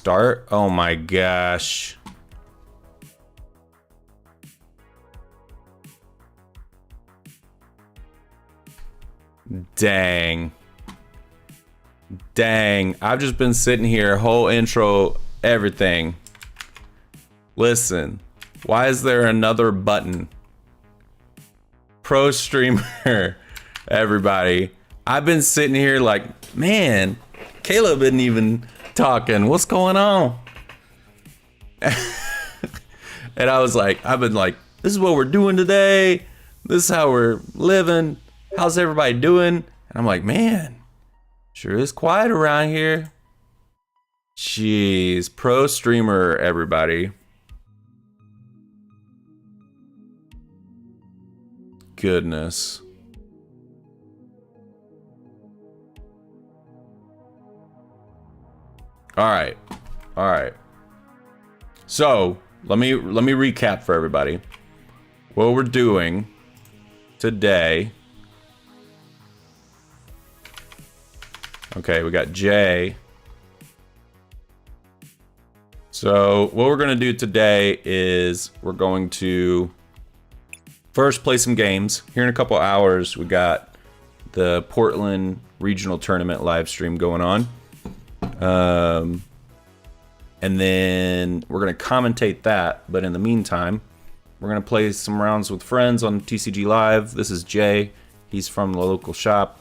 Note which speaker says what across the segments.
Speaker 1: start? Oh my gosh. Dang. Dang. I've just been sitting here, whole intro, everything. Listen, why is there another button? Pro streamer, everybody. I've been sitting here like, man, Caleb isn't even talking. What's going on? And I was like, I've been like, this is what we're doing today. This is how we're living. How's everybody doing? And I'm like, man, sure is quiet around here. Jeez, pro streamer, everybody. Goodness. All right. So let me recap for everybody what we're doing today. Okay, we got Jay. So what we're gonna do today is we're going to first play some games. Here in a couple hours, we got the Portland Regional Tournament live stream going on. And then we're going to commentate that. But in the meantime, we're going to play some rounds with friends on TCG Live. This is Jay. He's from the local shop.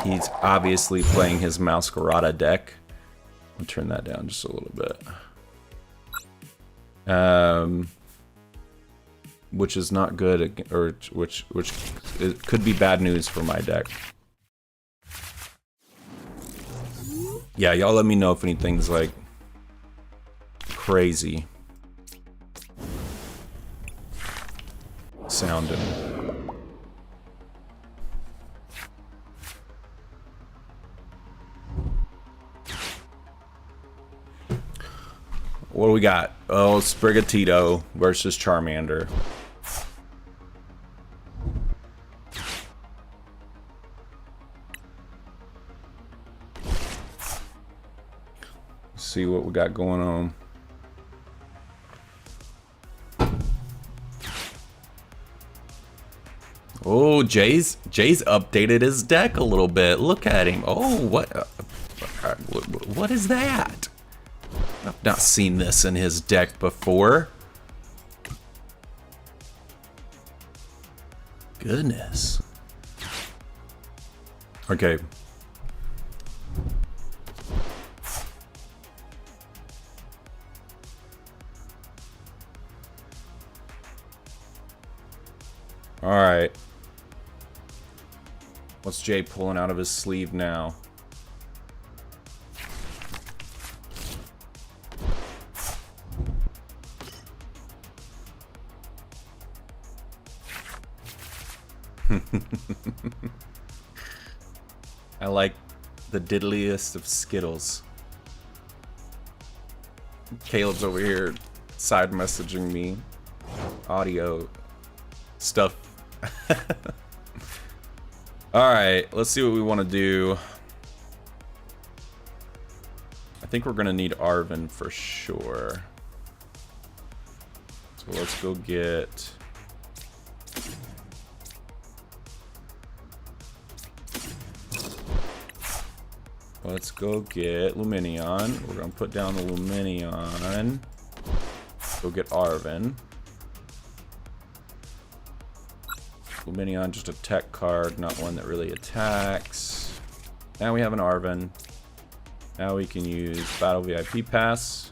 Speaker 1: He's obviously playing his Masquerada deck. I'll turn that down just a little bit. Which is not good, or which it could be bad news for my deck. Yeah, y'all let me know if anything's like crazy sounding. What do we got? Oh, Sprigatito versus Charmander. See what we got going on. Oh, Jay's updated his deck a little bit. Look at him. Oh, what is that? I've not seen this in his deck before. Goodness. Okay. All right. What's Jay pulling out of his sleeve now? I like the diddliest of Skittles. Caleb's over here side messaging me audio stuff. All right, let's see what we want to do. I think we're gonna need Arvin for sure. So let's go get. Let's go get Luminion. We're gonna put down the Luminion. Go get Arvin. Luminion, just a tech card, not one that really attacks. Now we have an Arvin. Now we can use Battle VIP Pass.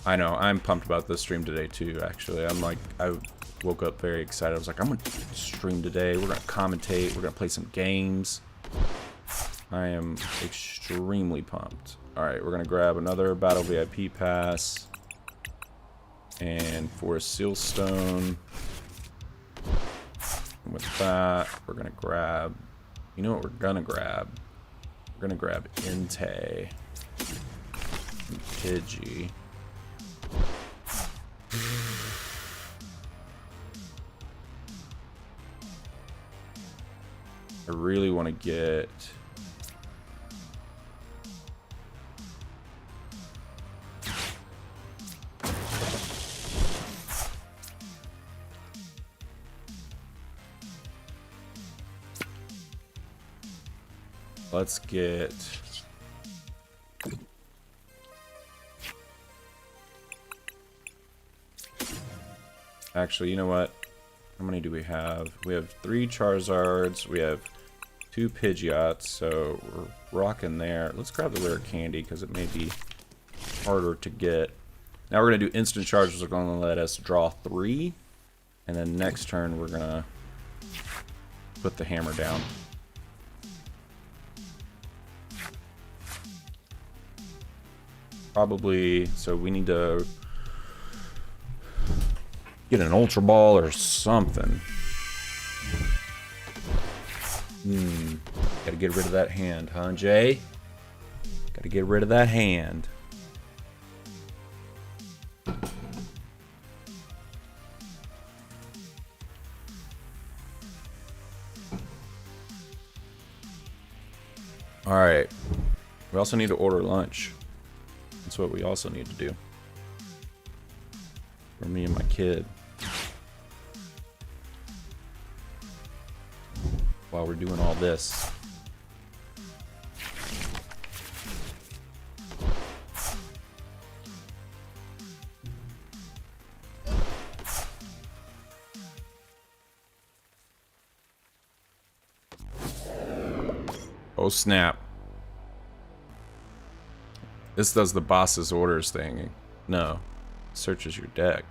Speaker 1: I know, I'm pumped about this stream today too, actually. I woke up very excited. I was like, I'm gonna stream today. We're gonna commentate. We're gonna play some games. I am extremely pumped. Alright, we're gonna grab another Battle VIP Pass. And for a Sealstone. With that, we're gonna grab. You know what we're gonna grab? We're gonna grab Entei and Pidgey. I really want to get. Let's get... Actually, you know what? How many do we have? We have 3 Charizards. We have 2 Pidgeots, so we're rocking there. Let's grab the rare candy because it may be harder to get. Now we're going to do instant charges. We're going to let us draw 3. And then next turn we're going to put the hammer down. Probably, so we need to get an Ultra Ball or something. Gotta get rid of that hand, huh, Jay? Gotta get rid of that hand. Alright. We also need to order lunch. That's what we also need to do. For me and my kid. While we're doing all this. Oh snap. This does the boss's orders thing. No. Searches your deck.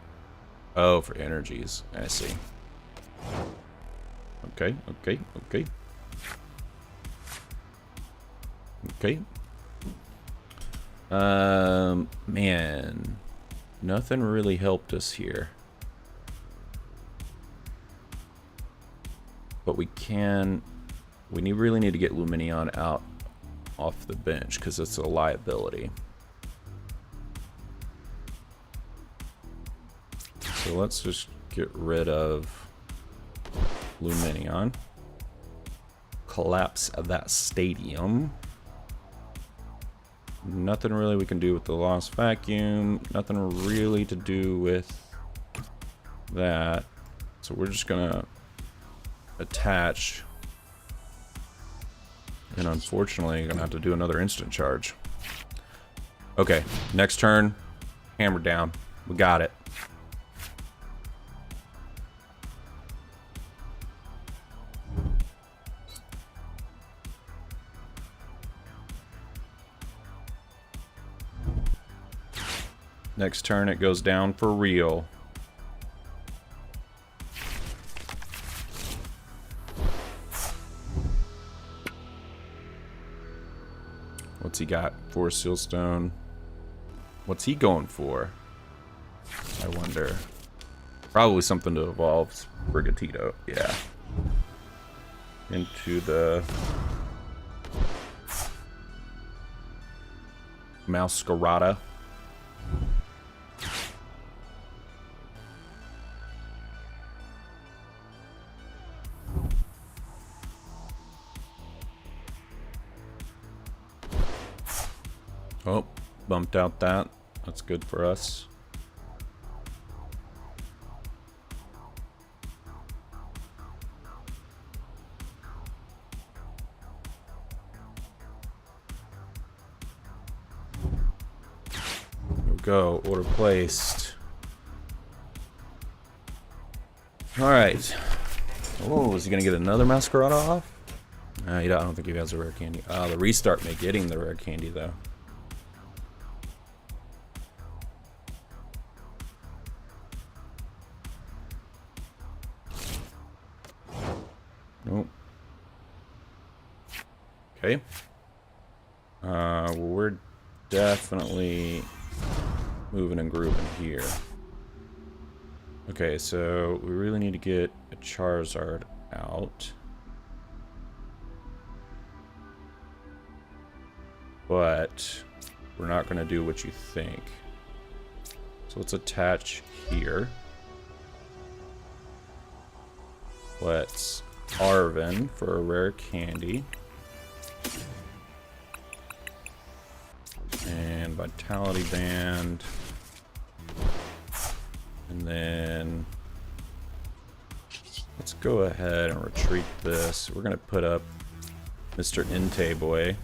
Speaker 1: Oh, for energies. I see. Okay, okay, okay. Okay. Man. Nothing really helped us here. But we really need to get Lumineon out off the bench because it's a liability. So let's just get rid of Lumineon. Collapse of that stadium. Nothing really we can do with the Lost Vacuum. Nothing really to do with that. So we're just gonna attach. And unfortunately, you're gonna have to do another instant charge. Okay, next turn, hammer down. We got it. Next turn, it goes down for real. What's he got? 4 Sealstone. What's he going for? I wonder. Probably something to evolve Brigatito. Yeah. Into the Masquerada. Oh, bumped out that. That's good for us. Here we go. Order placed. Alright. Oh, is he going to get another Masquerada off? I don't think he has a rare candy. The restart may get him the rare candy, though. Nope. Okay. Well, we're definitely moving and grooving here. Okay, so we really need to get a Charizard out. But we're not going to do what you think. So let's attach here. Let's Arven for a rare candy. And Vitality Band. And then let's go ahead and retreat this. We're going to put up Mr. Inte boy.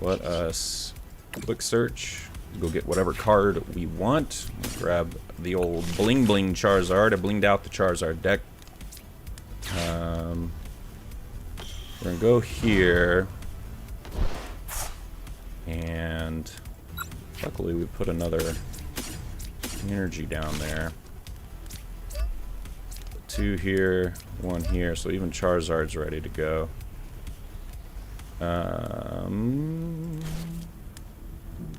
Speaker 1: Let us quick search. Go get whatever card we want. Grab the old bling bling Charizard. I blinged out the Charizard deck. We're gonna go here. And luckily we put another energy down there. 2 here, 1 here, so even Charizard's ready to go.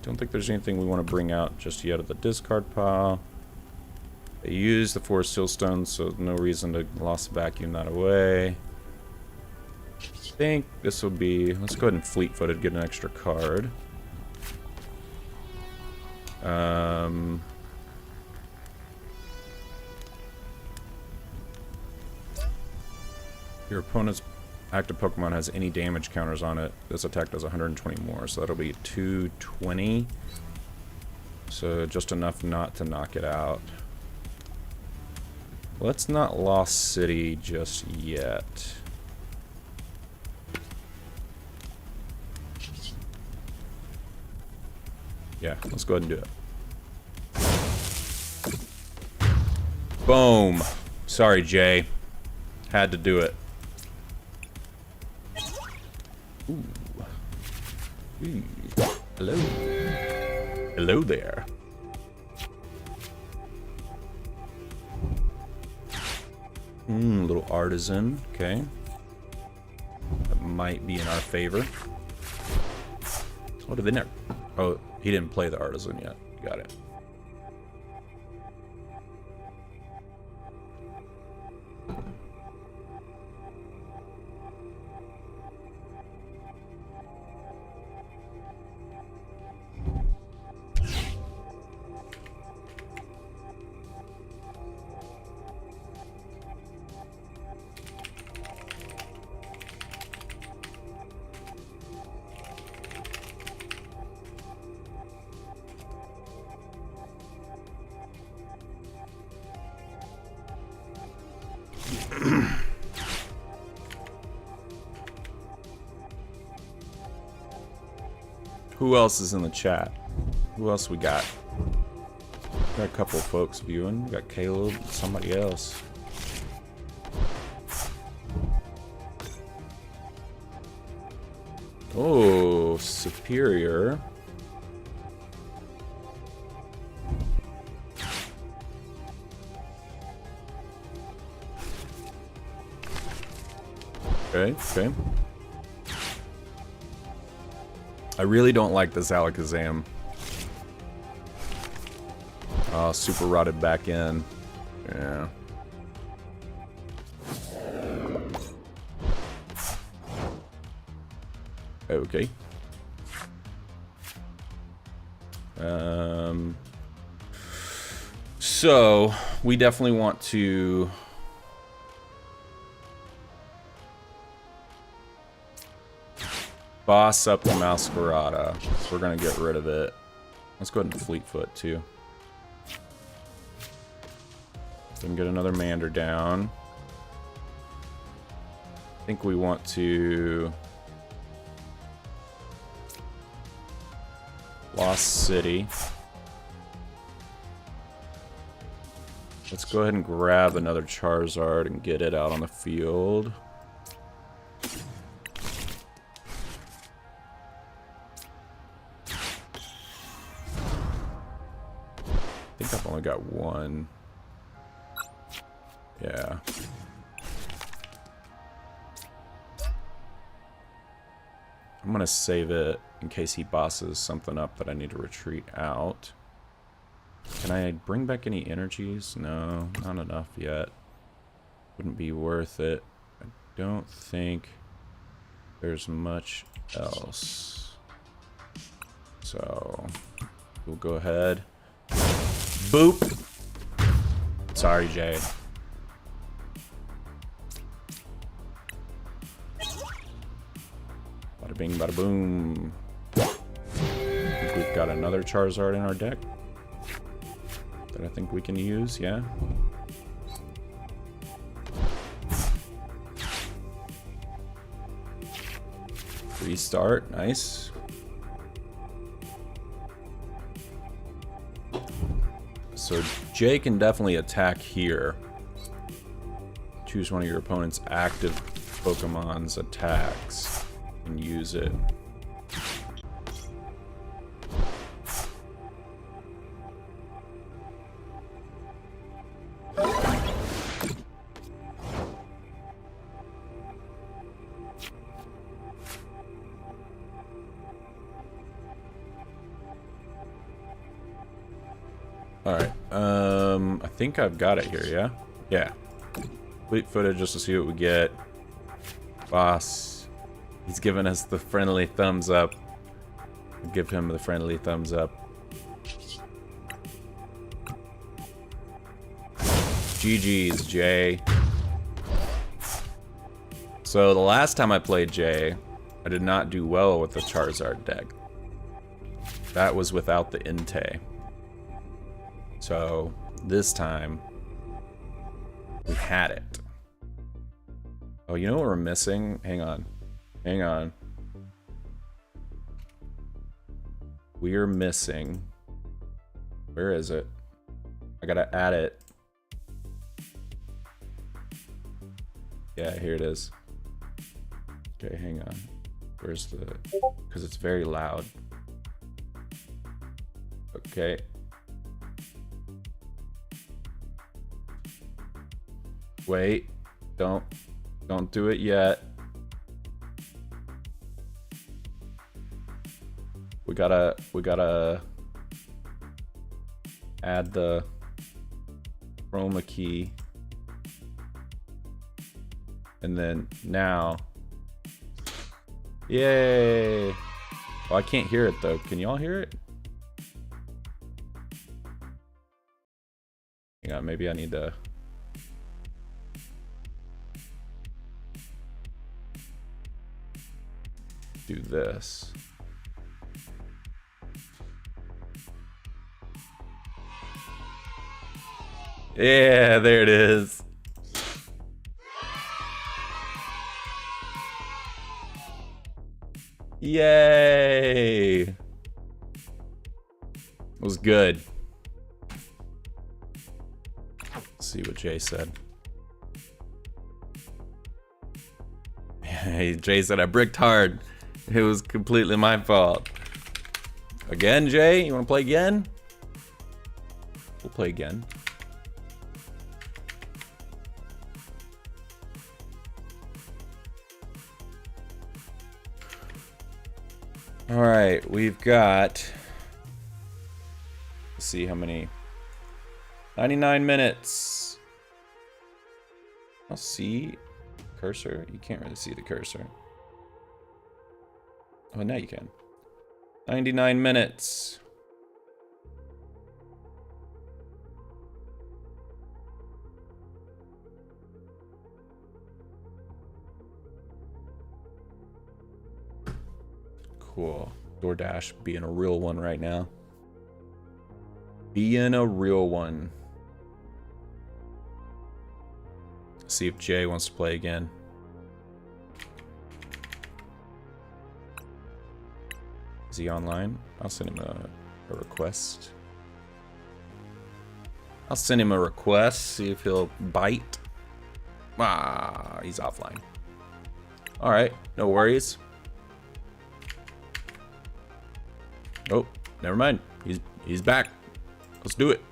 Speaker 1: Don't think there's anything we want to bring out just yet of the discard pile. They use the 4 Sealstones, so no reason to lost vacuum that away. I think this will be... Let's go ahead and fleet-footed, get an extra card. Your opponent's active Pokemon has any damage counters on it. This attack does 120 more, so that'll be 220. So just enough not to knock it out. Let's not Lost City just yet. Yeah, let's go ahead and do it. Boom. Sorry, Jay. Had to do it. Ooh. Ooh. Hello. Hello there. Little artisan. Okay. That might be in our favor. What did they never... Oh, he didn't play the artisan yet. Got it. Who else is in the chat? Who else we got? Got a couple of folks viewing. We got Caleb, somebody else. Oh, Superior. Okay, okay. I really don't like this Alakazam. Oh, super rotted back in. Yeah. Okay. So, we definitely want to... boss up the Masquerada. So we're gonna get rid of it. Let's go ahead and Fleetfoot too. Then get another Mander down. I think we want to... Lost City. Let's go ahead and grab another Charizard and get it out on the field. I think I've only got one. Yeah. I'm gonna save it in case he bosses something up that I need to retreat out. Can I bring back any energies? No, not enough yet. Wouldn't be worth it. I don't think there's much else. So, we'll go ahead. Boop! Sorry, Jay. Bada bing, bada boom. I think we've got another Charizard in our deck that I think we can use, yeah. Restart, nice. So Jay can definitely attack here. Choose one of your opponent's active Pokemon's attacks and use it. Alright, I think I've got it here, yeah? Yeah. Complete footage just to see what we get. Boss. He's giving us the friendly thumbs up. Give him the friendly thumbs up. GG's, Jay. So the last time I played Jay, I did not do well with the Charizard deck. That was without the Entei. So this time, we had it. Oh, you know what we're missing? Hang on. Hang on. We are missing. Where is it? I gotta add it. Yeah, here it is. Okay, hang on. Where's the... Because it's very loud. Okay. Wait. Don't do it yet. We gotta add the chroma key. And then now. Yay! Oh, I can't hear it though. Can y'all hear it? Hang on, maybe I need to... do this. Yeah, there it is. Yay! It was good. Let's see what Jay said. Hey, Jay said I bricked hard. It was completely my fault. Again, Jay? You want to play again? We'll play again. Alright, we've got... Let's see how many... 99 minutes. I'll see... Cursor? You can't really see the cursor. Oh, now you can. 99 minutes. Cool. DoorDash being a real one right now. Being a real one. See if Jay wants to play again. Is he online? I'll send him a request. I'll send him a request, see if he'll bite. Ah, he's offline. Alright, no worries. Oh, never mind. He's back. Let's do it.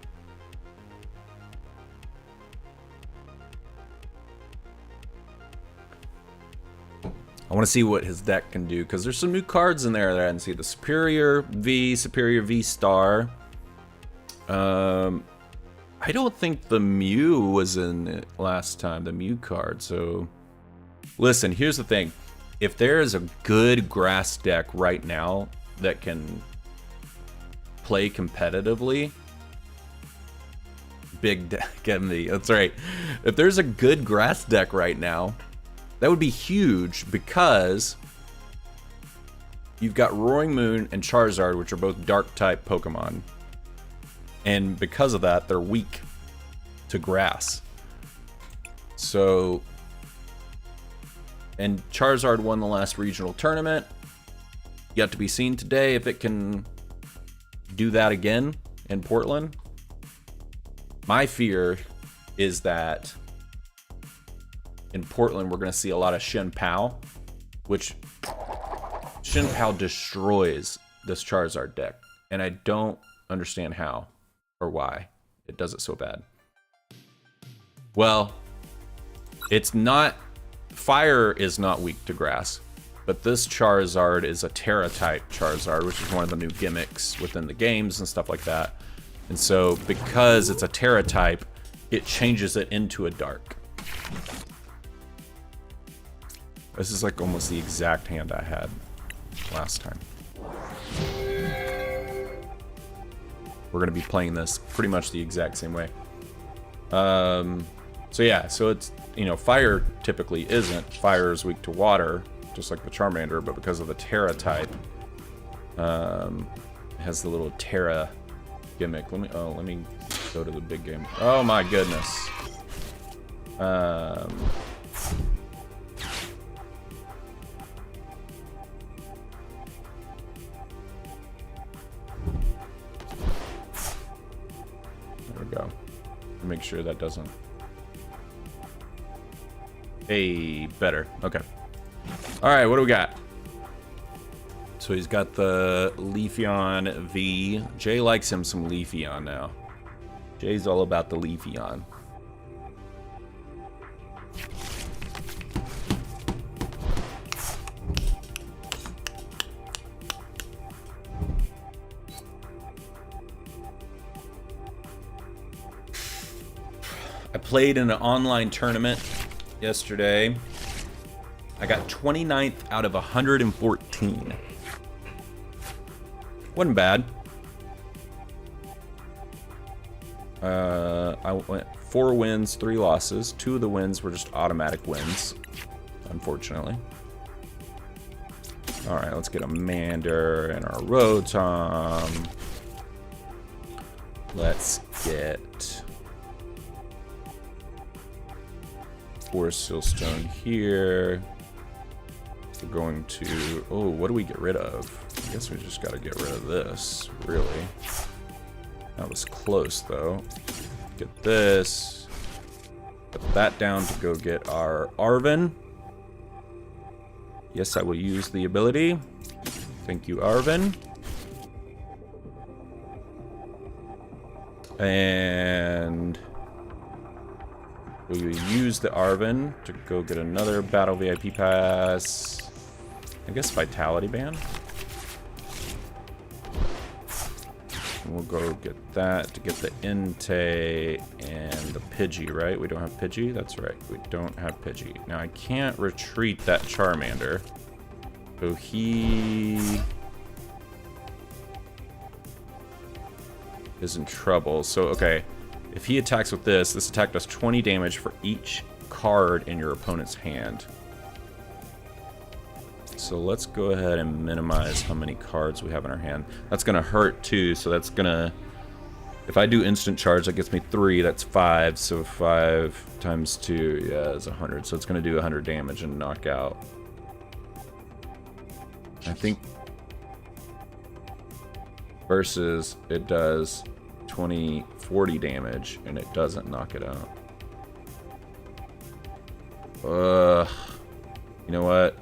Speaker 1: I want to see what his deck can do, because there's some new cards in there that I didn't see. The Superior V Star. I don't think the Mew was in it last time, the Mew card, so... Listen, here's the thing. If there is a good grass deck right now that can play competitively... Big deck, MD, that's right. If there's a good grass deck right now... That would be huge because you've got Roaring Moon and Charizard, which are both Dark-type Pokemon. And because of that, they're weak to grass. So... And Charizard won the last regional tournament. Yet to be seen today if it can do that again in Portland. My fear is that in Portland we're going to see a lot of Shin Pao, which Shin Pao destroys this Charizard deck, and I don't understand how or why it does it so bad. Well, it's not, fire is not weak to grass, but this Charizard is a Terra type Charizard, which is one of the new gimmicks within the games and stuff like that. And so because it's a Terra type, it changes it into a dark. This is like almost the exact hand I had last time. We're gonna be playing this pretty much the exact same way. So yeah, so it's, you know, fire typically isn't. Fire is weak to water, just like the Charmander, but because of the Terra type, it has the little Terra gimmick. Let me go to the big game. Oh my goodness. There we go. Make sure that doesn't. Hey, better. Okay. All right, what do we got? So he's got the Leafeon V. Jay likes him some Leafeon now. Jay's all about the Leafeon. I played in an online tournament yesterday. I got 29th out of 114. Wasn't bad. I went 4 wins, 3 losses. 2 of the wins were just automatic wins, unfortunately. All right, let's get a Mander and our Rotom. Let's get Forest Silstone here. We're going to, oh, what do we get rid of? I guess we just got to get rid of this, really. That was close, though. Get this. Put that down to go get our Arven. Yes, I will use the ability. Thank you, Arven. And we will use the Arven to go get another Battle VIP Pass. I guess Vitality Band. And we'll go get that to get the Entei and the Pidgey, right? We don't have Pidgey? That's right. We don't have Pidgey. Now, I can't retreat that Charmander. So he is in trouble. So, okay. If he attacks with this, this attack does 20 damage for each card in your opponent's hand. So let's go ahead and minimize how many cards we have in our hand. That's going to hurt too, so that's going to... If I do instant charge, that gets me 3, that's 5. So 5 times 2, yeah, is 100. So it's going to do 100 damage and knock out. I think... Versus, it does 40 damage, and it doesn't knock it out. You know what?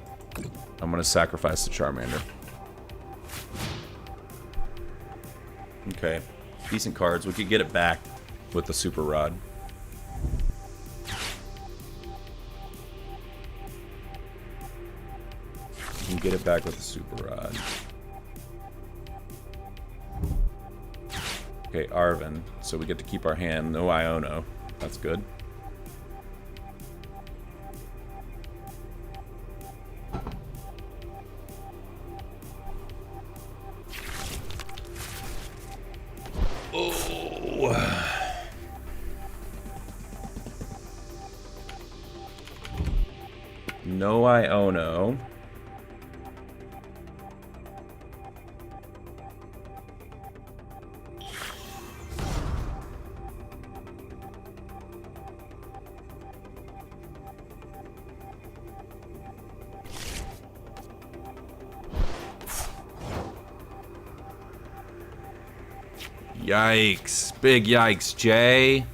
Speaker 1: I'm gonna sacrifice the Charmander. Okay. Decent cards. We could get it back with the Super Rod. We can get it back with the Super Rod. Okay, Arven. So we get to keep our hand. No Iono. That's good. Oh. No Iono. Yikes. Big yikes, Jay.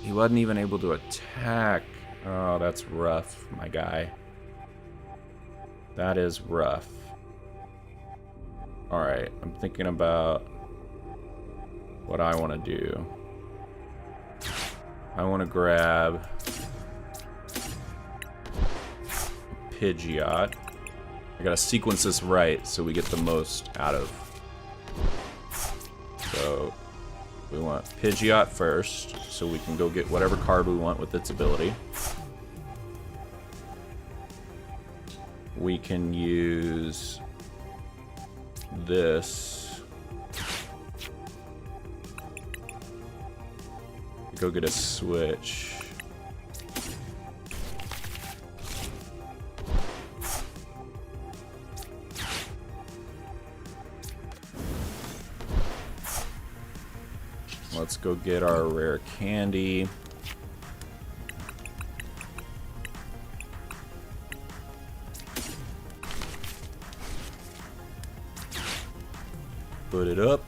Speaker 1: He wasn't even able to attack. Oh, that's rough, my guy. That is rough. Alright, I'm thinking about what I want to do. I want to grab Pidgeot. I gotta sequence this right so we get the most out of. So we want Pidgeot first, so we can go get whatever card we want with its ability. We can use this. Go get a switch. Let's go get our rare candy. Put it up.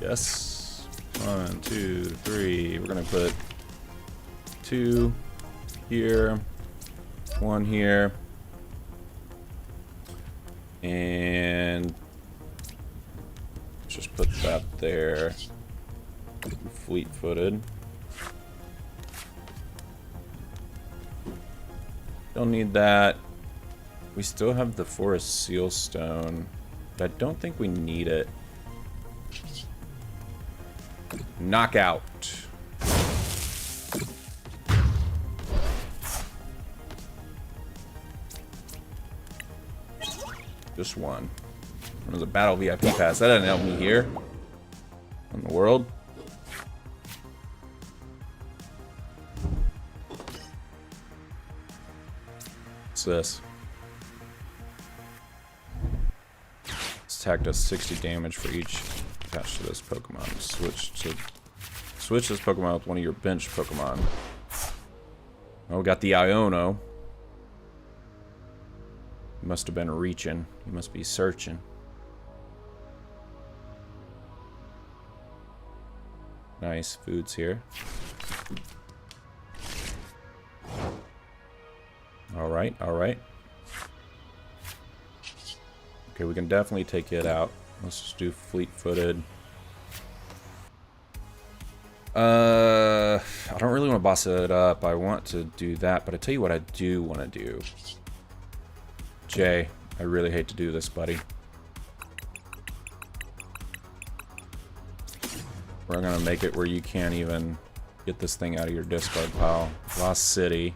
Speaker 1: Yes. 1, 2, 3. We're gonna put 2 here, 1 here. And let's just put that there. Fleet-footed. Don't need that. We still have the Forest Seal Stone, but I don't think we need it. Knockout. Just one. It was a battle VIP pass. That didn't help me here. In the world. What's this? This attack does 60 damage for each attached to this Pokemon. Switch this Pokemon with one of your bench Pokemon. Oh, we got the Iono. He must have been reaching. He must be searching. Nice foods here. Alright, alright. Okay, we can definitely take it out. Let's just do fleet-footed. I don't really want to boss it up. I want to do that, but I tell you what I do want to do. Jay, I really hate to do this, buddy. We're gonna make it where you can't even get this thing out of your discard pile. Lost City.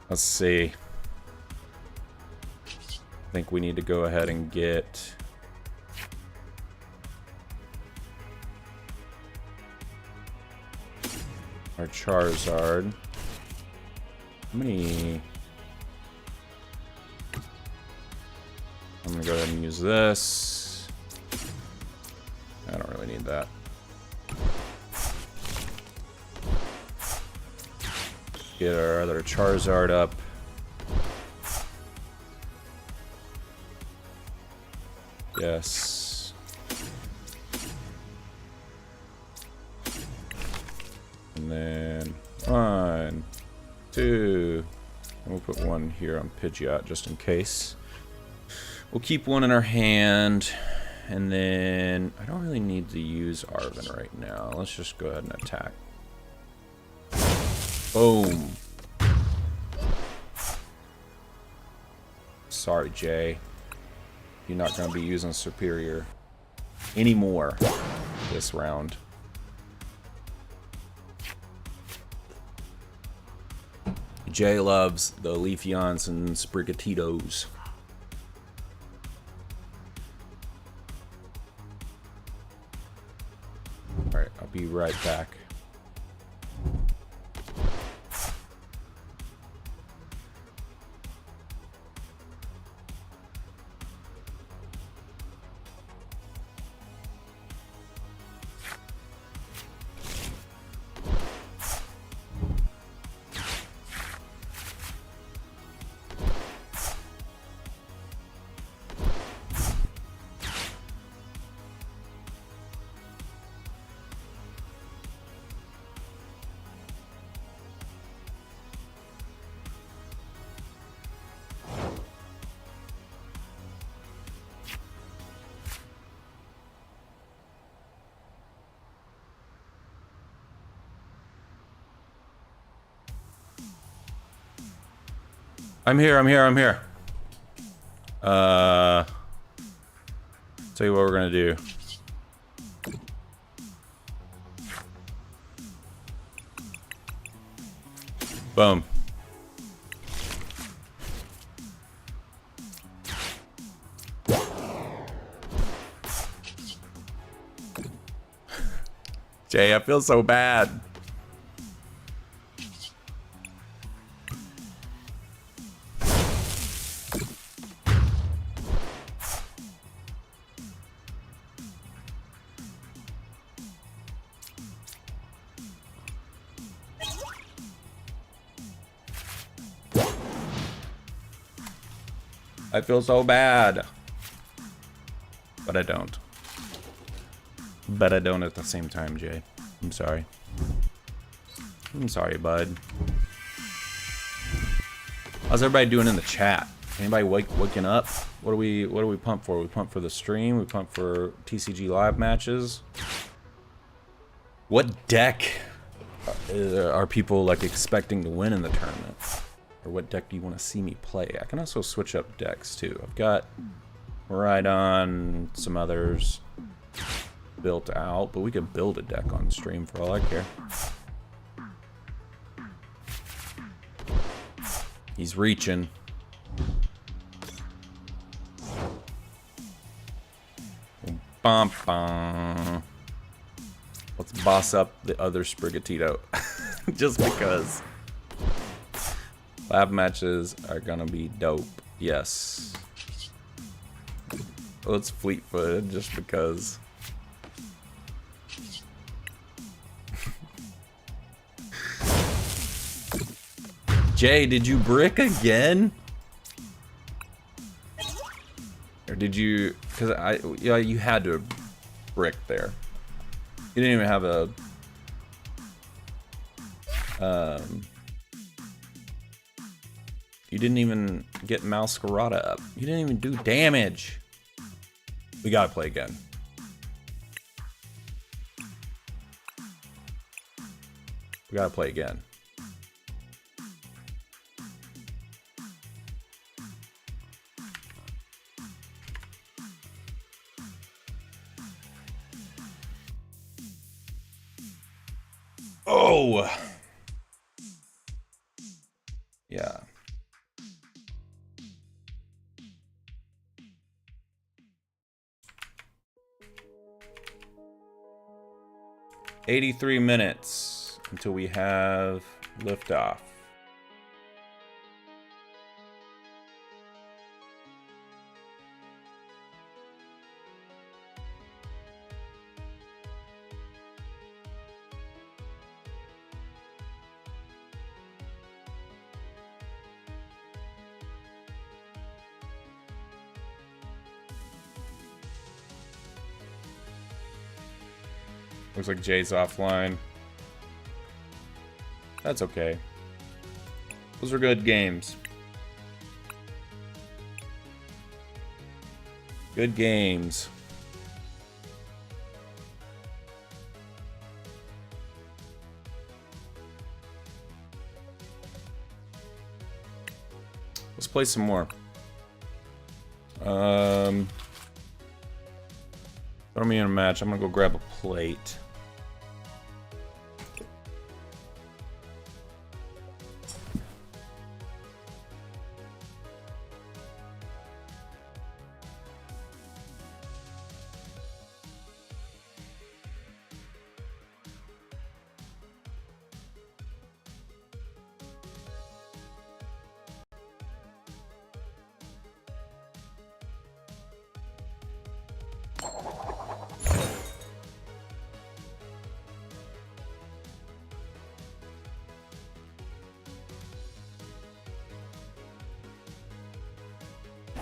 Speaker 1: Let's see. I think we need to go ahead and get... our Charizard. How many... I'm gonna go ahead and use this. I don't really need that. Get our other Charizard up. Yes. And then 1, 2. And we'll put 1 here on Pidgeot just in case. We'll keep 1 in our hand. And then I don't really need to use Arven right now. Let's just go ahead and attack. Boom. Sorry, Jay. You're not going to be using Superior anymore this round. Jay loves the Leafeons and Sprigatitos. Alright, I'll be right back. I'm here, I'm here, I'm here. Tell you what we're gonna do. Boom. Jay, I feel so bad. I feel so bad. But I don't. But I don't at the same time, Jay. I'm sorry. I'm sorry, bud. How's everybody doing in the chat? Anybody waking up? What do we pump for? We pump for the stream. We pump for TCG live matches. What deck are people like expecting to win in the tournament? Or what deck do you want to see me play? I can also switch up decks too. I've got Rhydon, some others built out, but we could build a deck on stream for all I care. He's reaching. Bum, bum. Let's boss up the other Sprigatito. Just because. Lab matches are gonna be dope. Yes. Let's fleet-footed just because. Jay, did you brick again? Or did you? Because yeah, you had to brick there. You didn't even have a. You didn't even get Masquerada up. You didn't even do damage. We gotta play again. We gotta play again. Oh! Yeah. "83 minutes until we have liftoff." Looks like Jay's offline. That's okay. Those are good games. Good games. Let's play some more. Throw me in a match. I'm gonna go grab a plate.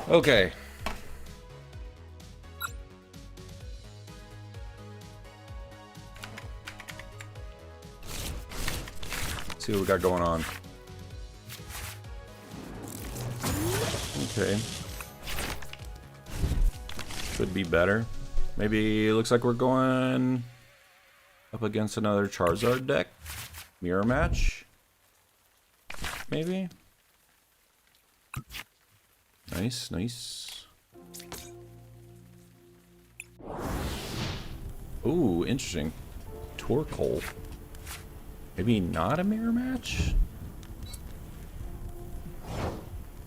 Speaker 1: Okay. Let's see what we got going on. Okay. Could be better. Maybe it looks like we're going up against another Charizard deck. Mirror match. Maybe. Nice, nice. Ooh, interesting. Torkoal. Maybe not a mirror match?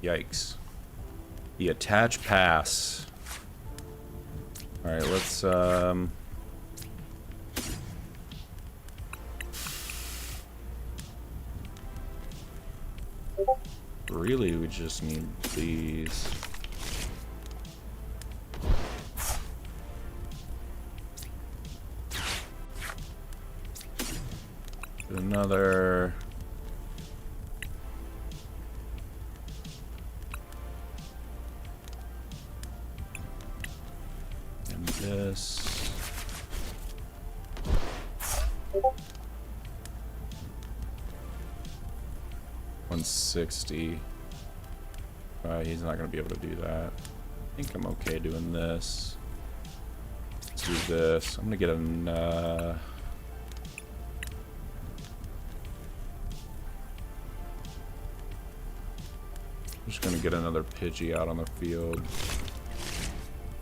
Speaker 1: Yikes. The attach pass. Alright, let's really, we just need these. Another. And this. $160. He's not going to be able to do that. I think I'm okay doing this. Let's do this. I'm going to get an... I'm just going to get another Pidgey out on the field.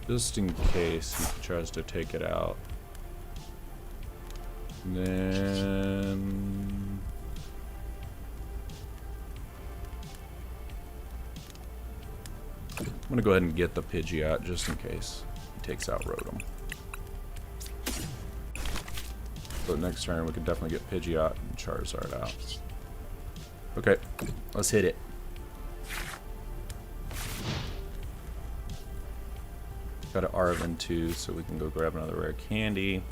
Speaker 1: Just in case he tries to take it out. And then... I'm gonna go ahead and get the Pidgey out just in case he takes out Rotom. So next turn we can definitely get Pidgey out and Charizard out. Okay, let's hit it. Got an Arven too, so we can go grab another rare candy.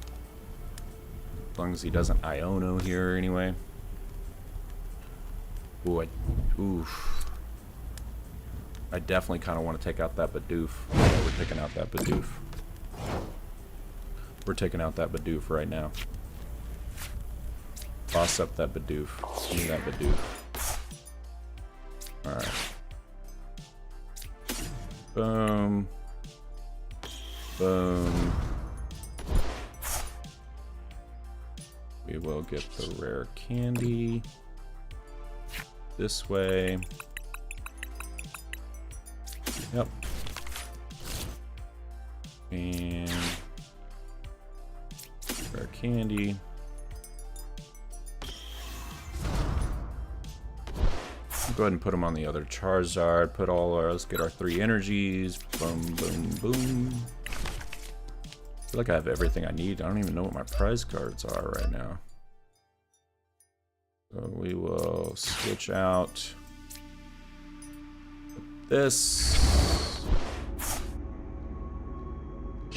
Speaker 1: As long as he doesn't Iono here anyway. Ooh, I definitely kind of want to take out that Bidoof. Yeah, we're taking out that Bidoof. We're taking out that Bidoof right now. Boss up that Bidoof. Give me that Bidoof. Alright. Boom. Boom. We will get the rare candy. This way. Yep. And rare candy. Go ahead and put them on the other Charizard. Put all our, let's get our 3 energies. Boom, boom, boom. I feel like I have everything I need. I don't even know what my prize cards are right now. So we will switch out this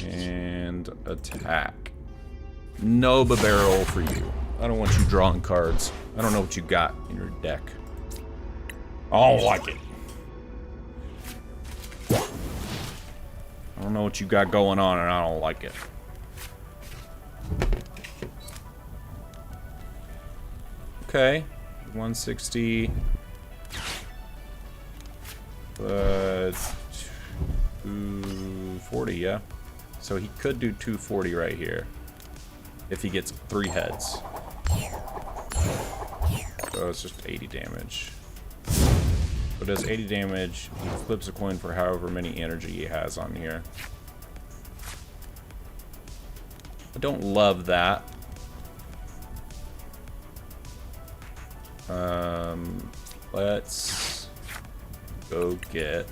Speaker 1: and attack. No barrel for you. I don't want you drawing cards. I don't know what you got in your deck. I don't like it. I don't know what you got going on and I don't like it. Okay, 160. But 240, yeah. So he could do 240 right here if he gets 3 heads. So it's just 80 damage. So it does 80 damage. He flips a coin for however many energy he has on here. I don't love that. Let's go get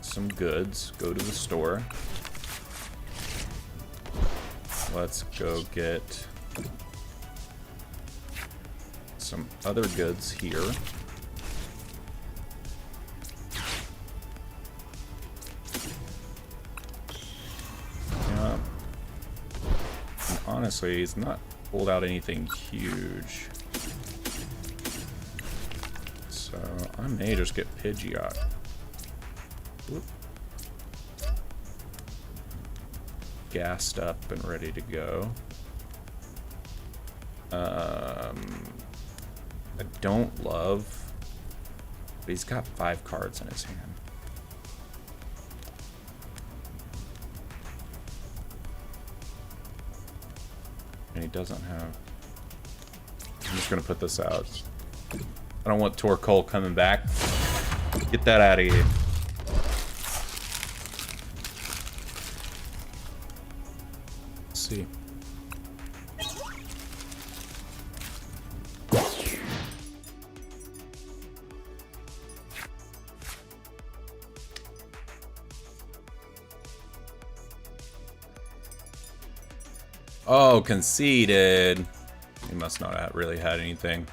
Speaker 1: some goods. Go to the store. Let's go get some other goods here. Yeah. And honestly, he's not pulled out anything huge. So I may just get Pidgeot. Whoop. Gassed up and ready to go. I don't love, but he's got 5 cards in his hand. And he doesn't have... I'm just gonna put this out. I don't want Torkoal coming back. Get that out of here. Let's see. Oh, conceded. He must not have really had anything.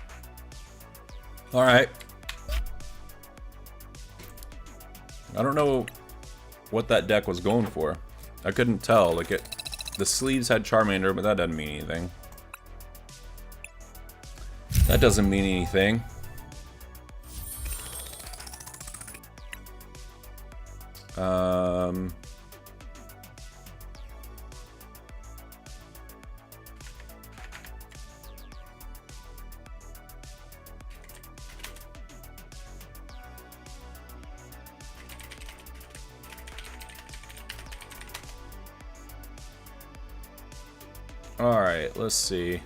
Speaker 1: All right. I don't know what that deck was going for. I couldn't tell. Like the sleeves had Charmander, but that doesn't mean anything. That doesn't mean anything. All right, let's see.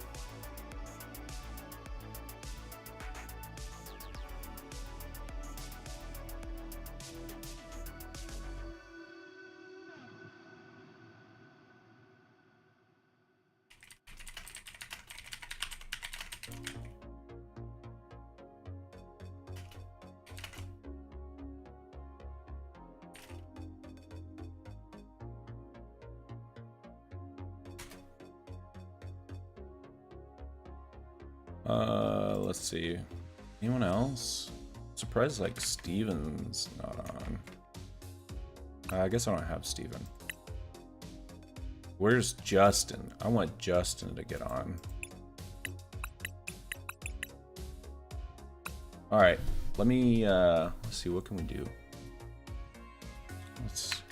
Speaker 1: Let's see. Anyone else? Surprised like Steven's not on. I guess I don't have Steven. Where's Justin? I want Justin to get on. All right, let me let's see, what can we do? Let's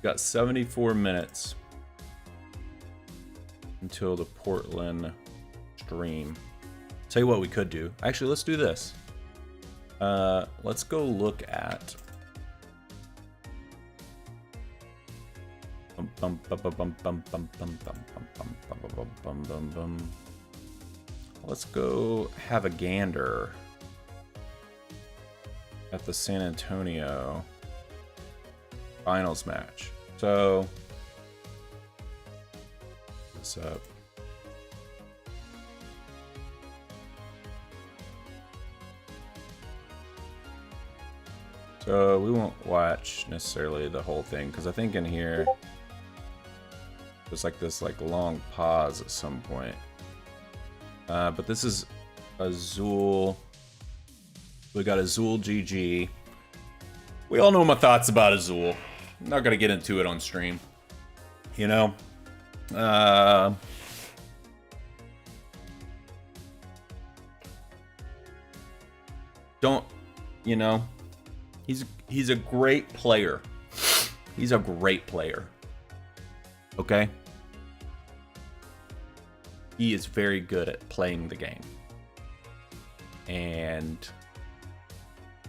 Speaker 1: got 74 minutes until the Portland stream. Tell you what we could do. Actually, let's do this. Let's go look at let's go have a gander at the San Antonio finals match. So what's up? So we won't watch necessarily the whole thing because I think in here there's like this long pause at some point. But this is Azul. We got Azul GG. We all know my thoughts about Azul. I'm not gonna get into it on stream. You know? Don't, you know? He's a great player. He's a great player. Okay? He is very good at playing the game. And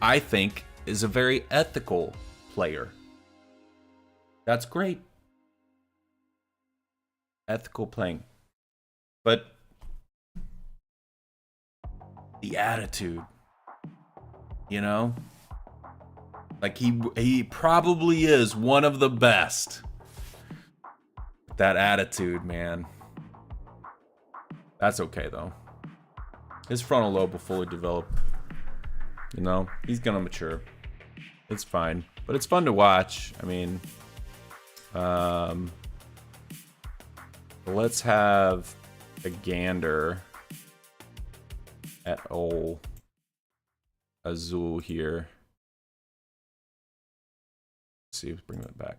Speaker 1: I think is a very ethical player. That's great. Ethical playing. But the attitude, you know? Like he probably is one of the best. That attitude, man. That's okay though. His frontal lobe will fully develop. You know, he's gonna mature. It's fine, but it's fun to watch. I mean, let's have a gander at old Azul here. Let's see, let's bring that back.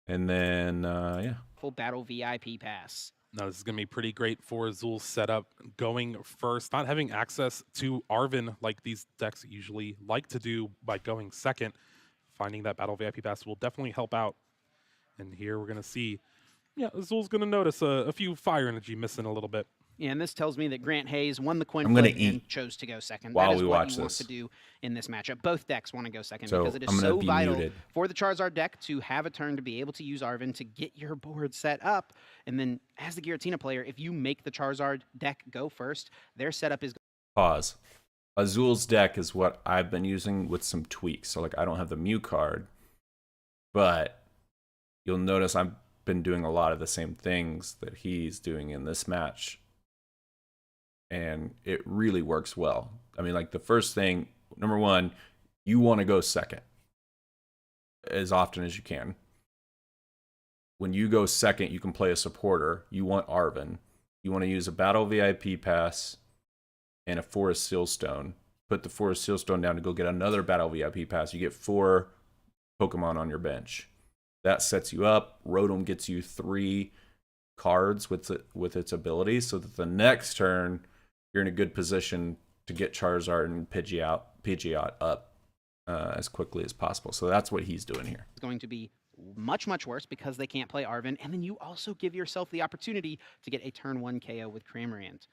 Speaker 1: And then, yeah.
Speaker 2: Full battle VIP pass.
Speaker 3: No, this is going to be pretty great for Azul's setup. Going first, not having access to Arven like these decks usually like to do by going second. Finding that battle VIP pass will definitely help out. And here we're going to see, yeah, Azul's going to notice a few fire energy missing a little bit.
Speaker 2: Yeah, and this tells me that Grant Hayes won the coin
Speaker 1: I'm gonna
Speaker 2: flip and
Speaker 1: eat
Speaker 2: chose to go second.
Speaker 1: while
Speaker 2: That is
Speaker 1: we
Speaker 2: what
Speaker 1: watch
Speaker 2: you want
Speaker 1: this.
Speaker 2: to do in this matchup. Both decks want to go second
Speaker 1: So
Speaker 2: because it is
Speaker 1: I'm gonna
Speaker 2: so
Speaker 1: be
Speaker 2: vital
Speaker 1: muted.
Speaker 2: for the Charizard deck to have a turn to be able to use Arven to get your board set up. And then as the Giratina player, if you make the Charizard deck go first, their setup is
Speaker 1: Pause. Azul's deck is what I've been using with some tweaks. So like I don't have the Mew card, but you'll notice I've been doing a lot of the same things that he's doing in this match. And it really works well. I mean, like the first thing, number one, you want to go second as often as you can. When you go second, you can play a supporter. You want Arven. You want to use a Battle VIP pass and a Forest Sealstone. Put the Forest Sealstone down to go get another Battle VIP pass. You get 4 Pokemon on your bench. That sets you up. Rotom gets you 3 cards with its abilities, so that the next turn you're in a good position to get Charizard and Pidgeot up as quickly as possible. So that's what he's doing here.
Speaker 2: going to be much, much worse because they can't play Arven. And then you also give yourself the opportunity to get a turn 1 KO with Cramorant.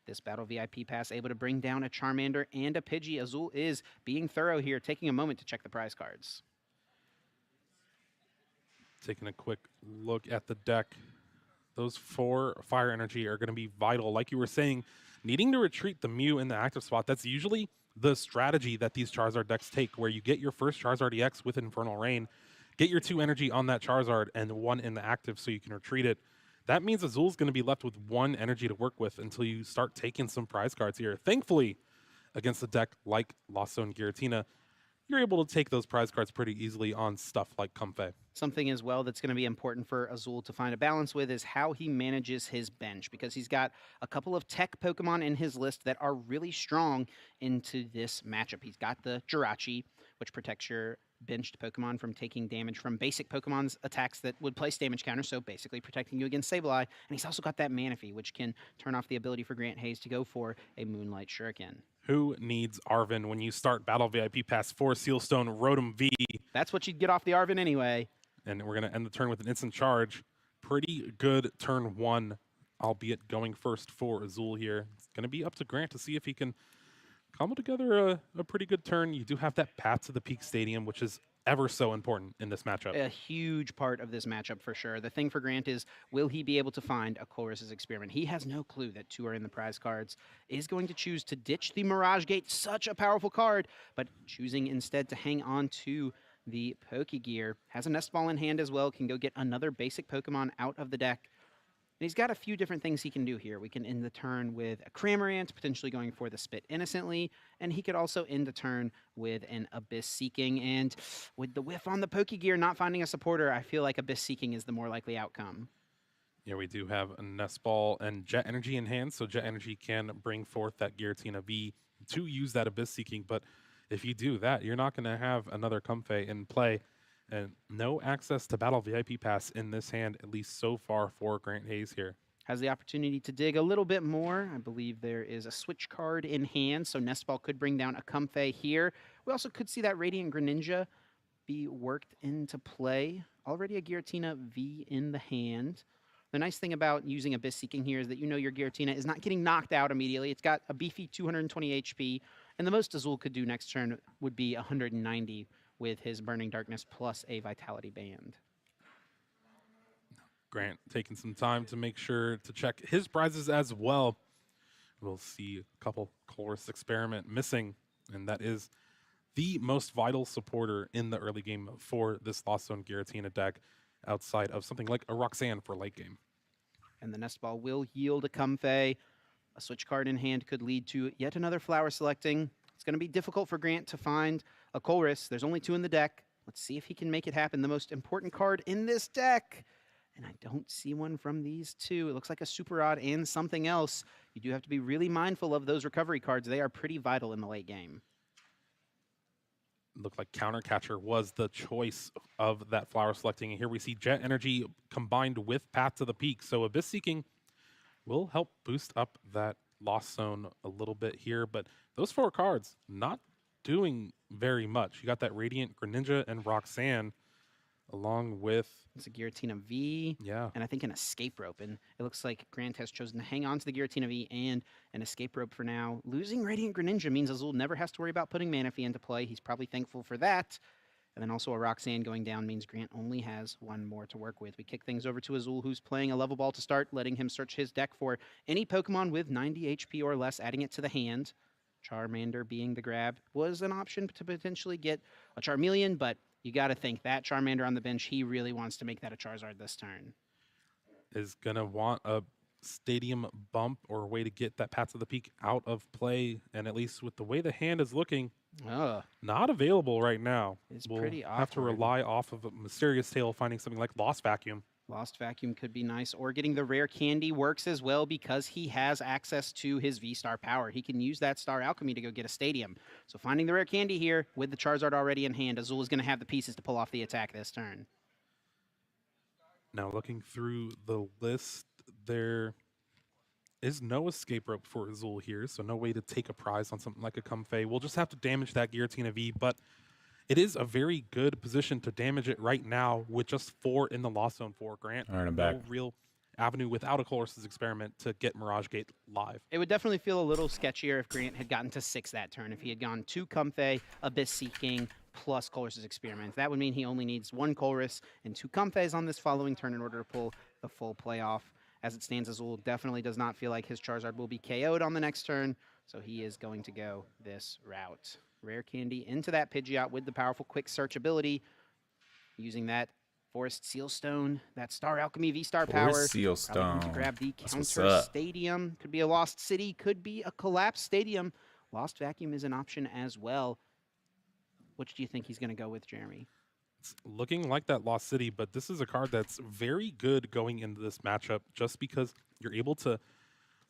Speaker 2: This Battle VIP pass able to bring down a Charmander and a Pidgey. Azul is being thorough here, taking a moment to check the prize cards.
Speaker 3: Taking a quick look at the deck. Those 4 fire energy are going to be vital. Like you were saying, needing to retreat the Mew in the active spot, that's usually the strategy that these Charizard decks take, where you get your first Charizard EX with Infernal Rain, get your 2 energy on that Charizard, and 1 in the active so you can retreat it. That means Azul's going to be left with 1 energy to work with until you start taking some prize cards here. Thankfully, against a deck like Lost Zone Giratina, you're able to take those prize cards pretty easily on stuff like Comfey.
Speaker 2: Something as well that's going to be important for Azul to find a balance with is how he manages his bench, because he's got a couple of tech Pokemon in his list that are really strong into this matchup. He's got the Jirachi, which protects your benched Pokemon from taking damage from basic Pokemon's attacks that would place damage counters, so basically protecting you against Sableye. And he's also got that Manaphy, which can turn off the ability for Grant Hayes to go for a Moonlight Shuriken.
Speaker 3: Who needs Arven when you start Battle VIP Pass 4 Sealstone Rotom V?
Speaker 2: That's what you'd get off the Arven anyway.
Speaker 3: And we're going to end the turn with an instant charge. Pretty good turn 1, albeit going first for Azul here. It's going to be up to Grant to see if he can cobble together a pretty good turn. You do have that path to the Peak Stadium, which is ever so important in this matchup.
Speaker 2: A huge part of this matchup for sure. The thing for Grant is, will he be able to find a Chorus's Experiment? He has no clue that 2 are in the prize cards. Is going to choose to ditch the Mirage Gate, such a powerful card, but choosing instead to hang on to the Pokegear. Has a Nest Ball in hand as well, can go get another basic Pokemon out of the deck. And he's got a few different things he can do here. We can end the turn with a Cramorant, potentially going for the Spit Innocently, and he could also end the turn with an Abyss Seeking. And with the whiff on the Pokegear not finding a supporter, I feel like Abyss Seeking is the more likely outcome.
Speaker 3: Yeah, we do have a Nest Ball and Jet Energy in hand, so Jet Energy can bring forth that Giratina V to use that Abyss Seeking, but if you do that, you're not going to have another Comfey in play. And no access to Battle VIP Pass in this hand, at least so far for Grant Hayes here.
Speaker 2: Has the opportunity to dig a little bit more. I believe there is a switch card in hand, so Nest Ball could bring down a Comfey here. We also could see that Radiant Greninja be worked into play. Already a Giratina V in the hand. The nice thing about using Abyss Seeking here is that you know your Giratina is not getting knocked out immediately. It's got a beefy 220 HP, and the most Azul could do next turn would be 190 with his Burning Darkness plus a Vitality Band.
Speaker 3: Grant taking some time to make sure to check his prizes as well. We'll see a couple Chorus Experiment missing, and that is the most vital supporter in the early game for this Lost Zone Giratina deck, outside of something like a Roxanne for late game.
Speaker 2: And the Nest Ball will yield a Comfey. A switch card in hand could lead to yet another Flower Selecting. It's going to be difficult for Grant to find a Chorus. There's only 2 in the deck. Let's see if he can make it happen. The most important card in this deck. And I don't see one from these 2. It looks like a Super Odd and something else. You do have to be really mindful of those recovery cards. They are pretty vital in the late game.
Speaker 3: Looked like Counter Catcher was the choice of that Flower Selecting. And here we see Jet Energy combined with Path to the Peak. So Abyss Seeking will help boost up that Lost Zone a little bit here. But those 4 cards not doing very much. You got that Radiant Greninja and Roxanne. along with,
Speaker 2: It's a Giratina V,
Speaker 3: yeah,
Speaker 2: and I think an escape rope. And it looks like Grant has chosen to hang on to the Giratina V and an escape rope for now. Losing Radiant Greninja means Azul never has to worry about putting Manaphy into play. He's probably thankful for that. And then also a Roxanne going down means Grant only has one more to work with. We kick things over to Azul, who's playing a level ball to start, letting him search his deck for any Pokemon with 90 HP or less, adding it to the hand. Charmander being the grab was an option to potentially get a Charmeleon, but you got to think that Charmander on the bench, he really wants to make that a Charizard this turn.
Speaker 3: is going to want a stadium bump or a way to get that Path to the Peak out of play. And at least with the way the hand is looking, not available right now.
Speaker 2: It's
Speaker 3: we'll
Speaker 2: pretty
Speaker 3: have to
Speaker 2: awkward.
Speaker 3: rely off of a Mysterious Tail, finding something like Lost Vacuum.
Speaker 2: Lost Vacuum could be nice, or getting the rare candy works as well because he has access to his V-Star power. He can use that Star Alchemy to go get a stadium. So finding the rare candy here with the Charizard already in hand, Azul is going to have the pieces to pull off the attack this turn.
Speaker 3: Now looking through the list, there is no escape rope for Azul here, so no way to take a prize on something like a Comfey. We'll just have to damage that Giratina V, but it is a very good position to damage it right now with just 4 in the Lost Zone for Grant.
Speaker 1: All right, I'm
Speaker 3: no
Speaker 1: back.
Speaker 3: real avenue without a Colress's Experiment to get Mirage Gate live.
Speaker 2: It would definitely feel a little sketchier if Grant had gotten to 6 that turn. If he had gone 2 Comfey, Abyss Seeking, plus Colress's Experiment. That would mean he only needs 1 Colress and 2 Comfeys on this following turn in order to pull the full playoff. As it stands, Azul definitely does not feel like his Charizard will be KO'd on the next turn, so he is going to go this route. Rare Candy into that Pidgeot with the powerful Quick Search ability, using that Forest Seal Stone, that Star Alchemy V-Star power.
Speaker 1: Forest Seal
Speaker 2: Probably going to
Speaker 1: Stone.
Speaker 2: grab the
Speaker 1: That's what's
Speaker 2: counter
Speaker 1: up.
Speaker 2: stadium. Could be a Lost City, could be a collapsed stadium. Lost Vacuum is an option as well. Which do you think he's going to go with, Jeremy?
Speaker 3: It's looking like that Lost City, but this is a card that's very good going into this matchup just because you're able to,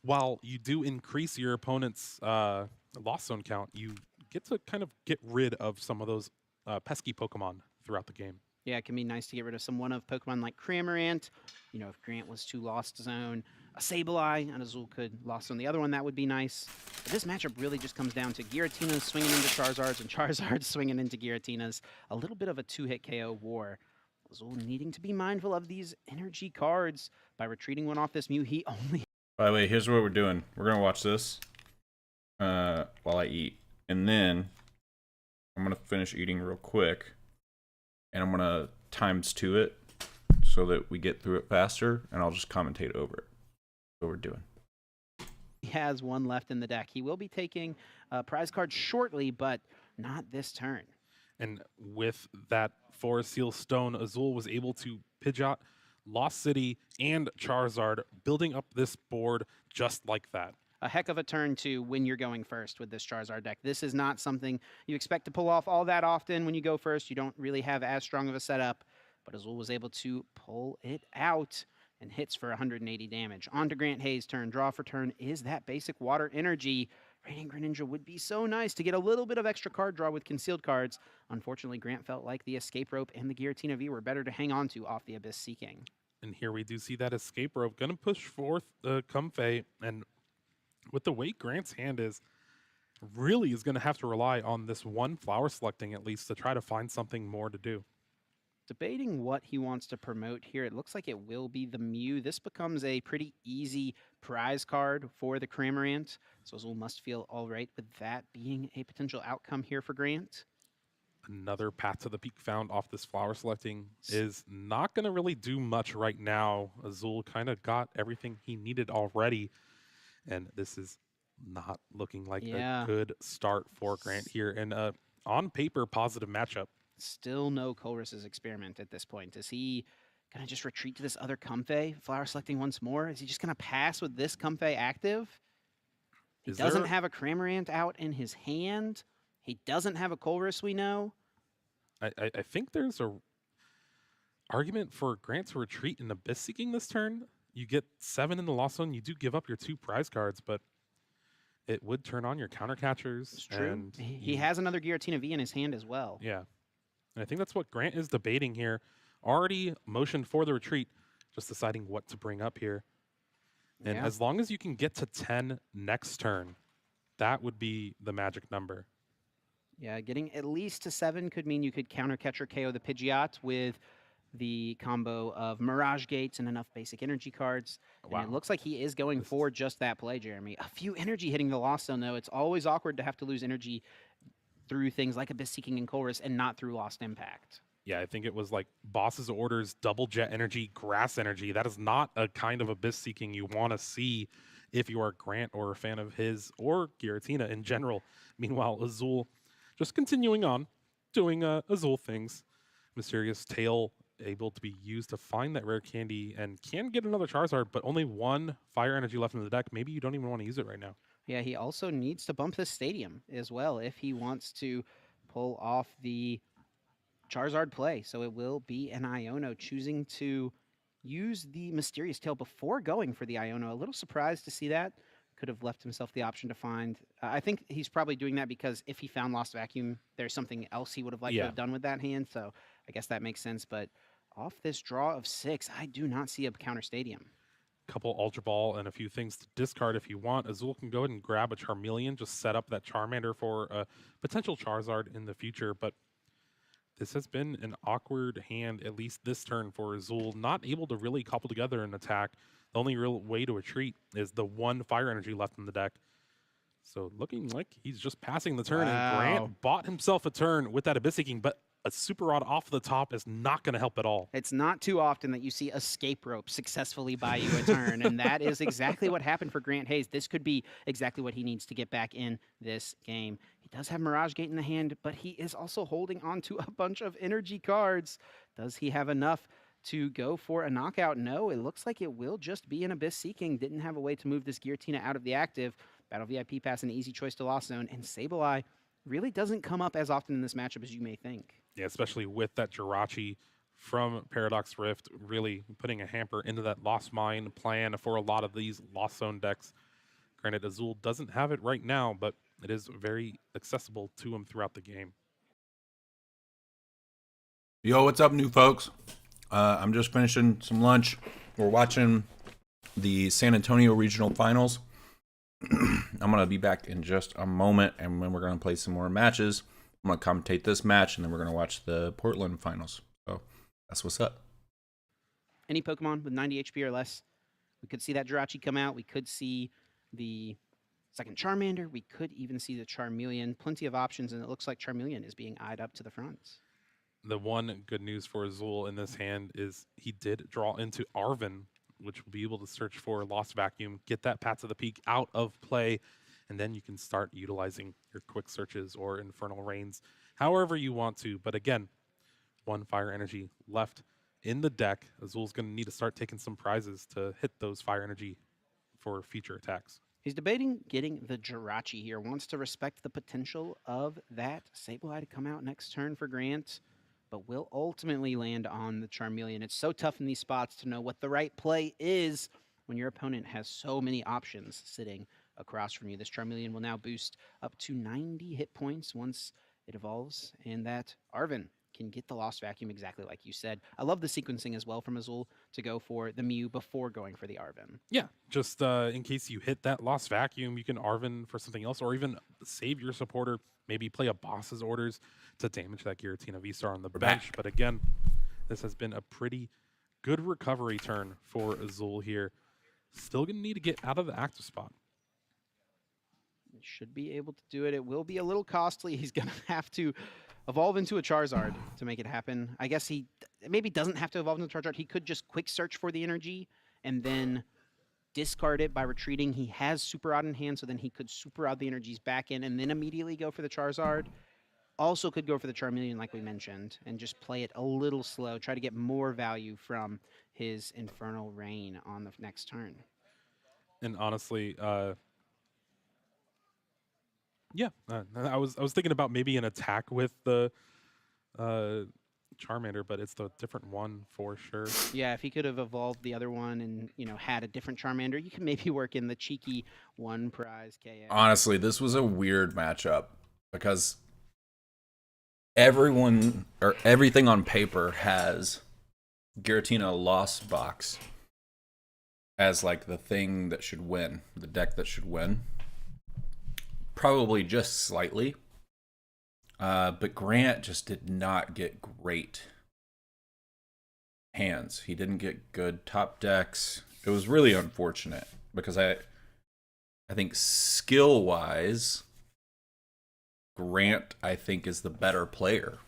Speaker 3: while you do increase your opponent's Lost Zone count, you get to kind of get rid of some of those pesky Pokemon throughout the game.
Speaker 2: Yeah, it can be nice to get rid of some one-of Pokemon like Cramorant. You know, if Grant was to Lost Zone, a Sableye, and Azul could Lost Zone the other one, that would be nice. But this matchup really just comes down to Giratinas swinging into Charizards and Charizards swinging into Giratinas. A little bit of a 2-hit KO war. Azul needing to be mindful of these energy cards. By retreating one off this Mew, he only...
Speaker 1: By the way, here's what we're doing. We're going to watch this while I eat. And then I'm going to finish eating real quick. And I'm going to ×2 it so that we get through it faster. And I'll just commentate over it. That's what we're doing.
Speaker 2: He has 1 left in the deck. He will be taking a prize card shortly, but not this turn.
Speaker 3: And with that Forest Seal Stone, Azul was able to Pidgeot, Lost City, and Charizard, building up this board just like that.
Speaker 2: A heck of a turn to when you're going first with this Charizard deck. This is not something you expect to pull off all that often when you go first. You don't really have as strong of a setup, but Azul was able to pull it out and hits for 180 damage. On to Grant Hayes' turn. Draw for turn is that basic water energy. Radiant Greninja would be so nice to get a little bit of extra card draw with concealed cards. Unfortunately, Grant felt like the Escape Rope and the Giratina V were better to hang on to off the Abyss Seeking.
Speaker 3: And here we do see that Escape Rope going to push forth Comfey, and with the way Grant's hand is, really is going to have to rely on this one flower selecting at least to try to find something more to do.
Speaker 2: Debating what he wants to promote here. It looks like it will be the Mew. This becomes a pretty easy prize card for the Cramorant, so Azul must feel all right with that being a potential outcome here for Grant.
Speaker 3: Another Path to the Peak found off this flower selecting is not going to really do much right now. Azul kind of got everything he needed already, and this is not looking like a good start for Grant here. And on paper, positive matchup.
Speaker 2: Still no Colress's Experiment at this point. Is he going to just retreat to this other Comfey, flower selecting once more? Is he just going to pass with this Comfey active? He doesn't have a Cramorant out in his hand. He doesn't have a Colress, we know.
Speaker 3: I think there's a argument for Grant to retreat in Abyss Seeking this turn. You get 7 in the Lost Zone. You do give up your 2 prize cards, but it would turn on your counter catchers.
Speaker 2: It's true.
Speaker 3: And
Speaker 2: he has another Giratina V in his hand as well.
Speaker 3: Yeah. And I think that's what Grant is debating here. Already motioned for the retreat, just deciding what to bring up here. And as long as you can get to 10 next turn, that would be the magic number.
Speaker 2: Yeah, getting at least to 7 could mean you could counter catcher KO the Pidgeot with the combo of Mirage Gates and enough basic energy cards.
Speaker 3: Wow.
Speaker 2: And it looks like he is going for just that play, Jeremy. A few energy hitting the Lost Zone, though. It's always awkward to have to lose energy through things like Abyss Seeking and Chorus and not through Lost Impact.
Speaker 3: Yeah, I think it was like Boss's Orders, Double Jet Energy, Grass Energy. That is not a kind of Abyss Seeking you want to see if you are Grant or a fan of his or Giratina in general. Meanwhile, Azul just continuing on, doing Azul things. Mysterious Tail able to be used to find that rare candy and can get another Charizard, but only one Fire Energy left in the deck. Maybe you don't even want to use it right now.
Speaker 2: Yeah, he also needs to bump this stadium as well if he wants to pull off the Charizard play. So it will be an Iono choosing to use the Mysterious Tail before going for the Iono. A little surprised to see that. Could have left himself the option to find. I think he's probably doing that because if he found Lost Vacuum, there's something else he would have liked to have done with that hand. So I guess that makes sense. But off this draw of 6, I do not see a counter stadium.
Speaker 3: Couple Ultra Ball and a few things to discard if you want. Azul can go ahead and grab a Charmeleon, just set up that Charmander for a potential Charizard in the future. But this has been an awkward hand, at least this turn for Azul. Not able to really couple together an attack. The only real way to retreat is the one Fire Energy left in the deck. So looking like he's just passing the turn, and Grant bought himself a turn with that Abyss Seeking, but a Super Rod off the top is not going to help at all.
Speaker 2: It's not too often that you see Escape Rope successfully buy you a turn, and that is exactly what happened for Grant Hayes. This could be exactly what he needs to get back in this game. He does have Mirage Gate in the hand, but he is also holding on to a bunch of energy cards. Does he have enough to go for a knockout? No, it looks like it will just be an Abyss Seeking. Didn't have a way to move this Giratina out of the active. Battle VIP Pass, an easy choice to Lost Zone, and Sableye really doesn't come up as often in this matchup as you may think.
Speaker 3: Yeah, especially with that Jirachi from Paradox Rift, really putting a hamper into that Lost Mine plan for a lot of these Lost Zone decks. Granted, Azul doesn't have it right now, but it is very accessible to him throughout the game.
Speaker 1: Yo, what's up, new folks? I'm just finishing some lunch. We're watching the San Antonio Regional Finals. I'm going to be back in just a moment, and then we're going to play some more matches. I'm going to commentate this match, and then we're going to watch the Portland Finals. So that's what's up.
Speaker 2: Any Pokemon with 90 HP or less, we could see that Jirachi come out. We could see the second Charmander. We could even see the Charmeleon. Plenty of options, and it looks like Charmeleon is being eyed up to the front.
Speaker 3: The one good news for Azul in this hand is he did draw into Arven, which will be able to search for Lost Vacuum, get that Path to the Peak out of play, and then you can start utilizing your quick searches or Infernal Rains however you want to. But again, one Fire Energy left in the deck. Azul's going to need to start taking some prizes to hit those Fire Energy for future attacks.
Speaker 2: He's debating getting the Jirachi here, wants to respect the potential of that Sableye to come out next turn for Grant, but will ultimately land on the Charmeleon. It's so tough in these spots to know what the right play is when your opponent has so many options sitting across from you. This Charmeleon will now boost up to 90 hit points once it evolves, and that Arven can get the Lost Vacuum exactly like you said. I love the sequencing as well from Azul to go for the Mew before going for the Arven.
Speaker 3: Yeah, just in case you hit that Lost Vacuum, you can Arven for something else, or even save your supporter, maybe play a Boss's Orders to damage that Giratina V-Star on the bench. But again, this has been a pretty good recovery turn for Azul here. Still going to need to get out of the active spot.
Speaker 2: He should be able to do it. It will be a little costly. He's going to have to evolve into a Charizard to make it happen. I guess he maybe doesn't have to evolve into a Charizard. He could just quick search for the energy and then discard it by retreating. He has Super Rod in hand, so then he could Super Rod the energies back in and then immediately go for the Charizard. Also could go for the Charmeleon, like we mentioned, and just play it a little slow, try to get more value from his Infernal Rain on the next turn.
Speaker 3: And honestly, yeah, I was thinking about maybe an attack with the Charmander, but it's the different one for sure.
Speaker 2: Yeah, if he could have evolved the other one and, you know, had a different Charmander, you can maybe work in the cheeky one prize KO.
Speaker 1: Honestly, this was a weird matchup because everyone or everything on paper has Giratina Lost Box as like the thing that should win, the deck that should win. Probably just slightly. But Grant just did not get great hands. He didn't get good top decks. It was really unfortunate because I think skill-wise, Grant, I think, is the better player.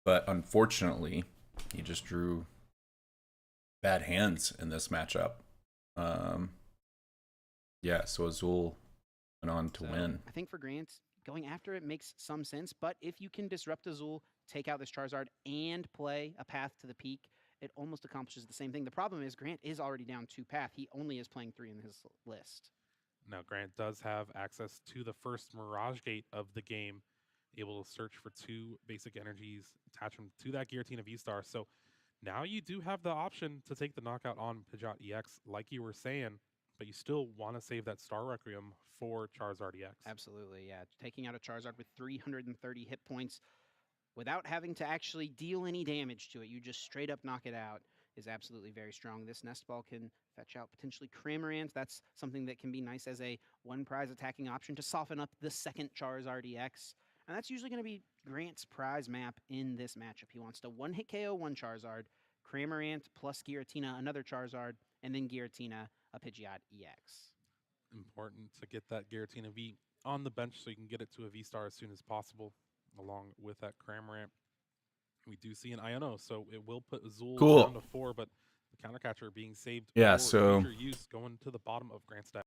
Speaker 1: But unfortunately, he just drew bad hands in this matchup. Yeah, so Azul went on to win.
Speaker 2: I think for Grant, going after it makes some sense, but if you can disrupt Azul, take out this Charizard, and play a path to the peak, it almost accomplishes the same thing. The problem is Grant is already down 2 path. He only is playing 3 in his list.
Speaker 3: Now, Grant does have access to the first Mirage Gate of the game, able to search for 2 basic energies, attach them to that Giratina V-Star. So now you do have the option to take the knockout on Pidgeot EX, like you were saying, but you still want to save that Star Requiem for Charizard EX.
Speaker 2: Absolutely, yeah. Taking out a Charizard with 330 hit points without having to actually deal any damage to it, you just straight up knock it out, is absolutely very strong. This Nest Ball can fetch out potentially Cramorant. That's something that can be nice as a 1-prize attacking option to soften up the second Charizard EX. And that's usually going to be Grant's prize map in this matchup. He wants to 1-hit KO 1 Charizard, Cramorant plus Giratina another Charizard, and then Giratina a Pidgeot EX.
Speaker 3: Important to get that Giratina V on the bench so you can get it to a V-Star as soon as possible, along with that Cramorant. We do see an Iono, so it will put Azul down to 4, but the Countercatcher being saved for future use, going to the bottom of Grant's deck.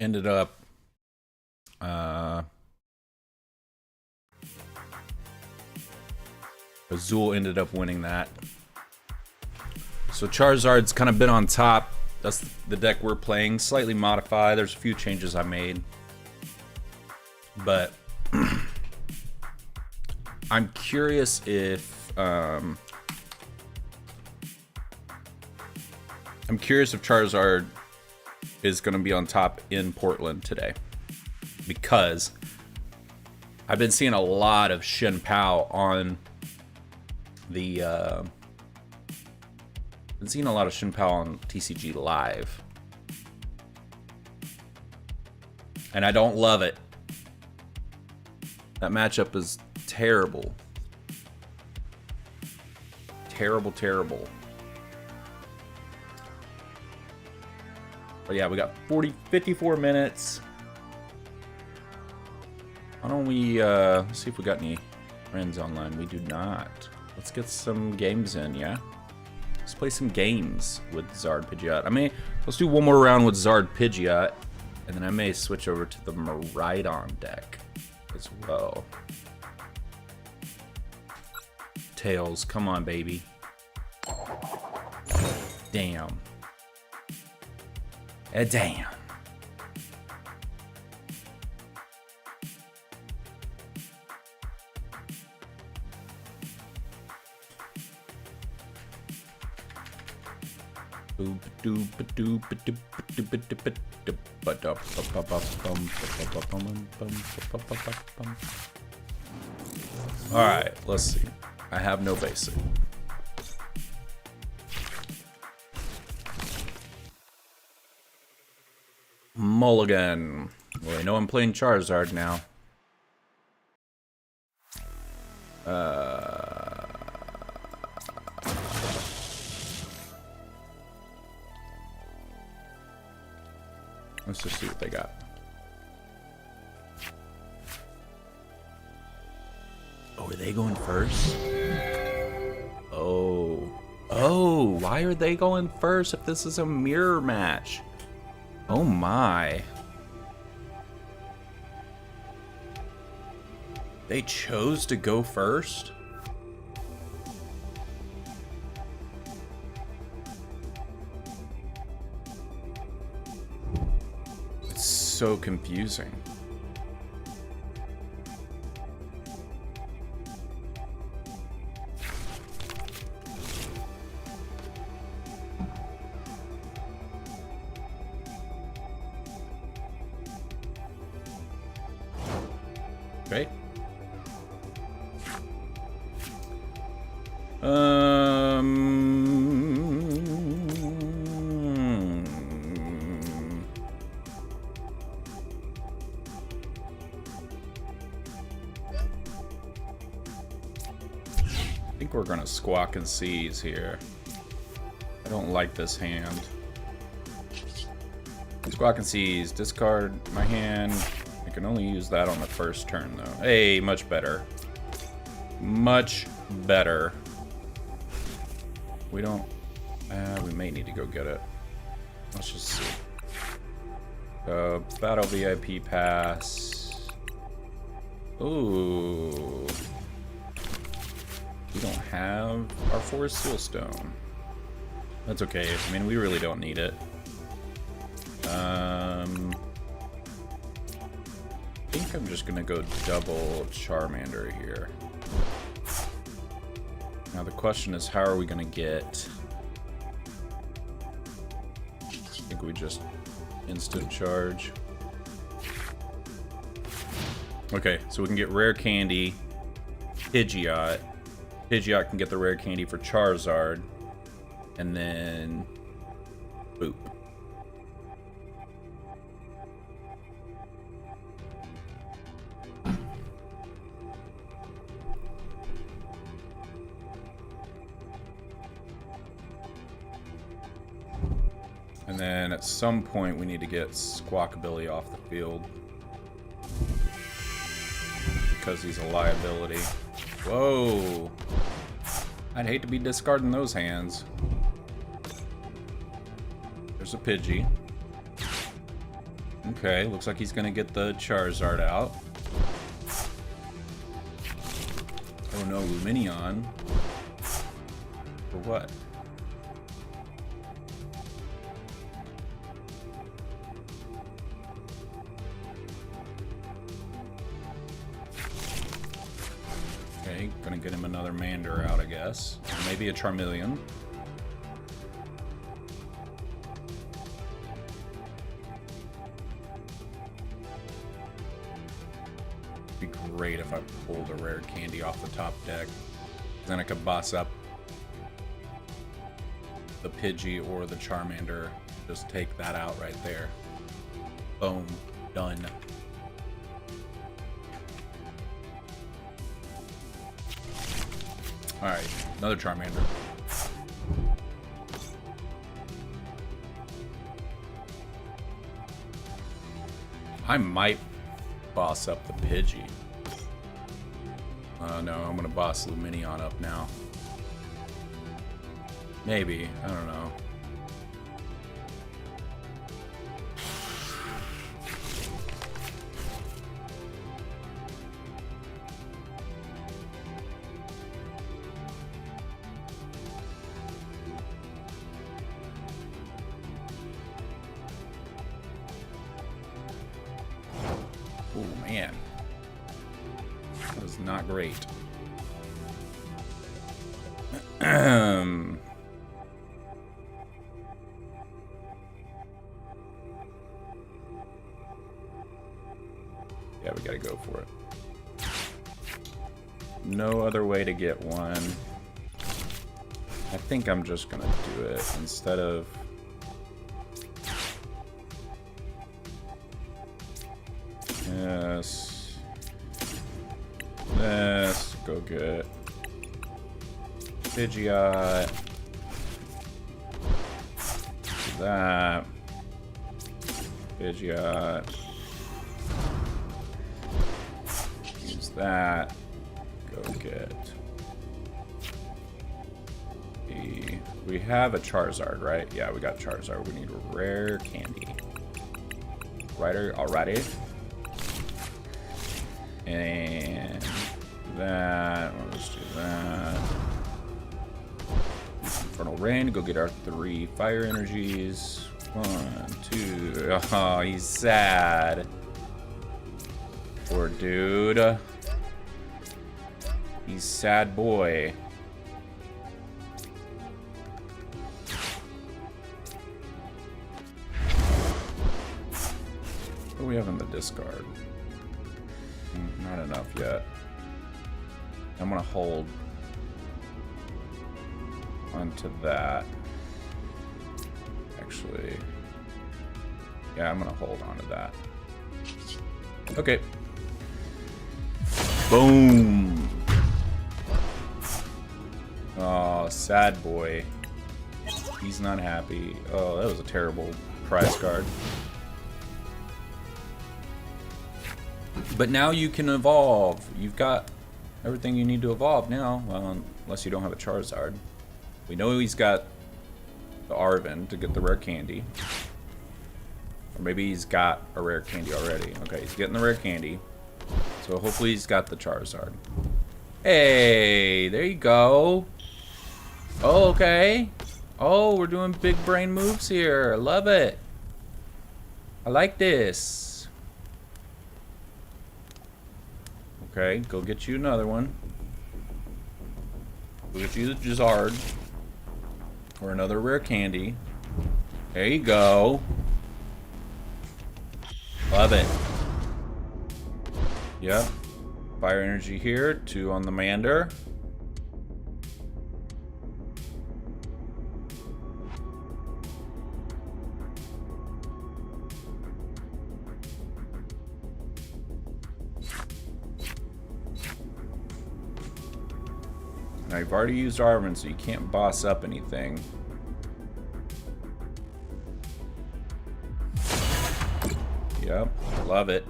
Speaker 1: Ended up Azul ended up winning that. So Charizard's kind of been on top. That's the deck we're playing. Slightly modified. There's a few changes I made. But I'm curious if Charizard is going to be on top in Portland today, because I've been seeing a lot of Shin Pao on the been seeing a lot of Shin Pao on TCG Live, and I don't love it. That matchup is terrible. Terrible. But yeah, we got 54 minutes. Why don't we let's see if we got any friends online. We do not. Let's get some games in, yeah? Let's play some games with Zard Pidgeot. I mean, let's do one more round with Zard Pidgeot, and then I may switch over to the Miraidon deck as well. Tails, come on, baby. Damn. Damn. Alright, let's see. I have no basic. Mulligan. Well, I know I'm playing Charizard now. Let's just see what they got. Oh, are they going first? Oh, why are they going first if this is a mirror match? Oh my. They chose to go first? It's so confusing. Right? I think we're gonna squawk and seize here. I don't like this hand. Squawk and seize. Discard my hand. I can only use that on the first turn, though. Hey, much better. Much better. We don't... we may need to go get it. Let's just see. Battle VIP pass. Ooh. We don't have our Forest Sealstone. That's okay. I mean, we really don't need it. I think I'm just gonna go double Charmander here. Now the question is, how are we gonna get... I think we just instant charge. Okay, so we can get rare candy, Pidgeot. Pidgeot can get the rare candy for Charizard, and then boop. And then at some point we need to get Squawkabilly off the field because he's a liability. Whoa! I'd hate to be discarding those hands. There's a Pidgey. Okay, looks like he's gonna get the Charizard out. Oh no, Luminion. For what? Okay, gonna get him another Mander out, I guess. Or maybe a Charmeleon. It'd be great if I pulled a rare candy off the top deck. Then I could boss up the Pidgey or the Charmander. Just take that out right there. Boom. Done. Alright, another Charmander. I might boss up the Pidgey. No, I'm gonna boss Luminion up now. Maybe, I don't know. Oh man, that was not great. Yeah, we gotta go for it. No other way to get one. I think I'm just gonna do it instead of... Yes. Let's go get Pidgeot. Do that. Pidgeot. Use that. Go get the... We have a Charizard, right? Yeah, we got Charizard. We need a rare candy. Alrighty. And that, let's do that. Infernal Rain, go get our 3 fire energies. 1, 2, oh, he's sad. Poor dude. He's sad boy. What do we have in the discard? Not enough yet. I'm gonna hold onto that. Actually, yeah, I'm gonna hold onto that. Okay. Boom. Oh, sad boy. He's not happy. Oh, that was a terrible prize card. But now you can evolve. You've got everything you need to evolve now. Well, unless you don't have a Charizard. We know he's got the Arven to get the rare candy. Or maybe he's got a rare candy already. Okay, he's getting the rare candy. So hopefully he's got the Charizard. Hey, there you go. Oh, okay. Oh, we're doing big brain moves here. I love it. I like this. Okay, go get you another one. Go get you the Gizzard. Or another rare candy. There you go. Love it. Yep. Fire energy here. 2 on the Mander. Now you've already used Arven, so you can't boss up anything. Yep, love it.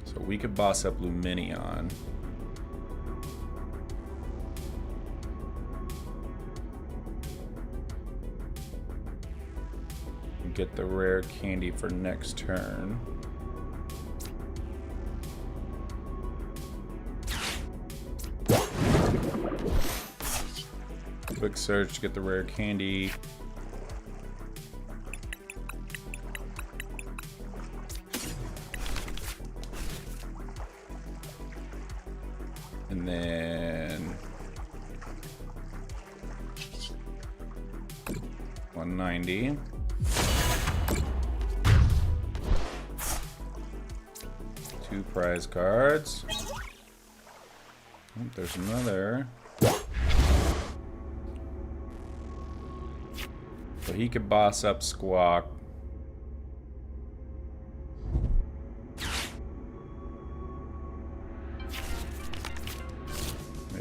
Speaker 1: So we could boss up Luminion. And get the rare candy for next turn. Quick search to get the rare candy. And then 190. Two prize cards. Oh, there's another. So he could boss up Squawk.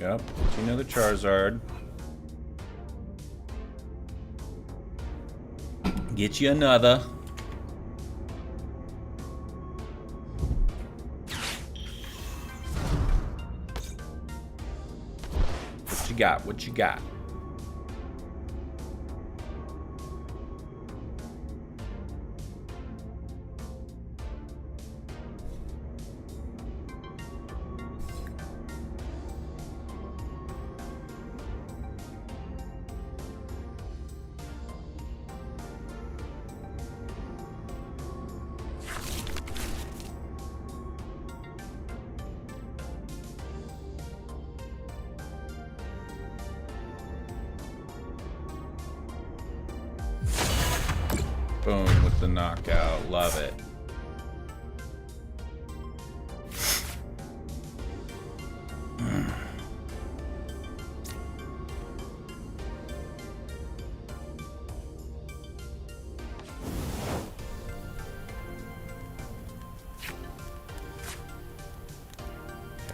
Speaker 1: Yep, get you another Charizard. Get you another. What you got? What you got? Boom with the knockout. Love it.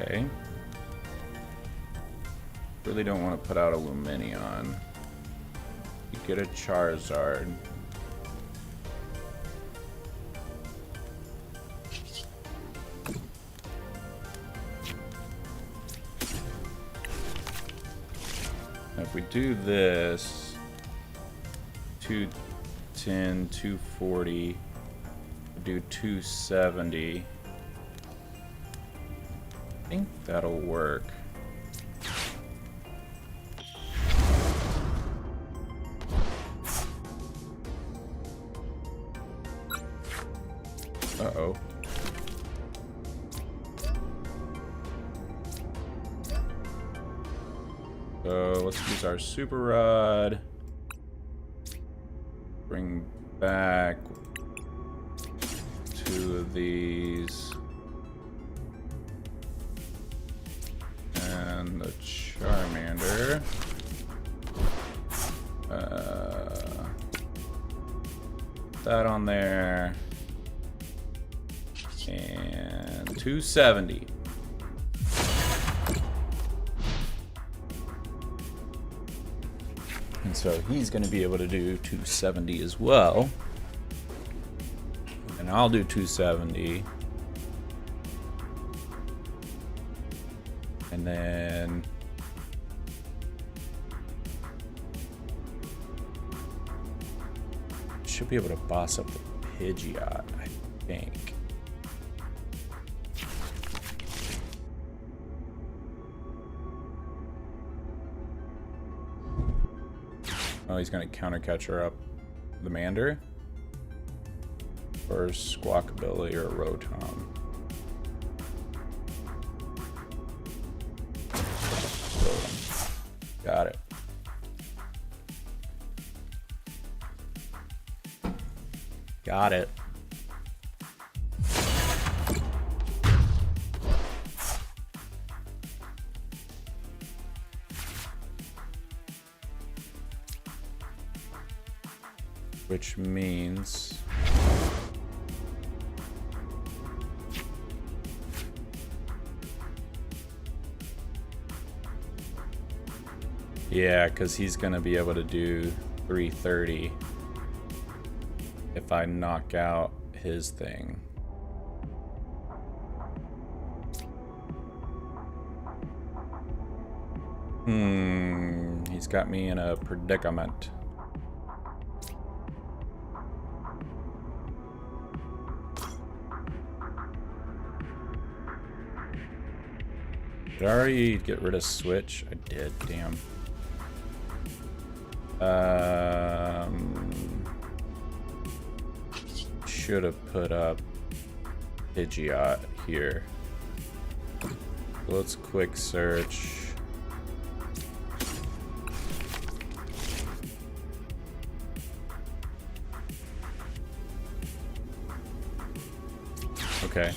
Speaker 1: Okay. Really don't want to put out a Luminion. You get a Charizard. If we do this, 210, 240, do 270. I think that'll work. Uh-oh. So let's use our Super Rod. Bring back 2 of these. And the Charmander. That on there. And 270. And so he's going to be able to do 270 as well. And I'll do 270. And then should be able to boss up the Pidgeot, I think. Oh, he's gonna counter catcher up the Mander or Squawkabilly or Rotom. Got it. Got it. Which means yeah, because he's gonna be able to do 330 if I knock out his thing. He's got me in a predicament. Did I already get rid of Switch? I did, damn. Should have put up Pidgeot here. Let's quick search. Okay.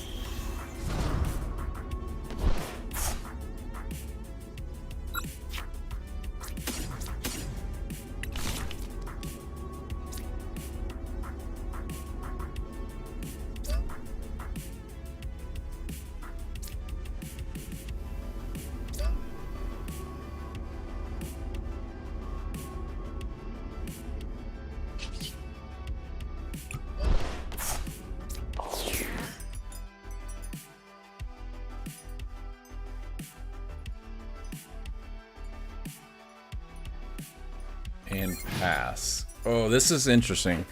Speaker 1: And pass. Oh, this is interesting.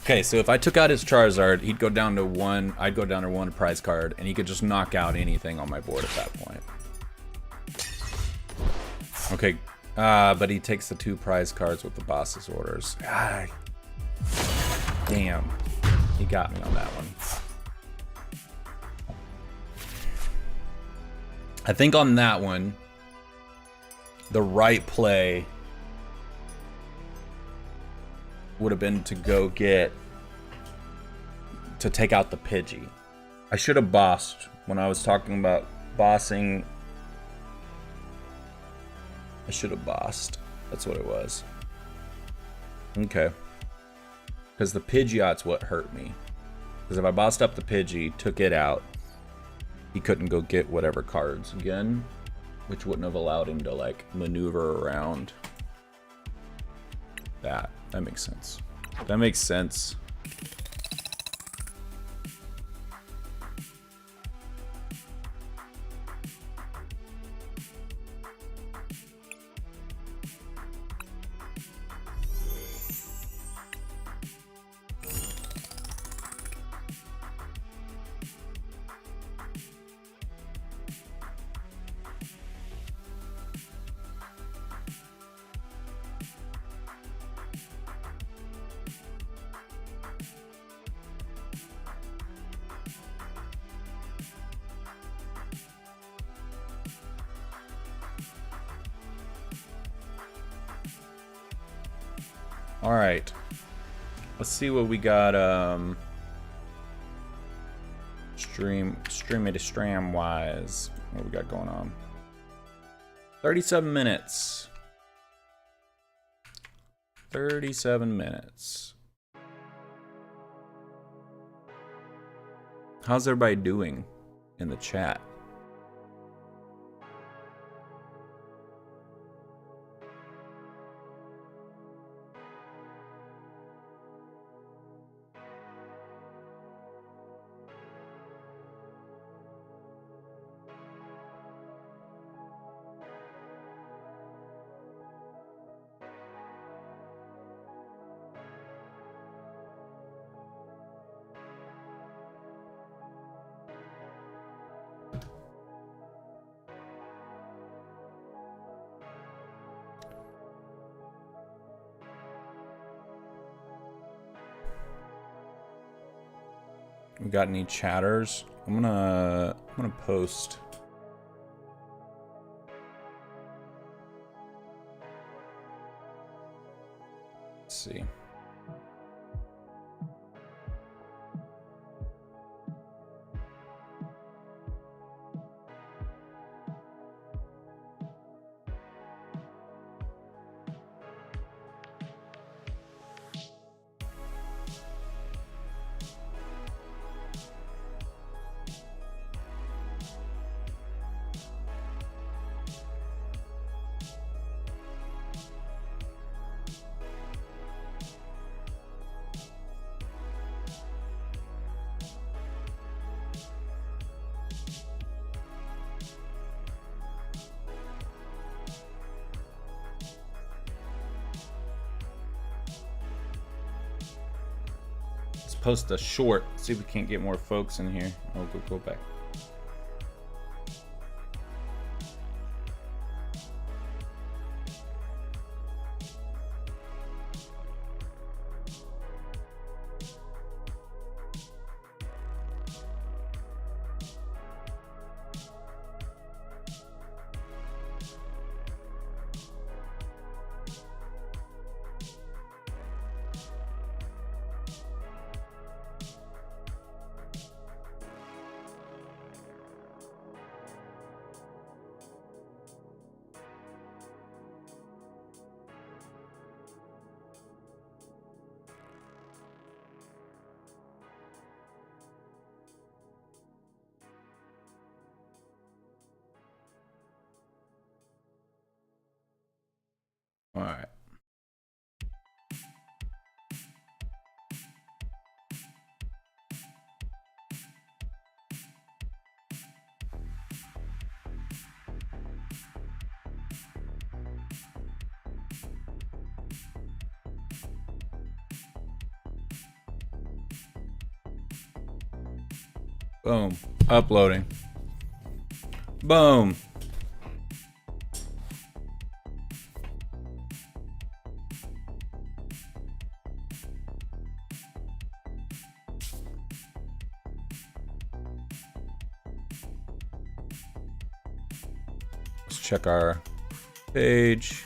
Speaker 1: Okay, so if I took out his Charizard, he'd go down to 1. I'd go down to 1 prize card, and he could just knock out anything on my board at that point. Okay, but he takes the 2 prize cards with the boss's orders. Ah, damn, he got me on that one. I think on that one, the right play would have been to go get, to take out the Pidgey. I should have bossed when I was talking about bossing. I should have bossed. That's what it was. Okay. Because the Pidgeot's what hurt me. Because if I bossed up the Pidgey, took it out, he couldn't go get whatever cards again, which wouldn't have allowed him to like maneuver around that. That makes sense. That makes sense. All right, let's see what we got. Stream wise, what we got going on? 37 minutes. 37 minutes. How's everybody doing in the chat? We got any chatters? I'm gonna post. Let's see. Post a short. See if we can't get more folks in here. Oh, go back. All right. Boom. Uploading. Boom. Let's check our page.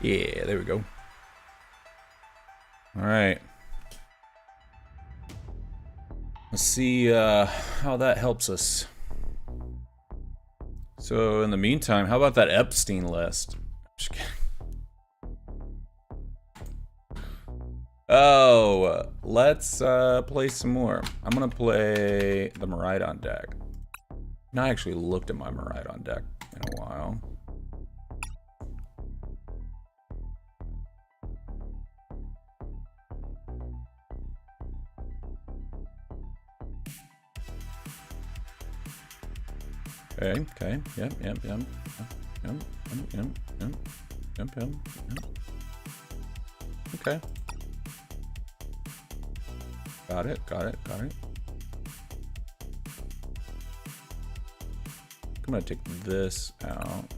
Speaker 1: Yeah, there we go. All right. Let's see how that helps us. So in the meantime, how about that Epstein list? Just kidding. Oh, let's play some more. I'm gonna play the Miraidon deck. Not actually looked at my Miraidon deck in a while. Okay, yep. Okay. Got it. I'm gonna take this out.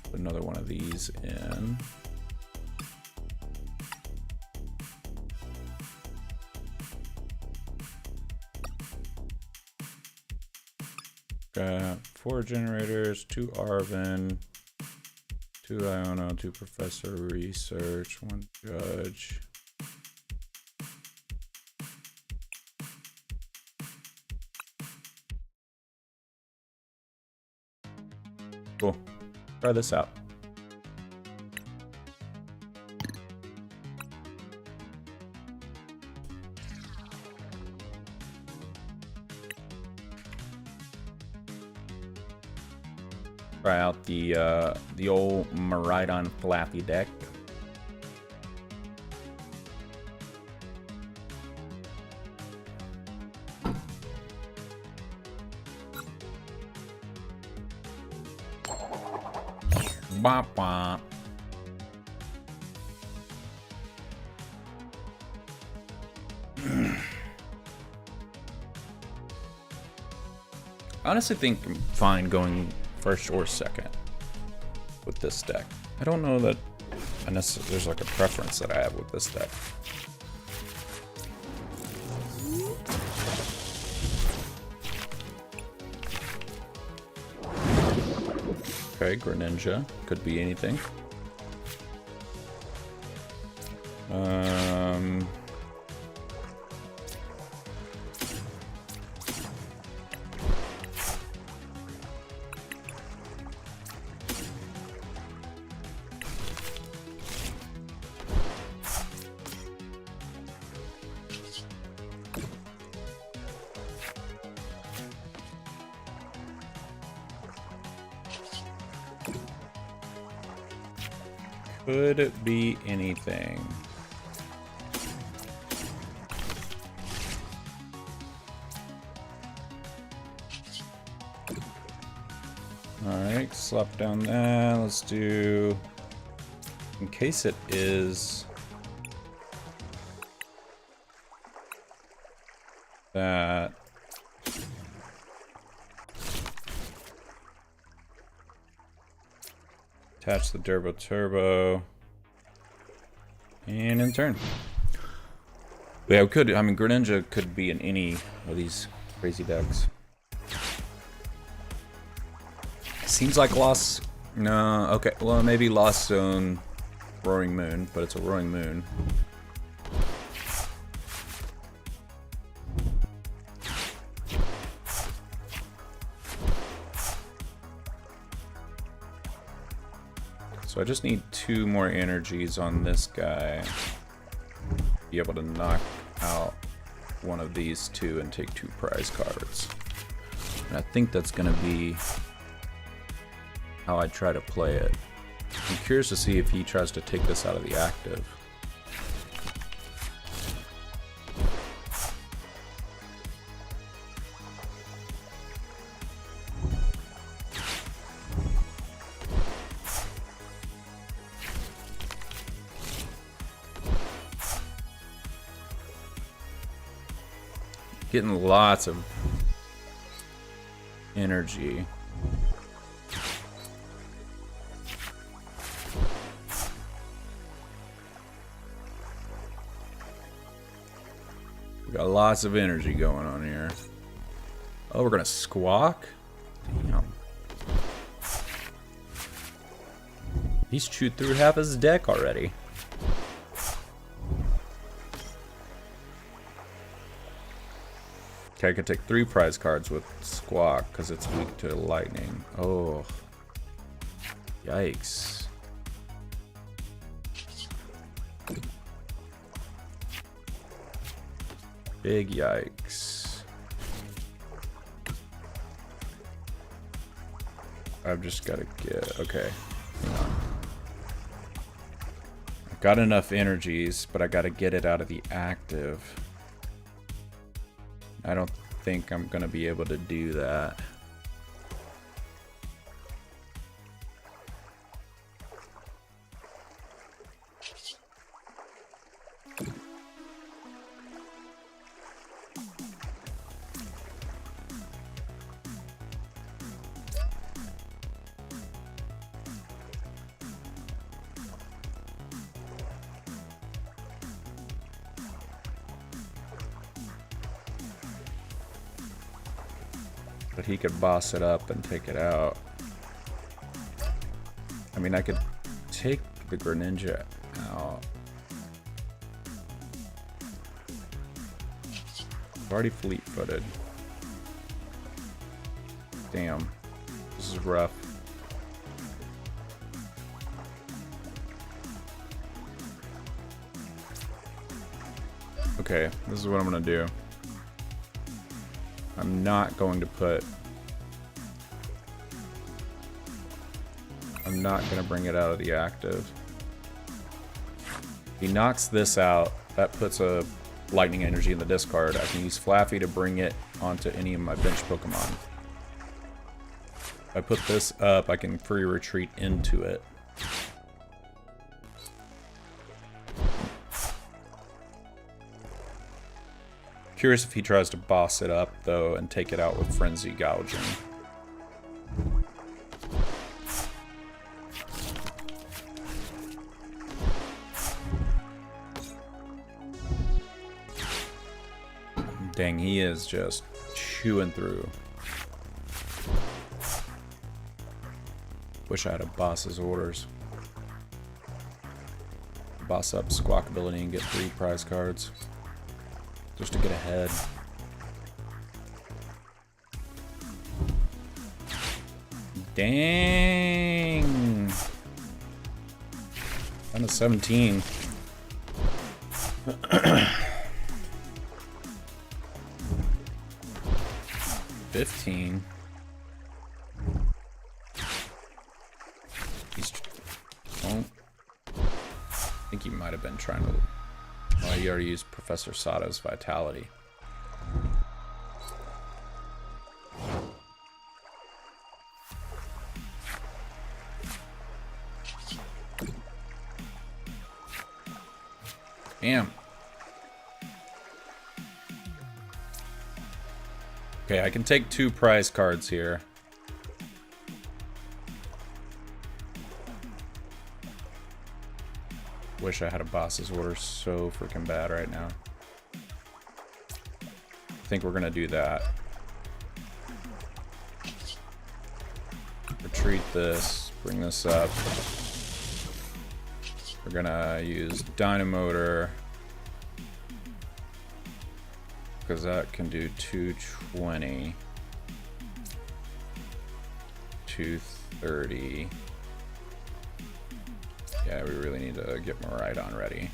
Speaker 1: Put another one of these in. Got 4 generators, 2 Arvin, 2 Iono, 2 Professor Research, 1 Judge. Cool. Try this out. Try out the old Maridon Flappy deck. Bop bop. I honestly think I'm fine going first or second with this deck. I don't know that there's like a preference that I have with this deck. Okay, Greninja. Could be anything. Could it be anything? Alright, slap down that. Let's do... In case it is... that... Attach the Turbo. And in turn. Yeah, we could, I mean, Greninja could be in any of these crazy decks. Seems like Lost... No, okay. Well, maybe Lost Zone Roaring Moon, but it's a Roaring Moon. So I just need 2 more energies on this guy. Be able to knock out one of these 2 and take 2 prize cards. And I think that's gonna be how I try to play it. I'm curious to see if he tries to take this out of the active. Getting lots of energy. We got lots of energy going on here. Oh, we're gonna squawk? Damn. He's chewed through half his deck already. Okay, I could take 3 prize cards with Squawk because it's weak to lightning. Oh. Yikes. Big yikes. I've just got to get... Okay. Hang on. I've got enough energies, but I got to get it out of the active. I don't think I'm gonna be able to do that. But he could boss it up and take it out. I mean, I could take the Greninja out. I've already fleet-footed. Damn. This is rough. Okay, this is what I'm gonna do. I'm not going to put... I'm not gonna bring it out of the active. If he knocks this out, that puts a lightning energy in the discard. I can use Flaffy to bring it onto any of my bench Pokemon. If I put this up, I can free retreat into it. Curious if he tries to boss it up, though, and take it out with Frenzy Gouging. Dang, he is just chewing through. Wish I had a boss's orders. Boss up Squawk ability and get 3 prize cards. Just to get ahead. Dang! Down to 17. 15. He's... Oh. I think he might have been trying to... Oh, he already used Professor Sato's Vitality. Damn. Okay, I can take 2 prize cards here. Wish I had a boss's order so freaking bad right now. I think we're gonna do that. Retreat this, bring this up. We're gonna use Dynamotor, because that can do 220, 230. Yeah, we really need to get Miraidon ready.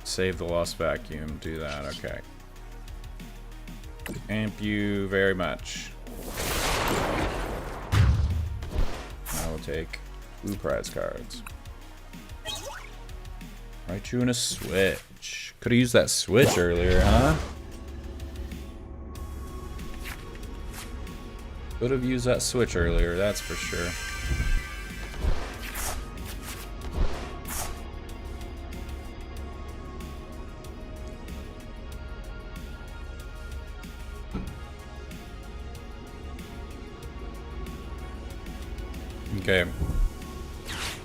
Speaker 1: Save the Lost Vacuum, do that, okay. Thank you very much. I will take 2 prize cards. Raichu and a switch. Could have used that switch earlier, huh? Could have used that switch earlier, that's for sure. Okay.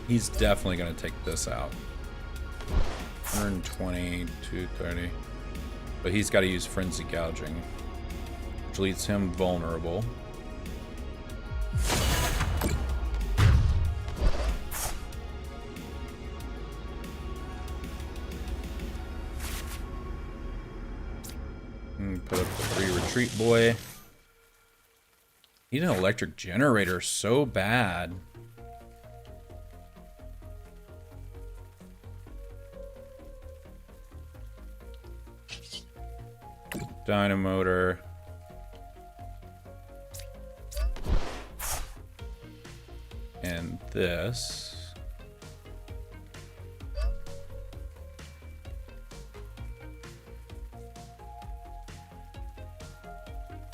Speaker 1: He's definitely going to take this out. 120, 230. But he's got to use Frenzy Gouging, which leaves him vulnerable. Put up the free retreat boy. Need an electric generator so bad. Dynamotor. And this.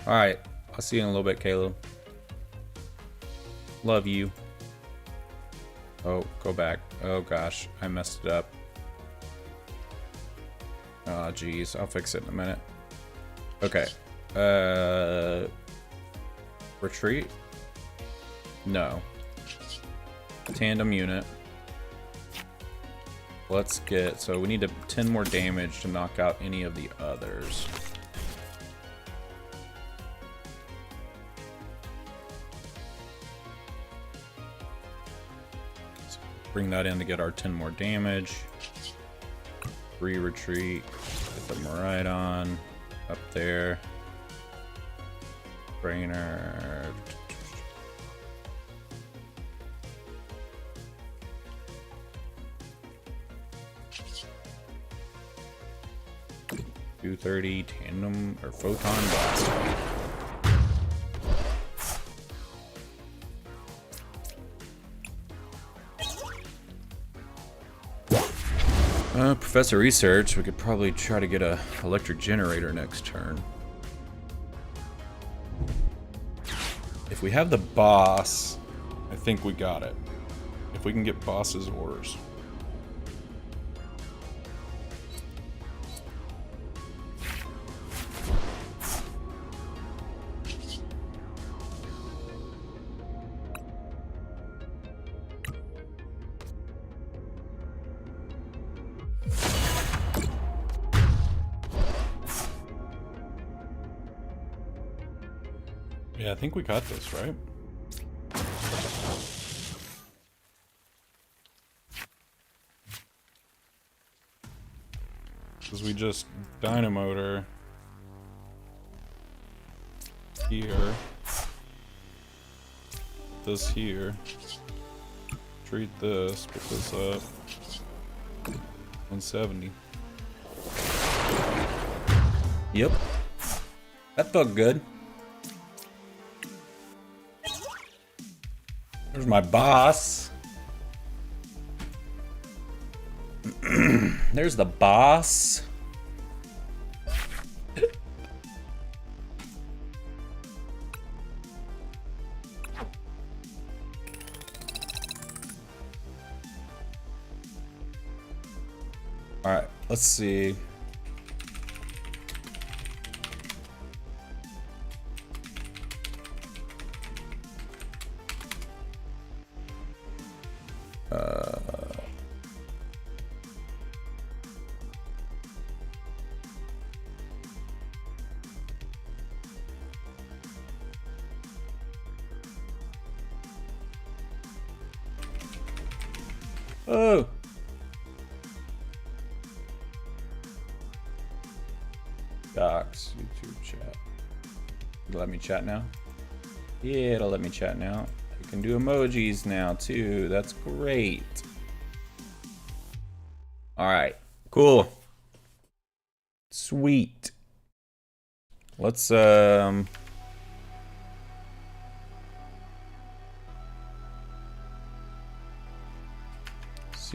Speaker 1: Alright, I'll see you in a little bit, Caleb. Love you. Oh, go back. Oh gosh, I messed it up. Oh geez, I'll fix it in a minute. Okay. Retreat? No. Tandem unit. Let's get... So we need 10 more damage to knock out any of the others. So bring that in to get our 10 more damage. Free retreat. Get the Miraidon up there. Brainer. 230 tandem or photon blast. Professor Research, we could probably try to get a electric generator next turn. If we have the boss, I think we got it. If we can get boss's orders. Yeah, I think we got this, right? Because we just dynamotor here, this here, treat this, put this up, 170. Yep, that felt good. There's my boss. There's the boss. All right, let's see. Oh. Docs, YouTube chat. It'll let me chat now? Yeah, it'll let me chat now. You can do emojis now too. That's great. All right, cool. Sweet. Let's see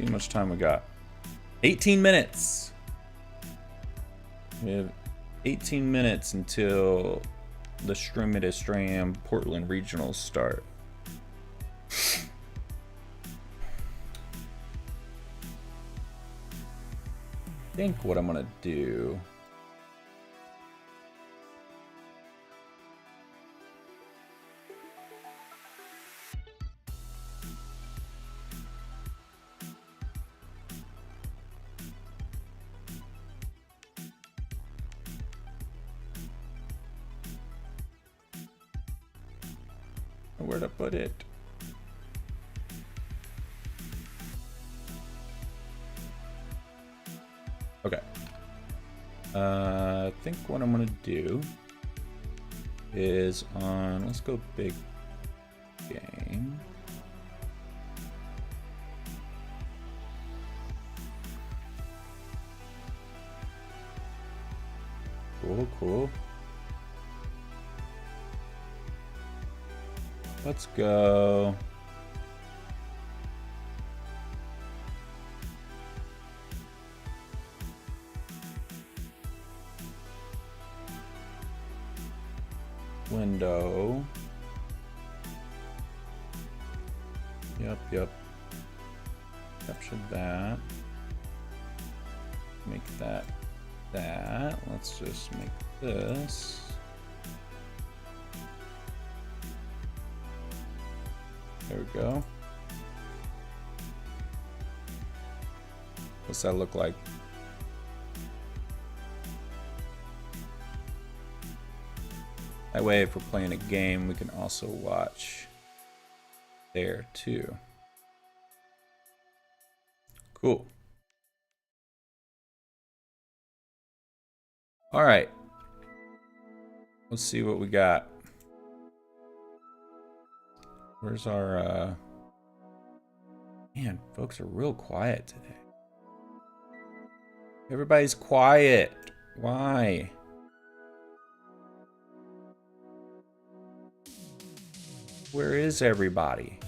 Speaker 1: how much time we got. 18 minutes. We have 18 minutes until the Stram Portland regionals start. I think what I'm gonna do. Where to put it? Okay. I think what I'm gonna do is on, let's go big game. Cool, cool. Let's go. Window. Yep. Capture that. Make that. Let's just make this. There we go. What's that look like? That way, if we're playing a game, we can also watch there too. Cool. All right. Let's see what we got. Where's our, man, folks are real quiet today. Everybody's quiet. Why? Where is everybody?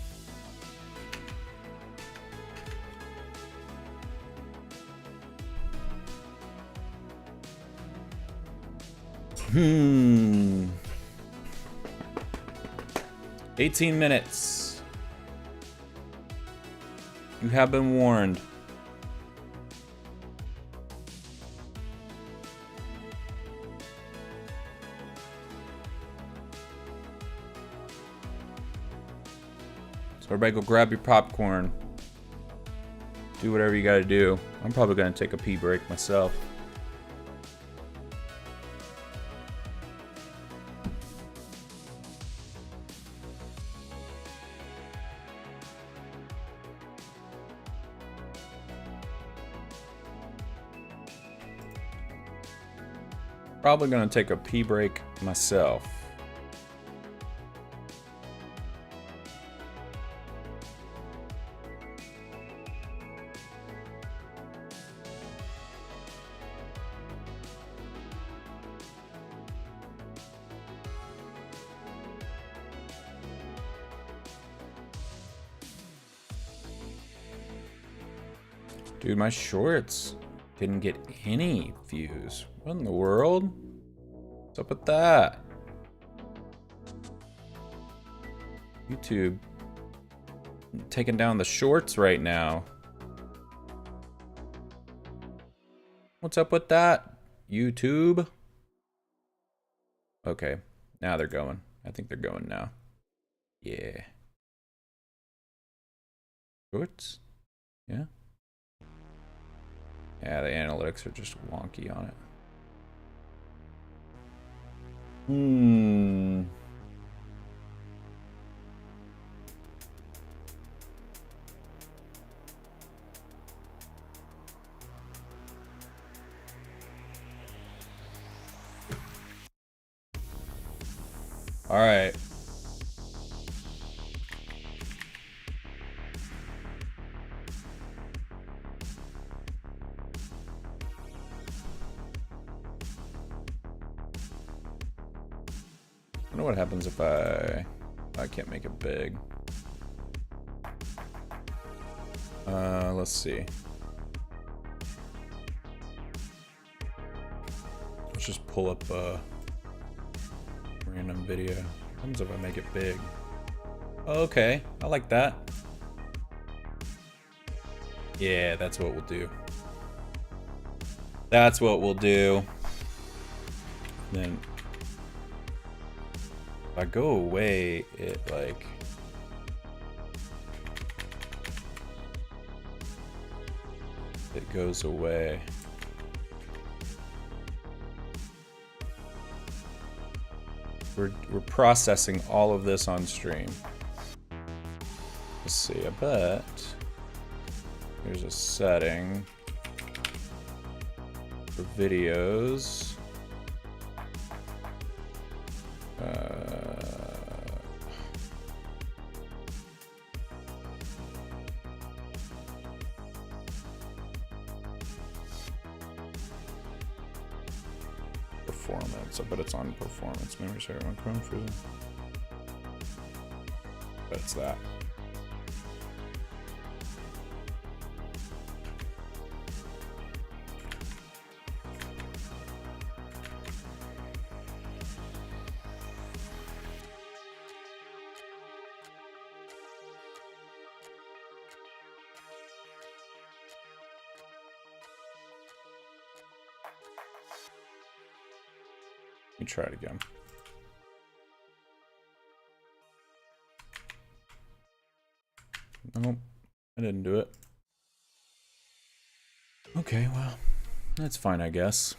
Speaker 1: Hmm. 18 minutes. You have been warned. So everybody go grab your popcorn. Do whatever you gotta do. I'm probably gonna take a pee break myself. Probably gonna take a pee break myself. Dude, my shorts didn't get any views. What in the world? What's up with that? YouTube taking down the shorts right now. What's up with that? YouTube? Okay, now they're going. I think they're going now. Yeah. Shorts? Yeah. Yeah, the analytics are just wonky on it. All right. I wonder what happens if I can't make it big. Let's see. Let's just pull up a random video. What happens if I make it big? Okay, I like that. Yeah, that's what we'll do. That's what we'll do. Then if I go away, it like it goes away. We're processing all of this on stream. Let's see, I bet there's a setting for videos. Performance. I bet it's on performance. Memory share on Chrome for. But it's that. Let me try it again. Nope, I didn't do it. Okay, well, that's fine, I guess.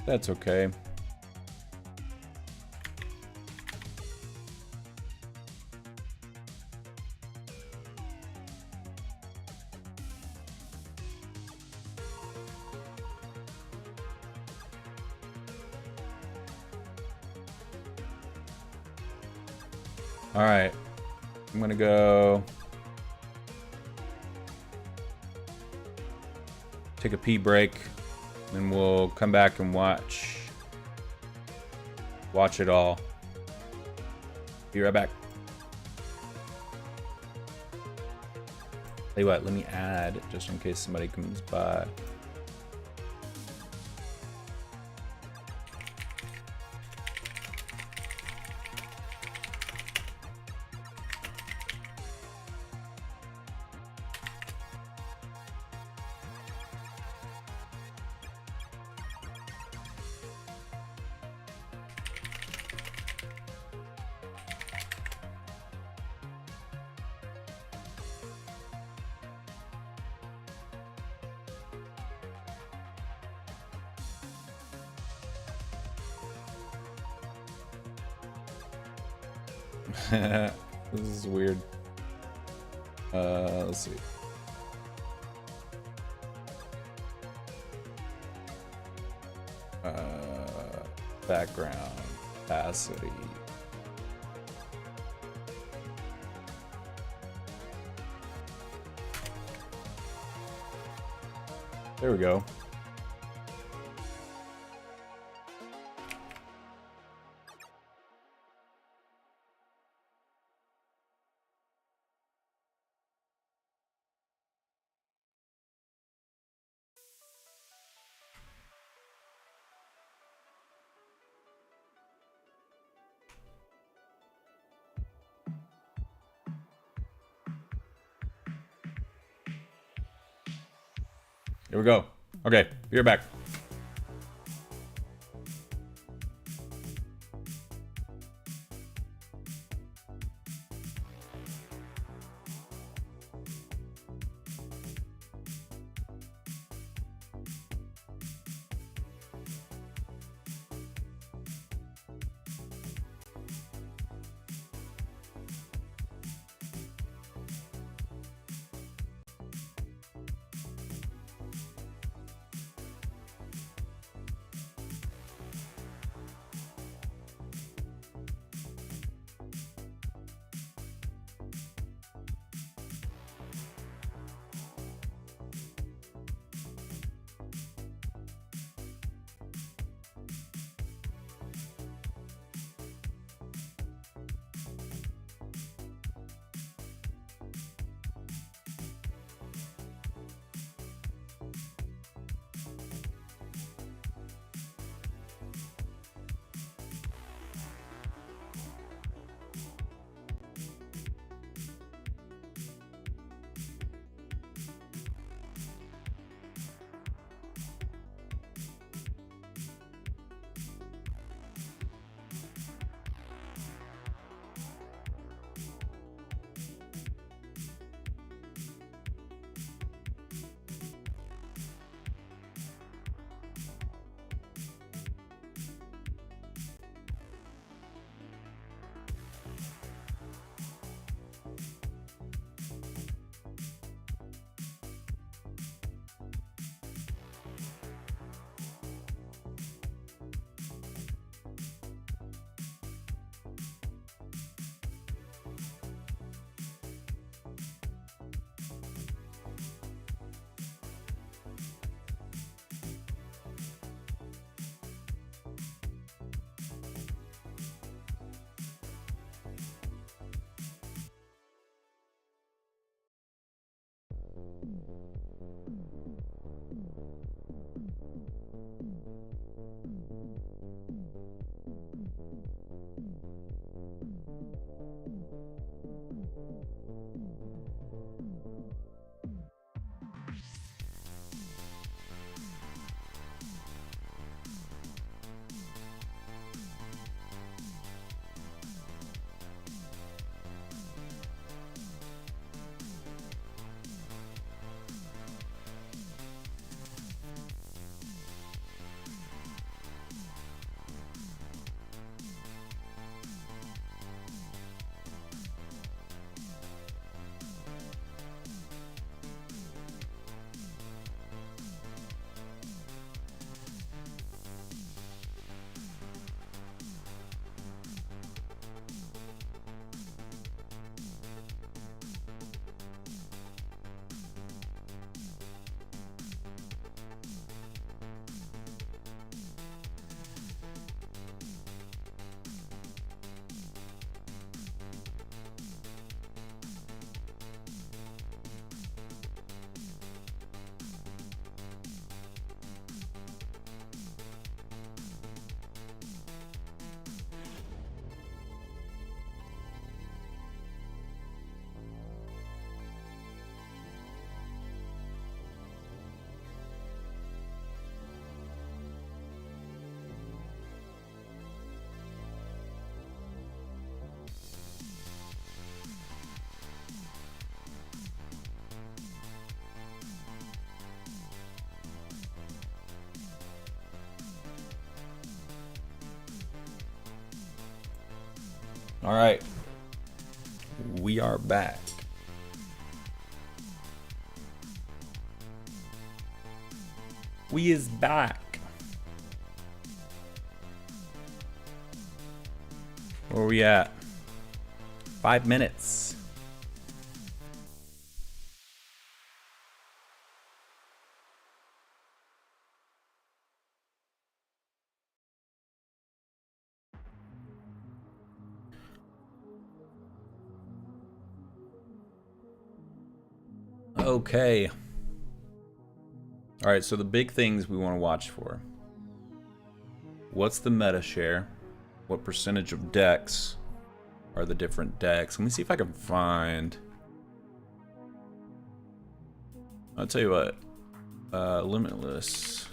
Speaker 1: That's okay. All right. I'm going to go take a pee break, and we'll come back and watch it all. Be right back. Tell you what, let me add just in case somebody comes by. This is weird. Let's see. Background opacity. There we go. Here we go. Okay, you're back. All right, we are back. We is back. Where are we at? 5 minutes. Okay. All right, so the big things we want to watch for. What's the meta share? What percentage of decks are the different decks? Let me see if I can find... I'll tell you what. Limitless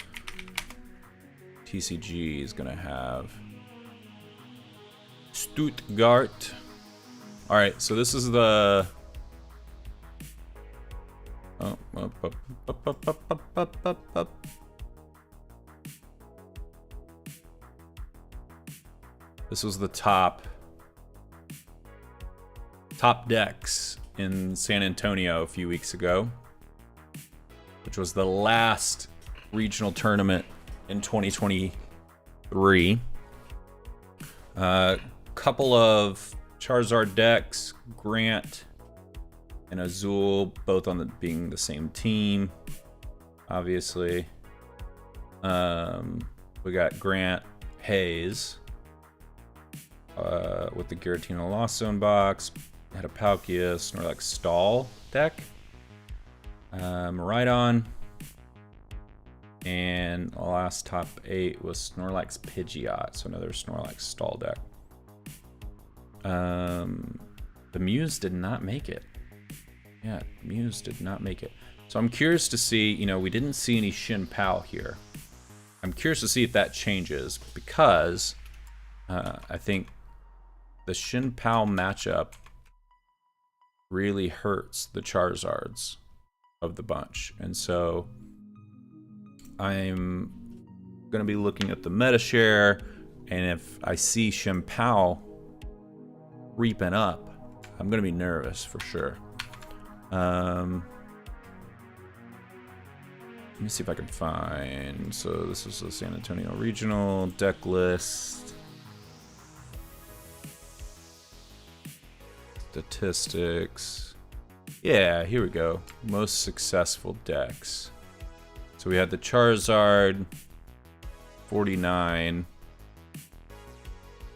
Speaker 1: TCG is going to have Stuttgart. All right, so this is the... This was the top decks in San Antonio a few weeks ago, which was the last regional tournament in 2023. Couple of Charizard decks, Grant and Azul, both on being the same team, obviously. We got Grant Hayes with the Giratina Lost Zone box, had a Palkia, Snorlax Stall deck, Maridon, and the last top 8 was Snorlax Pidgeot, so another Snorlax Stall deck. The Muse did not make it. Yeah, Muse did not make it. So I'm curious to see, you know, we didn't see any Shin Pao here. I'm curious to see if that changes, because I think the Shin Pao matchup really hurts the Charizards of the bunch. And so I'm going to be looking at the meta share, and if I see Shin Pao reaping up, I'm going to be nervous for sure. Let me see if I can find. So this is the San Antonio Regional deck list. Statistics. Yeah, here we go. Most successful decks. So we had the Charizard 49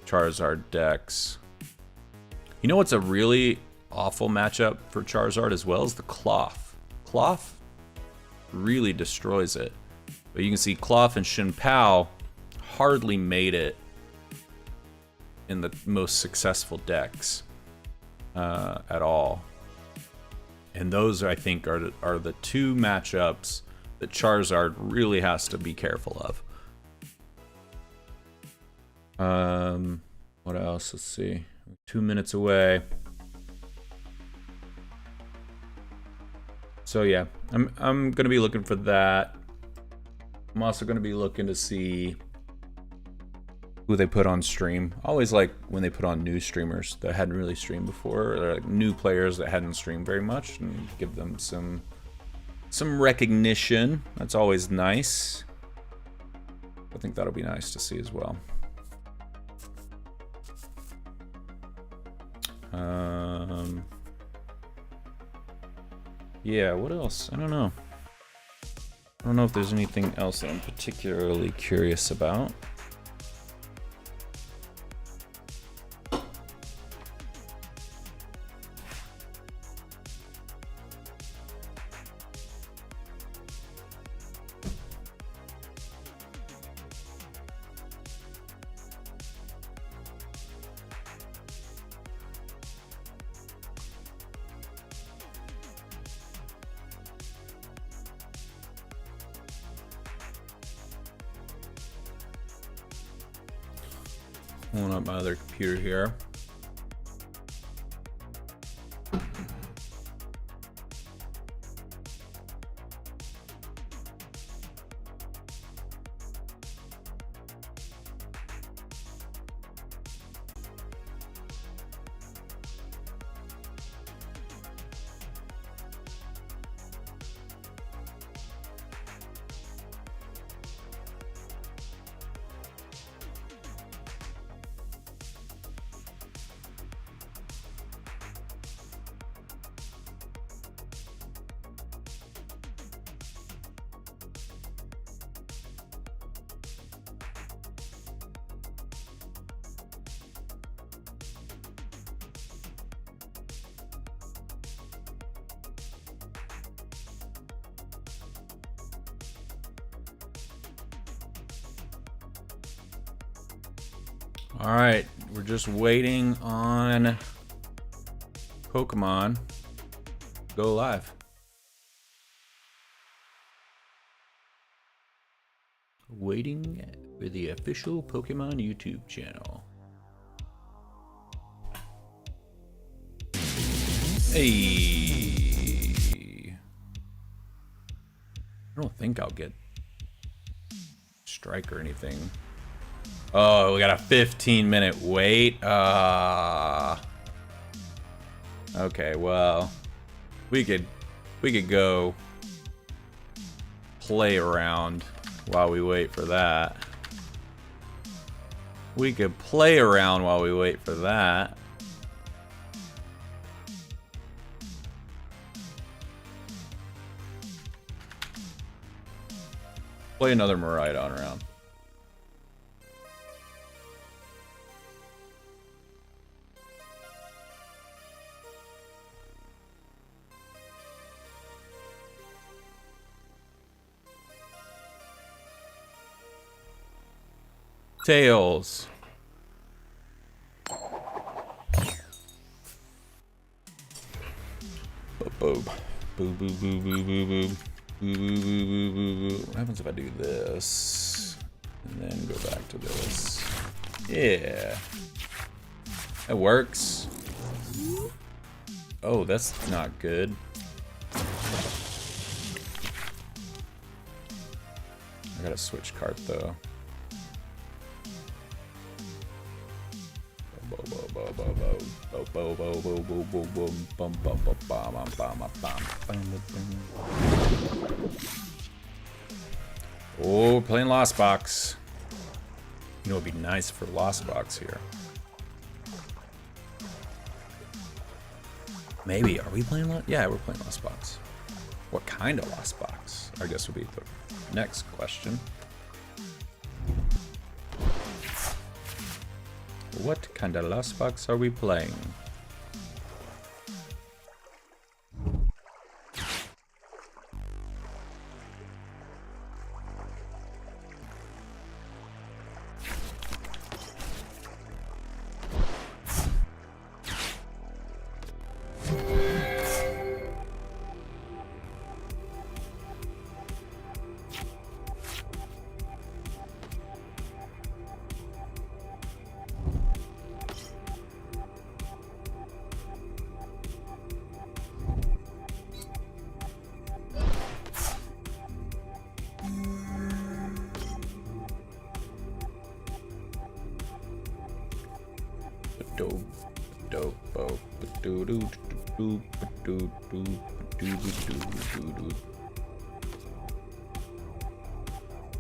Speaker 1: Charizard decks. You know what's a really awful matchup for Charizard as well as the Cloth. Cloth really destroys it. But you can see Cloth and Shin Pao hardly made it in the most successful decks at all. And those, I think, are the two matchups that Charizard really has to be careful of. What else? Let's see. 2 minutes away. So yeah, I'm gonna be looking for that. I'm also gonna be looking to see who they put on stream. I always like when they put on new streamers that hadn't really streamed before, or like new players that hadn't streamed very much, and give them some recognition. That's always nice. I think that'll be nice to see as well. Yeah, what else? I don't know. I don't know if there's anything else that I'm particularly curious about. Pulling up my other computer here. All right, we're just waiting on Pokemon go live. Waiting for the official Pokemon YouTube channel. Hey, I don't think I'll get strike or anything. Oh, we got a 15-minute wait. Okay, well, we could go play around while we wait for that. We could play around while we wait for that. Play another Miraidon round. Tails. Boop. Boo boo boo boo boo boo. Boo boo boo boo boo boo. What happens if I do this? And then go back to this. Yeah. That works. Oh, that's not good. I gotta switch cart though. Oh, playing Lost Box. You know, it'd be nice for Lost Box here. Maybe. Are we playing Lost? Yeah, we're playing Lost Box. What kind of Lost Box? I guess would be the next question. What kind of Lost Box are we playing?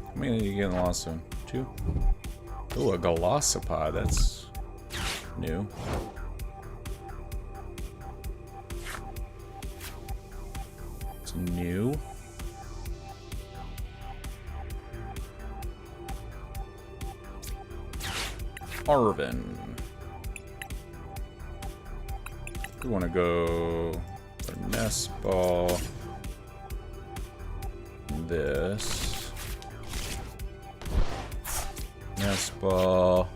Speaker 1: How many did you get in the last one? 2? Oh, a Golisopod. That's new. It's new. Arvin. We want to go for Nest Ball. This. Nest Ball.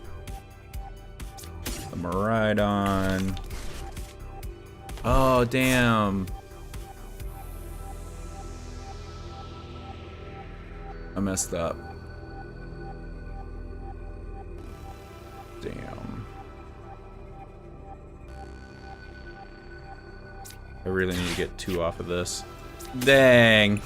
Speaker 1: The Miraidon. Oh, damn. I messed up. Damn. I really need to get 2 off of this. Dang.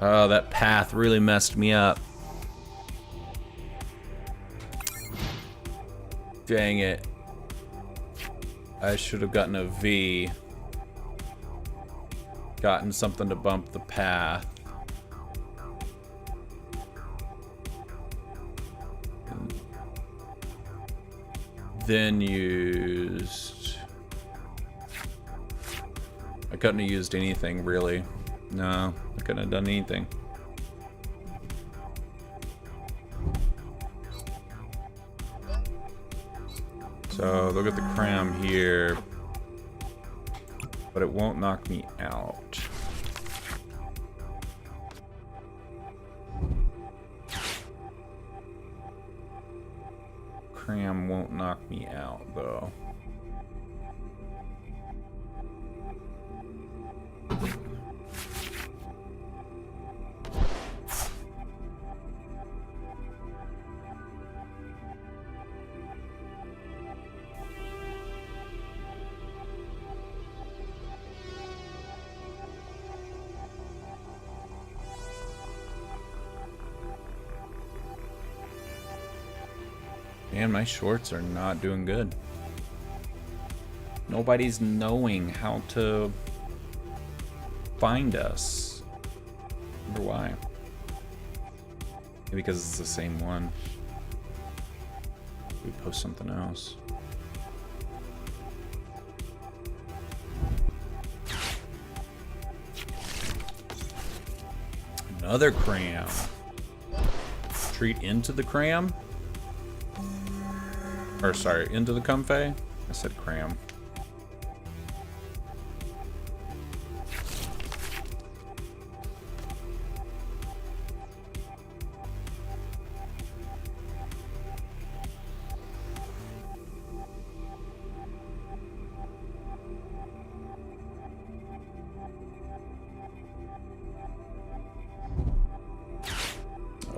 Speaker 1: Oh, that path really messed me up. Dang it. I should have gotten a V. Gotten something to bump the path. Then used... I couldn't have used anything, really. No, I couldn't have done anything. So, look at the cram here. but it won't knock me out. Cram won't knock me out, though. Man, my shorts are not doing good. Nobody's knowing how to find us. I wonder why. Maybe because it's the same one. We post something else. Another cram. Retreat into the cram? Or sorry, into the comfey? I said cram.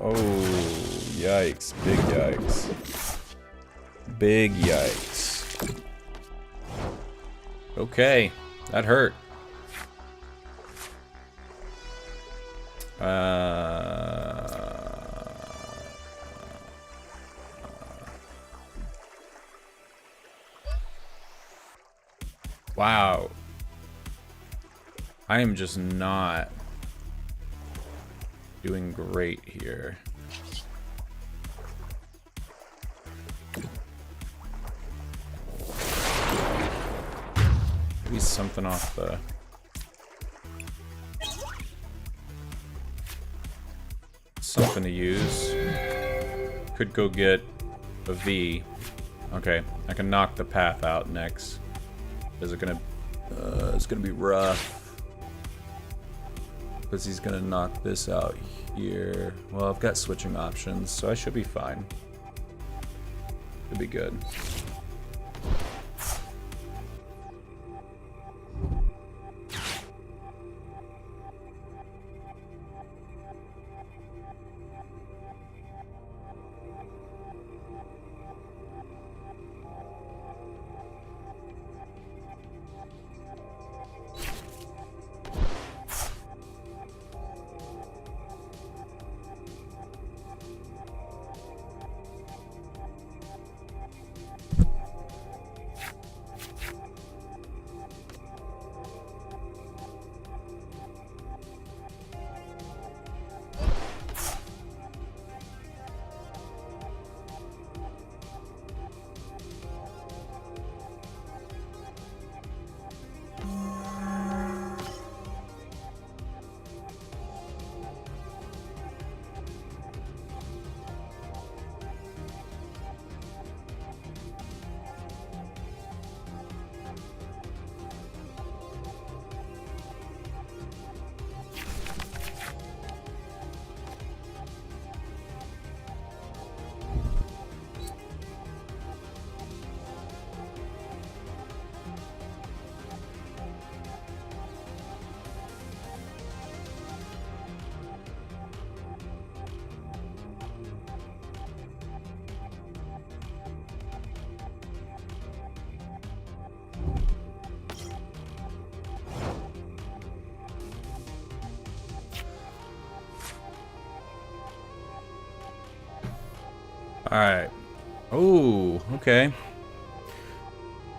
Speaker 1: Oh, yikes. Big yikes. Big yikes. Okay, that hurt. Wow. I am just not doing great here. Maybe something off the... Something to use. Could go get a V. Okay, I can knock the path out next. Is it gonna... it's gonna be rough. Because he's gonna knock this out here. Well, I've got switching options, so I should be fine. Should be good. Alright. Ooh, okay.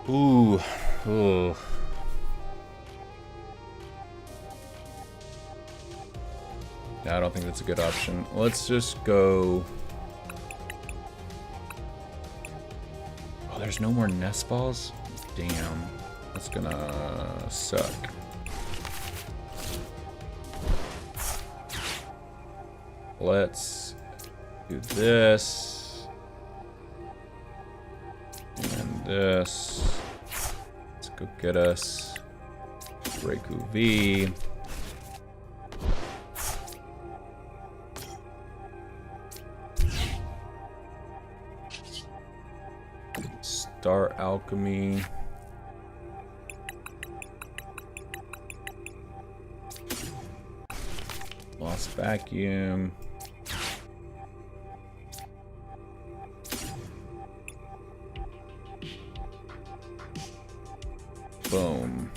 Speaker 1: Ooh. Ooh. I don't think that's a good option. Let's just go... Oh, there's no more nest balls? Damn. That's gonna suck. Let's do this. And this. Let's go get us Reiku V. Star Alchemy. Lost Vacuum. Boom.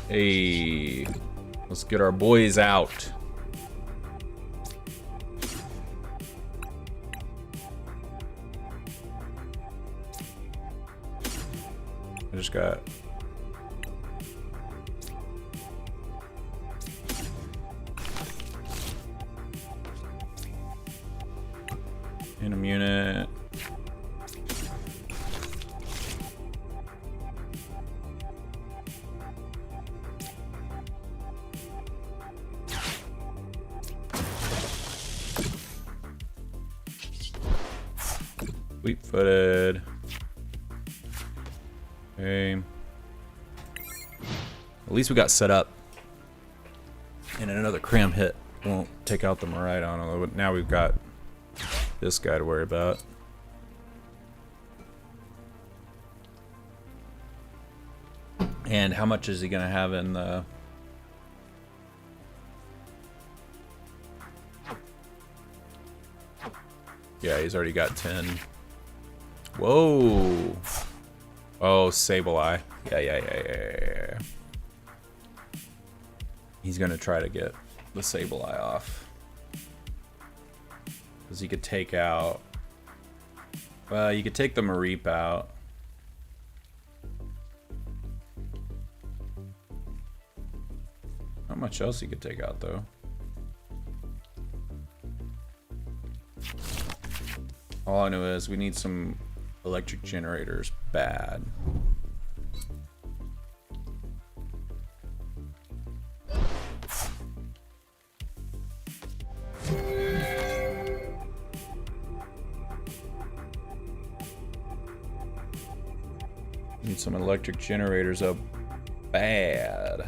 Speaker 1: Hey, let's get our boys out. I just got Phantom unit. Sweet-footed. Okay. At least we got set up. And another cram hit won't take out the Miraidon, although now we've got this guy to worry about. And how much is he gonna have in the... Yeah, he's already got 10. Whoa! Oh, Sableye. Yeah. He's gonna try to get the Sableye off. Because he could take out... Well, you could take the Mareep out. Not much else he could take out, though. All I know is we need some electric generators bad. Need some electric generators up bad.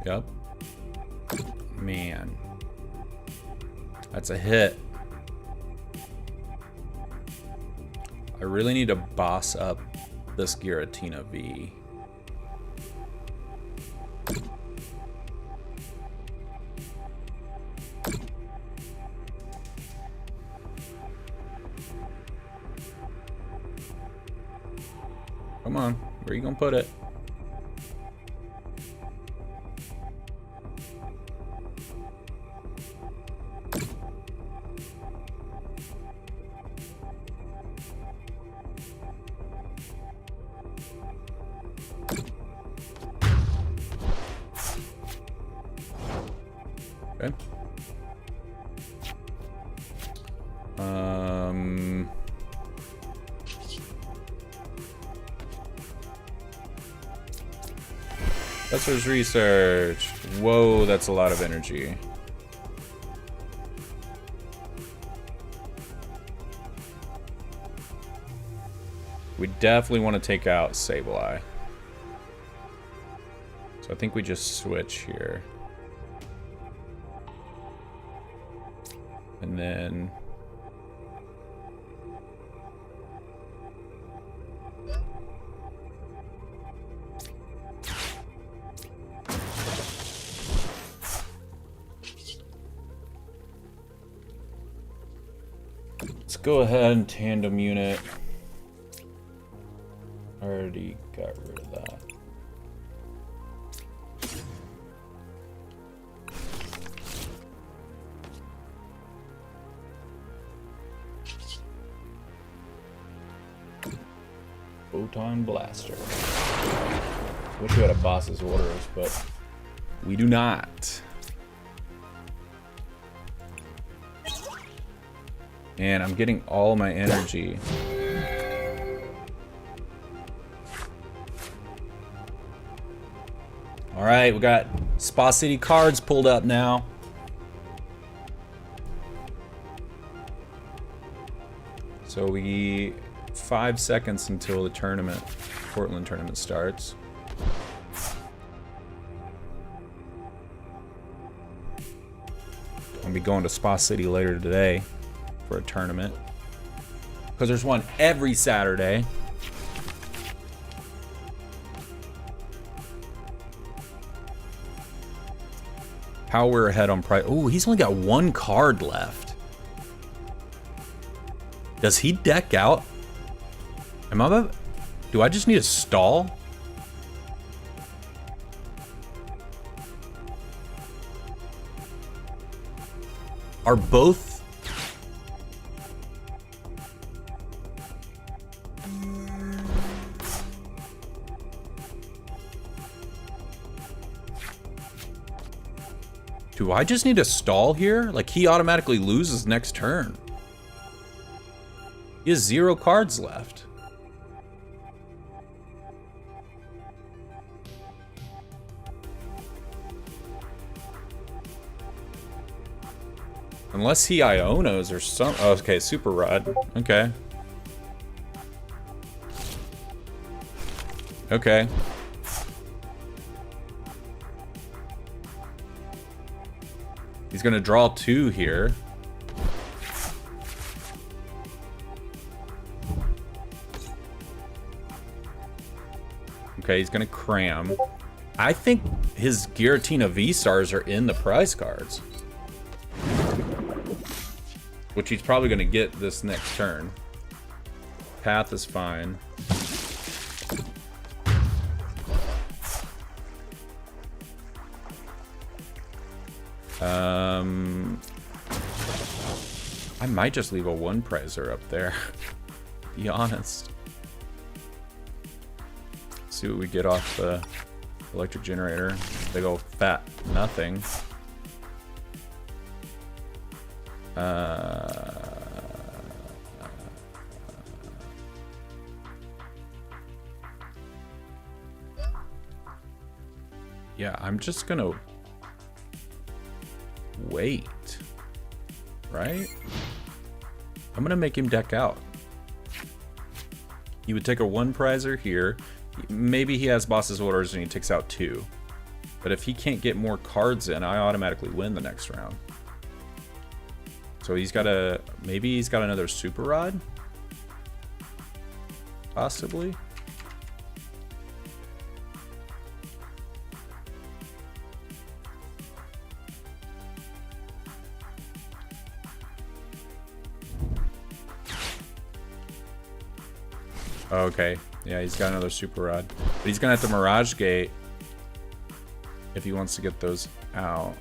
Speaker 1: Yep. Man. That's a hit. I really need to boss up this Giratina V. Come on, where are you gonna put it? Okay. Professor's research. Whoa, that's a lot of energy. We definitely want to take out Sableye. So I think we just switch here. And then... let's go ahead and tandem unit. Already got rid of that. Photon Blaster. Wish we had a boss's orders, but we do not. And I'm getting all my energy All right, we got Spa City cards pulled up now. So we 5 seconds until the tournament, Portland tournament starts. I'll be going to Spa City later today for a tournament. Because there's one every Saturday. How we're ahead on price. Oh, he's only got 1 card left. Does he deck out? Do I just need a stall? Are both... Do I just need a stall here? Like, he automatically loses next turn. He has 0 cards left. Unless he Ionos or some... Oh, okay, Super Rod. Okay. Okay. He's gonna draw 2 here. Okay, he's gonna cram. I think his Giratina V-Stars are in the prize cards. Which he's probably gonna get this next turn. Path is fine. I might just leave a 1 prizer up there. Be honest. See what we get off the electric generator. Big old fat nothing. Yeah, I'm just gonna wait, right? I'm gonna make him deck out. He would take a 1 prizer here. Maybe he has boss's orders and he takes out 2. But if he can't get more cards in, I automatically win the next round. So he's got a... Maybe he's got another Super Rod? Possibly? Okay, yeah, he's got another Super Rod. But he's gonna have to Mirage Gate if he wants to get those out.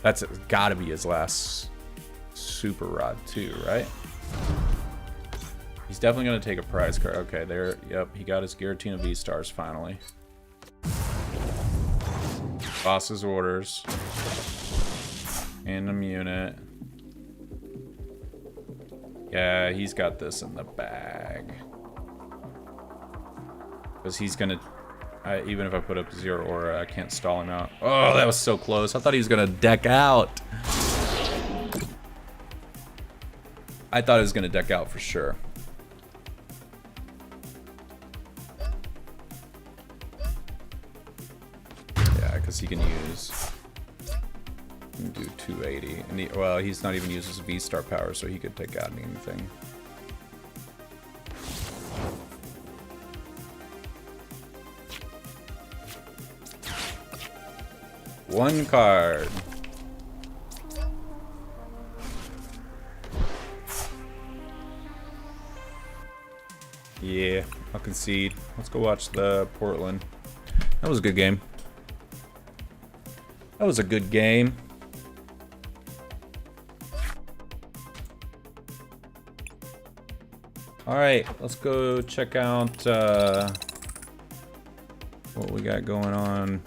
Speaker 1: That's gotta be his last Super Rod too, right? He's definitely gonna take a prize card. Okay, there, yep, he got his Giratina V-Stars finally. Boss's orders. Random unit. Yeah, he's got this in the bag. Because he's gonna... even if I put up 0 aura, I can't stall him out. Oh, that was so close. I thought he was gonna deck out. I thought he was gonna deck out for sure. Yeah, because he can use... He can do 280. And well, he's not even using his V-Star power, so he could take out anything. One card. Yeah, I'll concede. Let's go watch the Portland. That was a good game. That was a good game. All right, let's go check out what we got going on.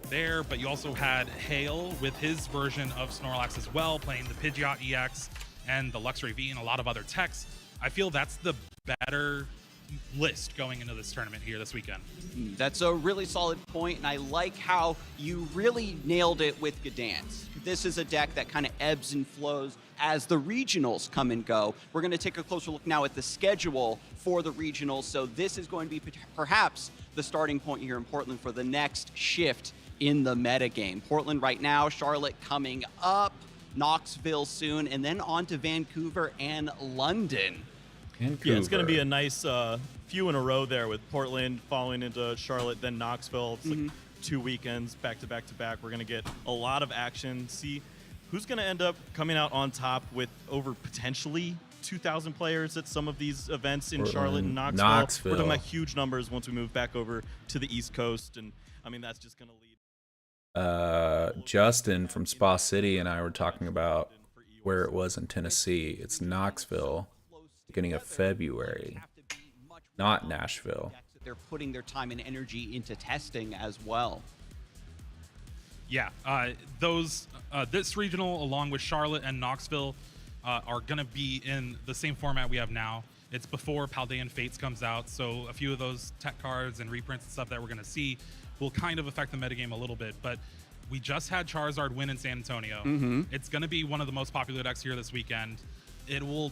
Speaker 3: There, but you also had Hale with his version of Snorlax as well, playing the Pidgeot EX and the Luxray V and a lot of other techs. I feel that's the better
Speaker 4: list going into this tournament here this weekend.
Speaker 5: That's a really solid point, and I like how you really nailed it with Gdansk. This is a deck that kind of ebbs and flows as the regionals come and go. We're going to take a closer look now at the schedule for the regionals, so this is going to be perhaps the starting point here in Portland for the next shift in the metagame. Portland right now, Charlotte coming up, Knoxville soon, and then on to Vancouver and London.
Speaker 6: Yeah, it's going to be a nice few in a row there with Portland following into Charlotte, then Knoxville. It's like 2 weekends back to back to back. We're going to get a lot of action. See who's going to end up coming out on top with over potentially 2,000 players at some of these events in Charlotte and Knoxville. We're talking about huge numbers once we move back over to the East Coast. And I mean, that's just going to lead.
Speaker 1: Justin from Spa City and I were talking about where it was in Tennessee. It's Knoxville, beginning of February, not Nashville.
Speaker 5: They're putting their time and energy into testing as well.
Speaker 4: Yeah, this regional, along with Charlotte and Knoxville, are going to be in the same format we have now. It's before Paldean Fates comes out, so a few of those tech cards and reprints and stuff that we're going to see will kind of affect the metagame a little bit. But we just had Charizard win in San Antonio. It's going to be one of the most popular decks here this weekend. We'll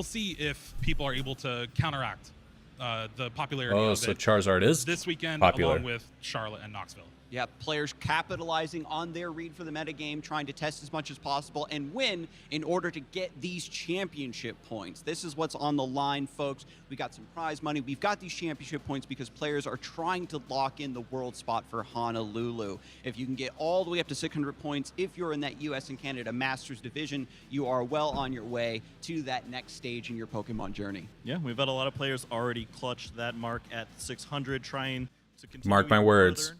Speaker 4: see if people are able to counteract the popularity of it.
Speaker 1: So Charizard is
Speaker 4: this weekend
Speaker 1: popular,
Speaker 4: along with Charlotte and Knoxville.
Speaker 5: Yeah, players capitalizing on their read for the metagame, trying to test as much as possible and win in order to get these championship points. This is what's on the line, folks. We got some prize money. We've got these championship points because players are trying to lock in the world spot for Honolulu. If you can get all the way up to 600 points, if you're in that US and Canada Masters division, you are well on your way to that next stage in your Pokemon journey.
Speaker 6: Yeah, we've had a lot of players already clutch that mark at 600, trying to
Speaker 1: mark my words.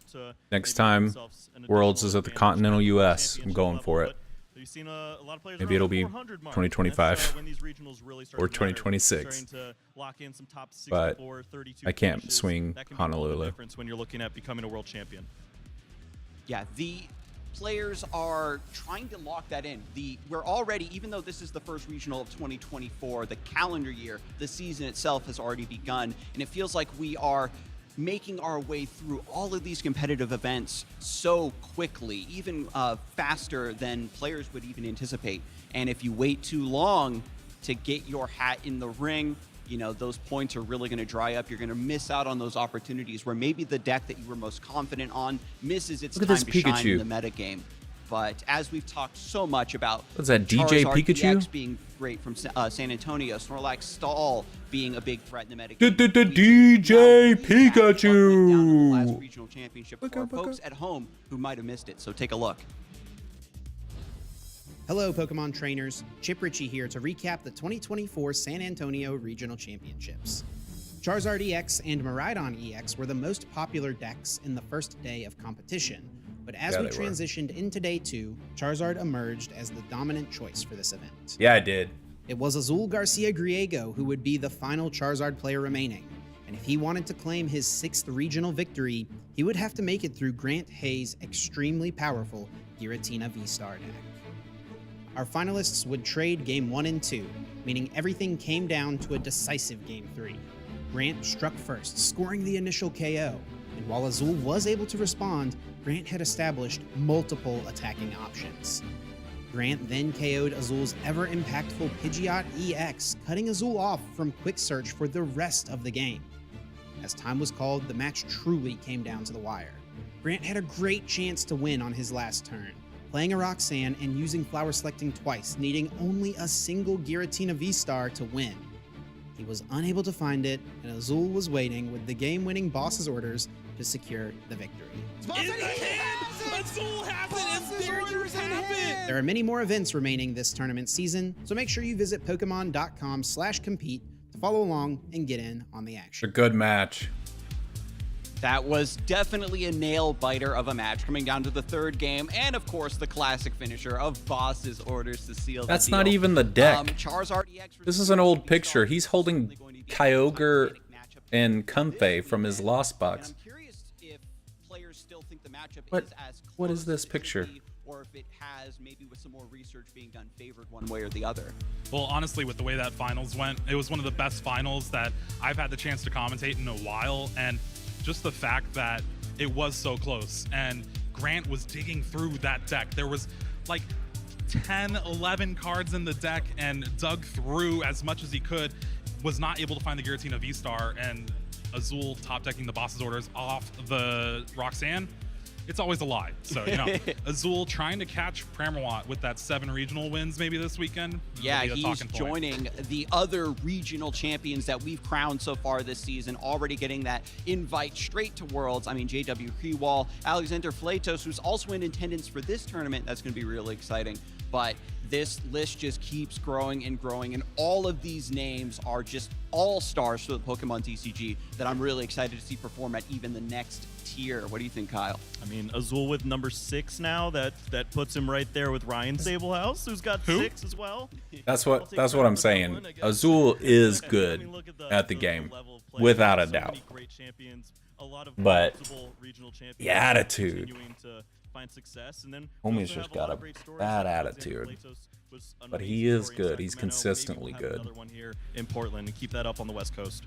Speaker 1: Next time Worlds is at the continental US, I'm going for it. Maybe it'll be 2025 or 2026. But I can't swing Honolulu.
Speaker 6: When you're looking at becoming a world champion.
Speaker 5: Yeah, the players are trying to lock that in. We're already, even though this is the first regional of 2024, the calendar year, the season itself has already begun, and it feels like we are making our way through all of these competitive events so quickly, even faster than players would even anticipate. And if you wait too long to get your hat in the ring, you know, those points are really going to dry up. You're going to miss out on those opportunities where maybe the deck that you were most confident on misses its time to shine in the metagame. But as we've talked so much about,
Speaker 1: what's that, DJ
Speaker 5: Charizard
Speaker 1: Pikachu
Speaker 5: EX being great from San Antonio, Snorlax Stall being a big threat in the metagame.
Speaker 1: DJ Pikachu.
Speaker 5: Last regional championship for folks at home who might have missed it. So take a look.
Speaker 2: Hello, Pokemon trainers. Chip Ritchie here to recap the 2024 San Antonio Regional Championships. Charizard EX and Miraidon EX were the most popular decks in the first day of competition, but as we transitioned into day 2, Charizard emerged as the dominant choice for this event.
Speaker 1: Yeah, I did.
Speaker 2: It was Azul Garcia Griego who would be the final Charizard player remaining, and if he wanted to claim his 6th regional victory, he would have to make it through Grant Hayes' extremely powerful Giratina V-Star deck. Our finalists would trade Game 1 and 2, meaning everything came down to a decisive Game 3. Grant struck first, scoring the initial KO, and while Azul was able to respond, Grant had established multiple attacking options. Grant then KO'd Azul's ever-impactful Pidgeot EX, cutting Azul off from Quick Search for the rest of the game. As time was called, the match truly came down to the wire. Grant had a great chance to win on his last turn, playing a Roxanne and using Flower Selecting twice, needing only a single Giratina V-Star to win. He was unable to find it, and Azul was waiting with the game-winning boss's orders to secure the victory.
Speaker 4: Azul has it! And there you have it!
Speaker 2: There are many more events remaining this tournament season, so make sure you visit Pokemon.com/compete to follow along and get in on the action.
Speaker 1: A good match.
Speaker 5: That was definitely a nail-biter of a match coming down to the 3rd game, and of course the classic finisher of boss's orders to seal the deal.
Speaker 1: That's not even the deck.
Speaker 5: Charizard EX
Speaker 1: This is an old picture. He's holding Kyogre and Comfey from his Lost Box.
Speaker 5: I'm curious if players still think the matchup
Speaker 1: What?
Speaker 5: is as
Speaker 1: What is
Speaker 5: close
Speaker 1: this
Speaker 5: as it
Speaker 1: picture?
Speaker 5: could be, or if it has, maybe with some more research being done, favored one way or the other.
Speaker 4: Well, honestly, with the way that finals went, it was one of the best finals that I've had the chance to commentate in a while, and just the fact that it was so close, and Grant was digging through that deck. There was like 10, 11 cards in the deck and dug through as much as he could, was not able to find the Giratina V-Star, and Azul top decking the boss's orders off the Roxanne. It's always a lie. So, you know, Azul trying to catch Pramawat with that 7 regional wins maybe this weekend.
Speaker 5: Yeah,
Speaker 4: will be a
Speaker 5: he's
Speaker 4: talking point.
Speaker 5: joining the other regional champions that we've crowned so far this season, already getting that invite straight to Worlds. I mean, JW Krewall, Alexander Flatos, who's also in attendance for this tournament. That's going to be really exciting. But this list just keeps growing and growing, and all of these names are just all-stars for the Pokemon TCG that I'm really excited to see perform at even the next tier. What do you think, Kyle?
Speaker 6: I mean, Azul with number 6 now, that puts him right there with Ryan Sablehouse, who's got 6 as well.
Speaker 1: That's what I'm saying. Azul is good at the game, without a doubt. But the attitude.
Speaker 6: Find success, and then
Speaker 1: Homie's just got a bad attitude, but he is good. He's consistently good.
Speaker 6: Another one here in Portland, and keep that up on the West Coast.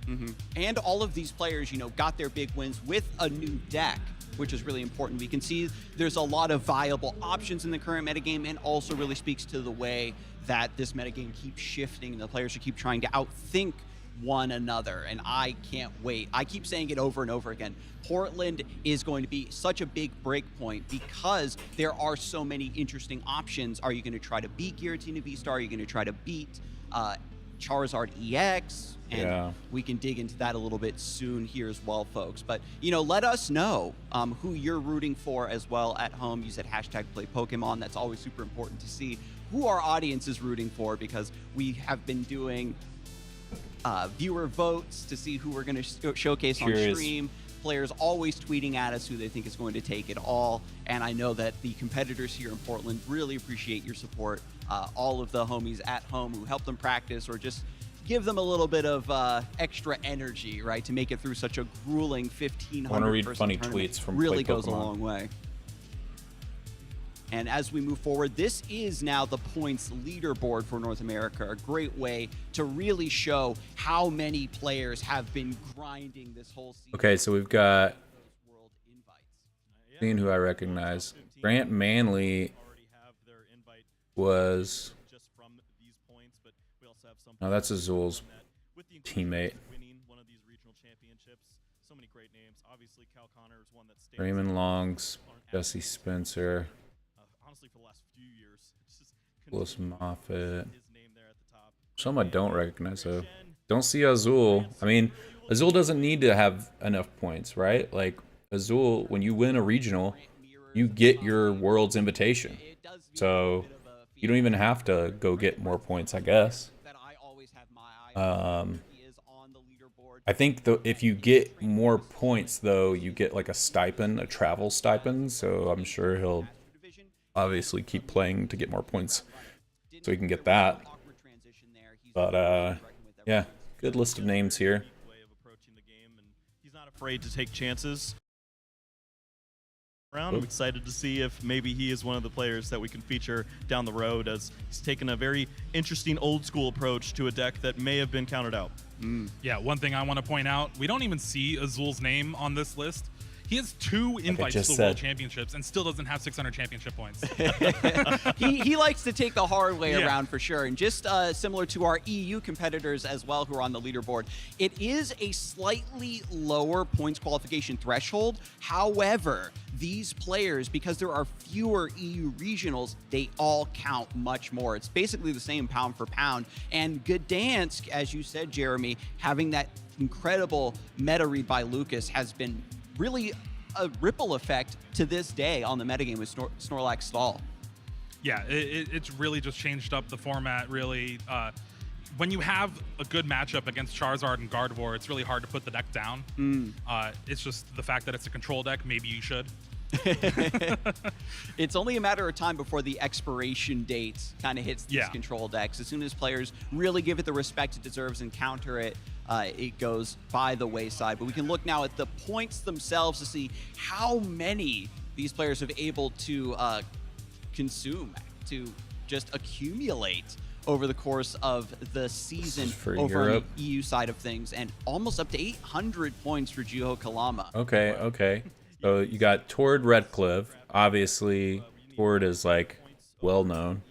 Speaker 5: And all of these players, you know, got their big wins with a new deck, which is really important. We can see there's a lot of viable options in the current metagame, and also really speaks to the way that this metagame keeps shifting. The players should keep trying to outthink one another, and I can't wait. I keep saying it over and over again. Portland is going to be such a big break point because there are so many interesting options. Are you going to try to beat Giratina V-Star? Are you going to try to beat Charizard EX? And we can dig into that a little bit soon here as well, folks. But, you know, let us know who you're rooting for as well at home. You said #PlayPokemon. That's always super important to see who our audience is rooting for, because we have been doing viewer votes to see who we're going to showcase on stream. Players always tweeting at us who they think is going to take it all, and I know that the competitors here in Portland really appreciate your support. All of the homies at home who help them practice or just give them a little bit of extra energy, right, to make it through such a grueling 1,500
Speaker 1: I want to read
Speaker 5: person
Speaker 1: funny
Speaker 5: tournament
Speaker 1: tweets from
Speaker 5: really
Speaker 1: Play
Speaker 5: goes a
Speaker 1: Pokemon.
Speaker 5: long way. And as we move forward, this is now the points leaderboard for North America, a great way to really show how many players have been grinding this whole season.
Speaker 1: Okay, so we've got seeing who I recognize. Grant Manley was, no, that's Azul's teammate. Raymond Longs, Jesse Spencer, Willis Moffitt. Some I don't recognize though. Don't see Azul. I mean, Azul doesn't need to have enough points, right? Like Azul, when you win a regional, you get your World's invitation. So you don't even have to go get more points, I guess. I think though, if you get more points though, you get like a stipend, a travel stipend. So I'm sure he'll obviously keep playing to get more points so he can get that. But yeah, good list of names here.
Speaker 6: He's not afraid to take chances. I'm excited to see if maybe he is one of the players that we can feature down the road, as he's taken a very interesting old school approach to a deck that may have been counted out.
Speaker 4: Yeah, one thing I want to point out, we don't even see Azul's name on this list. He has 2 invites to the World Championships and still doesn't have 600 championship points.
Speaker 5: he likes to take the hard way around for sure. And just similar to our EU competitors as well who are on the leaderboard, it is a slightly lower points qualification threshold. However, these players, because there are fewer EU regionals, they all count much more. It's basically the same pound for pound. And Gdansk, as you said, Jeremy, having that incredible meta read by Lucas has been really a ripple effect to this day on the metagame with Snorlax Stall.
Speaker 4: Yeah, it's really just changed up the format, really. When you have a good matchup against Charizard and Gardevoir, it's really hard to put the deck down. It's just the fact that it's a control deck, maybe you should.
Speaker 5: It's only a matter of time before the expiration date kind of hits these control decks. As soon as players really give it the respect it deserves and counter it, it goes by the wayside. But we can look now at the points themselves to see how many these players have able to consume, to just accumulate over the course of the season
Speaker 1: for
Speaker 5: over
Speaker 1: Europe.
Speaker 5: on the EU side of things, and almost up to 800 points for Juho Kalama.
Speaker 1: Okay. So you got Tord Redcliffe. Obviously, Tord is like well known.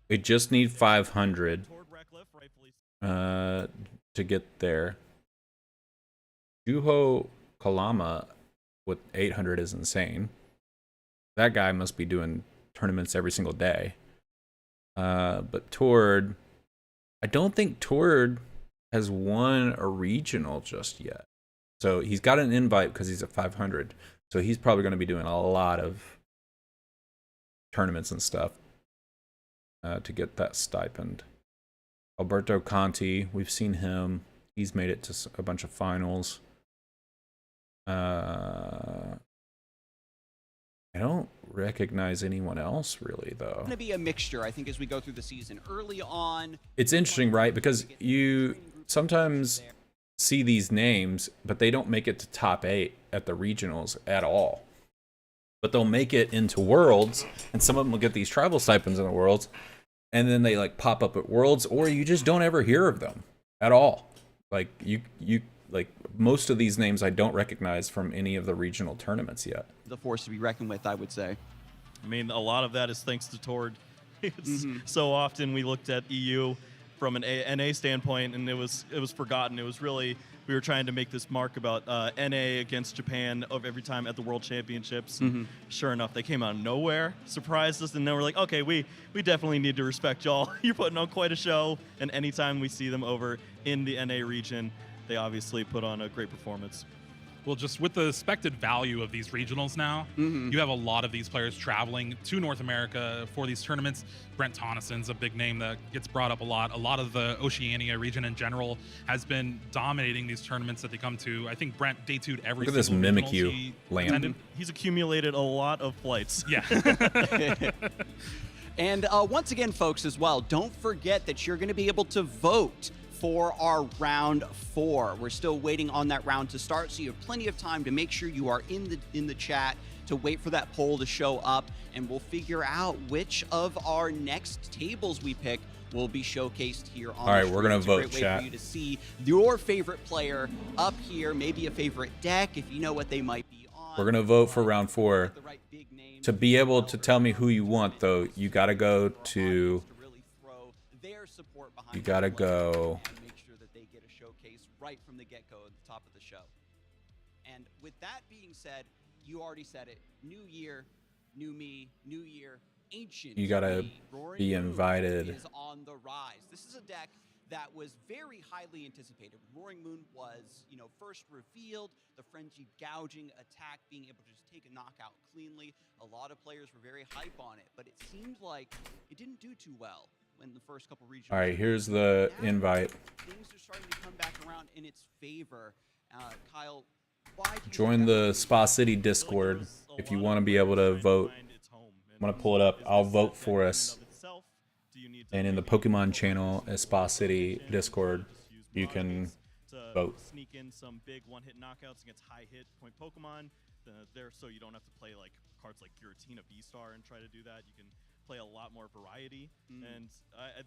Speaker 1: We just need 500 to get there. Juho Kalama with 800 is insane. That guy must be doing tournaments every single day. But Tord, I don't think Tord has won a regional just yet. So he's got an invite because he's at 500. So he's probably going to be doing a lot of tournaments and stuff to get that stipend. Alberto Conti, we've seen him. He's made it to a bunch of finals. I don't recognize anyone else really, though.
Speaker 5: It's going to be a mixture, I think, as we go through the season. Early on,
Speaker 1: It's interesting, right? Because you sometimes see these names, but they don't make it to top 8 at the regionals at all. But they'll make it into Worlds, and some of them will get these tribal stipends in the Worlds, and then they like pop up at Worlds, or you just don't ever hear of them at all. Like you like most of these names I don't recognize from any of the regional tournaments yet.
Speaker 5: the force to be reckoned with, I would say.
Speaker 6: I mean, a lot of that is thanks to Tord. So often we looked at EU from an NA standpoint, and it was forgotten. It was really, we were trying to make this mark about NA against Japan of every time at the World Championships. Sure enough, they came out of nowhere, surprised us, and then we're like, okay, we definitely need to respect y'all. You're putting on quite a show, and anytime we see them over in the NA region, they obviously put on a great performance.
Speaker 4: Well, just with the expected value of these regionals now, you have a lot of these players traveling to North America for these tournaments. Brent Tonnison's a big name that gets brought up a lot. A lot of the Oceania region in general has been dominating these tournaments that they come to. I think Brent day 2'd every
Speaker 1: Look at this
Speaker 4: single
Speaker 1: mimic
Speaker 4: regionals
Speaker 1: you
Speaker 4: he
Speaker 1: land.
Speaker 4: attended.
Speaker 6: He's accumulated a lot of flights.
Speaker 4: Yeah.
Speaker 5: And once again, folks, as well, don't forget that you're going to be able to vote for our round 4. We're still waiting on that round to start, so you have plenty of time to make sure you are in the chat to wait for that poll to show up, and we'll figure out which of our next tables we pick will be showcased here on
Speaker 1: All right,
Speaker 5: the
Speaker 1: we're
Speaker 5: stream.
Speaker 1: gonna
Speaker 5: It's a
Speaker 1: vote,
Speaker 5: great way
Speaker 1: chat.
Speaker 5: for you to see your favorite player up here, maybe a favorite deck if you know what they might be on.
Speaker 1: We're gonna vote for round 4.
Speaker 5: The right big names.
Speaker 1: To be able to tell me who you want, though, you gotta go to.
Speaker 5: really throw their support behind
Speaker 1: You
Speaker 5: their
Speaker 1: gotta
Speaker 5: player
Speaker 1: go.
Speaker 5: and make sure that they get a showcase right from the get-go at the top of the show. And with that being said, you already said it. New year, new me, new year, ancient.
Speaker 1: You gotta
Speaker 5: me. Roaring
Speaker 1: be
Speaker 5: Moon
Speaker 1: invited.
Speaker 5: is on the rise. This is a deck that was very highly anticipated. Roaring Moon was, first revealed, the frenzied gouging attack, being able to just take a knockout cleanly. A lot of players were very hype on it, but it seemed like it didn't do too well in the first couple regions.
Speaker 1: All right, here's the invite.
Speaker 5: Things are starting to come back around in its favor. Kyle, why do you
Speaker 1: Join
Speaker 5: think
Speaker 1: the
Speaker 5: that-
Speaker 1: Spa City Discord if you want to be able to vote. I'm gonna pull it up. I'll vote for us. And in the Pokemon channel at Spa City Discord, you can vote.
Speaker 6: Sneak in some big one-hit knockouts against high hit point Pokemon. There, so you don't have to play like cards like Giratina V-Star and try to do that. You can play a lot more variety. And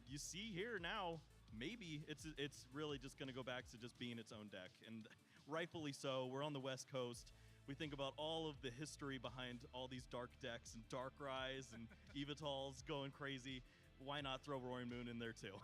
Speaker 6: you see here now, maybe it's really just going to go back to just being its own deck, and rightfully so. We're on the West Coast. We think about all of the history behind all these dark decks and Darkrai and Evital's going crazy. Why not throw Roaring Moon in there too?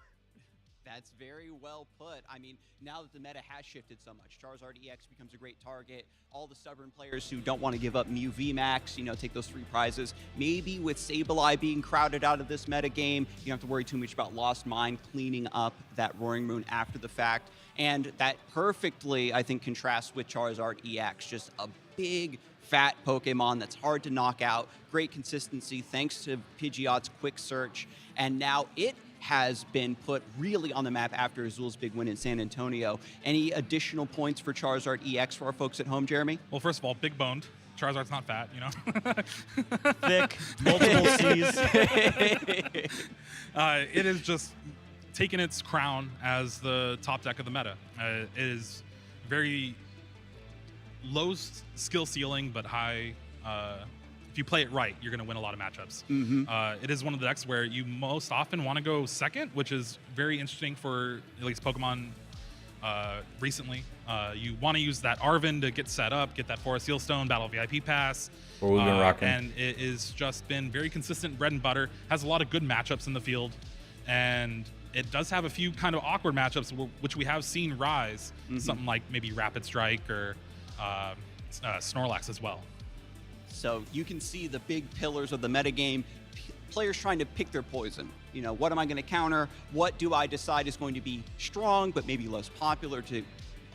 Speaker 5: That's very well put. I mean, now that the meta has shifted so much, Charizard EX becomes a great target. All the stubborn players who don't want to give up Mew VMAX, take those 3 prizes. Maybe with Sableye being crowded out of this meta game, you don't have to worry too much about Lost Mine cleaning up that Roaring Moon after the fact. And that perfectly, I think, contrasts with Charizard EX. Just a big, fat Pokemon that's hard to knock out. Great consistency thanks to Pidgeot's quick search. And now it has been put really on the map after Azul's big win in San Antonio. Any additional points for Charizard EX for our folks at home, Jeremy?
Speaker 4: Well, first of all, big boned. Charizard's not fat,
Speaker 6: Thick, multiple C's.
Speaker 4: It is just taken its crown as the top deck of the meta. It is very low skill ceiling, but high if you play it right, you're going to win a lot of matchups.
Speaker 5: Mm-hmm.
Speaker 4: It is one of the decks where you most often want to go second, which is very interesting for at least Pokemon recently. You want to use that Arven to get set up, get that Forest Sealstone, Battle VIP Pass.
Speaker 1: What we've been rocking.
Speaker 4: And it has just been very consistent bread and butter. Has a lot of good matchups in the field. And it does have a few kind of awkward matchups, which we have seen rise. Something like maybe Rapid Strike or Snorlax as well.
Speaker 5: So you can see the big pillars of the metagame, players trying to pick their poison. You know, what am I going to counter? What do I decide is going to be strong but maybe less popular to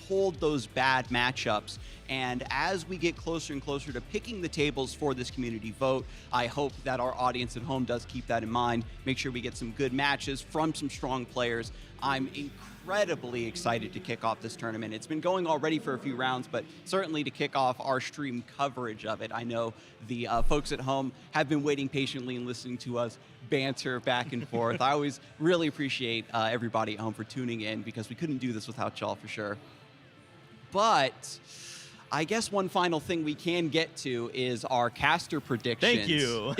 Speaker 5: hold those bad matchups? And as we get closer and closer to picking the tables for this community vote, I hope that our audience at home does keep that in mind. Make sure we get some good matches from some strong players. I'm incredibly excited to kick off this tournament. It's been going already for a few rounds, but certainly to kick off our stream coverage of it. I know the folks at home have been waiting patiently and listening to us banter back and forth. I always really appreciate everybody at home for tuning in, because we couldn't do this without y'all for sure. But I guess one final thing we can get to is our caster predictions.
Speaker 6: Thank you.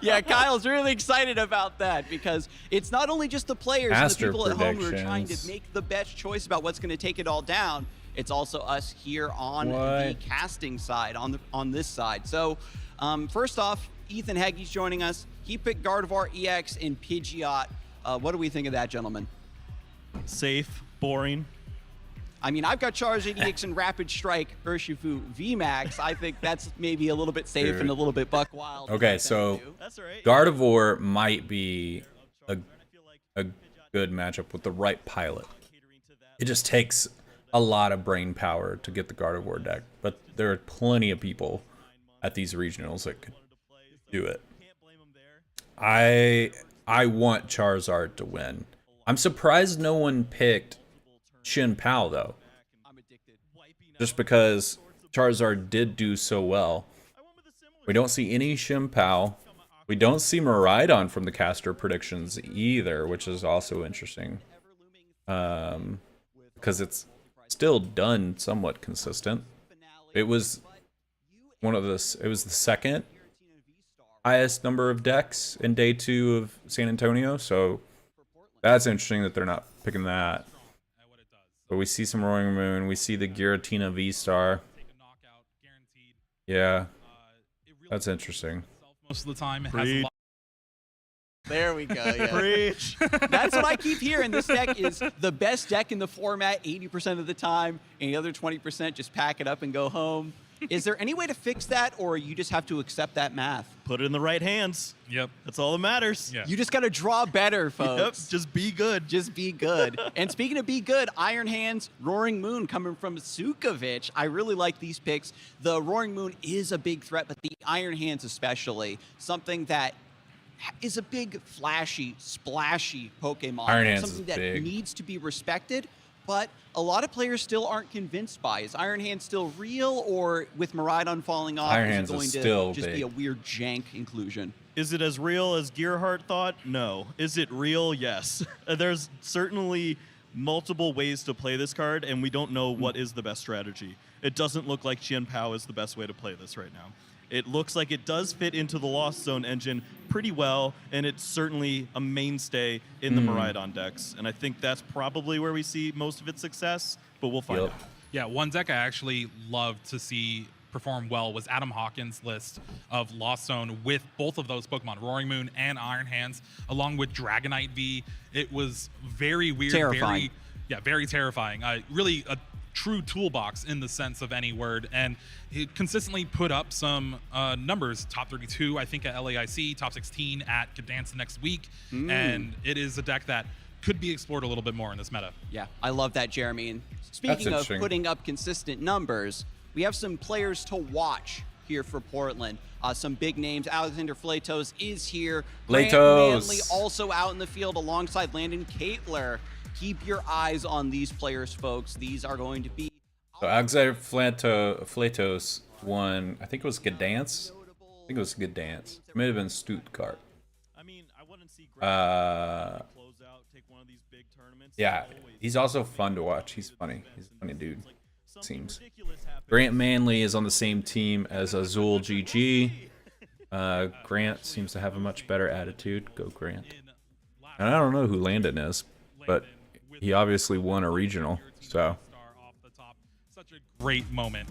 Speaker 5: Yeah, Kyle's really excited about that, because it's not only just the players and the
Speaker 1: Caster
Speaker 5: people at home who are trying to
Speaker 1: predictions.
Speaker 5: make the best choice about what's going to take it all down. It's also us here on the
Speaker 1: What?
Speaker 5: casting side, on this side. So first off, Ethan Hegge's joining us. He picked Gardevoir EX and Pidgeot. What do we think of that, gentlemen?
Speaker 6: Safe, boring.
Speaker 5: I mean, I've got Charizard EX and Rapid Strike Urshifu VMAX. I think that's maybe a little bit safe and a little bit buck wild.
Speaker 1: Okay, so
Speaker 6: That's all right.
Speaker 1: Gardevoir might be a good matchup with the right pilot. It just takes a lot of brain power to get the Gardevoir deck, but there are plenty of people at these regionals that could do it. I want Charizard to win. I'm surprised no one picked Shin Pao though, just because Charizard did do so well. We don't see any Shin Pao. We don't see Miraidon from the caster predictions either, which is also interesting, because it's still done somewhat consistent. It was one of the. It was the second highest number of decks in day 2 of San Antonio, so that's interesting that they're not picking that. But we see some Roaring Moon. We see the Giratina V-Star. Yeah, that's interesting.
Speaker 4: Most of the time, it has a lot.
Speaker 5: There we go. Yeah.
Speaker 6: Preach.
Speaker 5: That's what I keep hearing. This deck is the best deck in the format 80% of the time, and the other 20% just pack it up and go home. Is there any way to fix that, or you just have to accept that math?
Speaker 6: Put it in the right hands.
Speaker 4: Yep.
Speaker 6: That's all that matters.
Speaker 4: Yeah.
Speaker 5: You just got to draw better,
Speaker 6: Yep.
Speaker 5: folks.
Speaker 6: Just be good.
Speaker 5: Just be good. And speaking of be good, Iron Hands, Roaring Moon coming from Sukovic. I really like these picks. The Roaring Moon is a big threat, but the Iron Hands especially, something that is a big, flashy, splashy Pokemon.
Speaker 1: Iron Hands
Speaker 5: something
Speaker 1: is
Speaker 5: that
Speaker 1: big.
Speaker 5: needs to be respected, but a lot of players still aren't convinced by. Is Iron Hands still real, or with Miraidon falling off,
Speaker 1: Iron
Speaker 5: is
Speaker 1: Hands
Speaker 5: it going
Speaker 1: is
Speaker 5: to
Speaker 1: still
Speaker 5: just be
Speaker 1: big.
Speaker 5: a weird jank inclusion?
Speaker 6: Is it as real as Gearhart thought? No. Is it real? Yes. There's certainly multiple ways to play this card, and we don't know what is the best strategy. It doesn't look like Qian Pao is the best way to play this right now. It looks like it does fit into the Lost Zone engine pretty well, and it's certainly a mainstay in the Miraidon decks. And I think that's probably where we see most of its success, but we'll find
Speaker 1: Yep.
Speaker 6: out.
Speaker 4: Yeah, one deck I actually loved to see perform well was Adam Hawkins' list of Lost Zone with both of those Pokemon, Roaring Moon and Iron Hands, along with Dragonite V. It was very weird,
Speaker 5: Terrifying.
Speaker 4: very terrifying. Really a true toolbox in the sense of any word, and it consistently put up some numbers. Top 32, I think, at LAIC, top 16 at Gdansk next week, and it is a deck that could be explored a little bit more in this meta.
Speaker 5: Yeah, I love that, Jeremy. And speaking of
Speaker 1: interesting.
Speaker 5: putting up consistent numbers, we have some players to watch here for Portland. Some big names. Alexander Flatos is here. Grant
Speaker 1: Flatos.
Speaker 5: Manley also out in the field alongside Landon Caitler. Keep your eyes on these players, folks. These are going to be...
Speaker 1: So Alexander Flatos won, I think it was Gdansk. I think it was Gdansk. It may have been Stuttgart.
Speaker 6: I mean, I wouldn't see
Speaker 1: Uh,
Speaker 6: close out, take one of these big tournaments.
Speaker 1: Yeah,
Speaker 6: Always
Speaker 1: he's also fun to watch. He's funny. He's a funny dude.
Speaker 6: something
Speaker 1: Seems.
Speaker 6: ridiculous happens.
Speaker 1: Grant Manley is on the same team as Azul GG. Grant seems to have a much better attitude. Go Grant. And I don't know who Landon is, but he obviously won a regional, so.
Speaker 4: Such a great moment.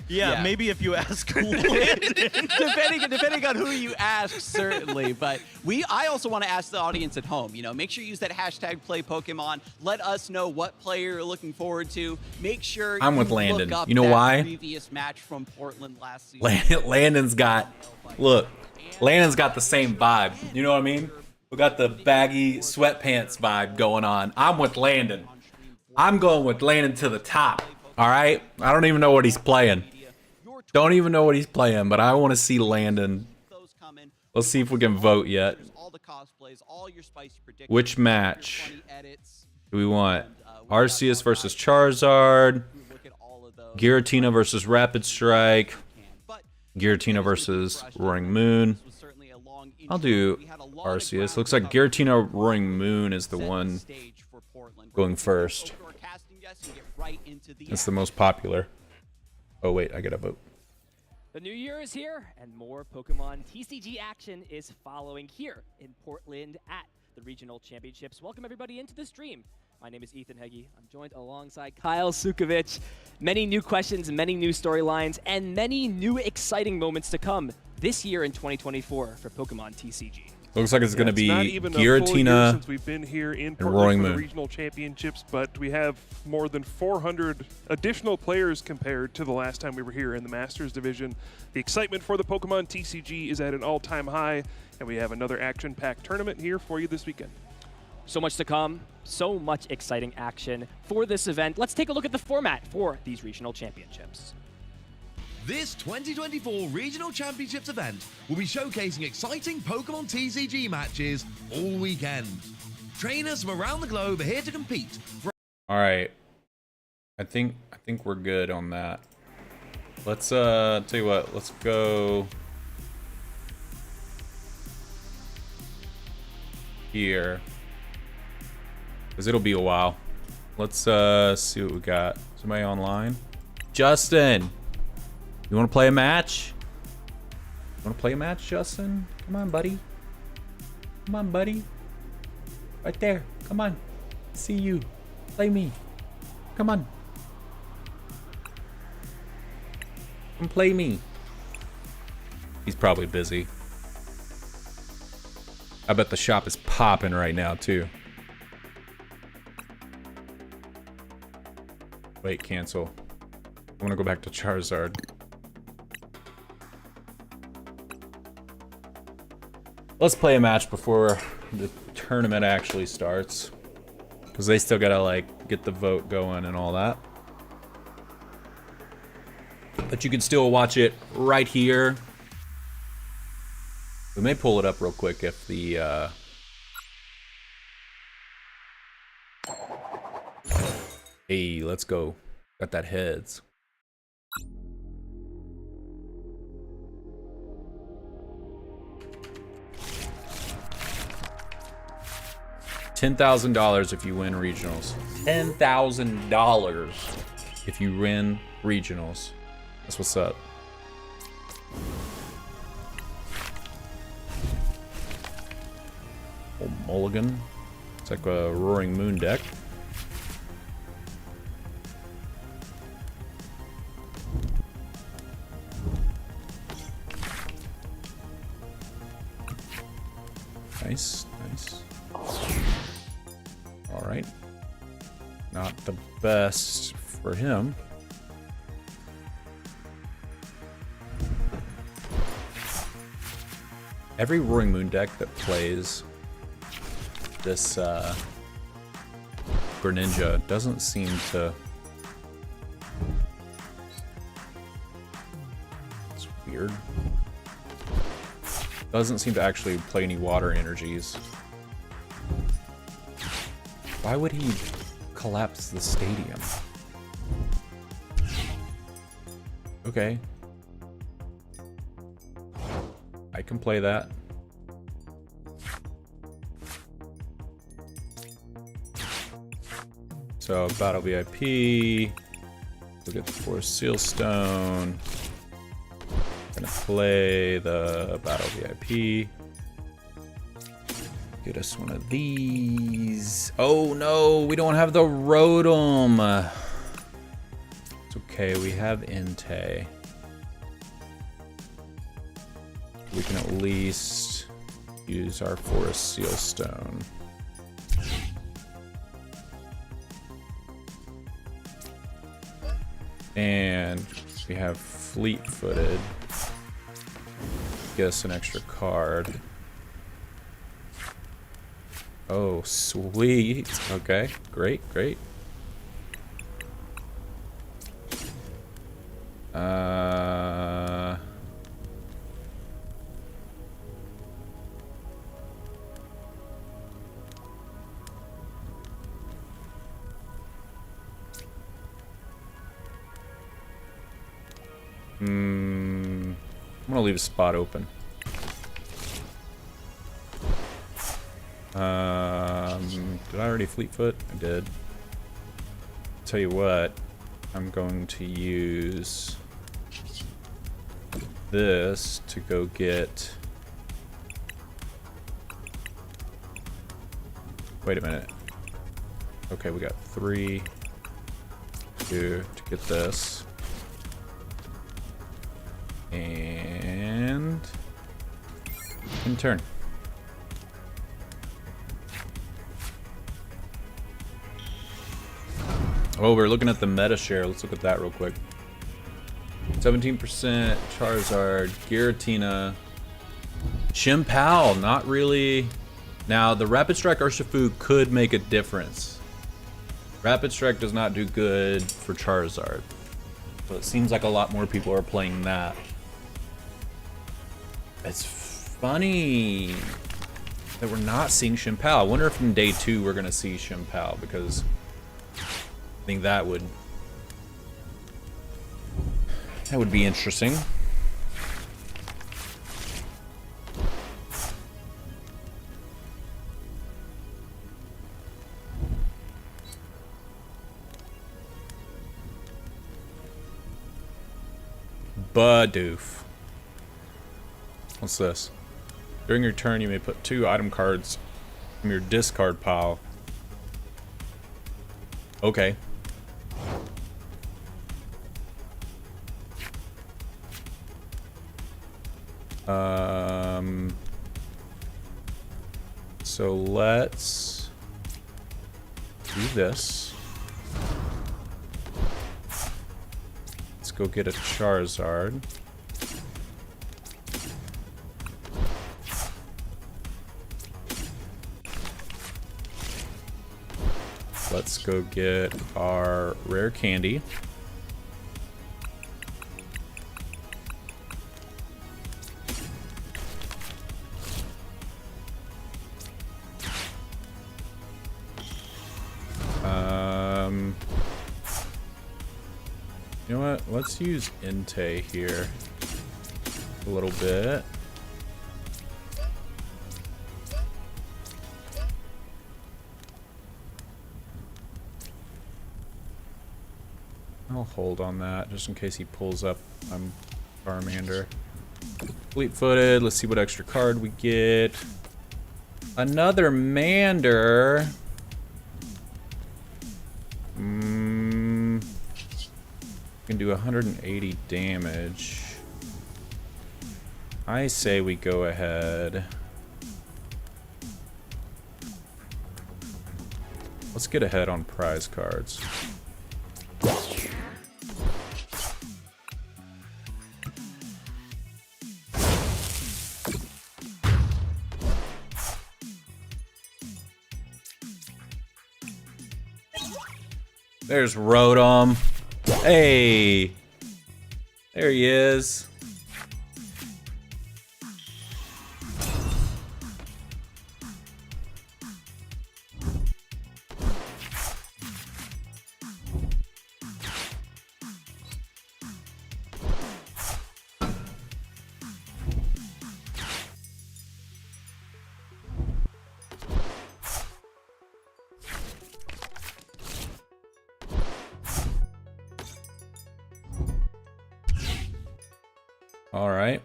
Speaker 6: Yeah, maybe if you ask Landon.
Speaker 5: depending on who you ask, certainly. But I also want to ask the audience at home, you know, make sure you use that hashtag #PlayPokemon. Let us know what player you're looking forward to. Make sure
Speaker 1: I'm with
Speaker 5: you
Speaker 1: Landon.
Speaker 5: look up
Speaker 1: You know
Speaker 5: that
Speaker 1: why?
Speaker 5: previous match from Portland last season.
Speaker 1: Landon's got the same vibe. You know what I mean? We got the baggy sweatpants vibe going on. I'm with Landon. I'm going with Landon to the top. All right? I don't even know what he's playing. Don't even know what he's playing, but I want to see Landon. Let's see if we can vote yet. Which match do we want? Arceus versus Charizard, Giratina versus Rapid Strike, Giratina versus Roaring Moon. I'll do Arceus. Looks like Giratina Roaring Moon is the one going first. It's the most popular. Oh wait, I gotta vote.
Speaker 7: The new year is here, and more Pokemon TCG action is following here in Portland at the Regional Championships. Welcome everybody into the stream. My name is Ethan Heggie. I'm joined alongside Kyle Sukovich. Many new questions, many new storylines, and many new exciting moments to come this year in 2024 for Pokemon TCG.
Speaker 1: Looks like it's going to be
Speaker 8: not even a full year
Speaker 1: Giratina
Speaker 8: since we've been here in
Speaker 1: and
Speaker 8: Portland
Speaker 1: Roaring
Speaker 8: for the
Speaker 1: Moon.
Speaker 8: regional championships, but we have more than 400 additional players compared to the last time we were here in the Masters division. The excitement for the Pokemon TCG is at an all-time high, and we have another action-packed tournament here for you this weekend.
Speaker 7: So much to come, so much exciting action for this event. Let's take a look at the format for these regional championships.
Speaker 9: This 2024 Regional Championships event will be showcasing exciting Pokemon TCG matches all weekend. Trainers from around the globe are here to compete.
Speaker 1: All right. I think we're good on that. Let's tell you what, let's go here. Cuz it'll be a while. Let's see what we got. Somebody online? Justin. You want to play a match? You want to play a match, Justin? Come on, buddy. Come on, buddy. Right there. Come on. See you. Play me. Come on. Come play me. He's probably busy. I bet the shop is popping right now, too. Wait, cancel. I want to go back to Charizard. Let's play a match before the tournament actually starts. Because they still gotta, like, get the vote going and all that. But you can still watch it right here. We may pull it up real quick if the, Hey, let's go. Got that heads. $10,000 if you win regionals. $10,000 if you win regionals. That's what's up. Old mulligan. It's like a Roaring Moon deck. Nice, nice. Alright. Not the best for him. Every Roaring Moon deck that plays this Greninja doesn't seem to... It's weird. Doesn't seem to actually play any water energies. Why would he collapse the stadium? Okay. I can play that. So, Battle VIP. We'll get the Forest Seal Stone. Gonna play the Battle VIP. Get us one of these. Oh no, we don't have the Rotom. It's okay, we have Entei. We can at least use our Forest Seal Stone. And we have Fleet-Footed. Get us an extra card. Oh, sweet. Okay, great, great. I'm gonna leave a spot open. Did I already Fleetfoot? I did. Tell you what, I'm going to use this to go get. Wait a minute. Okay, we got 3, 2 to get this. And in turn. Oh, we're looking at the meta share. Let's look at that real quick. 17% Charizard, Giratina, Chimpao, not really. Now, the Rapid Strike Urshifu could make a difference. Rapid Strike does not do good for Charizard. So it seems like a lot more people are playing that. It's funny that we're not seeing Chimpao. I wonder if in day 2 we're going to see Chimpao, because I think that would be interesting. Badoof. What's this? During your turn, you may put 2 item cards from your discard pile. Okay. So let's do this. Let's go get a Charizard. Let's go get our rare candy. You know what? Let's use Entei here a little bit. I'll hold on that just in case he pulls up Charmander. Fleet-footed. Let's see what extra card we get. Another Mander. Can do 180 damage. I say we go ahead. Let's get ahead on prize cards. There's Rotom. Hey, there he is. All right,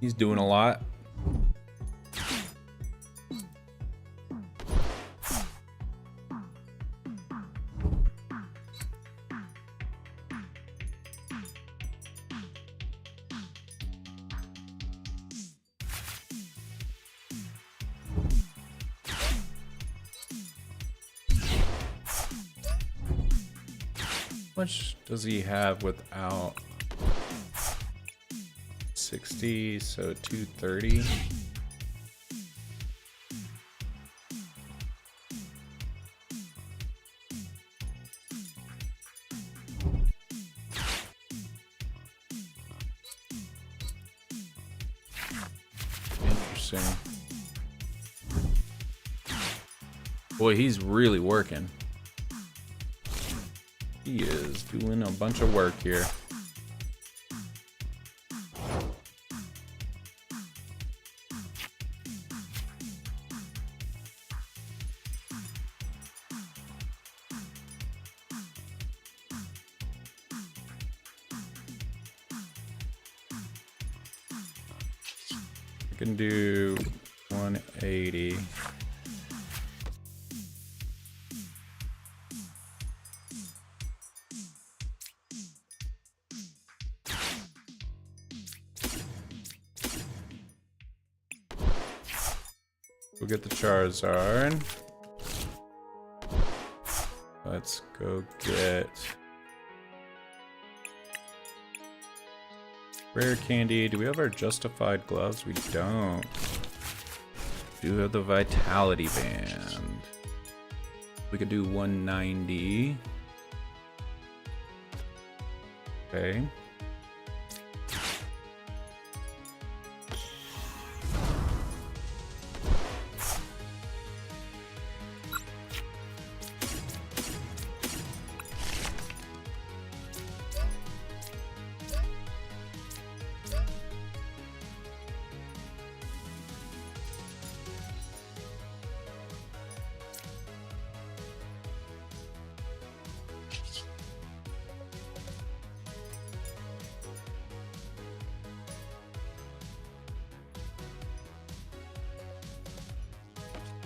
Speaker 1: He's doing a lot. How much does he have without 60? So 230. Interesting. Boy, he's really working. He is doing a bunch of work here. I can do 180. We'll get the Charizard. Let's go get rare candy. Do we have our justified gloves? We don't. We do have the vitality band. We could do 190. Okay.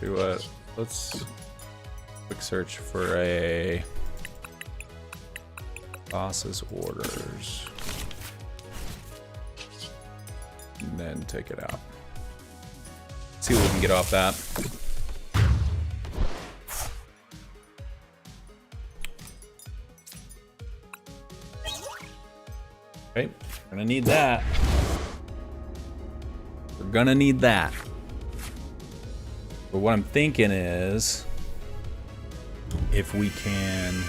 Speaker 1: Do what? Let's quick search for a boss's orders. And then take it out. See what we can get off that. Okay, we're gonna need that. We're gonna need that. But what I'm thinking is, if we can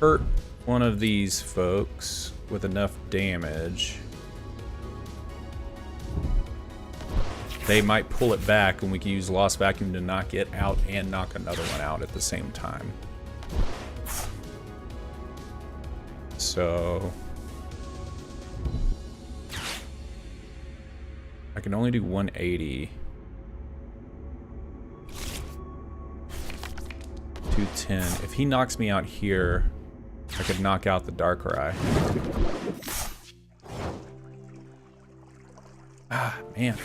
Speaker 1: hurt one of these folks with enough damage, they might pull it back and we can use Lost Vacuum to knock it out and knock another one out at the same time. So I can only do 180. 210. If he knocks me out here, I could knock out the Darkrai. Ah, man.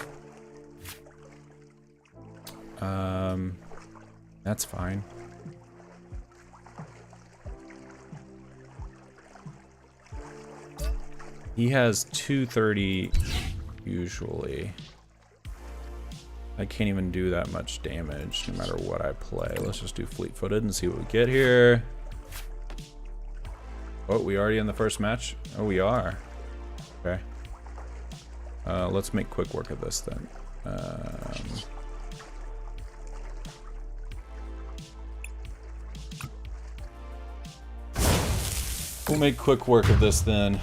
Speaker 1: That's fine. He has 230 usually. I can't even do that much damage no matter what I play. Let's just do fleet-footed and see what we get here. Oh, we already in the first match? Oh, we are. Okay. Let's make quick work of this then. We'll make quick work of this then.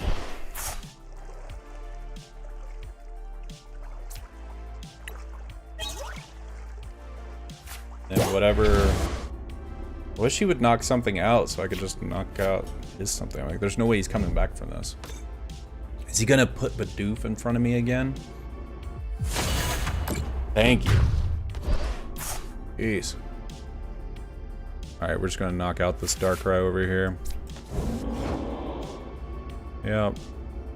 Speaker 1: And whatever. I wish he would knock something out so I could just knock out his something. Like, there's no way he's coming back from this. Is he gonna put Bidoof in front of me again? Thank you. Jeez. Alright, we're just gonna knock out this Darkrai over here. Yep.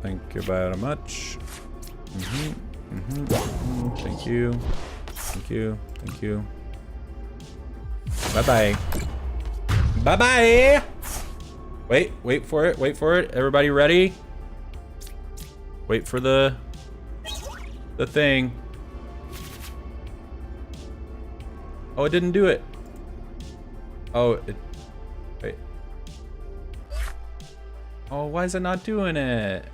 Speaker 1: Thank you very much. Thank you. Thank you. Thank you. Bye-bye. Bye-bye! Wait for it. Wait for it. Everybody ready? Wait for the thing. Oh, it didn't do it. Oh, it... Wait. Oh, why is it not doing it?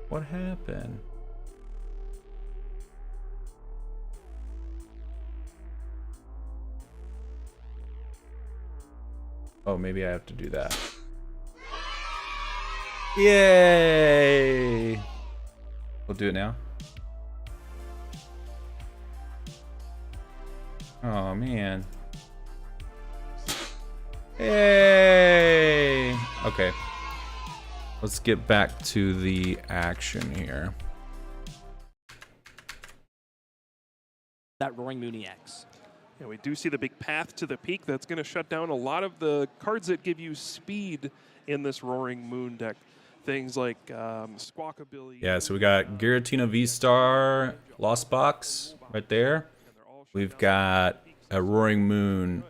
Speaker 1: What happened? Oh, maybe I have to do that. Yay! We'll do it now. Oh, man. Yay! Okay. Let's get back to the action here.
Speaker 7: That Roaring Moon EX.
Speaker 8: Yeah, we do see the big path to the peak. That's going to shut down a lot of the cards that give you speed in this Roaring Moon deck. Things like Squawkabilly.
Speaker 1: Yeah, so we got Giratina V-Star, Lost Box right there. We've got a Roaring Moon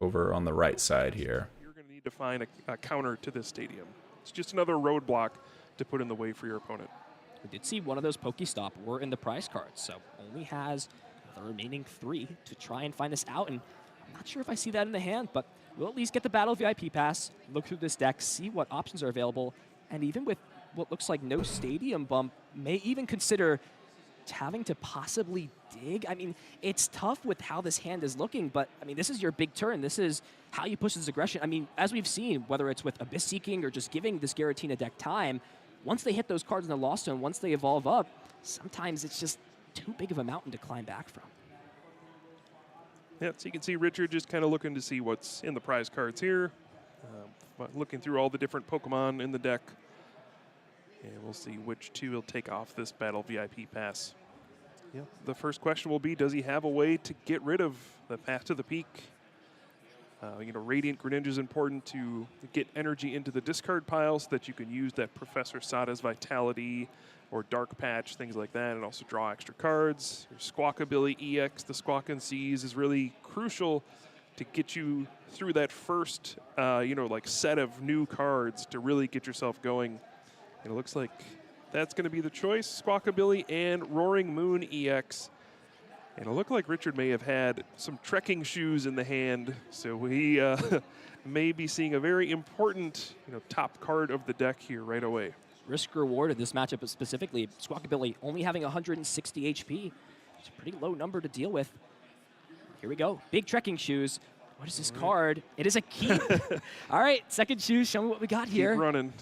Speaker 1: over on the right side here.
Speaker 8: You're going to need to find a counter to this stadium. It's just another roadblock to put in the way for your opponent.
Speaker 7: We did see one of those Pokestop were in the prize cards, so only has the remaining 3 to try and find this out. And I'm not sure if I see that in the hand, but we'll at least get the Battle VIP Pass, look through this deck, see what options are available, and even with what looks like no stadium bump, may even consider having to possibly dig. I mean, it's tough with how this hand is looking, but I mean, this is your big turn. This is how you push this aggression. I mean, as we've seen, whether it's with Abyss Seeking or just giving this Giratina deck time, once they hit those cards in the Lost Zone, once they evolve up, sometimes it's just too big of a mountain to climb back from.
Speaker 8: Yeah, so you can see Richard just kind of looking to see what's in the prize cards here. Looking through all the different Pokemon in the deck. And we'll see which 2 will take off this Battle VIP Pass. Yeah. The first question will be, does he have a way to get rid of the Path to the Peak? Radiant Greninja is important to get energy into the discard pile so that you can use that Professor Sada's Vitality or Dark Patch, things like that, and also draw extra cards. Your Squawkabilly EX, the Squawk and Seize, is really crucial to get you through that first, set of new cards to really get yourself going. And it looks like that's going to be the choice, Squawkabilly and Roaring Moon EX. And it looked like Richard may have had some trekking shoes in the hand, so we may be seeing a very important, top card of the deck here right away.
Speaker 7: Risk reward in this matchup specifically, Squawkabilly only having 160 HP. It's a pretty low number to deal with. Here we go, big trekking shoes. What is this card? It is a keep. All right, second shoes, show me what we got here.
Speaker 8: Keep running.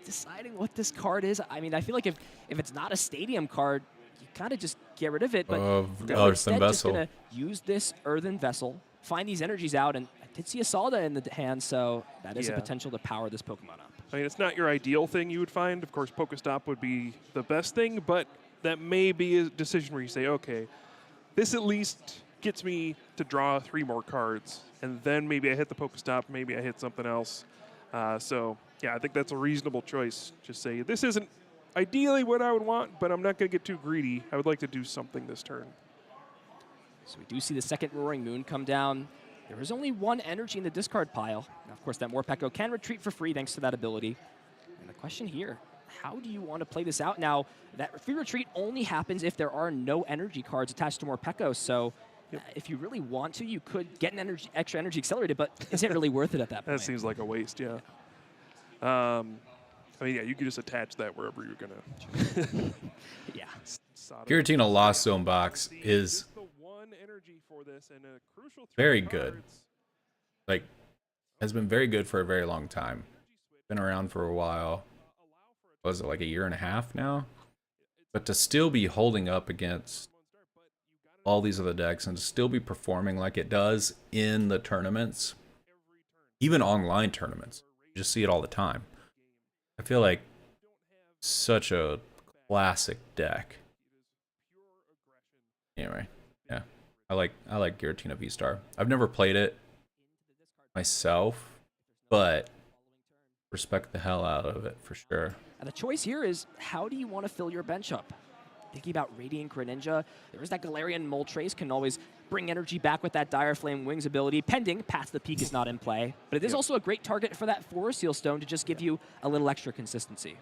Speaker 7: Deciding what this card is. I mean, I feel like if it's not a stadium card, you kind of just get rid of it. But instead, just going to use this Earthen Vessel, find these energies out, and I did see a Salda in the hand, so that is a potential to power this Pokemon up.
Speaker 8: I mean, it's not your ideal thing you would find. Of course, Pokestop would be the best thing, but that may be a decision where you say, okay, this at least gets me to draw 3 more cards, and then maybe I hit the Pokestop, maybe I hit something else. Yeah, I think that's a reasonable choice. Just say, this isn't ideally what I would want, but I'm not going to get too greedy. I would like to do something this turn.
Speaker 7: So we do see the second Roaring Moon come down. There is only 1 energy in the discard pile. Now, of course, that Morpeko can retreat for free thanks to that ability. And the question here, how do you want to play this out? Now, that free retreat only happens if there are no energy cards attached to Morpeko, so if you really want to, you could get an extra energy accelerated, but is it really worth it at that point?
Speaker 8: That seems like a waste, yeah. I mean, yeah, you could just attach that wherever you're going to.
Speaker 7: Yeah.
Speaker 1: Giratina Lost Zone box is very good. Like, has been very good for a very long time. Been around for a while. Was it like a year and a half now? But to still be holding up against all these other decks and to still be performing like it does in the tournaments, even online tournaments, you just see it all the time. I feel like such a classic deck. Anyway, yeah. I like Giratina V-Star. I've never played it myself, but respect the hell out of it for sure.
Speaker 7: And the choice here is, how do you want to fill your bench up? Thinking about Radiant Greninja, there is that Galarian Moltres, can always bring energy back with that Dire Flame Wings ability, pending Path to the Peak is not in play. But it is also a great target for that Forest Seal Stone to just give you a little extra consistency.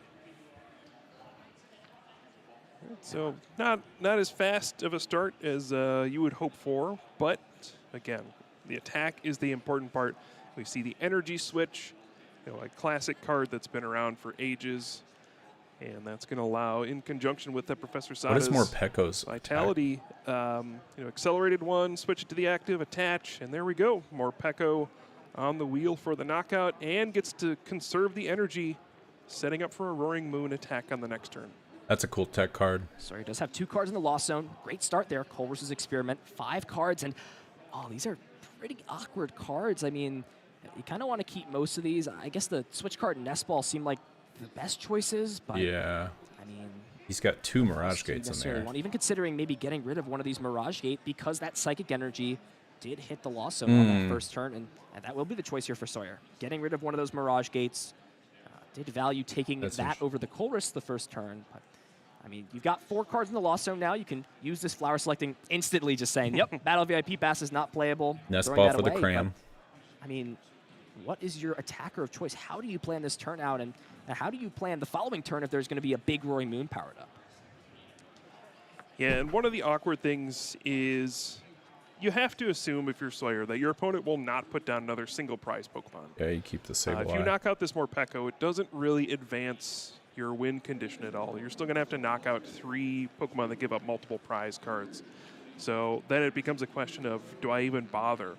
Speaker 8: So not as fast of a start as you would hope for, but again, the attack is the important part. We see the energy switch, a classic card that's been around for ages, and that's going to allow, in conjunction with the Professor Sada's
Speaker 1: What is Morpeko's
Speaker 8: Vitality, accelerated one, switch it to the active, attach, and there we go. Morpeko on the wheel for the knockout and gets to conserve the energy, setting up for a Roaring Moon attack on the next turn.
Speaker 1: That's a cool tech card.
Speaker 7: Sorry, does have 2 cards in the Lost Zone. Great start there. Colress's Experiment, 5 cards, and these are pretty awkward cards. I mean, you kind of want to keep most of these. I guess the switch card and Nest Ball seem like the best choices, but
Speaker 1: yeah,
Speaker 7: I mean,
Speaker 1: he's got 2 Mirage Gates in there.
Speaker 7: Even considering maybe getting rid of one of these Mirage Gate, because that Psychic Energy did hit the Lost Zone on that first turn, and that will be the choice here for Sawyer. Getting rid of one of those Mirage Gates did value taking that over the Colress the first turn, but I mean, you've got 4 cards in the Lost Zone now. You can use this Flower Selecting instantly, just saying, yep, Battle VIP Pass is not playable.
Speaker 1: Nest Ball for the cram.
Speaker 7: But, I mean, what is your attacker of choice? How do you plan this turn out, and how do you plan the following turn if there's going to be a big Roaring Moon powered up?
Speaker 8: Yeah, and one of the awkward things is you have to assume, if you're Sawyer, that your opponent will not put down another single prize Pokemon.
Speaker 1: Yeah, you keep the Sableye.
Speaker 8: If you knock out this Morpeko, it doesn't really advance your win condition at all. You're still going to have to knock out 3 Pokemon that give up multiple prize cards. So then it becomes a question of, do I even bother?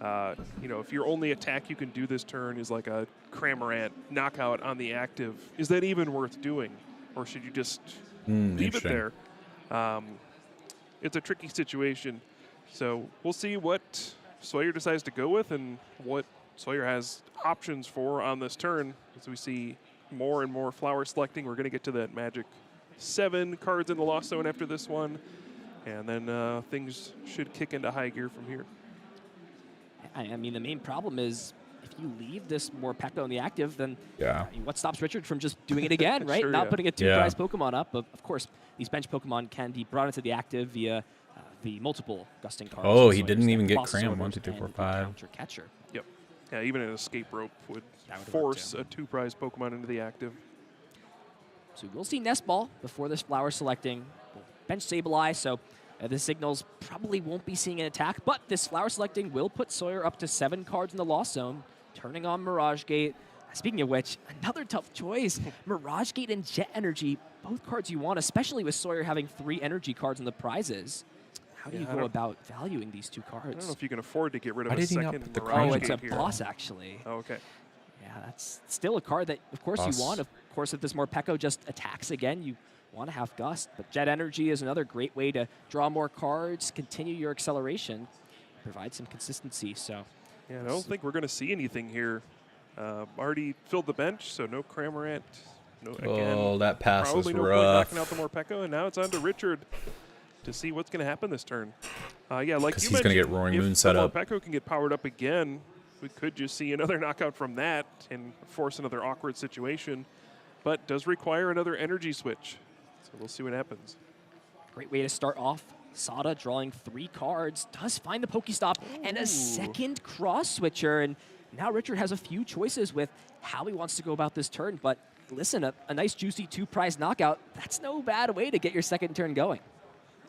Speaker 8: If your only attack you can do this turn is like a Cramorant knockout on the active, is that even worth doing? Or should you just leave it there? It's a tricky situation. So we'll see what Sawyer decides to go with and what Sawyer has options for on this turn. As we see more and more Flower Selecting, we're going to get to that magic 7 cards in the Lost Zone after this one. And then things should kick into high gear from here.
Speaker 7: I mean, the main problem is if you leave this Morpeko in the active, then
Speaker 1: yeah,
Speaker 7: I mean, what stops Richard from just doing it again, right?
Speaker 8: Sure,
Speaker 7: Not
Speaker 8: yeah.
Speaker 7: putting a 2-prize Pokemon up. But of course, these bench Pokemon can be brought into the active via the multiple gusting cards.
Speaker 1: Oh,
Speaker 7: So
Speaker 1: he didn't even get
Speaker 7: Boss
Speaker 1: Cram.
Speaker 7: Orders
Speaker 1: 1, 2, 3, 4,
Speaker 7: and
Speaker 1: 5.
Speaker 7: Counter Catcher.
Speaker 8: Yep. Yeah, even an Escape Rope would
Speaker 7: That would work
Speaker 8: force
Speaker 7: too.
Speaker 8: a 2-prize Pokemon into the active.
Speaker 7: So we'll see Nest Ball before this Flower Selecting. Bench Sableye, so the signals probably won't be seeing an attack, but this Flower Selecting will put Sawyer up to 7 cards in the Lost Zone, turning on Mirage Gate. Speaking of which, another tough choice. Mirage Gate and Jet Energy, both cards you want, especially with Sawyer having 3 energy cards in the prizes. How do you go about valuing these 2 cards?
Speaker 8: I don't know if you can afford to get rid of
Speaker 1: Why
Speaker 8: a
Speaker 1: did he not
Speaker 8: second
Speaker 1: put the
Speaker 8: Mirage
Speaker 7: Oh, it's
Speaker 8: Gate
Speaker 7: a
Speaker 8: here.
Speaker 7: boss, actually.
Speaker 8: Oh, okay.
Speaker 7: Yeah, that's still a card that, of course,
Speaker 1: Boss.
Speaker 7: you want. Of course, if this Morpeko just attacks again, you want to have Gust. But Jet Energy is another great way to draw more cards, continue your acceleration, provide some consistency. So,
Speaker 8: Yeah, I don't think we're going to see anything here. Already filled the bench, so no Cramorant. No, again,
Speaker 1: Oh, that pass was
Speaker 8: probably no point
Speaker 1: rough.
Speaker 8: knocking out the Morpeko, and now it's on to Richard to see what's going to happen this turn. Yeah, like
Speaker 1: 'Cause
Speaker 8: you
Speaker 1: he's gonna
Speaker 8: mentioned,
Speaker 1: get Roaring
Speaker 8: if
Speaker 1: Moon
Speaker 8: the
Speaker 1: set up.
Speaker 8: Morpeko can get powered up again, we could just see another knockout from that and force another awkward situation. But does require another energy switch, so we'll see what happens.
Speaker 7: great way to start off. Sada drawing 3 cards, does find the Pokestop and a second cross switcher. And now Richard has a few choices with how he wants to go about this turn. But listen, a nice juicy 2-prize knockout, that's no bad way to get your second turn going.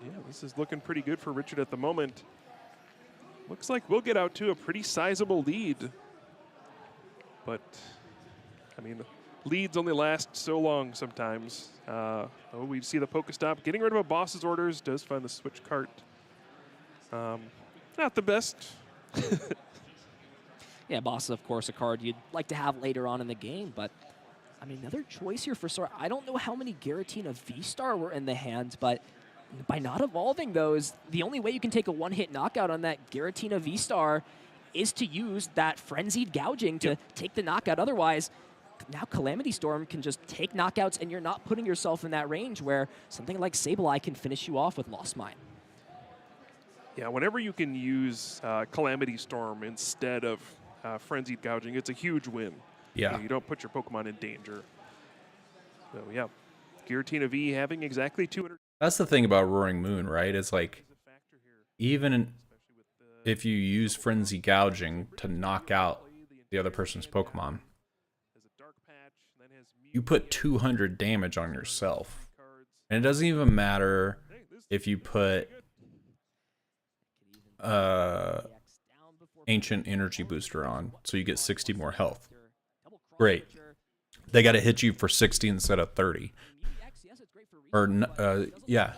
Speaker 8: Yeah, this is looking pretty good for Richard at the moment. Looks like we'll get out to a pretty sizable lead. But, I mean, leads only last so long sometimes. We see the Pokestop. Getting rid of a boss's orders does find the switch cart. Not the best.
Speaker 7: Yeah, Boss is, of course, a card you'd like to have later on in the game, but I mean, another choice here for Sora. I don't know how many Giratina V-Star were in the hand, but by not evolving those, the only way you can take a one-hit knockout on that Giratina V-Star is to use that Frenzied Gouging to take the knockout. Otherwise, now Calamity Storm can just take knockouts, and you're not putting yourself in that range where something like Sableye can finish you off with Lost Mine.
Speaker 8: Yeah, whenever you can use Calamity Storm instead of Frenzied Gouging, it's a huge win.
Speaker 1: Yeah.
Speaker 8: You don't put your Pokemon in danger. So, yeah. Giratina V having exactly 200.
Speaker 1: That's the thing about Roaring Moon, right? It's like, even if you use Frenzy Gouging to knock out the other person's Pokemon, you put 200 damage on yourself. And it doesn't even matter if you put Ancient Energy Booster on, so you get 60 more health. Great. They got to hit you for 60 instead of 30. Or, yeah,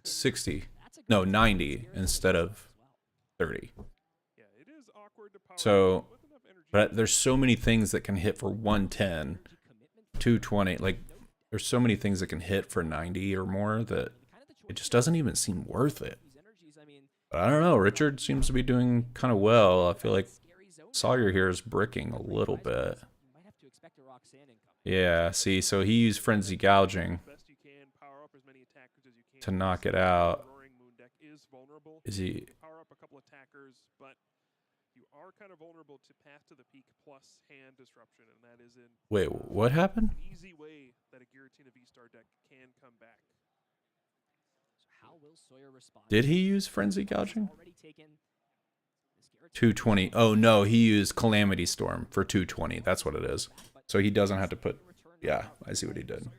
Speaker 1: 60. No, 90 instead of 30. So, but there's so many things that can hit for 110, 220. Like, there's so many things that can hit for 90 or more that it just doesn't even seem worth it. But I don't know. Richard seems to be doing kind of well. I feel like Sawyer here is bricking a little bit. Yeah, see, so he used Frenzy Gouging to knock it out. Is he?
Speaker 8: Power up a couple attackers, but you are kind of vulnerable to Path to the Peak plus Hand Disruption, and that is
Speaker 1: Wait, what happened?
Speaker 8: an easy way that a Giratina V-Star deck can come back.
Speaker 7: How will Sawyer respond?
Speaker 1: Did he use Frenzy Gouging? 220. Oh, no, he used Calamity Storm for 220. That's what it is. So he doesn't have to put... Yeah, I see what he did.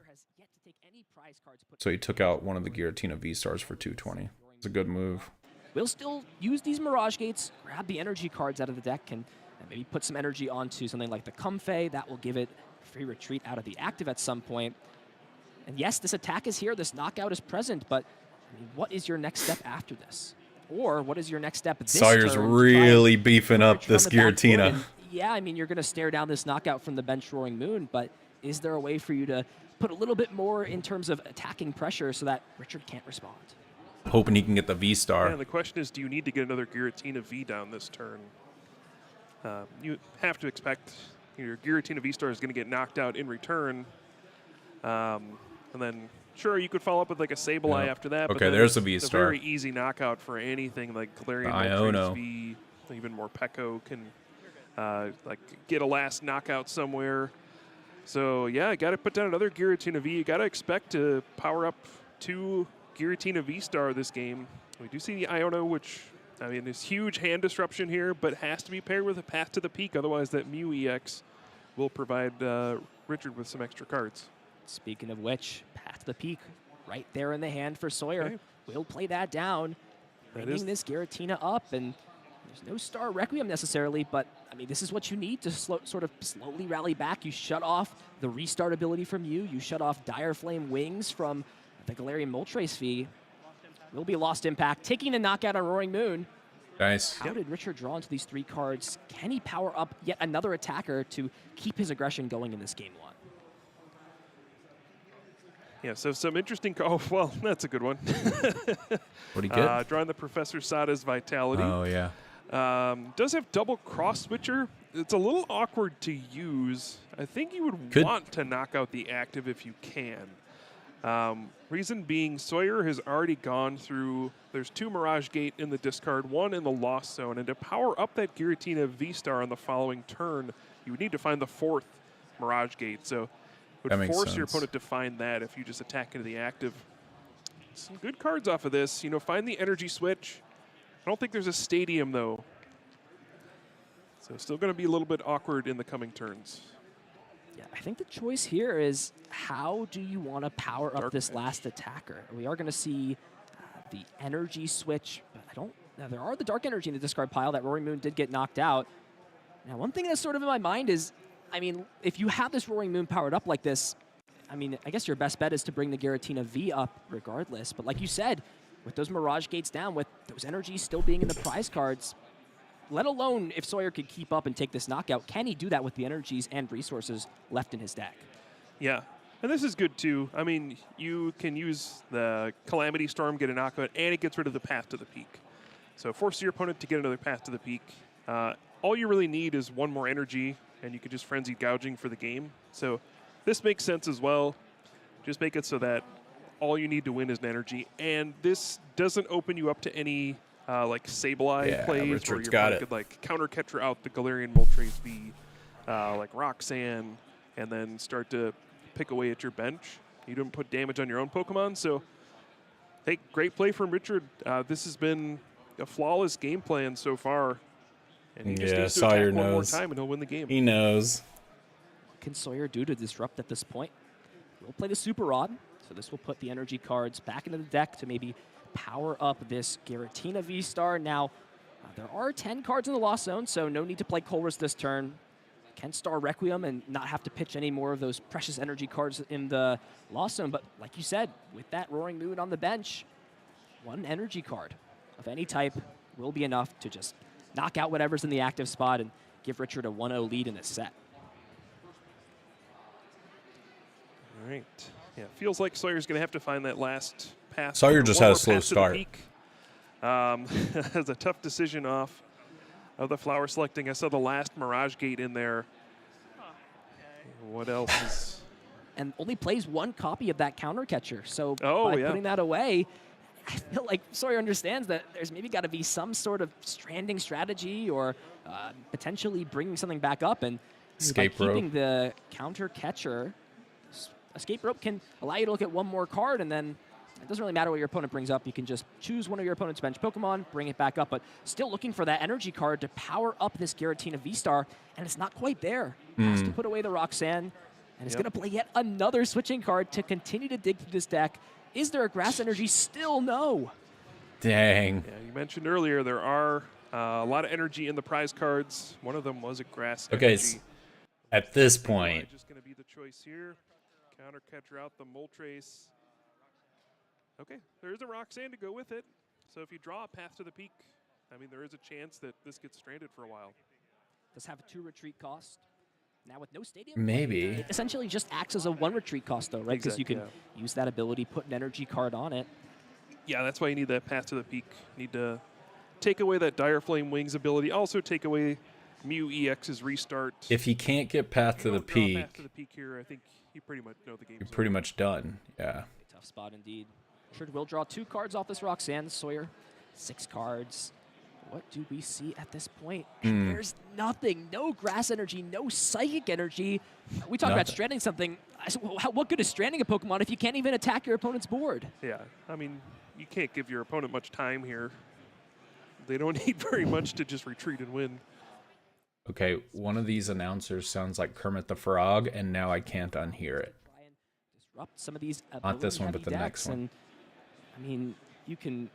Speaker 1: So he took out one of the Giratina V-Stars for 220. It's a good move.
Speaker 7: We'll still use these Mirage Gates, grab the energy cards out of the deck, and maybe put some energy onto something like the Comfey. That will give it free retreat out of the active at some point. And yes, this attack is here, this knockout is present, but I mean, what is your next step after this? Or what is your next step this
Speaker 1: Sawyer's
Speaker 7: turn
Speaker 1: really beefing up this Giratina.
Speaker 7: Yeah, I mean, you're going to stare down this knockout from the bench Roaring Moon, but is there a way for you to put a little bit more in terms of attacking pressure so that Richard can't respond?
Speaker 1: Hoping he can get the V-Star.
Speaker 8: And the question is, do you need to get another Giratina V down this turn? You have to expect your Giratina V-Star is going to get knocked out in return. And then, sure, you could follow up with like a Sableye after that.
Speaker 1: Okay,
Speaker 8: but
Speaker 1: there's a
Speaker 8: it's
Speaker 1: V-Star.
Speaker 8: a very easy knockout for anything like Galarian Moltres V, even more Pekko can like get a last knockout somewhere. So yeah, got to put down another Giratina V. You got to expect to power up 2 Giratina V-Star this game. We do see the Iono, which, I mean, there's huge hand disruption here, but has to be paired with a Path to the Peak. Otherwise, that Mew EX will provide Richard with some extra cards.
Speaker 7: Speaking of which, Path to the Peak, right there in the hand for Sawyer.
Speaker 8: Okay.
Speaker 7: We'll play that down, bringing this Giratina up, and there's no Star Requiem necessarily, but I mean, this is what you need to sort of slowly rally back. You shut off the restart ability from you shut off Dire Flame Wings from the Galarian Moltres V. Will be lost impact, taking a knockout on Roaring Moon.
Speaker 1: Nice.
Speaker 7: How did Richard draw into these 3 cards? Can he power up yet another attacker to keep his aggression going in this game 1?
Speaker 8: Yeah, so some interesting. Oh, well, that's a good one.
Speaker 1: What do you get?
Speaker 8: Drawing the Professor Sada's Vitality.
Speaker 1: Oh, yeah.
Speaker 8: Does have double cross switcher. It's a little awkward to use. I think you would want to knock out the active if you can. Reason being, Sawyer has already gone through. There's 2 Mirage Gate in the discard, 1 in the Lost Zone, and to power up that Giratina V-Star on the following turn, you would need to find the 4th Mirage Gate. So it would force your opponent to find that if you just attack into the active. Some good cards off of this. You know, find the energy switch. I don't think there's a stadium, though. So still going to be a little bit awkward in the coming turns.
Speaker 7: Yeah, I think the choice here is how do you want to power up this last attacker? We are going to see the energy switch, but I don't... Now, there are the Dark Energy in the discard pile. That Roaring Moon did get knocked out. Now, one thing that's sort of in my mind is, I mean, if you have this Roaring Moon powered up like this, I mean, I guess your best bet is to bring the Giratina V up regardless. But like you said, with those Mirage Gates down, with those energies still being in the prize cards, let alone if Sawyer could keep up and take this knockout, can he do that with the energies and resources left in his deck?
Speaker 8: Yeah, and this is good too. I mean, you can use the Calamity Storm, get a knockout, and it gets rid of the Path to the Peak. So force your opponent to get another Path to the Peak. All you really need is 1 more energy, and you can just Frenzied Gouging for the game. So this makes sense as well. Just make it so that all you need to win is an energy, and this doesn't open you up to any like Sableye
Speaker 1: Yeah,
Speaker 8: plays where
Speaker 1: Richard's
Speaker 8: your
Speaker 1: got
Speaker 8: opponent
Speaker 1: it.
Speaker 8: could like counter catcher out the Galarian Moltres V, like Roxanne, and then start to pick away at your bench. You don't put damage on your own Pokemon, so hey, great play from Richard. This has been a flawless game plan so far. And he just
Speaker 1: Yeah,
Speaker 8: needs to
Speaker 1: Sawyer
Speaker 8: attack one more
Speaker 1: knows.
Speaker 8: time and he'll win the game.
Speaker 1: He knows.
Speaker 7: What can Sawyer do to disrupt at this point? We'll play the Super Rod, so this will put the energy cards back into the deck to maybe power up this Giratina V-Star. Now, there are 10 cards in the Lost Zone, so no need to play Colress this turn. Can Star Requiem and not have to pitch any more of those precious energy cards in the Lost Zone. But like you said, with that Roaring Moon on the bench, one energy card of any type will be enough to just knock out whatever's in the active spot and give Richard a 1-0 lead in this set.
Speaker 8: All right. Yeah, feels like Sawyer's going to have to find that last pass.
Speaker 1: Sawyer
Speaker 8: One
Speaker 1: just
Speaker 8: more
Speaker 1: had a slow
Speaker 8: pass to the
Speaker 1: start.
Speaker 8: peak. That's a tough decision off of the flower selecting. I saw the last Mirage Gate in there. What else is...
Speaker 7: And only plays one copy of that counter catcher. So
Speaker 8: Oh,
Speaker 7: by
Speaker 8: yeah.
Speaker 7: putting that away, I feel like Sawyer understands that there's maybe got to be some sort of stranding strategy or potentially bringing something back up. And
Speaker 1: Escape
Speaker 7: by
Speaker 1: rope.
Speaker 7: keeping the counter catcher, escape rope can allow you to look at one more card, and then it doesn't really matter what your opponent brings up. You can just choose one of your opponent's bench Pokemon, bring it back up, but still looking for that energy card to power up this Giratina V-Star, and it's not quite there. Has to put away the Roxanne, and it's
Speaker 8: Yep.
Speaker 7: going to play yet another switching card to continue to dig through this deck. Is there a Grass Energy? Still no.
Speaker 1: Dang.
Speaker 8: Yeah, you mentioned earlier there are a lot of energy in the prize cards. One of them was a grass
Speaker 1: Okay,
Speaker 8: energy.
Speaker 1: at this point,
Speaker 8: Just going to be the choice here. Counter catcher out the Moltres. Okay, there is a Roxanne to go with it. So if you draw a path to the peak, I mean, there is a chance that this gets stranded for a while.
Speaker 7: Does have a 2 retreat cost. Now with no stadium,
Speaker 1: maybe.
Speaker 7: it essentially just acts as a 1 retreat cost though, right? Because you can use that ability, put an energy card on it.
Speaker 8: Yeah, that's why you need that path to the peak. You need to take away that Dire Flame Wings ability. Also take away Mew EX's restart.
Speaker 1: If he can't get path to
Speaker 8: You
Speaker 1: the
Speaker 8: don't draw a
Speaker 1: peak,
Speaker 8: path to the peak here, I think you pretty much know the game.
Speaker 1: you're pretty much done. Yeah.
Speaker 7: Tough spot indeed. Richard will draw 2 cards off this Roxanne. Sawyer, 6 cards. What do we see at this point? There's nothing. No grass energy, no psychic energy. We talk about
Speaker 1: Nothing.
Speaker 7: stranding something. What good is stranding a Pokemon if you can't even attack your opponent's board?
Speaker 8: Yeah, I mean, you can't give your opponent much time here. They don't need very much to just retreat and win.
Speaker 1: Okay, one of these announcers sounds like Kermit the Frog, and now I can't unhear it.
Speaker 7: Try and disrupt some of these
Speaker 1: Not this one, but the
Speaker 7: ability-heavy
Speaker 1: next
Speaker 7: decks,
Speaker 1: one.
Speaker 7: And, I mean, you can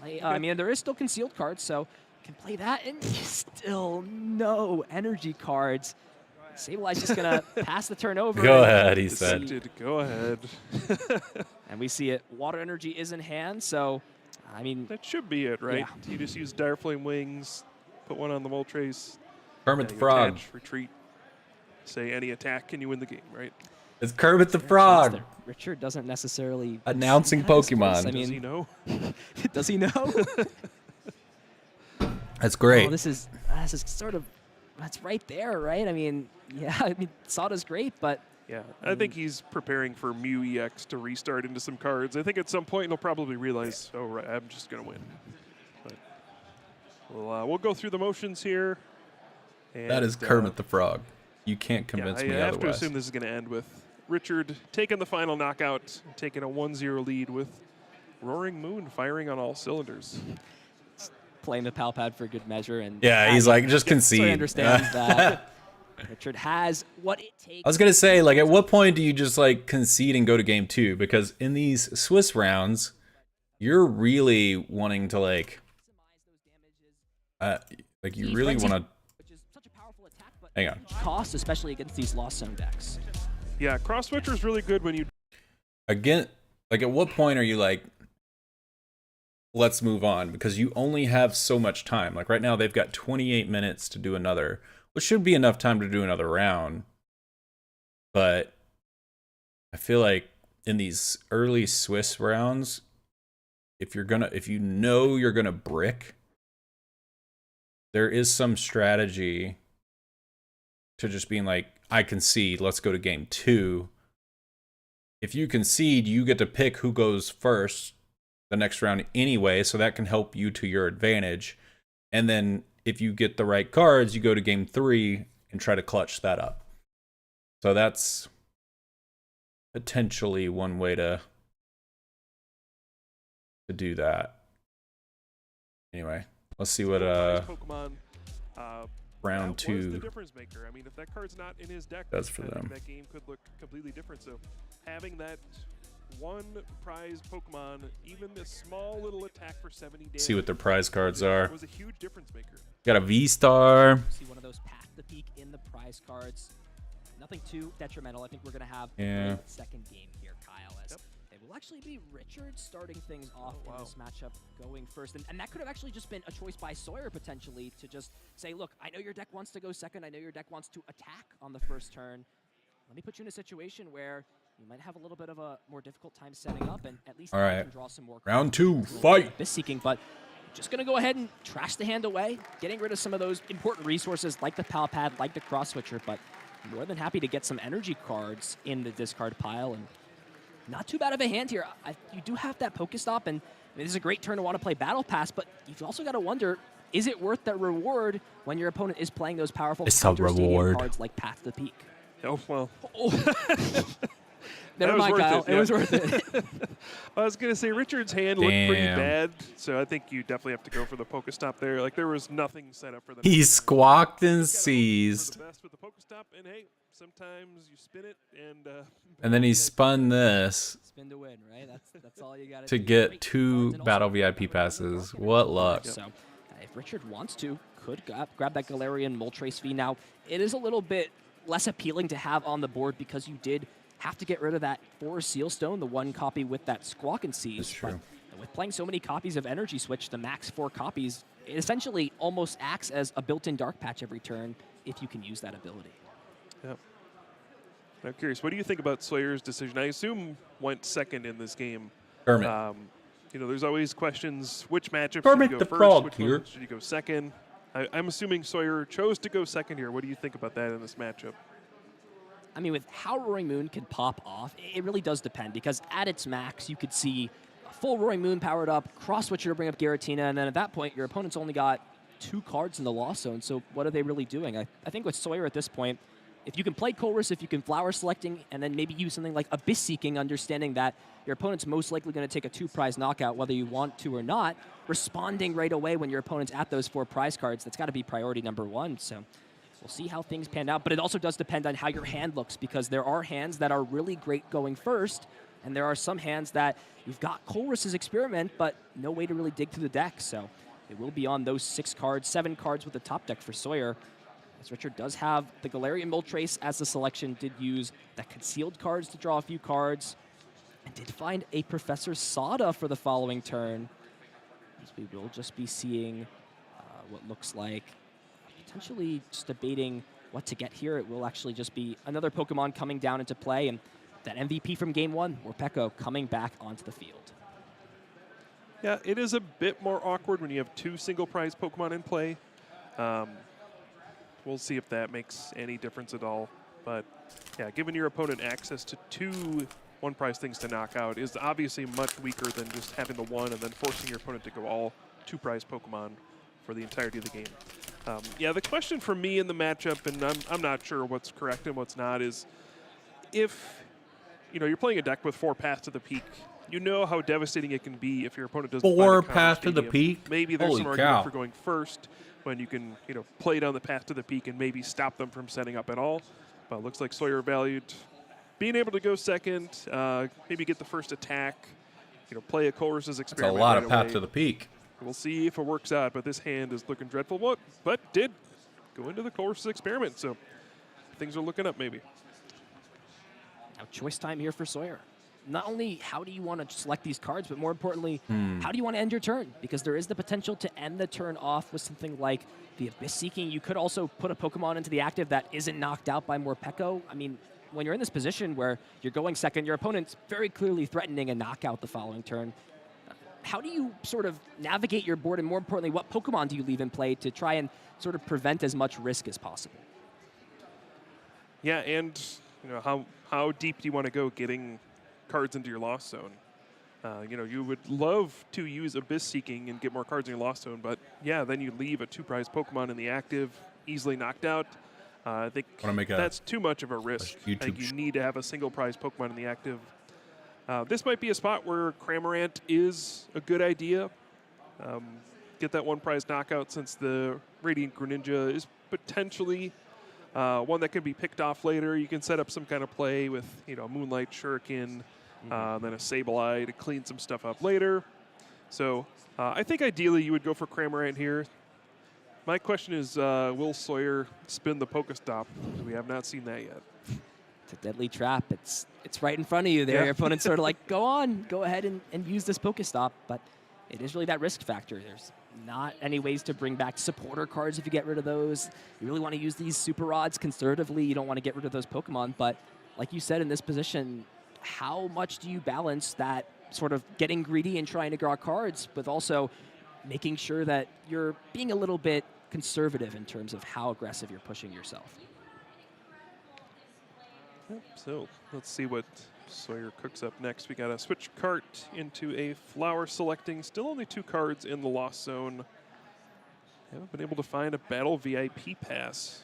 Speaker 7: play. I mean, there is still concealed cards, so you can play that, and still no energy cards. Sableye's just gonna pass the turn over.
Speaker 1: Go
Speaker 7: and
Speaker 1: ahead, he said.
Speaker 8: Decepted, go ahead.
Speaker 7: And we see it. Water energy is in hand, so I mean,
Speaker 8: That should be it, right?
Speaker 7: Yeah.
Speaker 8: You just use Dire Flame Wings, put one on the Moltres.
Speaker 1: Kermit the
Speaker 8: you
Speaker 1: Frog.
Speaker 8: attach, retreat, say any attack, and you win the game, right?
Speaker 1: It's Kermit the Frog.
Speaker 7: Richard doesn't necessarily
Speaker 1: Announcing
Speaker 7: see that as
Speaker 1: Pokemon.
Speaker 7: close. I
Speaker 8: Does he
Speaker 7: mean,
Speaker 8: know?
Speaker 7: does he know?
Speaker 1: That's great.
Speaker 7: Oh, this is sort of that's right there, right? I mean, yeah, I mean, Sada's great, but
Speaker 8: Yeah, I think he's preparing for Mew EX to restart into some cards. I think at some point he'll probably realize, oh, right, I'm just going to win. But we'll go through the motions here.
Speaker 1: That is
Speaker 8: and,
Speaker 1: Kermit the Frog. You can't
Speaker 8: Yeah,
Speaker 1: convince
Speaker 8: I
Speaker 1: me
Speaker 8: have to
Speaker 1: otherwise.
Speaker 8: assume this is going to end with Richard taking the final knockout, taking a 1-0 lead with Roaring Moon firing on all cylinders.
Speaker 7: playing the pal pad for good measure. And
Speaker 1: Yeah, he's like, just
Speaker 7: so
Speaker 1: concede.
Speaker 7: he understands that Richard has what it takes.
Speaker 1: I was gonna say, like, at what point do you just like concede and go to game 2? Because in these Swiss rounds, you're really wanting to like you really want to.
Speaker 7: which is such a powerful attack, but
Speaker 1: Hang on.
Speaker 7: cost, especially against these Lost Zone decks.
Speaker 8: Yeah, Cross Switcher is really good when you
Speaker 1: Again, like, at what point are you like, let's move on? Because you only have so much time. Like, right now, they've got 28 minutes to do another, which should be enough time to do another round. But I feel like in these early Swiss rounds, if you know you're gonna brick, there is some strategy to just being like, I concede, let's go to game 2. If you concede, you get to pick who goes first. the next round anyway, so that can help you to your advantage. And then if you get the right cards, you go to game 3 and try to clutch that up. So that's potentially one way to do that. Anyway, let's see what
Speaker 8: Pokemon,
Speaker 1: round
Speaker 8: that was the
Speaker 1: 2
Speaker 8: difference maker. I mean, if that card's not in his deck,
Speaker 1: does for
Speaker 8: I think
Speaker 1: them.
Speaker 8: that game could look completely different. So having that one prize Pokemon, even this small little attack for 70 damage,
Speaker 1: See what their prize cards are.
Speaker 8: was a huge difference maker.
Speaker 1: Got a V-Star.
Speaker 7: See one of those path the peak in the prize cards. Nothing too detrimental. I think we're going to have
Speaker 1: Yeah.
Speaker 7: a second game here, Kyle, as it will actually be Richard starting things off in this matchup, going first. And that could have actually just been a choice by Sawyer, potentially, to just say, look, I know your deck wants to go second. I know your deck wants to attack on the first turn. Let me put you in a situation where you might have a little bit of a more difficult time setting up, and at least
Speaker 1: All
Speaker 7: you
Speaker 1: right.
Speaker 7: can draw some more
Speaker 1: Round
Speaker 7: cards.
Speaker 1: 2, fight.
Speaker 7: Abyss Seeking, but just going to go ahead and trash the hand away, getting rid of some of those important resources like the Pal Pad, like the Cross Switcher, but more than happy to get some energy cards in the discard pile, and not too bad of a hand here. You do have that Pokestop, and this is a great turn to want to play Battle Pass, but you've also got to wonder, is it worth that reward when your opponent is playing those powerful
Speaker 1: It's a
Speaker 7: counter stadium
Speaker 1: reward.
Speaker 7: cards like Path to the Peak?
Speaker 8: Oh, well.
Speaker 7: Never
Speaker 8: was
Speaker 7: mind,
Speaker 8: worth
Speaker 7: Kyle.
Speaker 8: it,
Speaker 7: It
Speaker 8: yeah.
Speaker 7: was worth it.
Speaker 8: I was going to say, Richard's hand looked pretty
Speaker 1: Damn.
Speaker 8: bad, so I think you definitely have to go for the Pokestop there. Like, there was nothing set up for them.
Speaker 1: He squawked and
Speaker 8: For
Speaker 1: seized.
Speaker 8: the best with the Pokestop, and hey, sometimes you spin it,
Speaker 1: And then he spun this
Speaker 7: Spin to win, right? That's all you got
Speaker 1: to
Speaker 7: do.
Speaker 1: get
Speaker 7: Great
Speaker 1: 2
Speaker 7: cards, and
Speaker 1: battle
Speaker 7: also
Speaker 1: VIP passes. What luck.
Speaker 7: So, if Richard wants to, could grab that Galarian Moltres V. Now, it is a little bit less appealing to have on the board because you did have to get rid of that 4 Seal Stone, the 1 copy with that Squawk and Seize.
Speaker 1: That's true.
Speaker 7: But with playing so many copies of Energy Switch, the max 4 copies, it essentially almost acts as a built-in Dark Patch every turn if you can use that ability.
Speaker 8: Yep. I'm curious, what do you think about Sawyer's decision? I assume went second in this game.
Speaker 1: Kermit.
Speaker 8: You know, there's always questions, which matchup
Speaker 1: Kermit
Speaker 8: should you
Speaker 1: the
Speaker 8: go first,
Speaker 1: Frog
Speaker 8: which
Speaker 1: here.
Speaker 8: one should you go second? I'm assuming Sawyer chose to go second here. What do you think about that in this matchup?
Speaker 7: I mean, with how Roaring Moon can pop off, it really does depend, because at its max, you could see a full Roaring Moon powered up, Cross Switcher to bring up Giratina, and then at that point, your opponent's only got 2 cards in the Lost Zone, so what are they really doing? I think with Sawyer at this point, if you can play Colress, if you can Flower Selecting, and then maybe use something like Abyss Seeking, understanding that your opponent's most likely going to take a 2-prize knockout, whether you want to or not, responding right away when your opponent's at those 4 prize cards, that's got to be priority number 1, so we'll see how things pan out, but it also does depend on how your hand looks, because there are hands that are really great going first, and there are some hands that you've got Colress's Experiment, but no way to really dig through the deck, so it will be on those 6 cards, 7 cards with the top deck for Sawyer, as Richard does have the Galarian Moltres as the selection, did use the concealed cards to draw a few cards, and did find a Professor Sada for the following turn, as we will just be seeing what looks like potentially just debating what to get here. It will actually just be another Pokemon coming down into play, and that MVP from Game 1, Morpeko, coming back onto the field.
Speaker 8: Yeah, it is a bit more awkward when you have 2 single prize Pokemon in play. We'll see if that makes any difference at all. But yeah, giving your opponent access to 2 one-prize things to knock out is obviously much weaker than just having the 1 and then forcing your opponent to go all 2-prize Pokemon for the entirety of the game. Yeah, the question for me in the matchup, and I'm not sure what's correct and what's not, is if you're playing a deck with 4 Paths to the Peak, you know how devastating it can be if your opponent doesn't
Speaker 1: 4
Speaker 8: find a counter
Speaker 1: Path to the
Speaker 8: stadium.
Speaker 1: Peak?
Speaker 8: Maybe there's
Speaker 1: Holy
Speaker 8: some
Speaker 1: cow.
Speaker 8: argument for going first when you can play down the path to the peak and maybe stop them from setting up at all. But it looks like Sawyer valued being able to go second, maybe get the first attack, play a Colress's
Speaker 1: It's a
Speaker 8: Experiment.
Speaker 1: lot
Speaker 8: right
Speaker 1: of Path
Speaker 8: away.
Speaker 1: to the Peak.
Speaker 8: We'll see if it works out, but this hand is looking dreadful. But did go into the Colress's Experiment, so things are looking up maybe.
Speaker 7: Now, choice time here for Sawyer. Not only how do you want to select these cards, but more importantly, how do you want to end your turn? Because there is the potential to end the turn off with something like the Abyss Seeking. You could also put a Pokemon into the active that isn't knocked out by Morpeko. I mean, when you're in this position where you're going second, your opponent's very clearly threatening a knockout the following turn. How do you sort of navigate your board, and more importantly, what Pokemon do you leave in play to try and sort of prevent as much risk as possible?
Speaker 8: Yeah, and how deep do you want to go getting cards into your Lost Zone? You know, you would love to use Abyss Seeking and get more cards in your Lost Zone, but yeah, then you leave a 2-prize Pokemon in the active, easily knocked out. I think that's too much of a risk. I think you need to have a single prize Pokemon in the active. This might be a spot where Cramorant is a good idea. Get that 1-prize knockout, since the Radiant Greninja is potentially one that can be picked off later. You can set up some kind of play with, you know, Moonlight Shuriken, then a Sableye to clean some stuff up later. So I think ideally you would go for Cramorant here. My question is, will Sawyer spin the Pokestop? We have not seen that yet.
Speaker 7: It's a deadly trap. It's right in front of you there.
Speaker 8: Yeah.
Speaker 7: Your opponent's sort of like, go on, go ahead and use this Pokestop. But it is really that risk factor. There's not any ways to bring back supporter cards if you get rid of those. You really want to use these Super Rods conservatively. You don't want to get rid of those Pokemon. But like you said, in this position, how much do you balance that sort of getting greedy and trying to draw cards with also making sure that you're being a little bit conservative in terms of how aggressive you're pushing yourself?
Speaker 8: So let's see what Sawyer cooks up next. We got a switch cart into a flower selecting. Still only 2 cards in the Lost Zone. Haven't been able to find a battle VIP pass.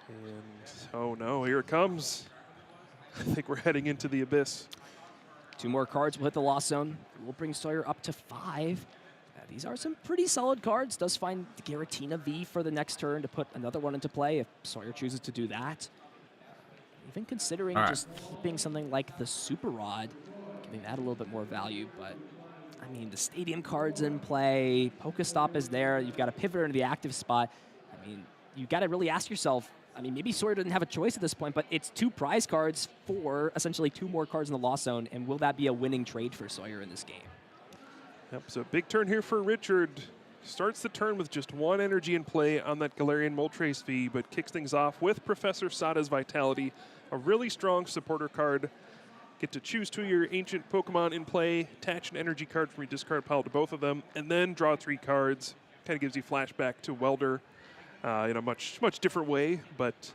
Speaker 8: And oh no, here it comes. I think we're heading into the abyss.
Speaker 7: 2 more cards will hit the Lost Zone. We'll bring Sawyer up to 5. These are some pretty solid cards. Does find the Giratina V for the next turn to put another one into play if Sawyer chooses to do that. Even considering just keeping something like the Super Rod, giving that a little bit more value. But, I mean, the Stadium card's in play. Pokestop is there. You've got a pivoter into the active spot. I mean, you got to really ask yourself, I mean, maybe Sawyer doesn't have a choice at this point, but it's 2 prize cards for essentially 2 more cards in the Lost Zone. And will that be a winning trade for Sawyer in this game?
Speaker 8: Yep, so big turn here for Richard. Starts the turn with just 1 energy in play on that Galarian Moltres V, but kicks things off with Professor Sada's Vitality, a really strong supporter card. Get to choose 2 of your ancient Pokemon in play, attach an energy card from your discard pile to both of them, and then draw 3 cards. Kind of gives you flashback to Welder in a much different way, but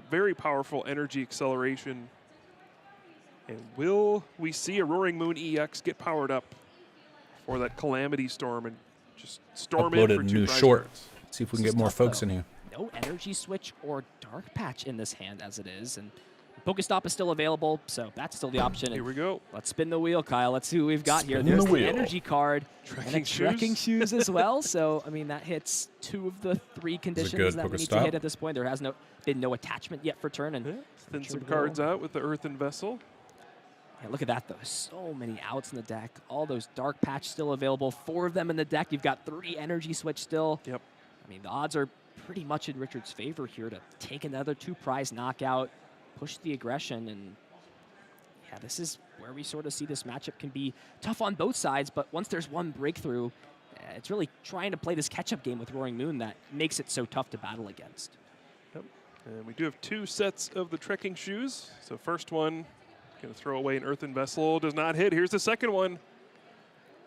Speaker 8: very powerful energy acceleration. And will we see a Roaring Moon EX get powered up for that Calamity Storm and just storm in for 2
Speaker 1: new
Speaker 8: prize
Speaker 1: short.
Speaker 8: cards?
Speaker 1: See if we can get more folks in here.
Speaker 7: No energy switch or dark patch in this hand as it is, and Pokestop is still available, so that's still the option.
Speaker 8: Here we go.
Speaker 7: Let's spin the wheel, Kyle. Let's see who we've got here.
Speaker 1: Spin
Speaker 7: There's
Speaker 1: the
Speaker 7: the
Speaker 1: wheel.
Speaker 7: energy card and a
Speaker 8: Trekking
Speaker 7: trekking
Speaker 8: shoes.
Speaker 7: shoes as well. So I mean that hits 2 of the 3 conditions that we need to
Speaker 1: Pokestop.
Speaker 7: hit at this point. There has been no attachment yet for turn, and
Speaker 8: Thin
Speaker 7: Richard
Speaker 8: some
Speaker 7: will-
Speaker 8: cards out with the Earthen Vessel.
Speaker 7: Yeah, look at that though. So many outs in the deck. All those dark patch still available. 4 of them in the deck. You've got 3 energy switch still.
Speaker 8: Yep.
Speaker 7: I mean the odds are pretty much in Richard's favor here to take another 2 prize knockout, push the aggression, and yeah, this is where we sort of see this matchup can be tough on both sides, but once there's one breakthrough, it's really trying to play this catch-up game with Roaring Moon that makes it so tough to battle against.
Speaker 8: Yep. And we do have 2 sets of the trekking shoes. So first one, going to throw away an Earthen Vessel. Does not hit. Here's the second one.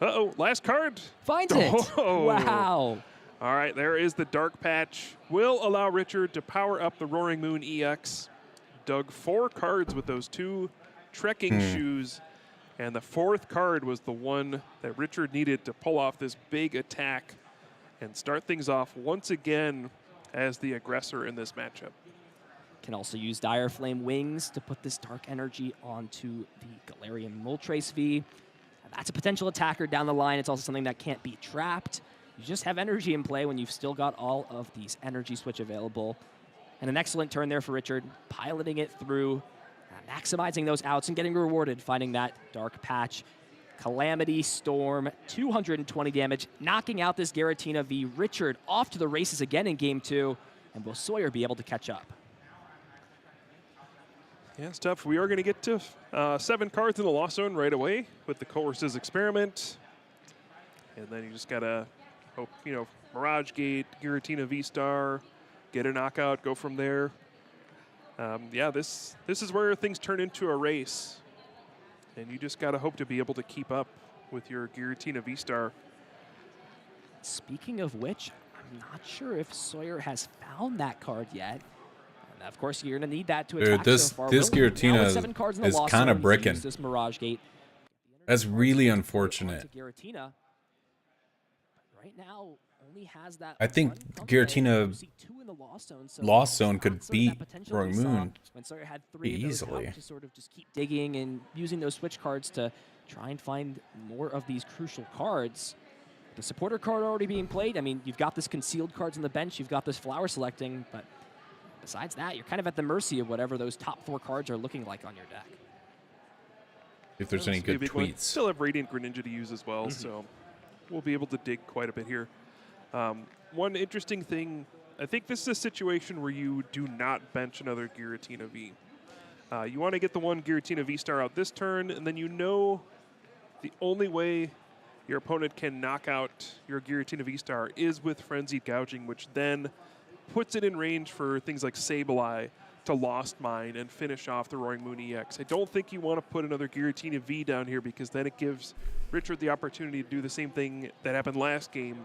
Speaker 8: Uh-oh, last card.
Speaker 7: Finds it!
Speaker 8: Oh.
Speaker 7: Wow!
Speaker 8: All right, there is the Dark Patch. Will allow Richard to power up the Roaring Moon EX. Dug 4 cards with those 2 trekking shoes. And the 4th card was the one that Richard needed to pull off this big attack and start things off once again as the aggressor in this matchup.
Speaker 7: Can also use Dire Flame Wings to put this dark energy onto the Galarian Moltres V. That's a potential attacker down the line. It's also something that can't be trapped. You just have energy in play when you've still got all of these energy switch available. And an excellent turn there for Richard, piloting it through, maximizing those outs and getting rewarded, finding that dark patch. Calamity Storm, 220 damage, knocking out this Giratina V. Richard off to the races again in game 2, and will Sawyer be able to catch up?
Speaker 8: Yeah, it's tough. We are going to get to 7 cards in the Lost Zone right away with the Courses Experiment. And then you just got to hope, you know, Mirage Gate, Giratina V-Star, get a knockout, go from there. Yeah, this is where things turn into a race. And you just got to hope to be able to keep up with your Giratina V-Star.
Speaker 7: Speaking of which, I'm not sure if Sawyer has found that card yet. Now, of course, you're going to need that to
Speaker 1: Dude,
Speaker 7: attack.
Speaker 1: this
Speaker 7: so far.
Speaker 1: this
Speaker 7: Will, now
Speaker 1: Giratina
Speaker 7: with 7 cards in the
Speaker 1: is
Speaker 7: lost
Speaker 1: kind of
Speaker 7: zone,
Speaker 1: bricking.
Speaker 7: use this Mirage Gate.
Speaker 1: That's really
Speaker 7: To
Speaker 1: unfortunate.
Speaker 7: Giratina. Right now, only has that
Speaker 1: I think
Speaker 7: one come
Speaker 1: Giratina
Speaker 7: play. You see 2 in the lost zone, so
Speaker 1: Lost
Speaker 7: it's
Speaker 1: Zone
Speaker 7: not
Speaker 1: could
Speaker 7: sort of that
Speaker 1: beat
Speaker 7: potential
Speaker 1: Roaring
Speaker 7: we saw
Speaker 1: Moon
Speaker 7: when Sawyer had 3 of those
Speaker 1: easily.
Speaker 7: out to sort of just keep digging and using those switch cards to try and find more of these crucial cards. The supporter card already being played. I mean, you've got this concealed cards on the bench. You've got this flower selecting, but besides that, you're kind of at the mercy of whatever those top 4 cards are looking like on your deck.
Speaker 1: If there's any good
Speaker 8: Maybe we'll
Speaker 1: tweets.
Speaker 8: Still have Radiant Greninja to use as well, so we'll be able to dig quite a bit here. One interesting thing, I think this is a situation where you do not bench another Giratina V. You want to get the one Giratina V-Star out this turn, and then you know the only way your opponent can knock out your Giratina V-Star is with Frenzied Gouging, which then puts it in range for things like Sableye to Lost Mine and finish off the Roaring Moon EX. I don't think you want to put another Giratina V down here because then it gives Richard the opportunity to do the same thing that happened last game.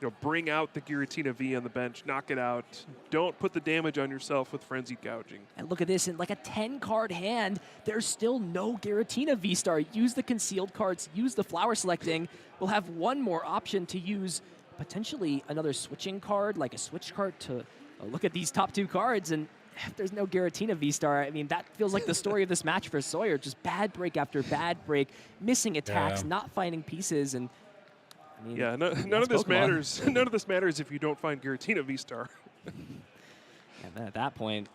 Speaker 8: You know, bring out the Giratina V on the bench, knock it out. Don't put the damage on yourself with Frenzied Gouging.
Speaker 7: And look at this, in like a 10-card hand, there's still no Giratina V-Star. Use the concealed cards, use the flower selecting. We'll have one more option to use potentially another switching card, like a switch card to look at these top 2 cards. And if there's no Giratina V-Star, I mean, that feels like the story of this match for Sawyer. Just bad break after bad break, missing attacks, not finding pieces. And I mean,
Speaker 8: yeah, none of this matters. None of this matters if you don't find Giratina V-Star.
Speaker 7: And then at that point,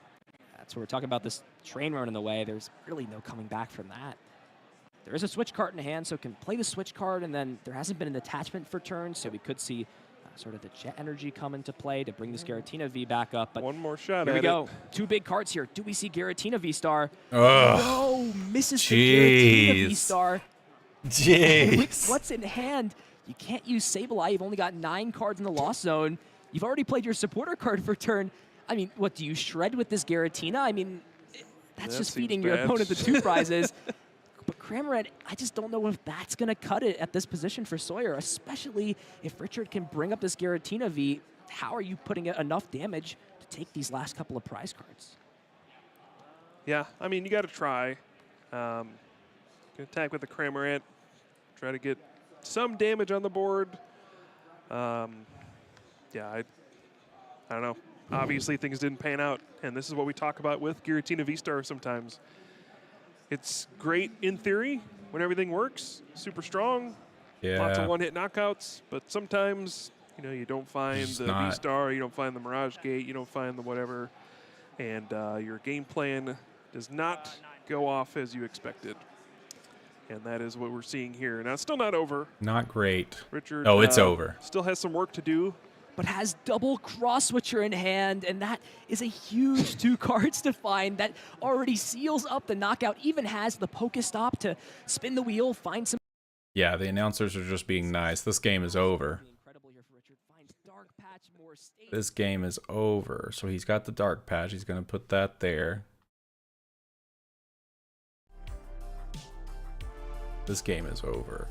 Speaker 7: that's where we're talking about this train run in the way. There's really no coming back from that. There is a switch card in hand, so can play the switch card, and then there hasn't been an attachment for turns, so we could see sort of the jet energy come into play to bring this Giratina V back up. But
Speaker 8: one more shot
Speaker 7: here
Speaker 8: at
Speaker 7: we go.
Speaker 8: it.
Speaker 7: 2 big cards here. Do we see Giratina V-Star?
Speaker 1: Ugh.
Speaker 7: No, misses the Giratina V-Star.
Speaker 1: Jeez.
Speaker 7: With what's in hand, you can't use Sableye. You've only got 9 cards in the Lost Zone. You've already played your supporter card for turn. I mean, what, do you shred with this Giratina? I mean, that's just feeding your opponent the 2 prizes. But Cramorant, I just don't know if that's going to cut it at this position for Sawyer, especially if Richard can bring up this Giratina V. How are you putting enough damage to take these last couple of prize cards?
Speaker 8: Yeah, I mean, you got to try. Attack with the Cramorant. Try to get some damage on the board. Yeah, I don't know. Obviously, things didn't pan out, and this is what we talk about with Giratina V-Star sometimes. It's great in theory when everything works, super strong, lots of one-hit knockouts, but sometimes, you know, you don't find the V-Star, you don't find the Mirage Gate, you don't find the whatever, and your game plan does not go off as you expected. And that is what we're seeing here. Now, it's still not over.
Speaker 1: Not great.
Speaker 8: Richard,
Speaker 1: oh, it's over.
Speaker 8: Still has some work to do.
Speaker 7: But has double cross switcher in hand, and that is a huge 2 cards to find. That already seals up the knockout, even has the Pokestop to spin the wheel, find some.
Speaker 1: Yeah, the announcers are just being nice. This game is over. This game is over. So he's got the Dark Patch. He's going to put that there. This game is over.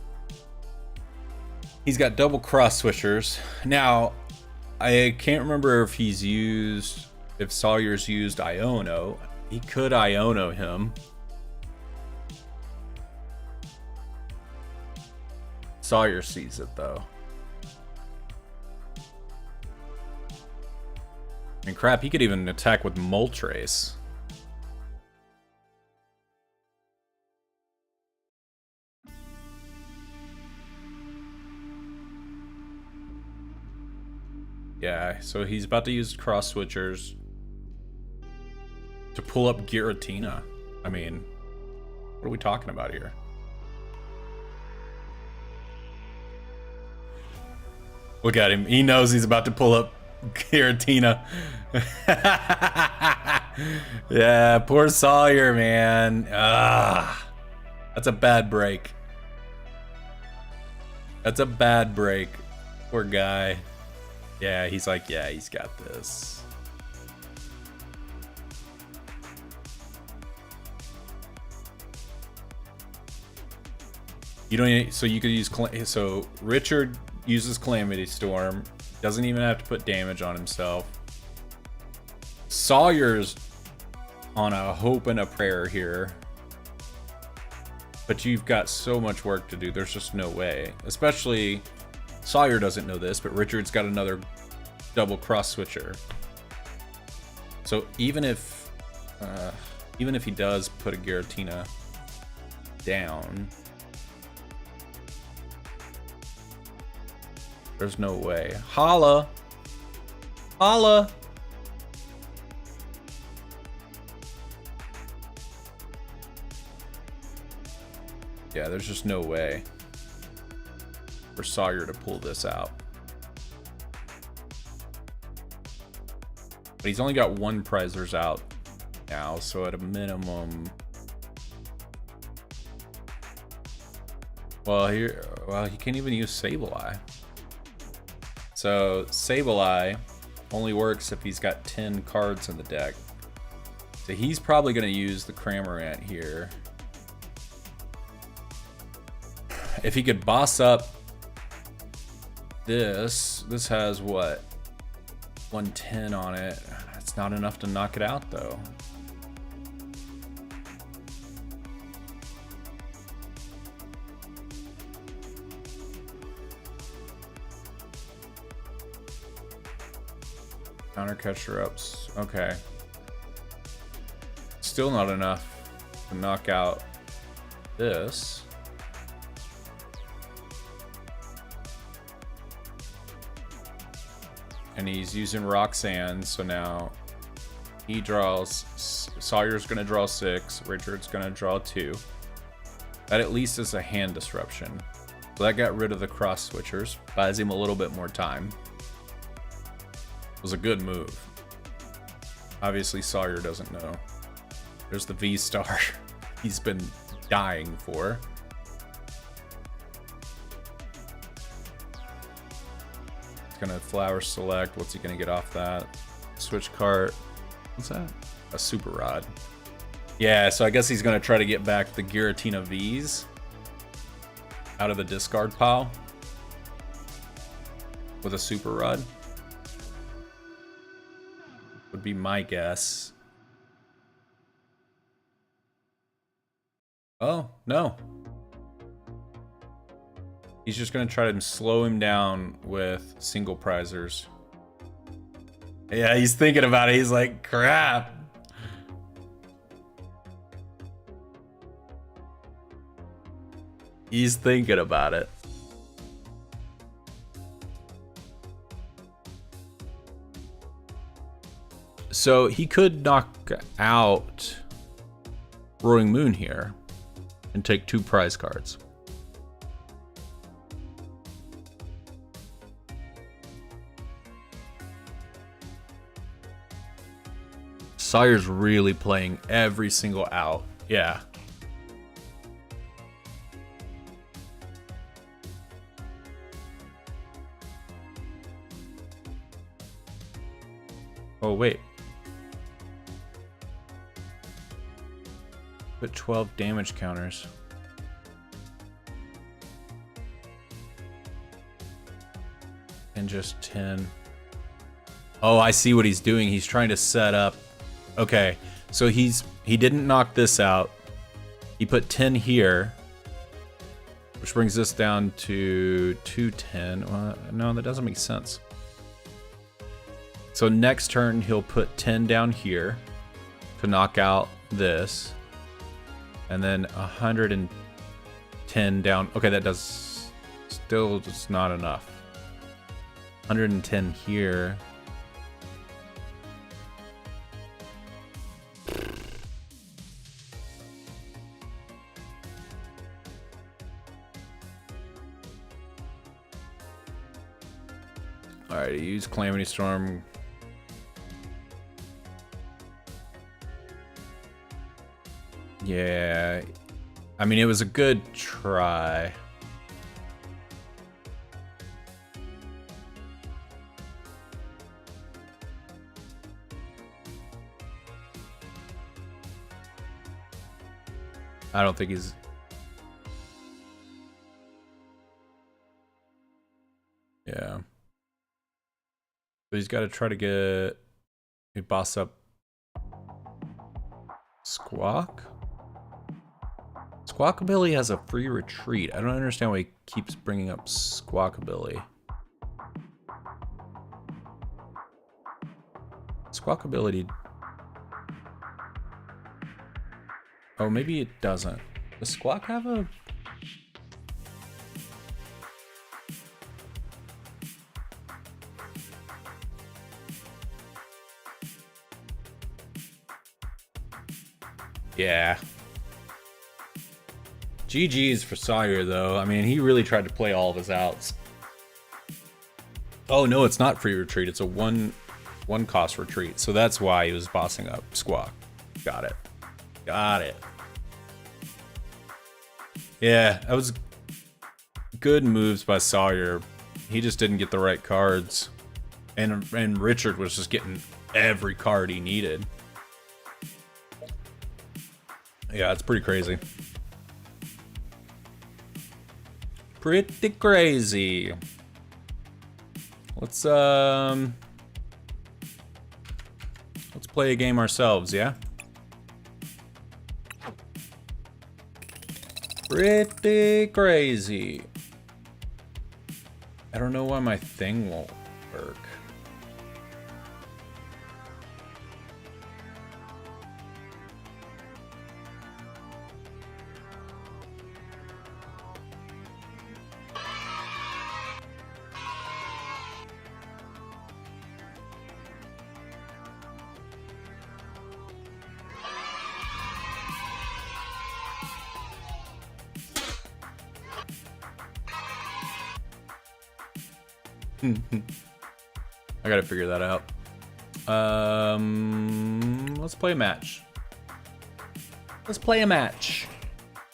Speaker 1: He's got double cross switchers. Now, I can't remember if Sawyer's used Iono. He could Iono him. Sawyer sees it though. And crap, he could even attack with Moltres. Yeah, so he's about to use cross switchers to pull up Giratina. I mean, what are we talking about here? Look at him. He knows he's about to pull up Giratina. Yeah, poor Sawyer, man. That's a bad break. That's a bad break. Poor guy. Yeah, he's like, yeah, he's got this. You don't need, so you could use, so Richard uses Calamity Storm, doesn't even have to put damage on himself. Sawyer's on a hope and a prayer here. But you've got so much work to do. There's just no way. Especially, Sawyer doesn't know this, but Richard's got another double cross switcher. So even if he does put a Giratina down, there's no way. Holla! Holla! Yeah, there's just no way for Sawyer to pull this out. But he's only got one prizers out now, so at a minimum... Well, he can't even use Sableye. So Sableye only works if he's got 10 cards in the deck. So he's probably going to use the Cramorant here. If he could boss up this has what? 110 on it. It's not enough to knock it out though. Counter catcher ups. Okay. Still not enough to knock out this. And he's using Roxanne, so now he draws. Sawyer's gonna draw 6, Richard's gonna draw 2. That at least is a hand disruption. So that got rid of the cross switchers, buys him a little bit more time. It was a good move. Obviously Sawyer doesn't know. There's the V-Star he's been dying for. Gonna flower select. What's he gonna get off that? Switch cart. What's that? A super rod. Yeah, so I guess he's gonna try to get back the Giratina V's out of the discard pile with a super rod. Would be my guess. Oh, no. He's just going to try to slow him down with single prizers. Yeah, he's thinking about it. He's like, crap. He's thinking about it. So he could knock out Roaring Moon here and take 2 prize cards. Sawyer's really playing every single out. Yeah. Oh, wait. Put 12 damage counters. And just 10. Oh, I see what he's doing. He's trying to set up. Okay, so he didn't knock this out. He put 10 here, which brings this down to 210. Well, no, that doesn't make sense. So next turn he'll put 10 down here to knock out this, and then 110 down. Okay, that does still just not enough. 110 here. Alright, use Calamity Storm. Yeah. I mean, it was a good try. I don't think he's... Yeah. But he's got to try to get a boss up Squawk? Squawkabilly has a free retreat. I don't understand why he keeps bringing up Squawkabilly. Squawkabilly. Oh, maybe it doesn't. Does Squawk have a... Yeah. GG's for Sawyer, though. I mean, he really tried to play all of his outs. Oh, no, it's not free retreat. It's a one cost retreat. So that's why he was bossing up Squawk. Got it. Got it. Yeah, that was good moves by Sawyer. He just didn't get the right cards. And Richard was just getting every card he needed. Yeah, it's pretty crazy. Pretty crazy. Let's play a game ourselves, yeah? Pretty crazy. I don't know why my thing won't work. I gotta figure that out. Let's play a match. Let's play a match.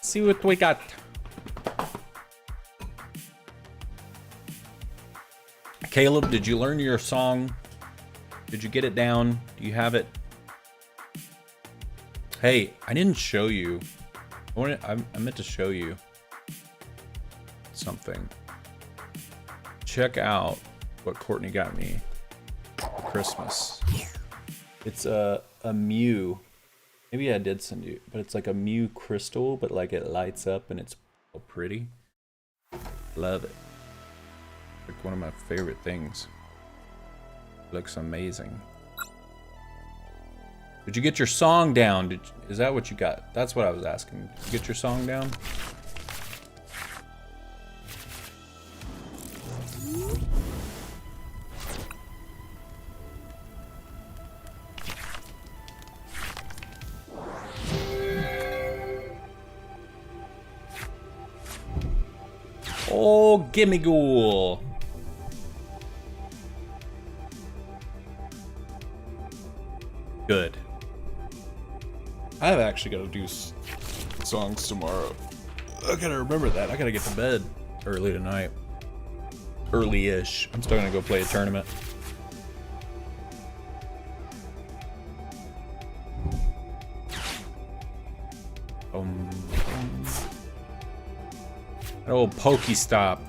Speaker 1: See what we got. Caleb, did you learn your song? Did you get it down? Do you have it? Hey, I didn't show you. I meant to show you something. Check out what Courtney got me for Christmas. It's a Mew. Maybe I did send you, but it's like a Mew crystal, but like it lights up and it's so pretty. Love it. Like one of my favorite things. Looks amazing. Did you get your song down? Is that what you got? That's what I was asking. Did you get your song down? Oh, gimme ghoul. Good. I've actually got to do songs tomorrow. I gotta remember that. I gotta get to bed early tonight. Early-ish. I'm still gonna go play a tournament. That old Pokestop.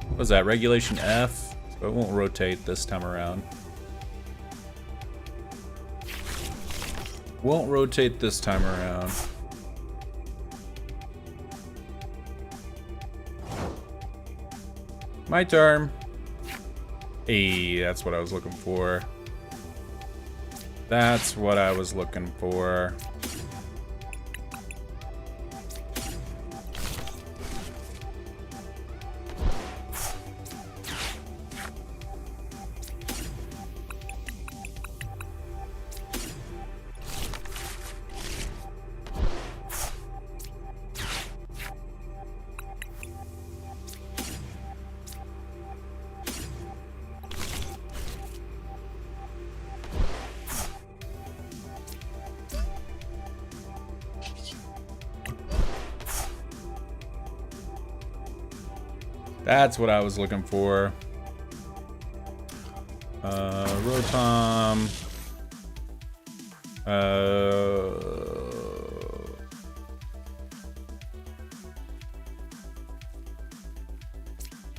Speaker 1: What was that? Regulation F? So it won't rotate this time around. Won't rotate this time around. My turn. Hey, that's what I was looking for. That's what I was looking for. That's what I was looking for. Rotom.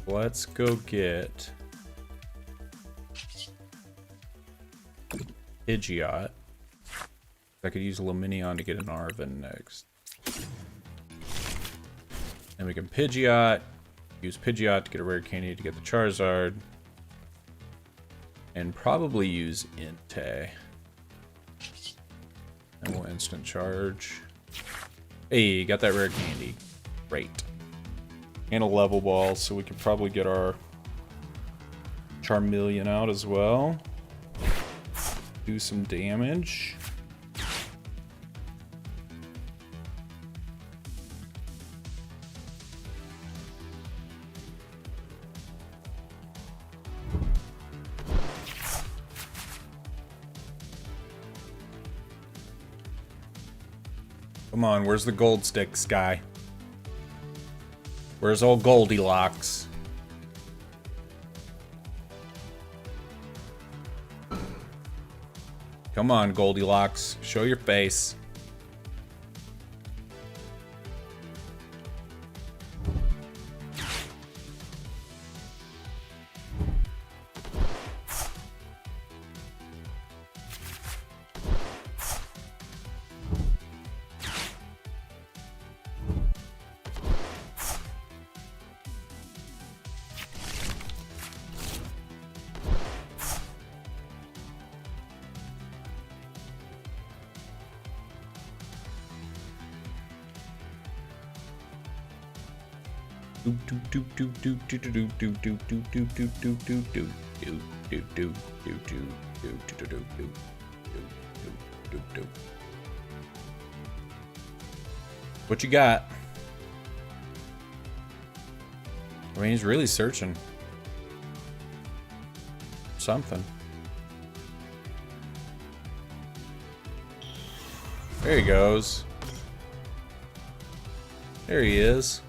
Speaker 1: Let's go get Pidgeot. I could use a Luminion to get an Arven next. And we can Pidgeot. Use Pidgeot to get a rare candy to get the Charizard. And probably use Entei. And we'll instant charge. Hey, got that rare candy. Great. And a level ball, so we could probably get our Charmeleon out as well. Do some damage. Come on, where's the gold sticks, guy? Where's old Goldilocks? Come on, Goldilocks. Show your face. What you got? I mean, he's really searching. Something. There he goes. There he is.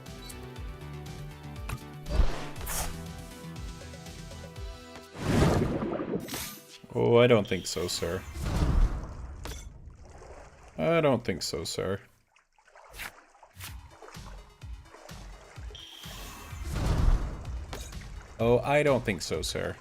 Speaker 1: Oh, I don't think so, sir. I don't think so, sir. Oh, I don't think so, sir.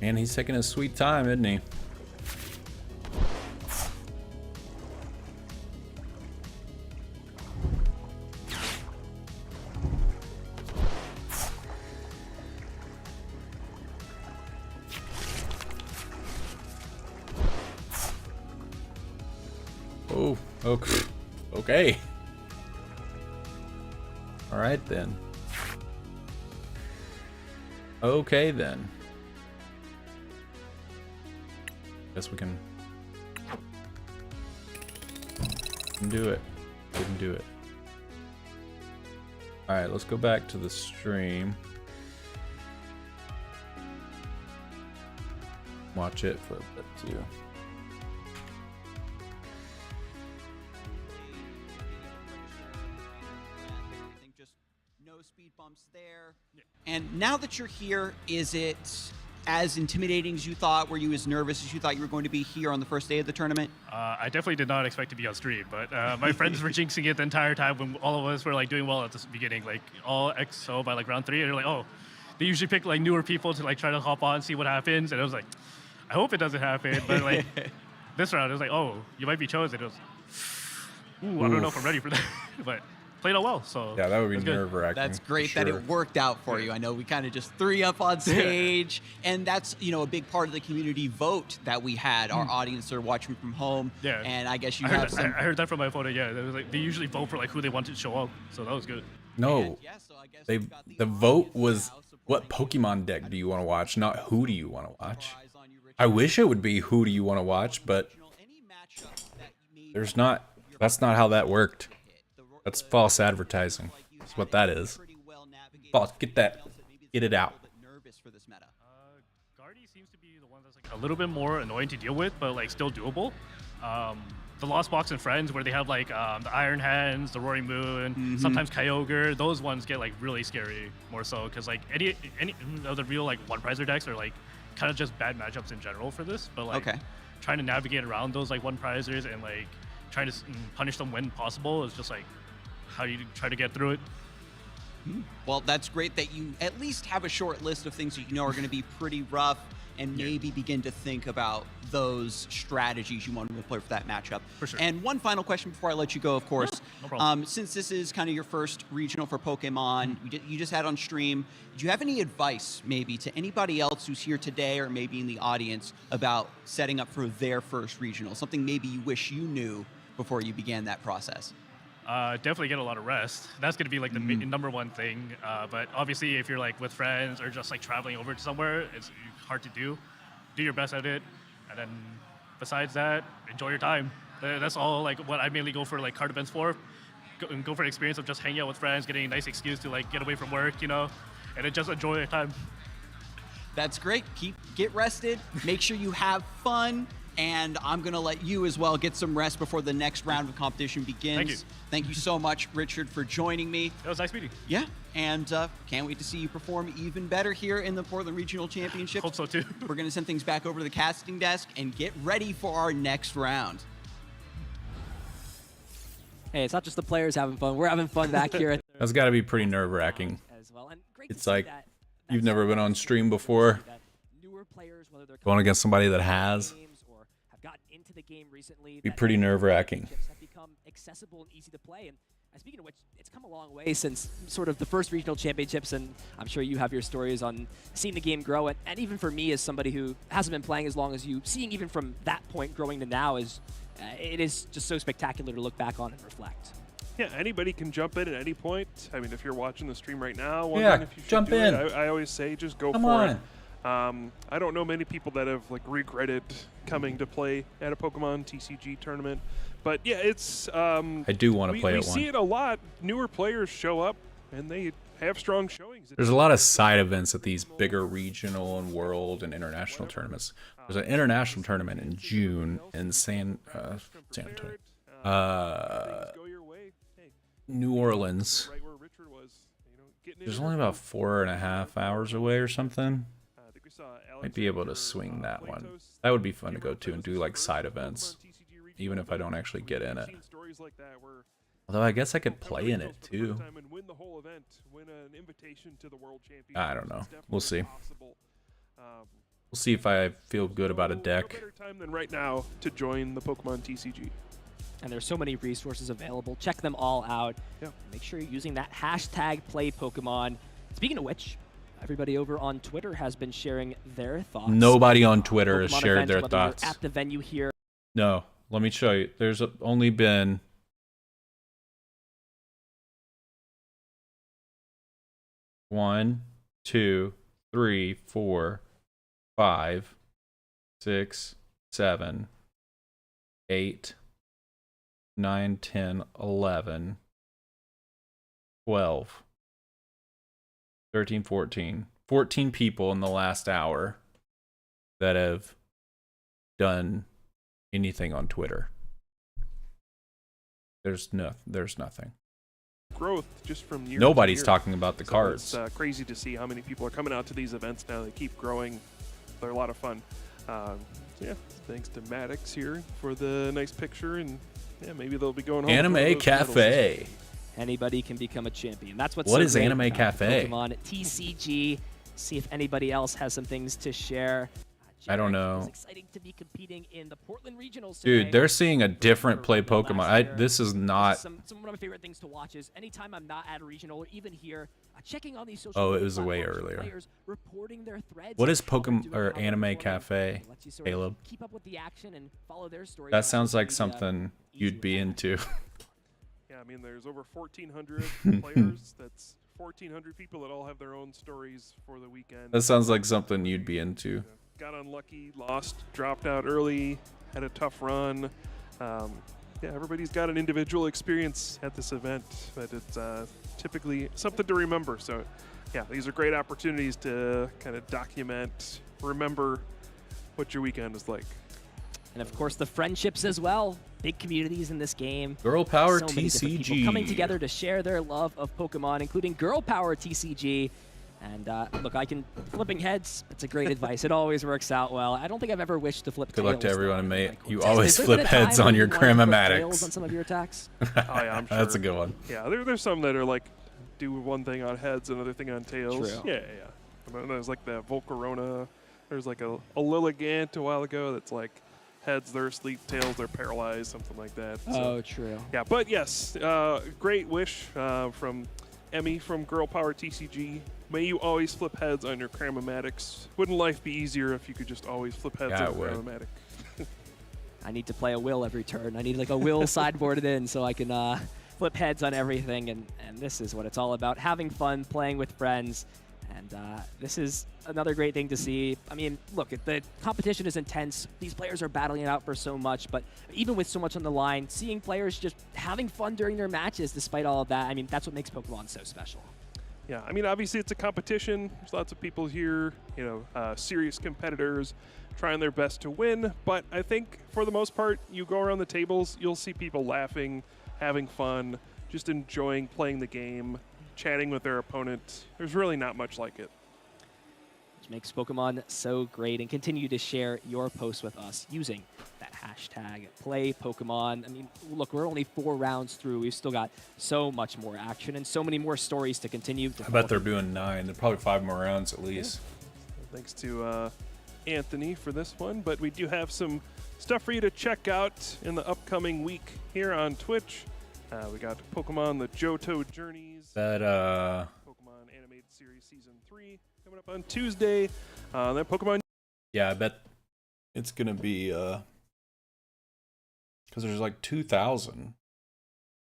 Speaker 1: Man, he's taking his sweet time, isn't he? Oh, okay. Okay. All right then. Okay then. Guess we can do it. Didn't do it. All right, let's go back to the stream. Watch it for a bit too.
Speaker 5: Just no speed bumps there. And now that you're here, is it as intimidating as you thought? Were you as nervous as you thought you were going to be here on the first day of the tournament?
Speaker 10: I definitely did not expect to be on stream, but my friends were jinxing it the entire time when all of us were like doing well at the beginning, like all XO by like round 3, and they're like, oh, they usually pick like newer people to like try to hop on, see what happens, and I was like, I hope it doesn't happen, but like this round, it was like, oh, you might be chosen. It was, ooh, I don't know if I'm ready for that, but played out well, so
Speaker 1: yeah, that would be
Speaker 10: it's good.
Speaker 1: nerve-wracking.
Speaker 5: That's great
Speaker 1: sure.
Speaker 5: that it worked out for you. I know we kind of just threw you up on stage, and that's, you know, a big part of the community vote that we had. Our audience are watching from home,
Speaker 10: Yeah.
Speaker 5: and I guess you
Speaker 10: I
Speaker 5: have
Speaker 10: heard,
Speaker 5: some.
Speaker 10: I heard that from my opponent. Yeah, it was like they usually vote for like who they wanted to show up, so that was good.
Speaker 1: No,
Speaker 5: Yeah, so I guess
Speaker 1: they
Speaker 5: we've got
Speaker 1: the
Speaker 5: audience
Speaker 1: vote
Speaker 5: now
Speaker 1: was what
Speaker 5: supporting you.
Speaker 1: Pokemon deck do you want to watch, not who do you want to watch.
Speaker 5: Eyes on you, Richard.
Speaker 1: I wish it would be who do you want to watch, but
Speaker 5: Any matchup that you made
Speaker 1: there's not. That's not how that worked. That's false advertising. That's what that is. False. Get that. Get it out.
Speaker 10: Guardy seems to be the one that's like a little bit more annoying to deal with, but like still doable. the Lost Box and Friends, where they have like the Iron Hands, the Roaring Moon, sometimes Kyogre. Those ones get like really scary more so because like any of the real like one prizer decks are like kind of just bad matchups in general for this. But like trying to navigate around those like one prizers and like trying to punish them when possible is just like how you try to get through it.
Speaker 5: Well, that's great that you at least have a short list of things that you know are going to be pretty rough and maybe begin to think about those strategies you want to play for that matchup.
Speaker 10: For sure.
Speaker 5: And one final question before I let you go, of course.
Speaker 10: No problem.
Speaker 5: Since this is kind of your first regional for Pokemon, you just had on stream, do you have any advice maybe to anybody else who's here today or maybe in the audience about setting up for their first regional? Something maybe you wish you knew before you began that process?
Speaker 10: Definitely get a lot of rest. That's going to be like the number one thing. But obviously, if you're like with friends or just like traveling over to somewhere, it's hard to do. Do your best at it, and then besides that, enjoy your time. That's all like what I mainly go for like card events for. Go for the experience of just hanging out with friends, getting a nice excuse to like get away from work, you know, and then just enjoy your time.
Speaker 5: That's great. Get rested. Make sure you have fun. And I'm going to let you as well get some rest before the next round of competition begins.
Speaker 10: Thank you.
Speaker 5: Thank you so much, Richard, for joining me.
Speaker 10: It was nice meeting you.
Speaker 5: Yeah, and can't wait to see you perform even better here in the Portland Regional Championships.
Speaker 10: Hope so, too.
Speaker 5: We're going to send things back over to the casting desk and get ready for our next round.
Speaker 7: Hey, it's not just the players having fun. We're having fun back here.
Speaker 1: That's got to be pretty nerve-wracking.
Speaker 7: As well. And great to
Speaker 1: It's
Speaker 7: see
Speaker 1: like
Speaker 7: that
Speaker 1: you've never been on stream before,
Speaker 7: newer players, whether they're
Speaker 1: going against somebody that has.
Speaker 7: or have gotten into the game recently,
Speaker 1: Be
Speaker 7: that
Speaker 1: pretty nerve-wracking.
Speaker 7: have become accessible and easy to play. And speaking of which, it's come a long way since sort of the first regional championships, and I'm sure you have your stories on seeing the game grow. And even for me, as somebody who hasn't been playing as long as you, seeing even from that point growing to now is it is just so spectacular to look back on and reflect.
Speaker 8: Yeah, anybody can jump in at any point. I mean, if you're watching the stream right now,
Speaker 1: Yeah,
Speaker 8: if you should
Speaker 1: jump
Speaker 8: do
Speaker 1: in.
Speaker 8: it, I always say just go
Speaker 1: Come
Speaker 8: for
Speaker 1: on.
Speaker 8: it. I don't know many people that have like regretted coming to play at a Pokemon TCG tournament, but yeah, it's.
Speaker 1: I do want to play
Speaker 8: we
Speaker 1: at one.
Speaker 8: see it a lot. Newer players show up and they have strong showings.
Speaker 1: There's a lot of side events at these bigger regional and world and international tournaments. There's an international tournament in June in San Antonio,
Speaker 8: Go your way. Hey,
Speaker 1: New Orleans.
Speaker 8: right where Richard was. You know, getting
Speaker 1: There's
Speaker 8: into
Speaker 1: only
Speaker 8: their
Speaker 1: about 4.5 hours away or something.
Speaker 8: I think we saw
Speaker 1: Might be able to swing that one. That would be fun to go to and do like side events, even if I don't actually get in it.
Speaker 8: Stories like that where
Speaker 1: Although I guess I could play in it too.
Speaker 8: and win the whole event, win an invitation to the World Championship.
Speaker 1: I don't know.
Speaker 8: It's definitely
Speaker 1: We'll see.
Speaker 8: possible.
Speaker 1: We'll see if I feel good about a
Speaker 8: No
Speaker 1: deck.
Speaker 8: better time than right now to join the Pokemon TCG.
Speaker 7: And there's so many resources available. Check them all out.
Speaker 8: Yeah.
Speaker 7: Make sure you're using that hashtag #PlayPokemon. Speaking of which, everybody over on Twitter has been sharing their thoughts.
Speaker 1: Nobody on Twitter has
Speaker 7: Pokemon
Speaker 1: shared
Speaker 7: event,
Speaker 1: their
Speaker 7: whether you're
Speaker 1: thoughts.
Speaker 7: at the venue here.
Speaker 1: No, let me show you. There's only been 1, 2, 3, 4, 5, 6, 7, 8, 9, 10, 11, 12, 13, 14. 14 people in the last hour that have done anything on Twitter. There's nothing.
Speaker 8: Growth just from year
Speaker 1: Nobody's
Speaker 8: to year.
Speaker 1: talking about the
Speaker 8: So
Speaker 1: cards.
Speaker 8: It's crazy to see how many people are coming out to these events now. They keep growing. They're a lot of fun. So yeah, thanks to Maddox here for the nice picture, and yeah, maybe they'll be going home.
Speaker 1: Anime
Speaker 8: with those medals.
Speaker 1: Cafe.
Speaker 7: Anybody can become a champion. That's what's
Speaker 1: What
Speaker 7: so
Speaker 1: is
Speaker 7: great
Speaker 1: Anime
Speaker 7: about
Speaker 1: Cafe?
Speaker 7: Pokemon TCG. See if anybody else has some things to share.
Speaker 1: I don't
Speaker 7: Jared,
Speaker 1: know.
Speaker 7: It's exciting to be competing in the Portland Regionals
Speaker 1: Dude,
Speaker 7: today.
Speaker 1: they're seeing a different play Pokemon.
Speaker 7: Last year.
Speaker 1: This is not.
Speaker 7: Some one of my favorite things to watch is anytime I'm not at a regional or even here, checking on these social
Speaker 1: Oh, it
Speaker 7: media
Speaker 1: was way
Speaker 7: platforms,
Speaker 1: earlier.
Speaker 7: players reporting their threads
Speaker 1: What
Speaker 7: and
Speaker 1: is
Speaker 7: how they're
Speaker 1: Pokemon
Speaker 7: doing,
Speaker 1: or
Speaker 7: how they're
Speaker 1: Anime
Speaker 7: performing.
Speaker 1: Cafe,
Speaker 7: It lets you sort of
Speaker 1: Caleb?
Speaker 7: keep up with the action and follow their stories
Speaker 1: That
Speaker 7: on
Speaker 1: sounds
Speaker 7: social
Speaker 1: like
Speaker 7: media.
Speaker 1: something you'd be into.
Speaker 8: Yeah, I mean, there's over 1,400 players. That's 1,400 people that all have their own stories for the weekend.
Speaker 1: That sounds like something you'd be into.
Speaker 8: Got unlucky, lost, dropped out early, had a tough run. Yeah, everybody's got an individual experience at this event, but it's typically something to remember. So, yeah, these are great opportunities to kind of document, remember what your weekend was like.
Speaker 7: And of course, the friendships as well. big communities in this game.
Speaker 1: Girl Power
Speaker 7: So many different people
Speaker 1: TCG.
Speaker 7: coming together to share their love of Pokemon, including Girl Power TCG. And look, flipping heads, it's a great advice. It always works out well. I don't think I've ever wished to flip
Speaker 1: Good luck to
Speaker 7: tails,
Speaker 1: everyone,
Speaker 7: though.
Speaker 1: mate.
Speaker 7: Like,
Speaker 1: You
Speaker 7: Tess,
Speaker 1: always
Speaker 7: has there been
Speaker 1: flip
Speaker 7: a time
Speaker 1: heads
Speaker 7: when
Speaker 1: on
Speaker 7: you
Speaker 1: your
Speaker 7: wanted to flip tails
Speaker 1: Cramomatics.
Speaker 7: on some of your attacks?
Speaker 8: Oh yeah, I'm sure.
Speaker 1: That's a good one.
Speaker 8: Yeah, there's some that are like do one thing on heads, another thing on tails.
Speaker 7: True.
Speaker 8: Yeah. And then there's like the Volcarona. There's like a Lilligant a while ago that's like heads they're asleep, tails they're paralyzed, something like that.
Speaker 7: Oh, true.
Speaker 8: Yeah, but yes, great wish from Emmy from Girl Power TCG. May you always flip heads on your Cramomatics. Wouldn't life be easier if you could just always flip heads
Speaker 1: Yeah,
Speaker 8: on
Speaker 1: it
Speaker 8: your
Speaker 1: would.
Speaker 8: Cramomatic?
Speaker 7: I need to play a will every turn. I need like a will sideboarded in so I can flip heads on everything. And this is what it's all about, having fun, playing with friends. And this is another great thing to see. I mean, look, the competition is intense. These players are battling it out for so much. But even with so much on the line, seeing players just having fun during their matches despite all of that, I mean, that's what makes Pokemon so special.
Speaker 8: Yeah, I mean, obviously it's a competition. There's lots of people here, serious competitors trying their best to win. But I think for the most part, you go around the tables, you'll see people laughing, having fun, just enjoying playing the game, chatting with their opponent. There's really not much like it.
Speaker 7: Which makes Pokemon so great. And continue to share your posts with us using that hashtag #PlayPokemon. I mean, look, we're only 4 rounds through. We've still got so much more action and so many more stories to continue.
Speaker 1: I bet they're doing 9. They're probably 5 more rounds at least.
Speaker 8: Yeah. Thanks to Anthony for this one. But we do have some stuff for you to check out in the upcoming week here on Twitch. We got Pokemon The Johto Journeys.
Speaker 1: That
Speaker 8: Pokemon Animated Series Season 3 coming up on Tuesday. Then Pokemon.
Speaker 1: Yeah, I bet it's gonna be because there's like 2,000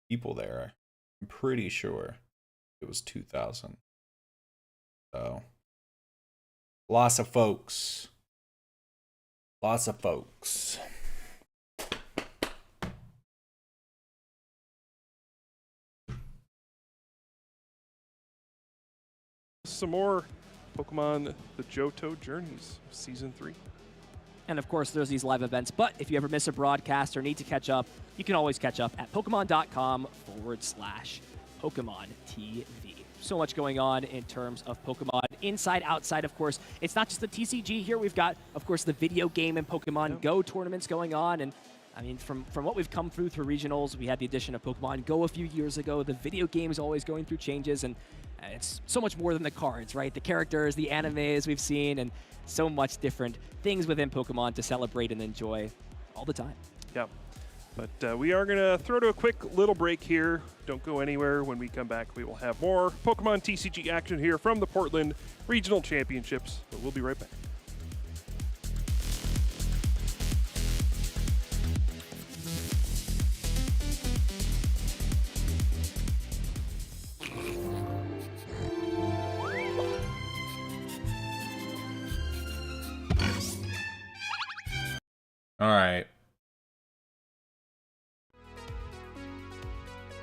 Speaker 1: people there. I'm pretty sure it was 2,000. So lots of folks. Lots of folks.
Speaker 8: Some more Pokemon The Johto Journeys Season 3.
Speaker 7: And of course, there's these live events. But if you ever miss a broadcast or need to catch up, you can always catch up at Pokemon.com/Pokemon TV. So much going on in terms of Pokemon. Inside, outside, of course. It's not just the TCG here. We've got, of course, the video game and Pokemon Go tournaments going on. And I mean, from what we've come through regionals, we had the addition of Pokemon Go a few years ago. The video game is always going through changes, and it's so much more than the cards, right? The characters, the animes we've seen, and so much different things within Pokemon to celebrate and enjoy all the time.
Speaker 8: Yeah. But we are going to throw to a quick little break here. Don't go anywhere. When we come back, we will have more Pokemon TCG action here from the Portland Regional Championships. But we'll be right back.
Speaker 1: All right.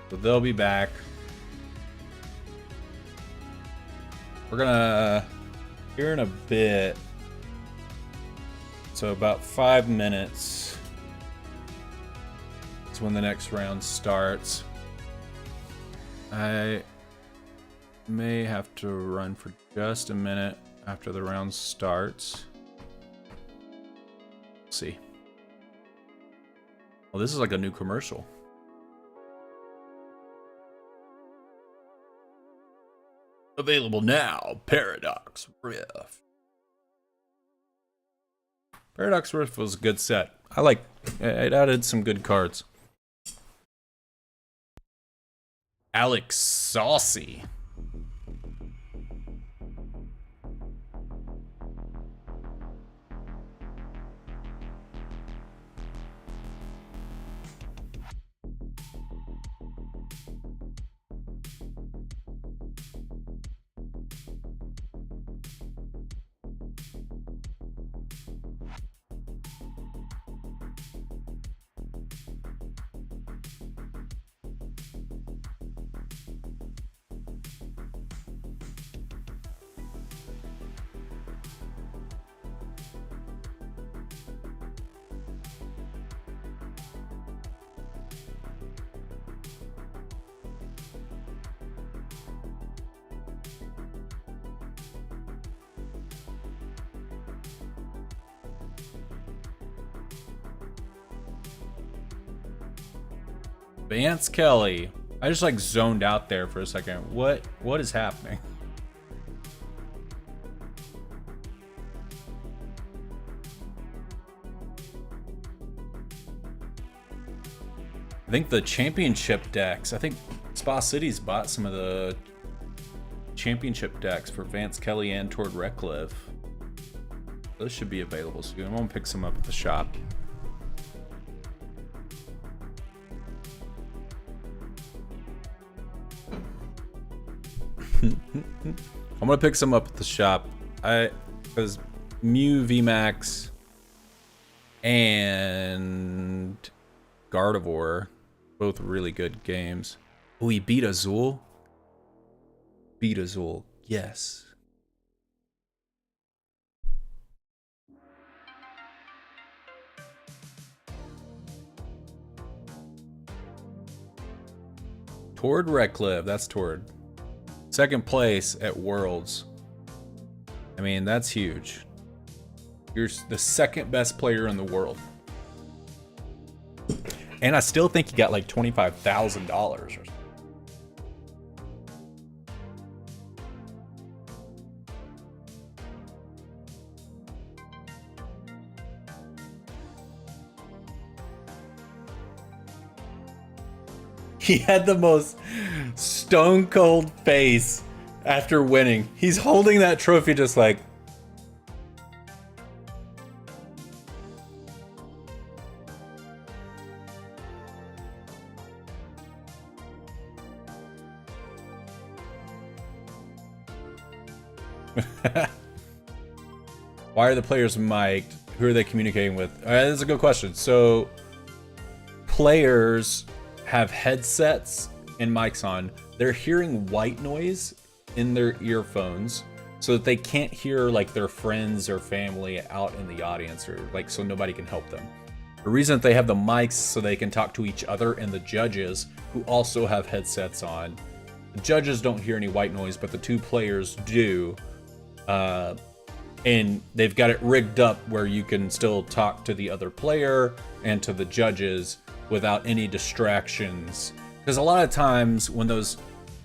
Speaker 1: So they'll be back. We're gonna here in a bit. So about 5 minutes. It's when the next round starts. I may have to run for just a minute after the round starts. Let's see. Well, this is like a new commercial. Available now, Paradox Rift. Paradox Rift was a good set. I like it, added some good cards. Alex Saucy. Vance Kelly. I just like zoned out there for a second. What is happening? I think the championship decks, I think Spa City's bought some of the championship decks for Vance Kelly and Tord Reckliffe. Those should be available soon. I'm gonna pick some up at the shop. I'm gonna pick some up at the shop. Because Mew VMAX and Gardevoir, both really good games. Oh, he beat Azul? Beat Azul, yes. Tord Reckliffe, that's Tord. Second place at Worlds. I mean, that's huge. You're the second best player in the world. And I still think he got like $25,000 or something. He had the most stone cold face after winning. He's holding that trophy just like... Why are the players mic'd? Who are they communicating with? That's a good question. So, players have headsets and mics on. They're hearing white noise in their earphones so that they can't hear like their friends or family out in the audience, or like so nobody can help them. The reason that they have the mics so they can talk to each other and the judges, who also have headsets on. The judges don't hear any white noise, but the two players do. And they've got it rigged up where you can still talk to the other player and to the judges without any distractions. Because a lot of times when those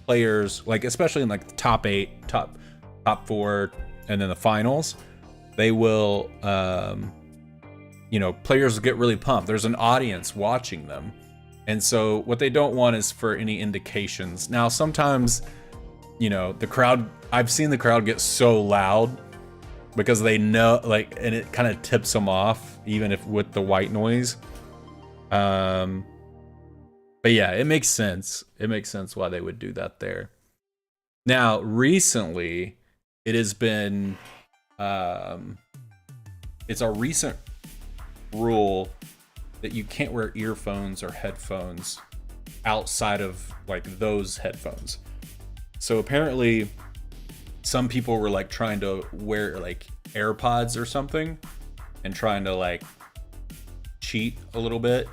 Speaker 1: players, like especially in like the top 8, top 4, and then the finals, they will, you know, players get really pumped. There's an audience watching them. And so what they don't want is for any indications. Now, sometimes, you know, the crowd, I've seen the crowd get so loud because they know, like, and it kind of tips them off, even if with the white noise. But yeah, it makes sense. It makes sense why they would do that there. Now, recently, it has been, it's a recent rule that you can't wear earphones or headphones outside of like those headphones. So apparently some people were like trying to wear like AirPods or something and trying to like cheat a little bit.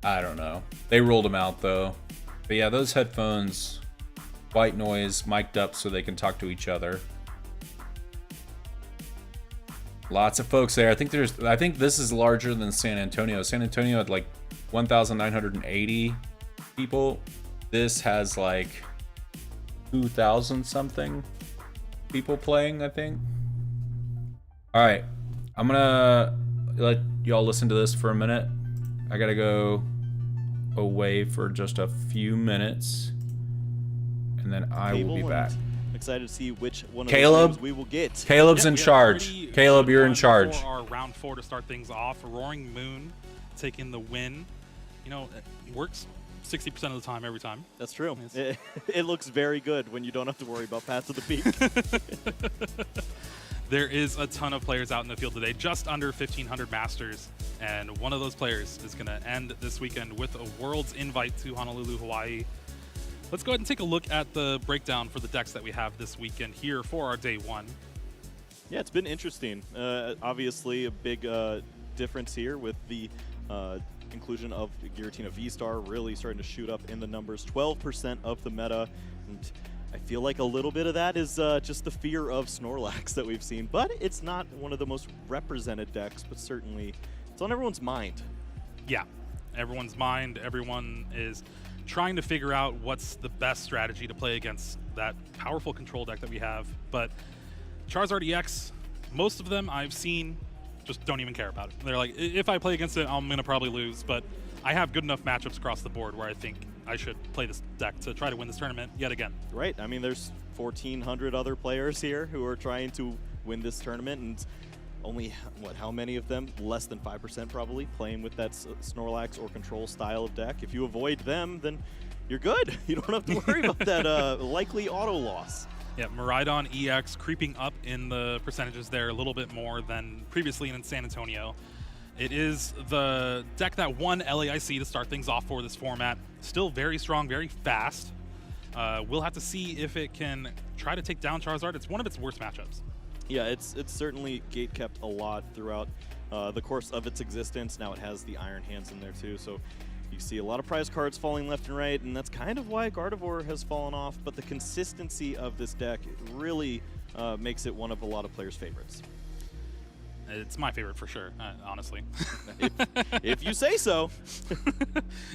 Speaker 1: I don't know. They ruled them out though. But yeah, those headphones, white noise, mic'd up so they can talk to each other. Lots of folks there. I think this is larger than San Antonio. San Antonio had like 1,980 people. This has like 2,000 something people playing, I think. All right, I'm gonna let y'all listen to this for a minute. I gotta go away for just a few minutes, and then I will be back.
Speaker 6: Excited to see which one of
Speaker 1: Caleb,
Speaker 6: the games we will get.
Speaker 1: Caleb's in charge. Caleb, you're in charge.
Speaker 3: For our round 4 to start things off, Roaring Moon taking the win. You know, it works 60% of the time, every time.
Speaker 6: That's true. It looks very good when you don't have to worry about Paths of the Peak.
Speaker 3: There is a ton of players out in the field today, just under 1,500 Masters, and one of those players is going to end this weekend with a World's invite to Honolulu, Hawaii. Let's go ahead and take a look at the breakdown for the decks that we have this weekend here for our day 1.
Speaker 6: Yeah, it's been interesting. Obviously, a big difference here with the inclusion of Giratina V-Star really starting to shoot up in the numbers. 12% of the meta, and I feel like a little bit of that is just the fear of Snorlax that we've seen, but it's not one of the most represented decks, but certainly it's on everyone's mind.
Speaker 4: Yeah, everyone's mind, everyone is trying to figure out what's the best strategy to play against that powerful control deck that we have. But Charizard EX, most of them I've seen just don't even care about it. They're like, if I play against it, I'm going to probably lose, but I have good enough matchups across the board where I think I should play this deck to try to win this tournament yet again.
Speaker 6: Right. I mean, there's 1,400 other players here who are trying to win this tournament, and only, what, how many of them? Less than 5% probably playing with that Snorlax or control style of deck. If you avoid them, then you're good. You don't have to worry about that likely auto loss.
Speaker 4: Yeah, Miraidon EX creeping up in the percentages there a little bit more than previously in San Antonio. It is the deck that won LAIC to start things off for this format. Still very strong, very fast. We'll have to see if it can try to take down Charizard. It's one of its worst matchups.
Speaker 6: Yeah, it's certainly gate kept a lot throughout the course of its existence. Now it has the Iron Hands in there too, so you see a lot of prize cards falling left and right, and that's kind of why Gardevoir has fallen off. But the consistency of this deck really makes it one of a lot of players' favorites.
Speaker 4: It's my favorite for sure, honestly.
Speaker 6: if you say so.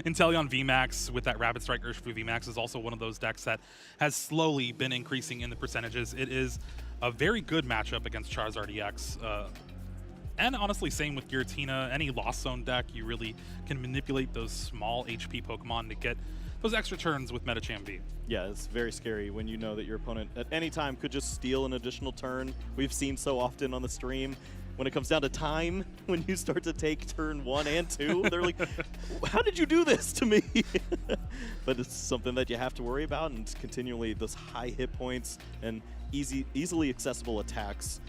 Speaker 4: Inteleon VMAX with that Rapid Strike Urshifu VMAX is also one of those decks that has slowly been increasing in the percentages. It is a very good matchup against Charizard EX. And honestly, same with Giratina. Any Lost Zone deck, you really can manipulate those small HP Pokemon to get those extra turns with Medicham V.
Speaker 6: Yeah, it's very scary when you know that your opponent at any time could just steal an additional turn. We've seen so often on the stream. When it comes down to time, when you start to take turn 1 and 2, they're like, how did you do this to me? But it's something that you have to worry about, and continually those high hit points and easily accessible attacks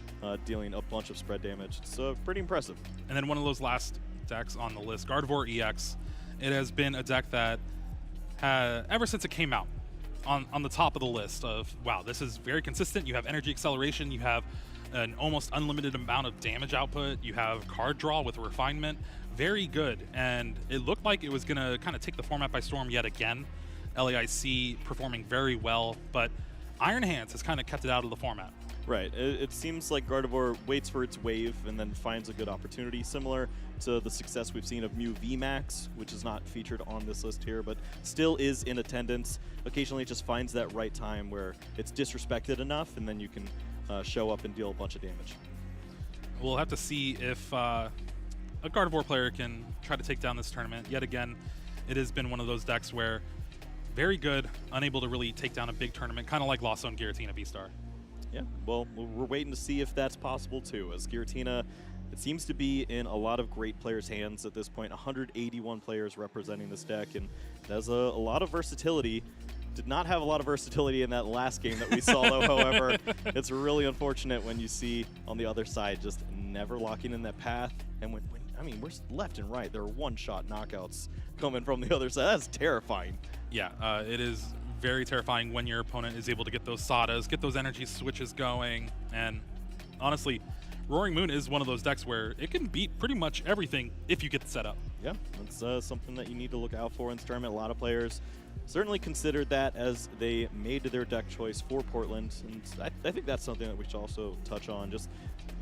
Speaker 6: dealing a bunch of spread damage. It's pretty impressive.
Speaker 4: And then one of those last decks on the list, Gardevoir EX. It has been a deck that, ever since it came out, on the top of the list of, wow, this is very consistent. You have energy acceleration, you have an almost unlimited amount of damage output, you have card draw with refinement, very good. And it looked like it was going to kind of take the format by storm yet again. LAIC performing very well, but Iron Hands has kind of kept it out of the format.
Speaker 6: Right. It seems like Gardevoir waits for its wave and then finds a good opportunity, similar to the success we've seen of Mew VMAX, which is not featured on this list here, but still is in attendance. Occasionally it just finds that right time where it's disrespected enough, and then you can show up and deal a bunch of damage.
Speaker 4: We'll have to see if a Gardevoir player can try to take down this tournament. Yet again, it has been one of those decks where very good, unable to really take down a big tournament, kind of like Lost Zone Giratina V-Star.
Speaker 6: Yeah, well, we're waiting to see if that's possible too, as Giratina, it seems to be in a lot of great players' hands at this point. 181 players representing this deck, and it has a lot of versatility. Did not have a lot of versatility in that last game that we saw, though, however. It's really unfortunate when you see on the other side just never locking in that path. And I mean, we're left and right. There are one-shot knockouts coming from the other side. That's terrifying.
Speaker 4: Yeah, it is very terrifying when your opponent is able to get those Sadas, get those energy switches going. And honestly, Roaring Moon is one of those decks where it can beat pretty much everything if you get the setup.
Speaker 6: Yeah, that's something that you need to look out for in this tournament. A lot of players certainly considered that as they made their deck choice for Portland, and I think that's something that we should also touch on. Just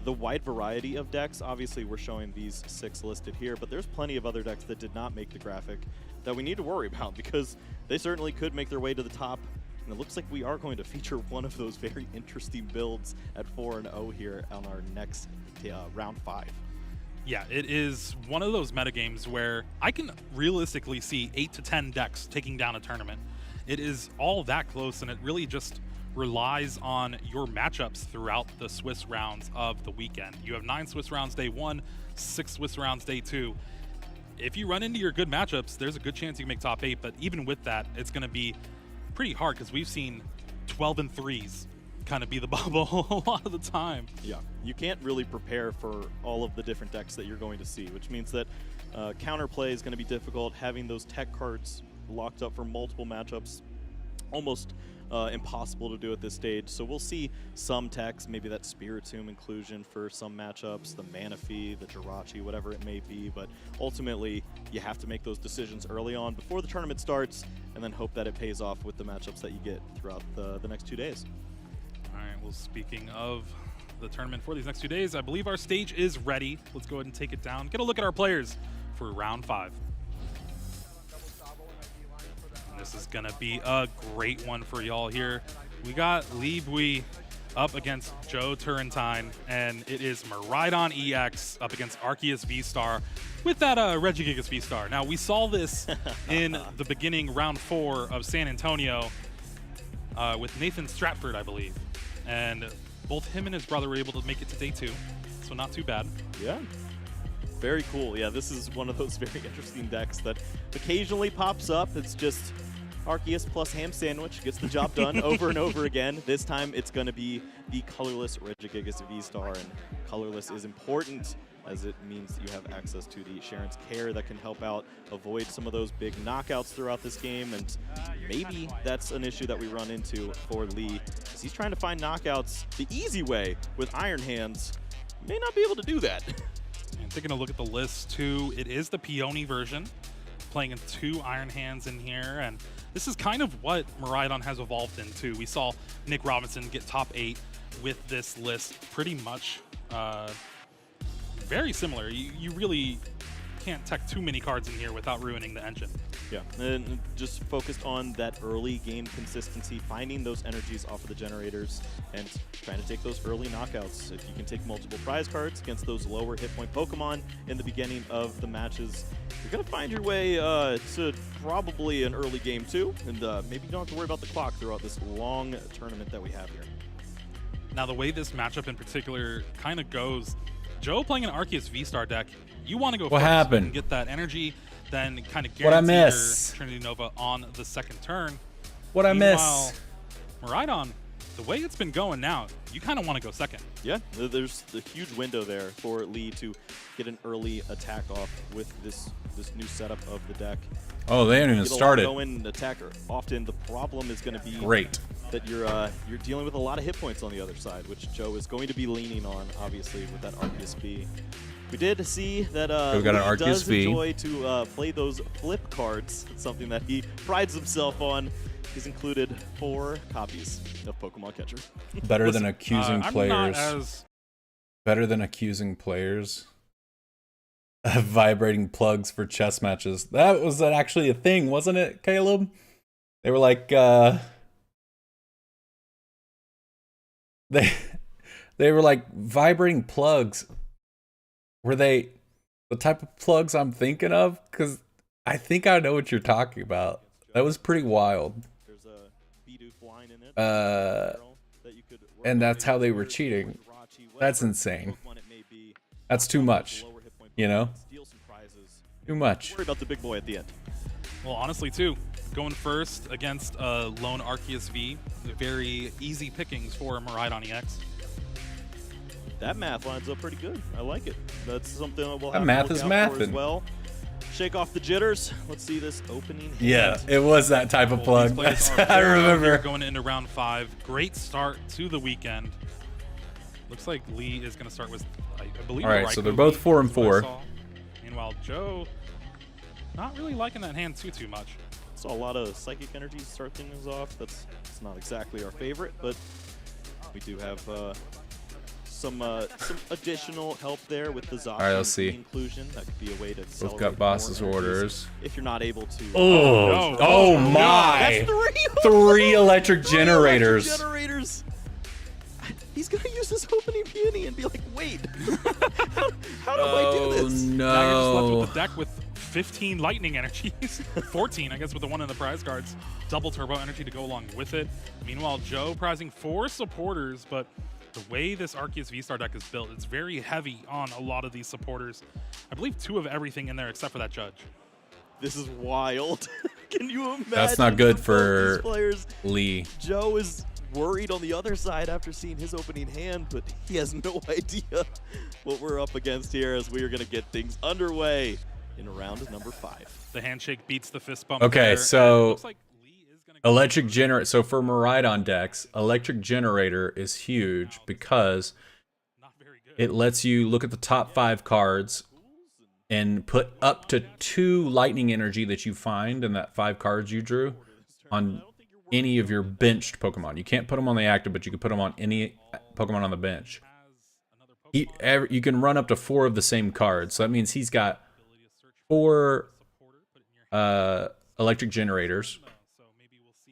Speaker 6: the wide variety of decks. Obviously, we're showing these 6 listed here, but there's plenty of other decks that did not make the graphic that we need to worry about, because they certainly could make their way to the top. And it looks like we are going to feature one of those very interesting builds at 4-0 here on our next round 5.
Speaker 4: Yeah, it is one of those metagames where I can realistically see 8 to 10 decks taking down a tournament. It is all that close, and it really just relies on your matchups throughout the Swiss rounds of the weekend. You have 9 Swiss rounds day 1, 6 Swiss rounds day 2. If you run into your good matchups, there's a good chance you can make top 8, but even with that, it's going to be pretty hard because we've seen 12 and 3s kind of be the bubble a lot of the time.
Speaker 6: Yeah, you can't really prepare for all of the different decks that you're going to see, which means that counterplay is going to be difficult. Having those tech cards locked up for multiple matchups, almost impossible to do at this stage. So we'll see some techs, maybe that Spiritomb inclusion for some matchups, the Manaphy, the Jirachi, whatever it may be, but ultimately you have to make those decisions early on before the tournament starts, and then hope that it pays off with the matchups that you get throughout the next 2 days.
Speaker 4: All right, well, speaking of the tournament for these next 2 days, I believe our stage is ready. Let's go ahead and take it down. Get a look at our players
Speaker 3: for round 5. And this is going to be a great one for y'all here. We got Lee Bui up against Joe Turrentine, and it is Miraidon EX up against Arceus V-Star with that Regigigas V-Star. Now, we saw this in the beginning, round 4 of San Antonio with Nathan Stratford, I believe. And both him and his brother were able to make it to day 2, so not too bad.
Speaker 6: Yeah. Very cool. Yeah, this is one of those very interesting decks that occasionally pops up. It's just Arceus plus Ham Sandwich gets the job done over and over again. This time it's going to be the colorless Regigigas V-Star, and colorless is important as it means you have access to the Sharon's Care that can help out avoid some of those big knockouts throughout this game, and maybe that's an issue that we run into for Lee, as he's trying to find knockouts the easy way with Iron Hands. May not be able to do that.
Speaker 3: And taking a look at the list too, it is the Peony version, playing in 2 Iron Hands in here, and this is kind of what Miraidon has evolved into. We saw Nick Robinson get top 8 with this list, pretty much very similar. You really can't tech too many cards in here without ruining the engine.
Speaker 6: Yeah, and just focused on that early game consistency, finding those energies off of the generators, and trying to take those early knockouts. If you can take multiple prize cards against those lower hit point Pokemon in the beginning of the matches, you're going to find your way to probably an early game too, and maybe you don't have to worry about the clock throughout this long tournament that we have here.
Speaker 3: Now, the way this matchup in particular kind of goes, Joe playing an Arceus V-Star deck, you want to go
Speaker 1: What
Speaker 3: first
Speaker 1: happened?
Speaker 3: and get that energy, then kind of
Speaker 1: What'd I
Speaker 3: guarantee your
Speaker 1: miss?
Speaker 3: Trinity Nova on the second turn.
Speaker 1: What'd I
Speaker 3: Meanwhile,
Speaker 1: miss?
Speaker 3: Miraidon, the way it's been going now, you kind of want to go second.
Speaker 6: Yeah, there's a huge window there for Lee to get an early attack off with this new setup of the deck.
Speaker 1: Oh, they haven't even started.
Speaker 6: Go in attacker. Often the problem is going to be
Speaker 1: Great.
Speaker 6: that you're dealing with a lot of hit points on the other side, which Joe is going to be leaning on, obviously, with that Arceus V. We did see that
Speaker 1: we got an
Speaker 6: Lee
Speaker 1: Arceus
Speaker 6: does
Speaker 1: V.
Speaker 6: enjoy to play those flip cards. It's something that he prides himself on. He's included 4 copies of Pokemon Catcher.
Speaker 1: Better
Speaker 3: Listen,
Speaker 1: than accusing
Speaker 3: I'm
Speaker 1: players.
Speaker 3: not as
Speaker 1: Better than accusing players of vibrating plugs for chess matches. That was actually a thing, wasn't it, Caleb? They were like, they were like vibrating plugs. Were they the type of plugs I'm thinking of? Because I think I know what you're talking about. That was pretty wild.
Speaker 6: There's a Bidoof line in it.
Speaker 1: And that's how they were cheating. That's insane. That's too much. You know? Too much.
Speaker 6: Worry about the big boy at the end.
Speaker 3: well, honestly, too. Going first against a lone Arceus V, very easy pickings for Miraidon EX.
Speaker 6: That math lines up pretty good. I like it. That's something that we'll
Speaker 1: That
Speaker 6: have
Speaker 1: math
Speaker 6: to
Speaker 1: is
Speaker 6: look out for as
Speaker 1: mathin'.
Speaker 6: well. Shake off the jitters. Let's see this opening hand.
Speaker 1: Yeah, it was that type of
Speaker 3: Well, these
Speaker 1: plug.
Speaker 3: players are
Speaker 1: I
Speaker 3: very out here
Speaker 1: remember.
Speaker 3: going into round 5. Great start to the weekend. Looks like Lee is going to start with, I believe,
Speaker 1: All right,
Speaker 3: a
Speaker 1: so
Speaker 3: Raikou
Speaker 1: they're both
Speaker 3: lead,
Speaker 1: 4 and
Speaker 3: is what I
Speaker 1: 4.
Speaker 3: saw. Meanwhile, Joe, not really liking that hand too much.
Speaker 6: Saw a lot of psychic energies start things off. That's not exactly our favorite, but we do have some additional help there with the Zacian
Speaker 1: right, let's see.
Speaker 6: inclusion. That could be a way to
Speaker 1: Both
Speaker 6: accelerate
Speaker 1: got boss's
Speaker 6: more energies
Speaker 1: orders.
Speaker 6: if you're not able to.
Speaker 1: Oh,
Speaker 3: no.
Speaker 1: oh
Speaker 3: No.
Speaker 1: my!
Speaker 6: That's
Speaker 1: 3 electric
Speaker 6: Three
Speaker 1: generators.
Speaker 6: electric generators. He's gonna use this opening peony and be like, wait, how do I do
Speaker 1: Oh
Speaker 6: this?
Speaker 3: Now you're just left
Speaker 1: no!
Speaker 3: with the deck with 15 lightning energies. 14, I guess, with the one in the prize cards. Double turbo energy to go along with it. Meanwhile, Joe prizing 4 supporters, but the way this Arceus V-Star deck is built, it's very heavy on a lot of these supporters. I believe 2 of everything in there except for that judge.
Speaker 6: This is wild. Can you imagine?
Speaker 1: That's not good
Speaker 6: both
Speaker 1: for
Speaker 6: these players.
Speaker 1: Lee.
Speaker 6: Joe is worried on the other side after seeing his opening hand, but he has no idea what we're up against here as we are going to get things underway in round number 5.
Speaker 3: The handshake beats the fist bump.
Speaker 1: Okay,
Speaker 3: there, and
Speaker 1: so
Speaker 3: it looks like Lee is gonna go
Speaker 1: Electric generator. So for Miraidon decks, electric generator is huge because
Speaker 3: not very good.
Speaker 1: it lets you look at the top 5 cards and put up to 2 lightning energy that you find in that 5 cards you drew on any of your benched Pokemon. You can't put them on the active, but you can put them on any Pokemon on the bench. You can run up to 4 of the same cards. So that means he's got 4 electric generators,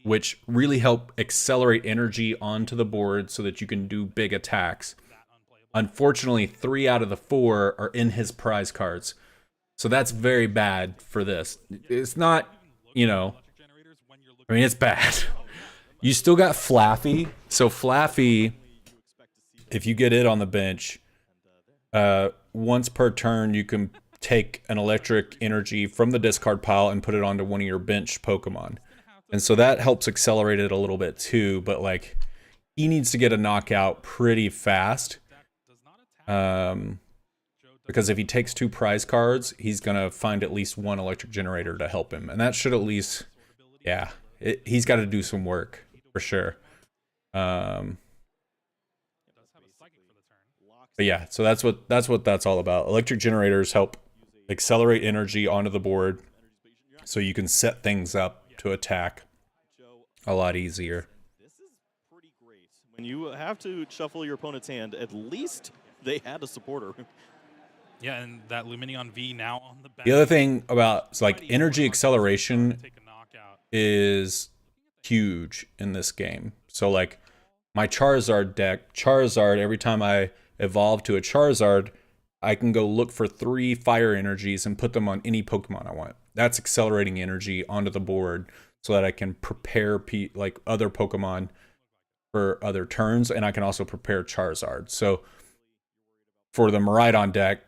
Speaker 1: which really help accelerate energy onto the board so that you can do big attacks. Unfortunately, 3 out of the 4 are in his prize cards. So that's very bad for this. It's not, you know, I mean, it's bad. You still got Flaffy. So Flaffy, if you get it on the bench, once per turn, you can take an electric energy from the discard pile and put it onto one of your bench Pokemon. And so that helps accelerate it a little bit too, but like, he needs to get a knockout pretty fast. Because if he takes 2 prize cards, he's gonna find at least 1 electric generator to help him. And that should at least, yeah, he's got to do some work for sure. But yeah, so that's what that's all about. Electric generators help accelerate energy onto the board so you can set things up to attack a lot easier.
Speaker 6: This is pretty great. When you have to shuffle your opponent's hand, at least they had a supporter.
Speaker 4: Yeah, and that Luminion V now on the bench.
Speaker 1: The other thing about like energy acceleration is huge in this game. So like my Charizard deck, every time I evolve to a Charizard, I can go look for 3 fire energies and put them on any Pokemon I want. That's accelerating energy onto the board so that I can prepare like other Pokemon for other turns, and I can also prepare Charizard. So for the Miraidon deck,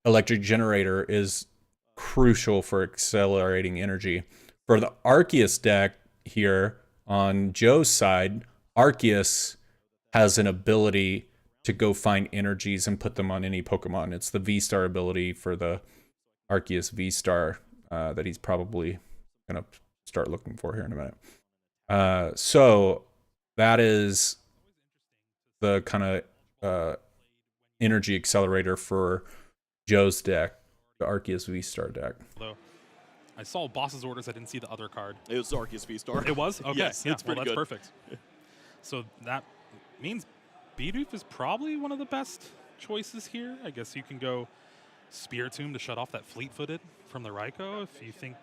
Speaker 1: Electric Generator is crucial for accelerating energy. For the Arceus deck here on Joe's side, Arceus has an ability to go find energies and put them on any Pokemon. It's the V-Star ability for the Arceus V-Star that he's probably going to start looking for here in a minute. So that is the kind of energy accelerator for Joe's deck, the Arceus V-Star deck.
Speaker 4: Although I saw boss's orders, I didn't see the other card.
Speaker 6: It was Arceus V-Star.
Speaker 4: It was? Okay.
Speaker 6: Yes,
Speaker 4: yeah,
Speaker 6: it's pretty
Speaker 4: that's
Speaker 6: good.
Speaker 4: Perfect. So that means Bidoof is probably one of the best choices here. I guess you can go Spiritomb to shut off that fleet-footed from the Raikou if you think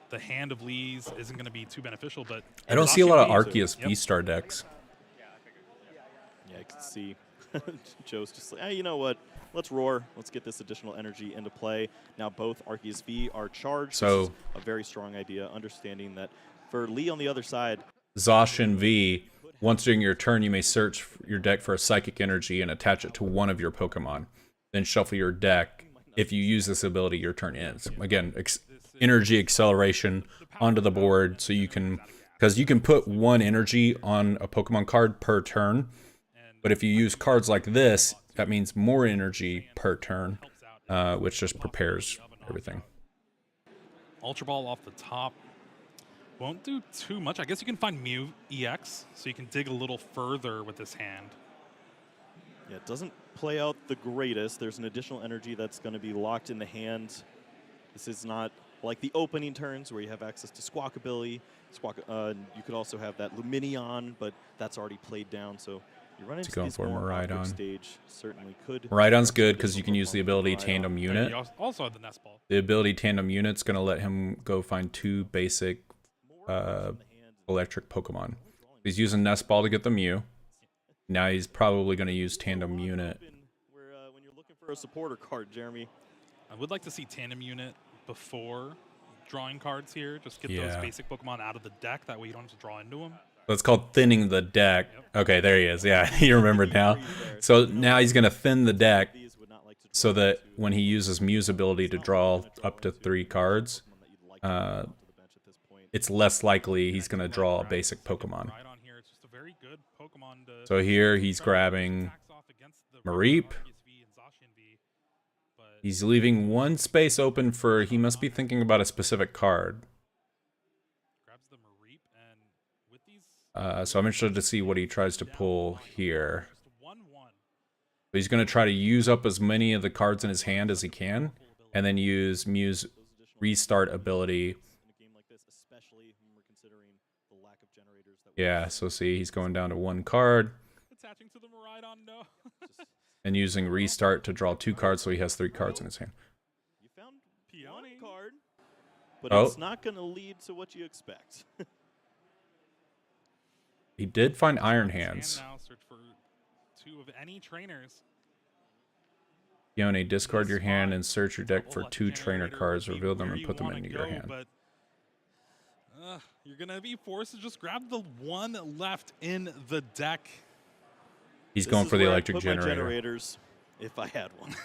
Speaker 4: the hand of Lee's isn't going to be too beneficial. But
Speaker 1: I don't see a lot of
Speaker 4: Zacian
Speaker 1: Arceus V-Star decks.
Speaker 6: Yeah, I can see Joe's just like, hey, you know what? Let's roar. Let's get this additional energy into play. Now both Arceus V are charged.
Speaker 1: So
Speaker 6: this is a very strong idea, understanding that for Lee on the other side,
Speaker 1: Zacian V, once during your turn, you may search your deck for a psychic energy and attach it to one of your Pokemon. Then shuffle your deck. If you use this ability, your turn ends. Again, energy acceleration onto the board, so you can, because you can put 1 energy on a Pokemon card per turn. But if you use cards like this, that means more energy per turn, which just prepares everything.
Speaker 4: Ultra Ball off the top won't do too much. I guess you can find Mew EX, so you can dig a little further with this hand.
Speaker 6: yeah, it doesn't play out the greatest. There's an additional energy that's going to be locked in the hand. This is not like the opening turns where you have access to Squawk ability. You could also have that Luminion, but that's already played down, so you run into
Speaker 1: going
Speaker 6: this
Speaker 1: for
Speaker 6: more awkward
Speaker 1: Miraidon.
Speaker 6: stage. Certainly could.
Speaker 1: Miraidon's good because you can use the ability Tandem Unit.
Speaker 4: You also have the Nest Ball.
Speaker 1: The ability Tandem Unit's going to let him go find 2 basic electric Pokemon. He's using Nest Ball to get the Mew. Now he's probably going to use Tandem Unit.
Speaker 6: When you're looking for a supporter card, Jeremy.
Speaker 4: I would like to see Tandem Unit before drawing cards here. Just get those
Speaker 1: Yeah.
Speaker 4: basic Pokemon out of the deck. That way you don't have to draw into them.
Speaker 1: That's called thinning the deck. Okay, there he is. Yeah, you remembered now. So now he's going to thin the deck so that when he uses Mew's ability to draw up to 3 cards, it's less likely he's going to draw a basic Pokemon.
Speaker 4: Right on here, it's just a very good Pokemon to
Speaker 1: So here he's grabbing
Speaker 4: attacks off against the
Speaker 1: Mareep.
Speaker 4: Arceus V and Zacian V, but
Speaker 1: He's leaving 1 space open for, he must be thinking about a specific card.
Speaker 4: grabs the Mareep, and with these
Speaker 1: So I'm interested to see what he tries to pull here.
Speaker 4: just 1-1.
Speaker 1: But he's going to try to use up as many of the cards in his hand as he can, and then use Mew's restart ability. Yeah, so see, he's going down to 1 card,
Speaker 4: Attaching to the Miraidon, no.
Speaker 1: and using restart to draw 2 cards, so he has 3 cards in his hand.
Speaker 3: Peony.
Speaker 6: card, but
Speaker 1: Oh.
Speaker 6: it's not going to lead to what you expect.
Speaker 1: He did find Iron
Speaker 3: Hand
Speaker 1: Hands.
Speaker 3: now, search for 2 of any trainers.
Speaker 1: Yone, discard your hand and search your deck
Speaker 3: Double
Speaker 1: for
Speaker 3: Lucky
Speaker 1: 2 trainer
Speaker 3: Generator
Speaker 1: cards,
Speaker 3: would be
Speaker 1: reveal them,
Speaker 3: where
Speaker 1: and
Speaker 3: you
Speaker 1: put them
Speaker 3: wanna
Speaker 1: into your
Speaker 3: go,
Speaker 1: hand.
Speaker 3: But you're gonna be forced to just grab the one left in the deck.
Speaker 1: He's
Speaker 6: This
Speaker 1: going
Speaker 6: is
Speaker 1: for the
Speaker 6: where I'd
Speaker 1: electric
Speaker 6: put my
Speaker 1: generator.
Speaker 6: generators if I had one.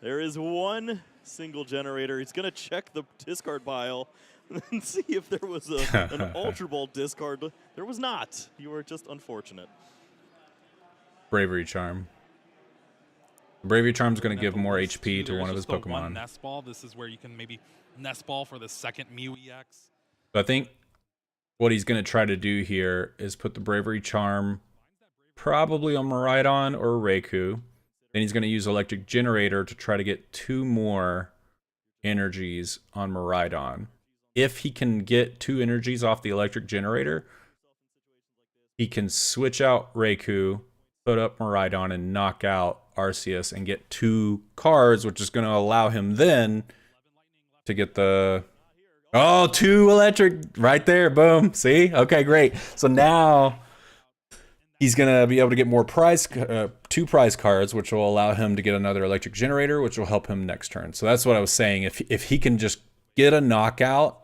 Speaker 6: There is one single generator. He's going to check the discard pile and see if there was an Ultra Ball discard. There was not. You were just unfortunate.
Speaker 1: Bravery Charm. Bravery Charm's going to give more
Speaker 3: List
Speaker 1: HP to
Speaker 3: there's
Speaker 1: one of his
Speaker 3: just the one
Speaker 1: Pokemon.
Speaker 3: Nest Ball. This is where you can maybe Nest Ball for the second Mew EX.
Speaker 1: So I think what he's going to try to do here is put the Bravery Charm probably on Miraidon or Raikou. Then he's going to use Electric Generator to try to get 2 more energies on Miraidon. If he can get 2 energies off the Electric Generator, he can switch out Raikou, put up Miraidon, and knock out Arceus and get 2 cards, which is going to allow him then to get the... Oh, 2 electric right there. Boom. See? Okay, great. So now he's going to be able to get more prize, 2 prize cards, which will allow him to get another electric generator, which will help him next turn. So that's what I was saying. If he can just get a knockout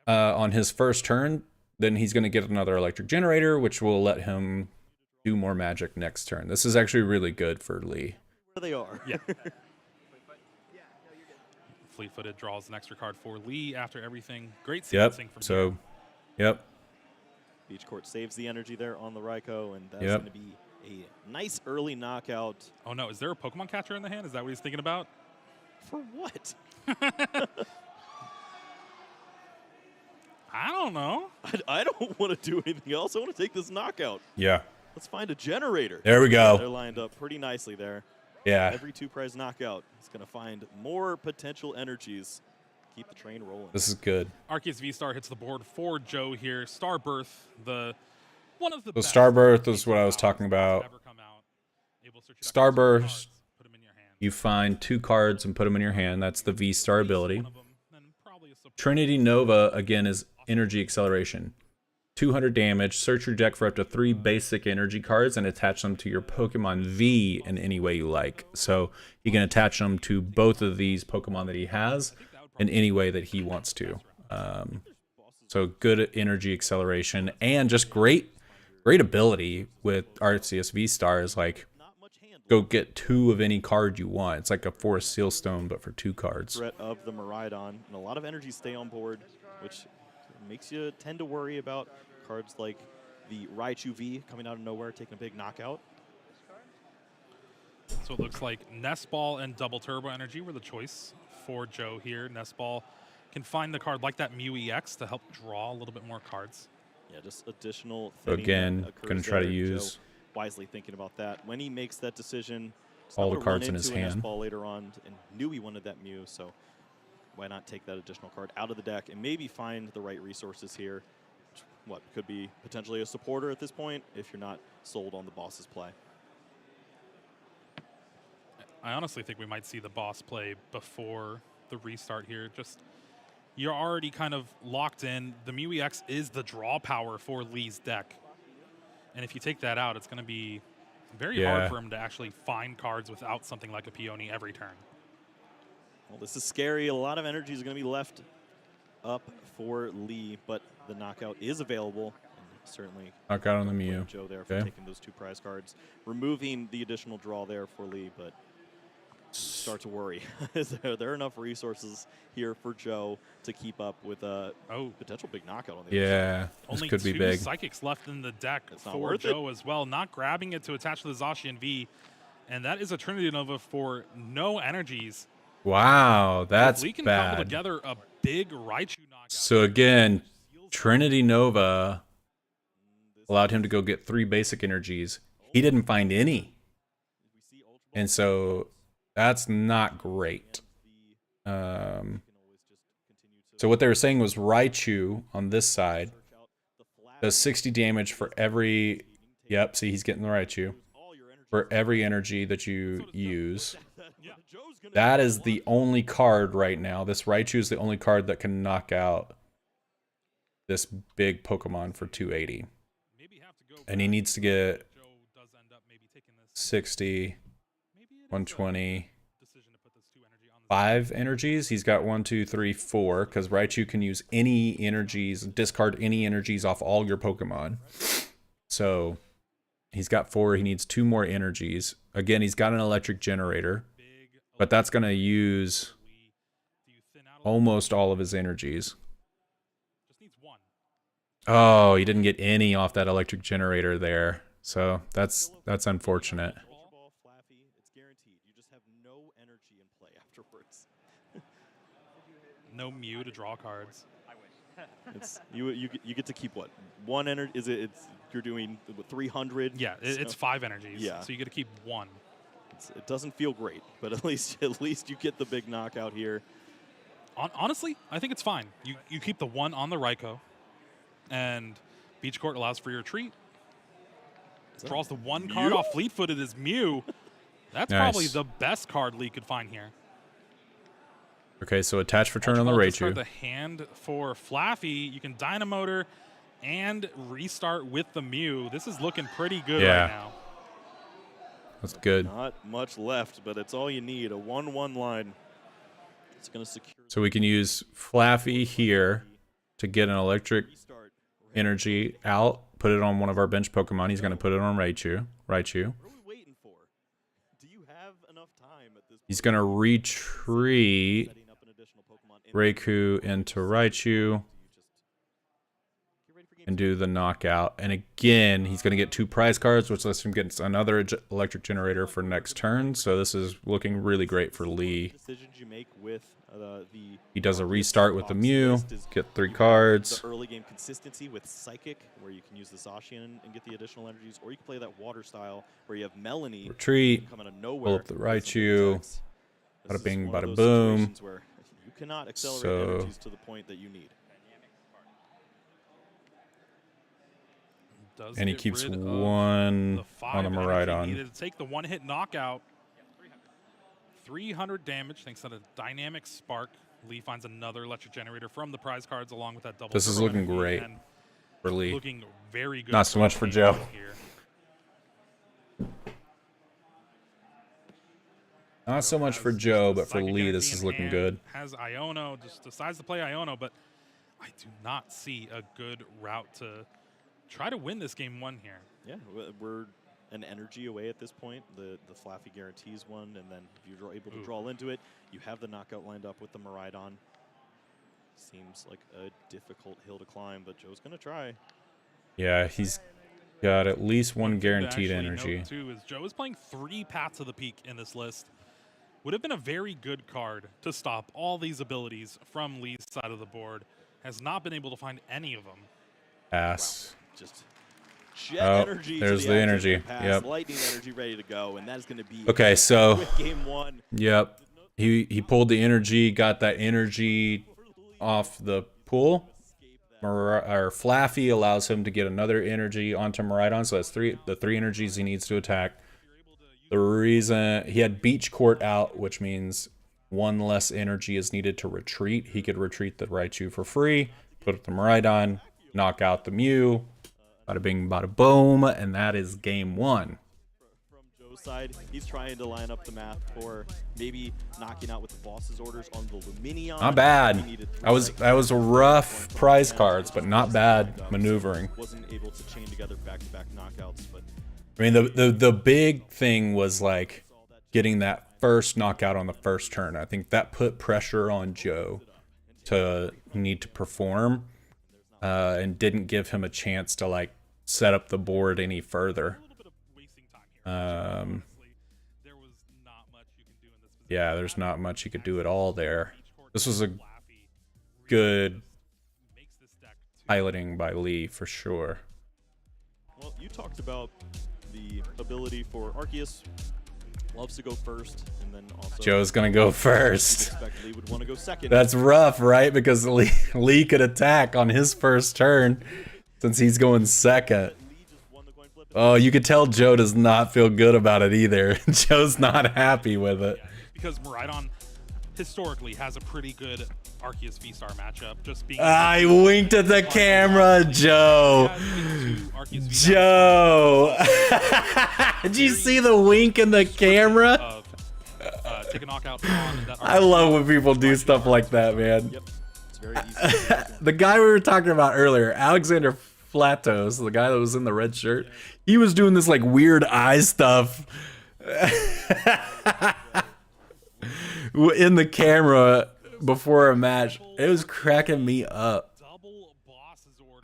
Speaker 1: on his first turn, then he's going to get another electric generator, which will let him do more magic next turn. This is actually really good for Lee.
Speaker 6: Where they are.
Speaker 3: Yeah. Fleet-footed draws an extra card for Lee after everything. Great
Speaker 1: Yep.
Speaker 3: sequencing from
Speaker 1: So,
Speaker 3: here.
Speaker 1: yep.
Speaker 6: Beach Court saves the energy there on the Raikou, and that's
Speaker 1: Yep.
Speaker 6: going to be a nice early knockout.
Speaker 3: Oh no, is there a Pokemon catcher in the hand? Is that what he's thinking about?
Speaker 6: For what?
Speaker 3: I don't know.
Speaker 6: I don't want to do anything else. I want to take this knockout.
Speaker 1: Yeah.
Speaker 6: Let's find a generator.
Speaker 1: There we go.
Speaker 6: They're lined up pretty nicely there.
Speaker 1: Yeah.
Speaker 6: Every 2 prize knockout is going to find more potential energies. Keep the train rolling.
Speaker 1: This is good.
Speaker 3: Arceus V-Star hits the board for Joe here. Starbirth, one of the
Speaker 1: So
Speaker 3: best
Speaker 1: Starbirth is what I was talking about.
Speaker 3: ever come out. Able to search your deck for 2
Speaker 1: Starburst,
Speaker 3: cards, put 'em in your hand.
Speaker 1: you find 2 cards and put them in your hand. That's the V-Star ability.
Speaker 3: One of 'em, then probably a support.
Speaker 1: Trinity Nova, again, is energy acceleration. 200 damage. Search your deck for up to 3 basic energy cards and attach them to your Pokemon V in any way you like. So you can attach them to both of these Pokemon that he has in any way that he wants to. So good energy acceleration and just great ability with Arceus V-Star is like, go get 2 of any card you want. It's like a Forest Seal Stone, but for 2 cards.
Speaker 6: Threat of the Miraidon, and a lot of energies stay on board, which makes you tend to worry about cards like the Raichu V coming out of nowhere, taking a big knockout.
Speaker 3: So it looks like Nest Ball and Double Turbo Energy were the choice for Joe here. Nest Ball can find the card like that Mew EX to help draw a little bit more cards.
Speaker 6: Yeah, just additional.
Speaker 1: So
Speaker 6: thinning
Speaker 1: again,
Speaker 6: that occurs
Speaker 1: gonna try to
Speaker 6: there.
Speaker 1: use
Speaker 6: Joe wisely thinking about that when he makes that decision. He's
Speaker 1: all
Speaker 6: not
Speaker 1: the
Speaker 6: gonna
Speaker 1: cards
Speaker 6: run
Speaker 1: in his
Speaker 6: into a Nest
Speaker 1: hand.
Speaker 6: Ball later on, and knew he wanted that Mew, so why not take that additional card out of the deck and maybe find the right resources here? What could be potentially a supporter at this point if you're not sold on the boss's play.
Speaker 3: I honestly think we might see the boss play before the restart here. Just, you're already kind of locked in. The Mew EX is the draw power for Lee's deck. And if you take that out, it's going to be very
Speaker 1: Yeah.
Speaker 3: hard for him to actually find cards without something like a Peony every turn.
Speaker 6: Well, this is scary. A lot of energy is going to be left up for Lee, but the knockout is available. And certainly
Speaker 1: Knockout on the
Speaker 6: blame
Speaker 1: Mew.
Speaker 6: Joe there for
Speaker 1: Okay.
Speaker 6: taking those 2 prize cards, removing the additional draw there for Lee, but start to worry. Is there enough resources here for Joe to keep up with a potential big knockout on the other side?
Speaker 1: Yeah, this
Speaker 3: Only
Speaker 1: could be
Speaker 3: 2
Speaker 1: big.
Speaker 3: Psychics left in the deck
Speaker 6: It's not
Speaker 3: for
Speaker 6: worth it.
Speaker 3: Joe as well. Not grabbing it to attach to the Zacian V. And that is a Trinity Nova for no energies.
Speaker 1: Wow, that's
Speaker 3: If we can cobble
Speaker 1: bad.
Speaker 3: together a big Raichu knockout.
Speaker 1: So again, Trinity Nova allowed him to go get 3 basic energies. He didn't find any. And so that's not great. So what they were saying was Raichu on this side does 60 damage for every... Yep, see, he's getting the Raichu. For every energy that you use. That is the only card right now. This Raichu is the only card that can knock out this big Pokemon for 280. And he needs to get 60, 120, 5 energies. He's got 1, 2, 3, 4, because Raichu can use any energies, discard any energies off all your Pokemon. So he's got 4. He needs 2 more energies. Again, he's got an electric generator, but that's going to use almost all of his energies. Oh, he didn't get any off that electric generator there. So that's unfortunate.
Speaker 6: It's guaranteed. You just have no energy in play afterwards.
Speaker 3: No Mew to draw cards.
Speaker 6: It's you get to keep what? 1 energy? You're doing 300?
Speaker 3: Yeah, it's 5 energies.
Speaker 6: Yeah.
Speaker 3: So you get to keep 1.
Speaker 6: It doesn't feel great, but at least you get the big knockout here.
Speaker 3: Honestly, I think it's fine. You keep the 1 on the Raikou, and Beach Court allows for your retreat. Draws the 1 card off Fleet-Footed as Mew. That's probably the best card Lee could find here.
Speaker 1: Okay, so attach for turn on the
Speaker 3: Discard
Speaker 1: Raichu.
Speaker 3: the hand for Flaffy. You can Dynamotor and restart with the Mew. This is looking pretty good right now.
Speaker 1: That's good.
Speaker 6: Not much left, but it's all you need. A 1-1 line. It's going to secure.
Speaker 1: So we can use Flaffy here to get an electric energy out, put it on one of our bench Pokemon. He's going to put it on Raichu.
Speaker 6: What are we waiting for? Do you have enough time at this point?
Speaker 1: He's going to retreat
Speaker 6: Setting up an additional Pokemon
Speaker 1: Raikou into Raichu and do the knockout. And again, he's going to get 2 prize cards, which lets him get another electric generator for next turn. So this is looking really great for Lee.
Speaker 6: Decisions you make with
Speaker 1: He does a restart with the Mew, get 3 cards.
Speaker 6: The early game consistency with Psychic, where you can use the Zacian and get the additional energies, or you can play that water style where you have Melanie
Speaker 1: Retreat,
Speaker 6: come out of nowhere.
Speaker 1: pull up the Raichu, bada bing, bada boom.
Speaker 6: Where you cannot accelerate energies to the point that you need.
Speaker 1: And he keeps 1 on the Miraidon.
Speaker 3: Needed to take the 1-hit knockout. 300 damage thanks to the dynamic spark. Lee finds another electric generator from the prize cards along with that double.
Speaker 1: This is looking great for Lee.
Speaker 3: Looking very good.
Speaker 1: Not so much for Joe.
Speaker 3: Here.
Speaker 1: Not so much for Joe, but for Lee, this is looking good.
Speaker 3: Has Iono, just decides to play Iono, but I do not see a good route to try to win this game 1 here.
Speaker 6: Yeah, we're an energy away at this point. The Flaffy guarantees 1, and then if you're able to draw into it, you have the knockout lined up with the Miraidon. Seems like a difficult hill to climb, but Joe's going to try.
Speaker 1: Yeah, he's got at least 1 guaranteed energy.
Speaker 3: Too is Joe is playing 3 Paths of the Peak in this list. Would have been a very good card to stop all these abilities from Lee's side of the board. Has not been able to find any of them.
Speaker 1: Pass.
Speaker 6: Just jet energy.
Speaker 1: There's the energy. Yep.
Speaker 6: Lightning energy ready to go, and that is going to be
Speaker 1: okay. So
Speaker 6: game 1.
Speaker 1: Yep. He pulled the energy, got that energy off the pool. Flaffy allows him to get another energy onto Miraidon, so that's the 3 energies he needs to attack. The reason he had Beach Court out, which means 1 less energy is needed to retreat. He could retreat the Raichu for free, put it to Miraidon, knock out the Mew, bada bing, bada boom, and that is game 1.
Speaker 6: From Joe's side, he's trying to line up the math for maybe knocking out with the boss's orders on the Luminion.
Speaker 1: Not bad. That was a rough prize cards, but not bad maneuvering.
Speaker 6: Wasn't able to chain together back-to-back knockouts, but
Speaker 1: I mean, the big thing was like getting that first knockout on the first turn. I think that put pressure on Joe to need to perform, and didn't give him a chance to like set up the board any further. Yeah, there's not much you could do at all there. This was a good piloting by Lee for sure.
Speaker 6: Well, you talked about the ability for Arceus. Loves to go first, and then also
Speaker 1: Joe's gonna go first.
Speaker 6: Lee would want to go second.
Speaker 1: That's rough, right? Because Lee could attack on his first turn since he's going second. Oh, you could tell Joe does not feel good about it either. Joe's not happy with it.
Speaker 4: because Miraidon historically has a pretty good Arceus V-Star matchup. Just being
Speaker 1: I winked at the camera, Joe. Joe. Did you see the wink in the camera?
Speaker 4: Take a knockout on that
Speaker 1: I love when people do stuff like that, man.
Speaker 6: Yep. It's very easy.
Speaker 1: The guy we were talking about earlier, Alexander Flatos, the guy that was in the red shirt, he was doing this like weird eye stuff in the camera before a match. It was cracking me up.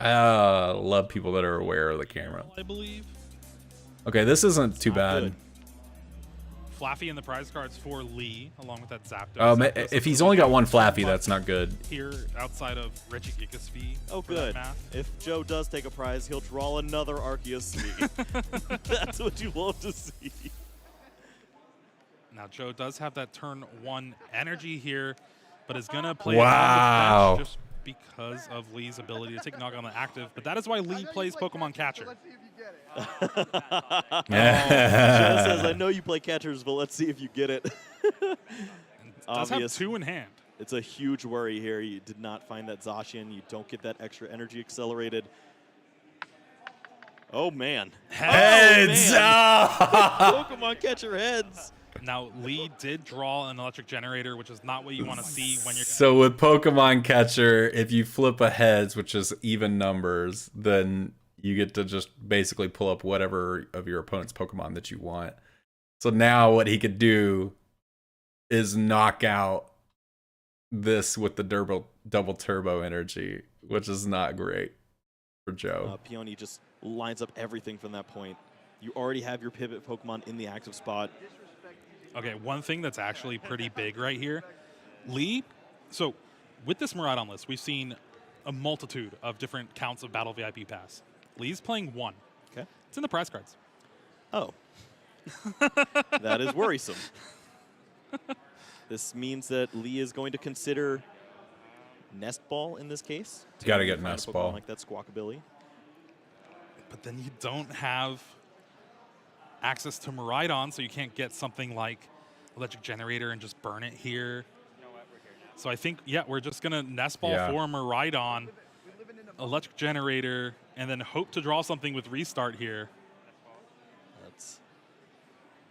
Speaker 1: I love people that are aware of the camera.
Speaker 4: I believe.
Speaker 1: Okay, this isn't too bad.
Speaker 6: good.
Speaker 4: Flaffy in the prize cards for Lee, along with that Zapdos.
Speaker 1: Oh, if he's only got one Flaffy, that's not good.
Speaker 4: Here, outside of Reggie Gigasfee.
Speaker 6: Oh,
Speaker 4: for that
Speaker 6: good.
Speaker 4: math.
Speaker 6: If Joe does take a prize, he'll draw another Arceus Smee. That's what you love to see.
Speaker 4: Now, Joe does have that turn 1 energy here, but is going to play
Speaker 1: Wow.
Speaker 4: around the bench just because of Lee's ability to take knock on the active. But that is why Lee plays Pokemon Catcher.
Speaker 6: Joe says, I know you play catchers, but let's see if you get it.
Speaker 4: Does have 2 in hand.
Speaker 6: It's a huge worry here. You did not find that Zacian. You don't get that extra energy accelerated. Oh, man.
Speaker 1: Heads!
Speaker 6: Oh, man.
Speaker 1: Oh.
Speaker 6: Pokemon catcher heads.
Speaker 4: Now, Lee did draw an electric generator, which is not what you want to see when you're
Speaker 1: So with Pokemon Catcher, if you flip a heads, which is even numbers, then you get to just basically pull up whatever of your opponent's Pokemon that you want. So now what he could do is knock out this with the double turbo energy, which is not great for Joe.
Speaker 6: Peony just lines up everything from that point. You already have your pivot Pokemon in the active spot.
Speaker 4: Okay, one thing that's actually pretty big right here, Lee, so with this Miraidon list, we've seen a multitude of different counts of Battle VIP Pass. Lee's playing 1.
Speaker 6: Okay.
Speaker 4: It's in the prize cards.
Speaker 6: Oh. That is worrisome. This means that Lee is going to consider Nest Ball in this case.
Speaker 1: Gotta get
Speaker 6: Find a
Speaker 1: Nest
Speaker 6: Pokemon
Speaker 1: Ball.
Speaker 6: like that Squawkabilly.
Speaker 4: But then you don't have access to Miraidon, so you can't get something like Electric Generator and just burn it here. So I think, yeah, we're just going to Nest Ball for Miraidon, Electric Generator, and then hope to draw something with Restart here.
Speaker 6: That's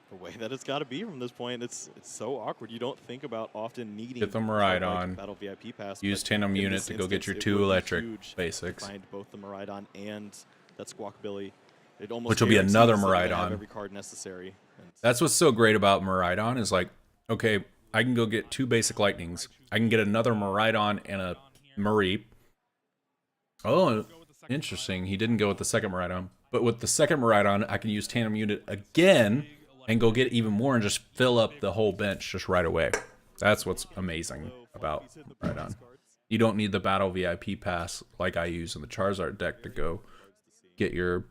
Speaker 6: the way that it's got to be from this point. It's so awkward. You don't think about often needing
Speaker 1: Get the Miraidon.
Speaker 6: like Battle VIP Pass.
Speaker 1: Use
Speaker 6: but
Speaker 1: Tandem
Speaker 6: in
Speaker 1: Unit
Speaker 6: this
Speaker 1: to go get
Speaker 6: instance,
Speaker 1: your
Speaker 6: it
Speaker 1: 2
Speaker 6: would be
Speaker 1: electric
Speaker 6: huge to
Speaker 1: basics.
Speaker 6: find both the Miraidon and that Squawkabilly. It almost
Speaker 1: Which will be
Speaker 6: guarantees
Speaker 1: another
Speaker 6: that you're gonna have
Speaker 1: Miraidon.
Speaker 6: every card necessary. And
Speaker 1: That's what's so great about Miraidon is like, okay, I can go get 2 basic lightnings. I can get another Miraidon and a Mareep. Oh, interesting. He didn't go with the second Miraidon. But with the second Miraidon, I can use Tandem Unit again and go get even more and just fill up the whole bench just right away. That's what's amazing about Miraidon. You don't need the Battle VIP Pass like I use in the Charizard deck to go get your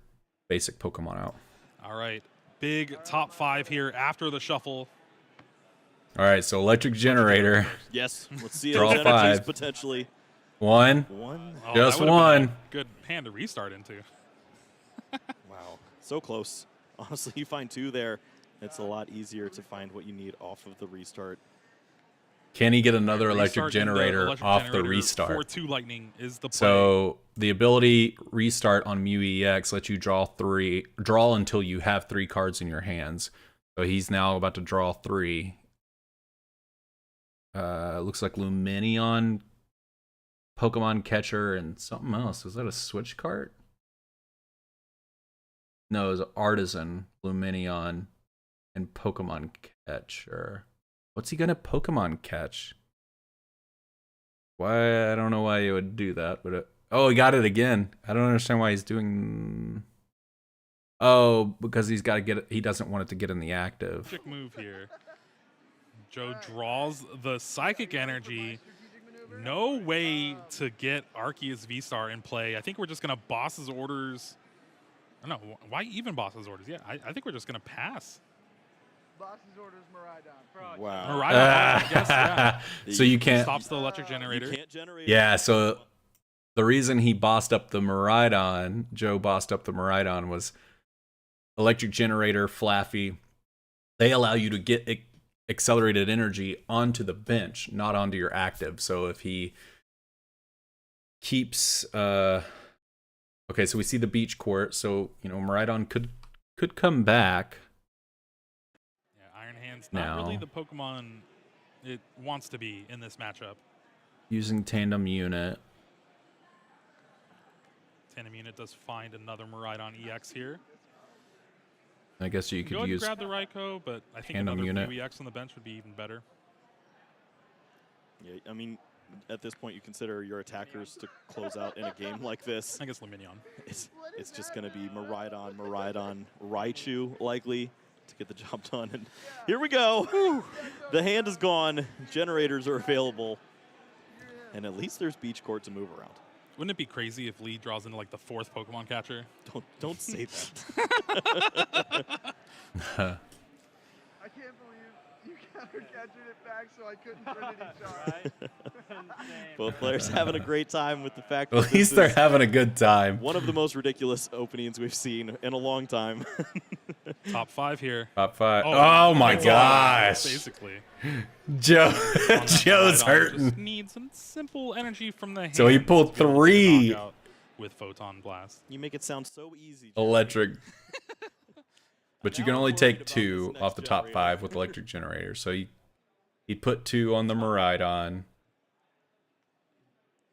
Speaker 1: basic Pokemon out.
Speaker 4: All right, big top 5 here after the shuffle.
Speaker 1: All right, so Electric Generator.
Speaker 6: yes, let's see
Speaker 1: Draw
Speaker 6: those energies
Speaker 1: 5.
Speaker 6: potentially.
Speaker 1: 1.
Speaker 6: One.
Speaker 4: Oh,
Speaker 1: Just
Speaker 4: that would've been a
Speaker 1: one.
Speaker 4: Good hand to restart into.
Speaker 6: Wow, so close. Honestly, you find 2 there. It's a lot easier to find what you need off of the restart.
Speaker 1: Can he get another electric
Speaker 4: Restart into
Speaker 1: generator
Speaker 4: electric
Speaker 1: off the
Speaker 4: generator
Speaker 1: restart?
Speaker 4: For 2 lightning is the play.
Speaker 1: So the ability restart on Mew EX lets you draw until you have 3 cards in your hands. So he's now about to draw 3. Looks like Lumineon, Pokemon Catcher, and something else. Is that a switch card? No, it's Artisan, Lumineon, and Pokemon Catcher. What's he gonna Pokemon catch? Why? I don't know why he would do that, but oh, he got it again. I don't understand why he's doing. Oh, because he's got to get it. He doesn't want it to get in the active.
Speaker 4: Magic move here. Joe draws the Psychic Energy. No way to get Arceus V-Star in play. I think we're just gonna Boss's Orders. I don't know why even Boss's Orders. Yeah, I think we're just gonna pass.
Speaker 11: Boss's orders, Miraidon.
Speaker 6: Wow.
Speaker 4: Miraidon, I guess, yeah.
Speaker 1: So you can't.
Speaker 4: Stops the electric generator.
Speaker 6: You can't generate.
Speaker 1: Yeah, so the reason he bossed up the Miraidon, Joe bossed up the Miraidon, was electric generator, Flaffy. They allow you to get accelerated energy onto the bench, not onto your active. So if he keeps okay, so we see the beach court, so Miraidon could come back.
Speaker 3: Yeah, Iron Hand's
Speaker 1: now.
Speaker 3: not really the Pokemon it wants to be in this matchup.
Speaker 1: Using Tandem Unit.
Speaker 3: Tandem Unit does find another Miraidon EX here.
Speaker 1: I guess you
Speaker 3: Go
Speaker 1: could
Speaker 3: ahead
Speaker 1: use
Speaker 3: and grab the Raikou, but I think
Speaker 1: Tandem
Speaker 3: another
Speaker 1: Unit.
Speaker 3: blue EX on the bench would be even better.
Speaker 6: Yeah, I mean, at this point, you consider your attackers to close out in a game like this.
Speaker 3: I guess Luminion.
Speaker 6: It's just going to be Miraidon, Raichu likely to get the job done. And here we go. The hand is gone. Generators are available. And at least there's beach court to move around.
Speaker 3: Wouldn't it be crazy if Lee draws into like the 4th Pokemon catcher?
Speaker 6: Don't say that.
Speaker 11: I can't believe you counter-captured it back so I couldn't Trinity Charge.
Speaker 6: Both players having a great time with the fact that
Speaker 1: At least
Speaker 6: this
Speaker 1: they're
Speaker 6: is
Speaker 1: having a good time.
Speaker 6: one of the most ridiculous openings we've seen in a long time.
Speaker 3: Top 5 here.
Speaker 1: Top 5. Oh my
Speaker 3: that's all
Speaker 1: gosh.
Speaker 3: basically.
Speaker 1: Joe's
Speaker 3: Miraidon
Speaker 1: hurting.
Speaker 3: Just needs some simple energy from the hand.
Speaker 1: So he pulled
Speaker 3: to be able to
Speaker 1: 3.
Speaker 3: knock out with Photon Blast.
Speaker 6: You make it sound so easy. Jeremy.
Speaker 1: Electric. But you can
Speaker 6: Now
Speaker 1: only
Speaker 6: I'm worried
Speaker 1: take
Speaker 6: about
Speaker 1: 2
Speaker 6: this
Speaker 1: off the
Speaker 6: next
Speaker 1: top
Speaker 6: generator.
Speaker 1: 5 with electric generator. So he put 2 on the Miraidon.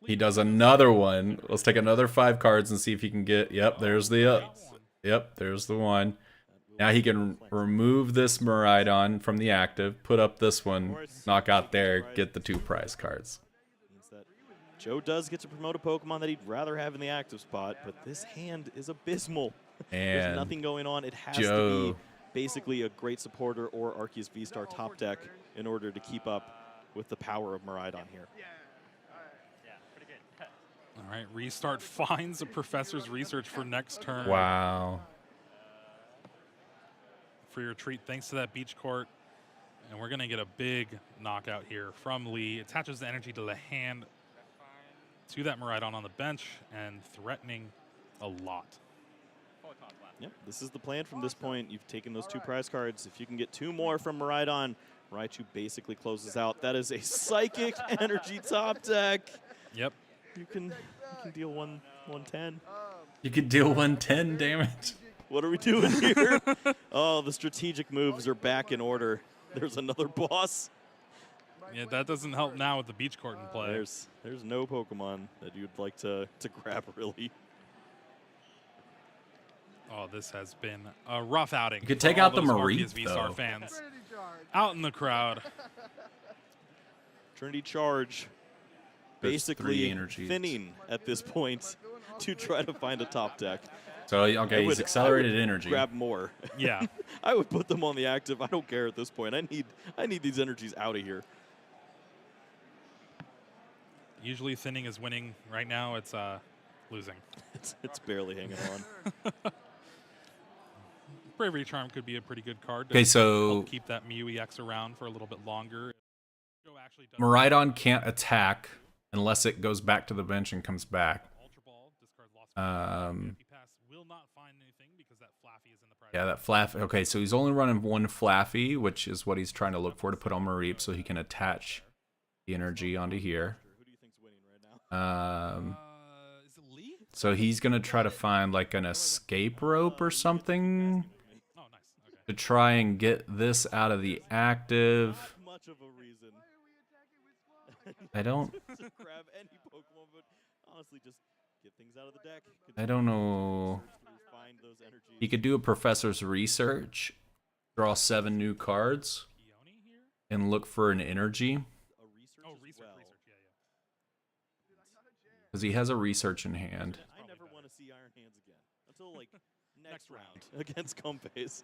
Speaker 1: He does another one. Let's take another 5 cards and see if he can get. Yep, there's the Yep, there's the one. Now he can remove this Miraidon from the active, put up this one, knock out there, get the 2 prize cards.
Speaker 6: Means that Joe does get to promote a Pokemon that he'd rather have in the active spot, but this hand is abysmal. There's
Speaker 1: And
Speaker 6: nothing going on. It has to
Speaker 1: Joe.
Speaker 6: be basically a great supporter or Arceus V-Star top deck in order to keep up with the power of Miraidon here.
Speaker 3: All right, Restart finds a Professor's Research for next turn.
Speaker 1: Wow.
Speaker 3: For your treat, thanks to that beach court. And we're going to get a big knockout here from Lee. Attaches the energy to the hand to that Miraidon on the bench and threatening a lot.
Speaker 6: Yep, this is the plan from this point. You've taken those 2 prize cards. If you can get 2 more from Miraidon, Raichu basically closes out. That is a Psychic Energy top deck.
Speaker 3: Yep.
Speaker 6: You can deal 110.
Speaker 1: You could deal 110 damage.
Speaker 6: What are we doing here? Oh, the strategic moves are back in order. There's another boss.
Speaker 3: Yeah, that doesn't help now with the beach court in play.
Speaker 6: There's no Pokemon that you'd like to grab, really.
Speaker 3: Oh, this has been a rough outing.
Speaker 1: You could
Speaker 3: for
Speaker 1: take
Speaker 3: all
Speaker 1: out the
Speaker 3: those
Speaker 1: Mareep,
Speaker 3: Arceus V-Star
Speaker 1: though.
Speaker 3: fans
Speaker 11: Trinity Charge.
Speaker 3: out in the crowd.
Speaker 6: Trinity Charge
Speaker 1: There's
Speaker 6: basically
Speaker 1: 3 energies.
Speaker 6: thinning at this point to try to find a top deck.
Speaker 1: So, okay,
Speaker 6: I
Speaker 1: he's
Speaker 6: would
Speaker 1: accelerated energy.
Speaker 6: Grab more.
Speaker 3: Yeah.
Speaker 6: I would put them on the active. I don't care at this point. I need these energies out of here.
Speaker 3: Usually thinning is winning. Right now it's losing.
Speaker 6: It's barely hanging on.
Speaker 3: Bravery Charm could be a pretty good card to
Speaker 1: Okay, so
Speaker 3: help keep that Mew EX around for a little bit longer. Joe actually does
Speaker 1: Miraidon can't attack unless it goes back to the bench and comes back.
Speaker 3: Ultra Ball, discard lost of Pass will not find anything because that Flaffy is in the prize.
Speaker 1: Yeah, that Flaffy. Okay, so he's only running 1 Flaffy, which is what he's trying to look for to put on Mareep so he can attach the energy onto here.
Speaker 6: Who do you think's winning right now?
Speaker 3: Is it Lee?
Speaker 1: So he's going to try to find like an escape rope or something
Speaker 3: Oh, nice. Okay.
Speaker 1: to try and get this out of the active.
Speaker 6: Not much of a reason
Speaker 1: I don't
Speaker 6: to grab any Pokemon, but honestly, just get things out of the deck.
Speaker 1: I don't know.
Speaker 6: Find those energies.
Speaker 1: He could do a Professor's Research, draw 7 new cards,
Speaker 3: Peony here?
Speaker 1: and look for an energy.
Speaker 6: A research
Speaker 3: Oh,
Speaker 6: as
Speaker 3: research,
Speaker 6: well.
Speaker 3: yeah.
Speaker 1: Because he has a Research in hand.
Speaker 6: I never want to see Iron Hands again until like next round against Comphase.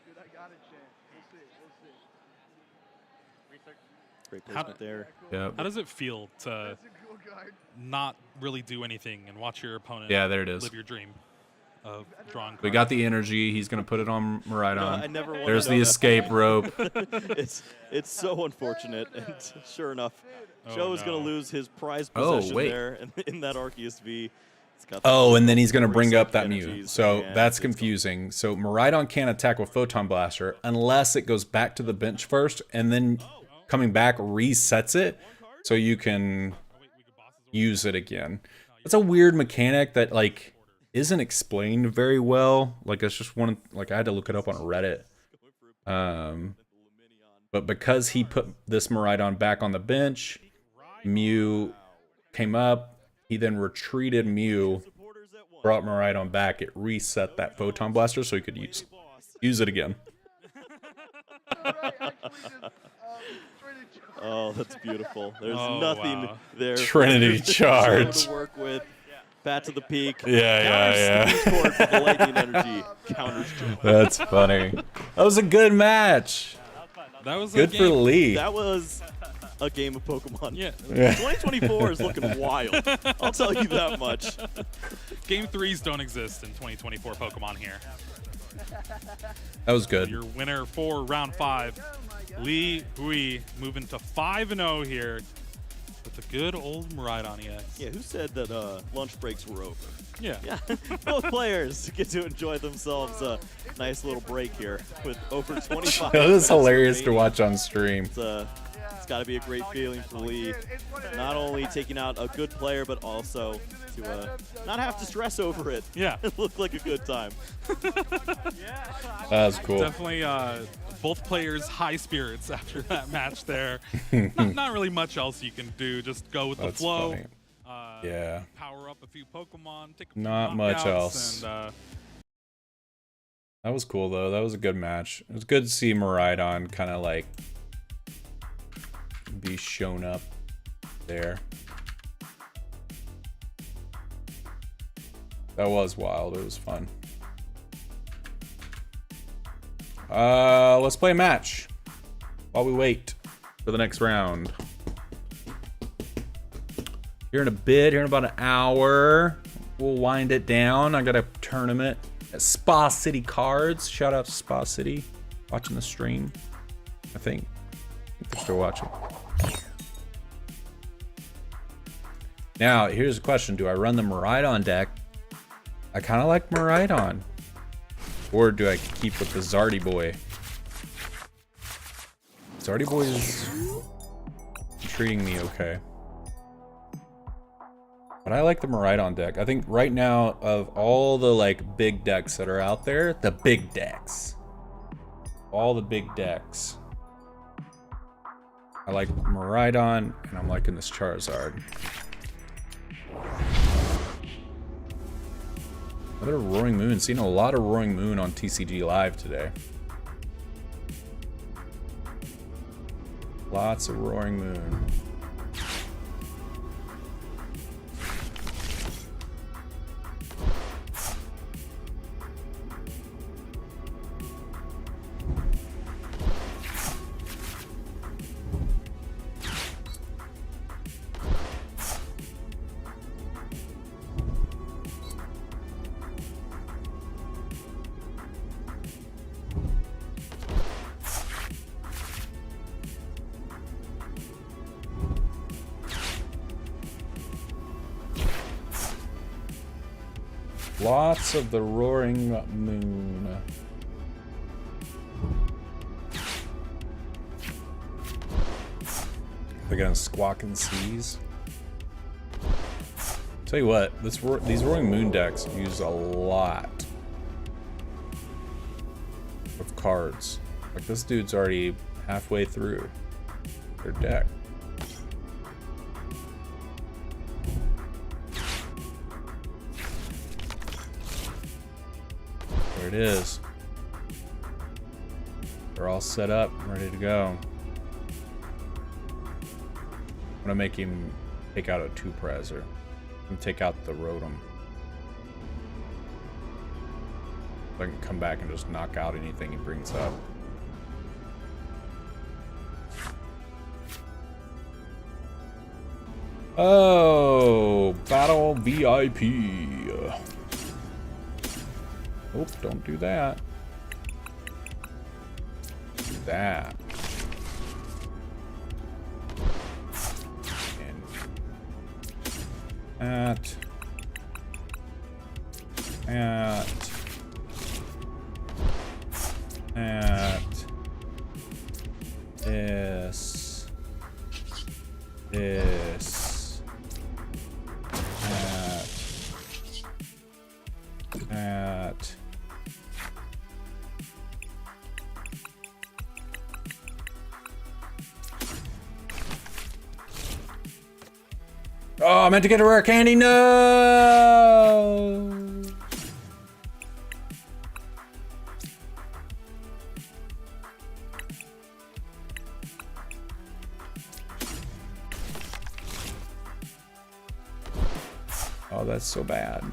Speaker 11: Dude, I got a chance. We'll see. We'll see.
Speaker 6: Great
Speaker 3: How-
Speaker 6: placement there.
Speaker 1: Yep.
Speaker 3: How does it feel to
Speaker 11: That's a cool card.
Speaker 3: not really do anything and watch your opponent
Speaker 1: Yeah, there it is.
Speaker 3: live your dream of drawing
Speaker 1: We
Speaker 3: cards?
Speaker 1: got the energy. He's going to put it on Miraidon.
Speaker 6: I never wanted
Speaker 1: There's
Speaker 6: to
Speaker 1: the
Speaker 6: know that.
Speaker 1: escape rope.
Speaker 6: It's so unfortunate, and sure enough,
Speaker 3: Oh,
Speaker 6: Joe is going
Speaker 3: no.
Speaker 6: to lose his prize
Speaker 1: Oh,
Speaker 6: possession
Speaker 1: wait.
Speaker 6: there in that Arceus V.
Speaker 1: Oh, and then he's going to bring up that Mew.
Speaker 6: energies,
Speaker 1: So
Speaker 6: and
Speaker 1: that's
Speaker 6: it's gone.
Speaker 1: confusing. So Miraidon can't attack with Photon Blaster unless it goes back to the bench first, and then coming back resets it so you can use it again. That's a weird mechanic that like isn't explained very well. Like it's just one, like I had to look it up on Reddit. But because he put this Miraidon back on the bench, Mew came up, he then retreated Mew, brought Miraidon back, it reset that Photon Blaster so he could use it again.
Speaker 6: Oh, that's beautiful. There's
Speaker 3: Oh,
Speaker 6: nothing
Speaker 3: wow.
Speaker 6: there.
Speaker 1: Trinity charge.
Speaker 6: To work with. Bat to the peak.
Speaker 1: Yeah.
Speaker 6: Toward the lightning energy. Counters.
Speaker 1: That's funny. That was a good match.
Speaker 3: That was
Speaker 1: Good for Lee.
Speaker 6: That was a game of Pokemon.
Speaker 3: Yeah.
Speaker 6: 2024 is looking wild. I'll tell you that much.
Speaker 4: Game 3s don't exist in 2024 Pokemon here.
Speaker 1: That was good.
Speaker 4: Your winner for round 5, Lee Hui, moving to 5-0 here with a good old Miraidon EX.
Speaker 6: Yeah, who said that lunch breaks were over?
Speaker 4: Yeah.
Speaker 6: Yeah, both players get to enjoy themselves a nice little break here with over 25
Speaker 1: It was
Speaker 6: minutes
Speaker 1: hilarious to
Speaker 6: remaining.
Speaker 1: watch on stream.
Speaker 6: It's got to be a great feeling for Lee, not only taking out a good player, but also to not have to stress over it.
Speaker 4: Yeah.
Speaker 6: It looked like a good time.
Speaker 1: That was cool.
Speaker 4: Definitely both players high spirits after that match there. not really much else you can do. Just go with the
Speaker 1: That's
Speaker 4: flow.
Speaker 1: funny. Yeah.
Speaker 4: Power up a few Pokemon. Take a few
Speaker 1: Not much
Speaker 4: knockouts,
Speaker 1: else.
Speaker 4: And,
Speaker 1: That was cool though. That was a good match. It was good to see Miraidon kind of like be shown up there. That was wild. It was fun. Let's play a match while we wait for the next round. Here in a bit, here in about an hour, we'll wind it down. I got a tournament at Spa City Cards. Shout out to Spa City, watching the stream. I think they're still watching. Now, here's a question. Do I run the Miraidon deck? I kind of like Miraidon. Or do I keep with the Zardy Boy? Zardy Boy is treating me okay. But I like the Miraidon deck. I think right now, of all the like big decks that are out there, the big decks. All the big decks. I like Miraidon, and I'm liking this Charizard. Another Roaring Moon. Seen a lot of Roaring Moon on TCG Live today. Lots of Roaring Moon. Lots of the Roaring Moon. They're gonna Squawking Seas. Tell you what, these Roaring Moon decks use a lot of cards. Like this dude's already halfway through their deck. There it is. They're all set up, ready to go. I'm gonna make him take out a 2-Prezzer and take out the Rotom. So I can come back and just knock out anything he brings up. Oh, Battle VIP. Oh, don't do that. Do that. And that. At this at oh, I meant to get a rare candy. No. Oh, that's so bad.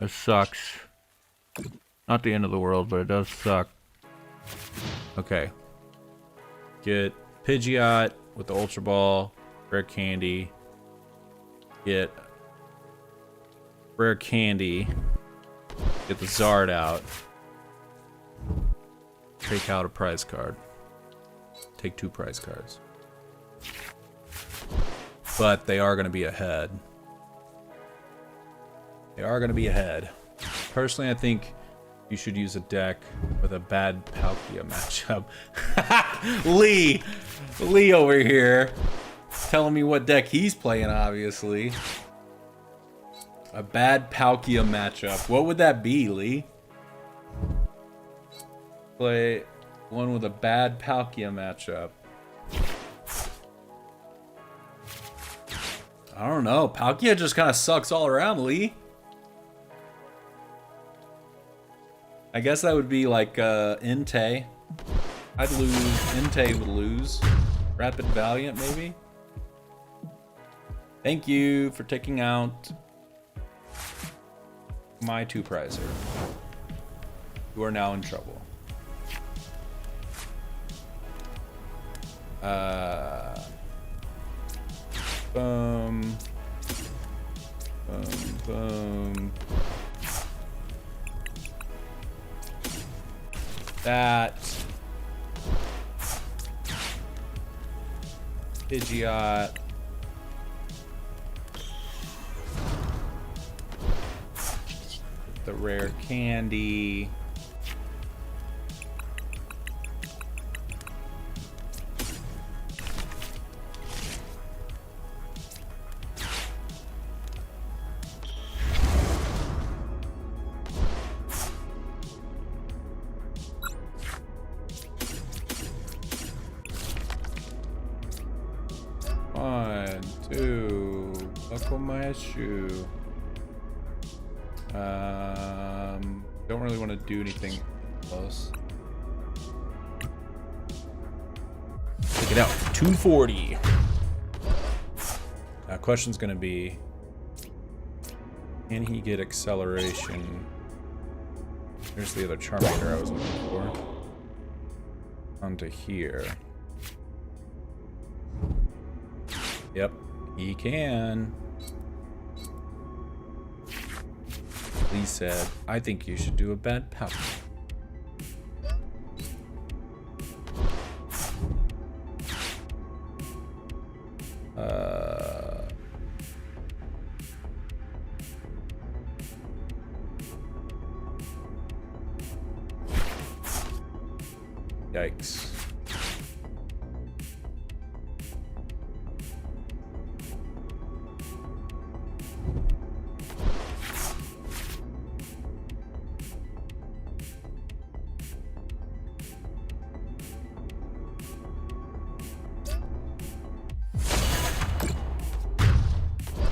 Speaker 1: It sucks. Not the end of the world, but it does suck. Okay. Get Pidgeot with the Ultra Ball, rare candy. Get rare candy. Get the Zard out. Take out a prize card. Take 2 prize cards. But they are going to be ahead. They are going to be ahead. Personally, I think you should use a deck with a bad Palkia matchup. Lee over here. Telling me what deck he's playing, obviously. A bad Palkia matchup. What would that be, Lee? Play one with a bad Palkia matchup. I don't know. Palkia just kind of sucks all around, Lee. I guess that would be like Entei. I'd lose. Entei would lose. Rapid Valiant, maybe? Thank you for taking out my 2 prizer. You are now in trouble. Boom. Boom, boom. That. Pidgeot. The rare candy. One, two, buckle my shoe. Don't really want to do anything close. Take it out. 240. Now, question's gonna be, can he get acceleration? Here's the other Charmander I was looking for. Onto here. Yep, he can. Lee said, I think you should do a bad Palkia. Yikes.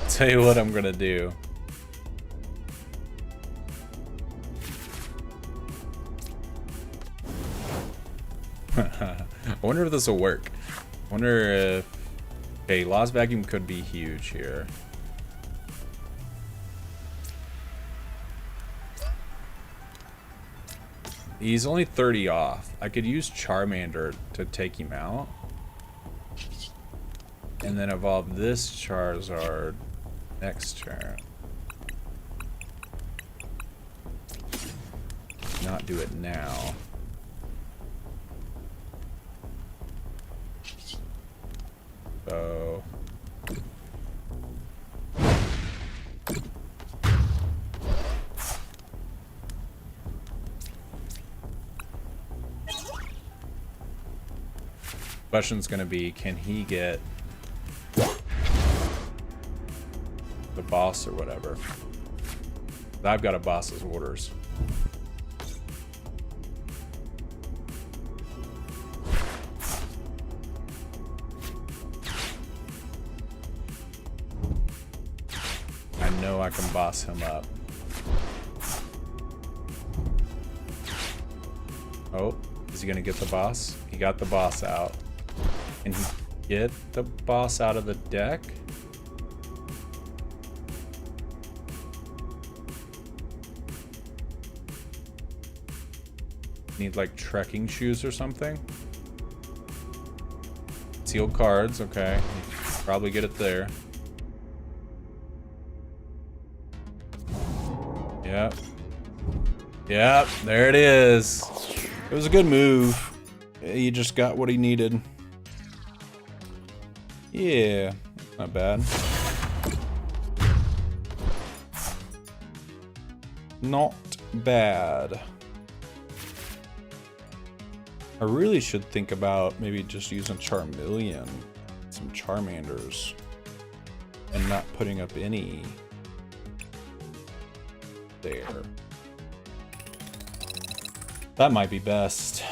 Speaker 1: Tell you what I'm gonna do. I wonder if this will work. I wonder if... Okay, Lost Vacuum could be huge here. He's only 30 off. I could use Charmander to take him out. And then evolve this Charizard next turn. not do it now. So question's gonna be, can he get the boss or whatever? I've got a boss's orders. I know I can boss him up. Oh, is he gonna get the boss? He got the boss out. Can he get the boss out of the deck? Need like trekking shoes or something? Sealed cards, okay. Probably get it there. Yep. Yep, there it is. It was a good move. He just got what he needed. Yeah, not bad. Not bad. I really should think about maybe just using Charmeleon, some Charmanders, and not putting up any there. That might be best.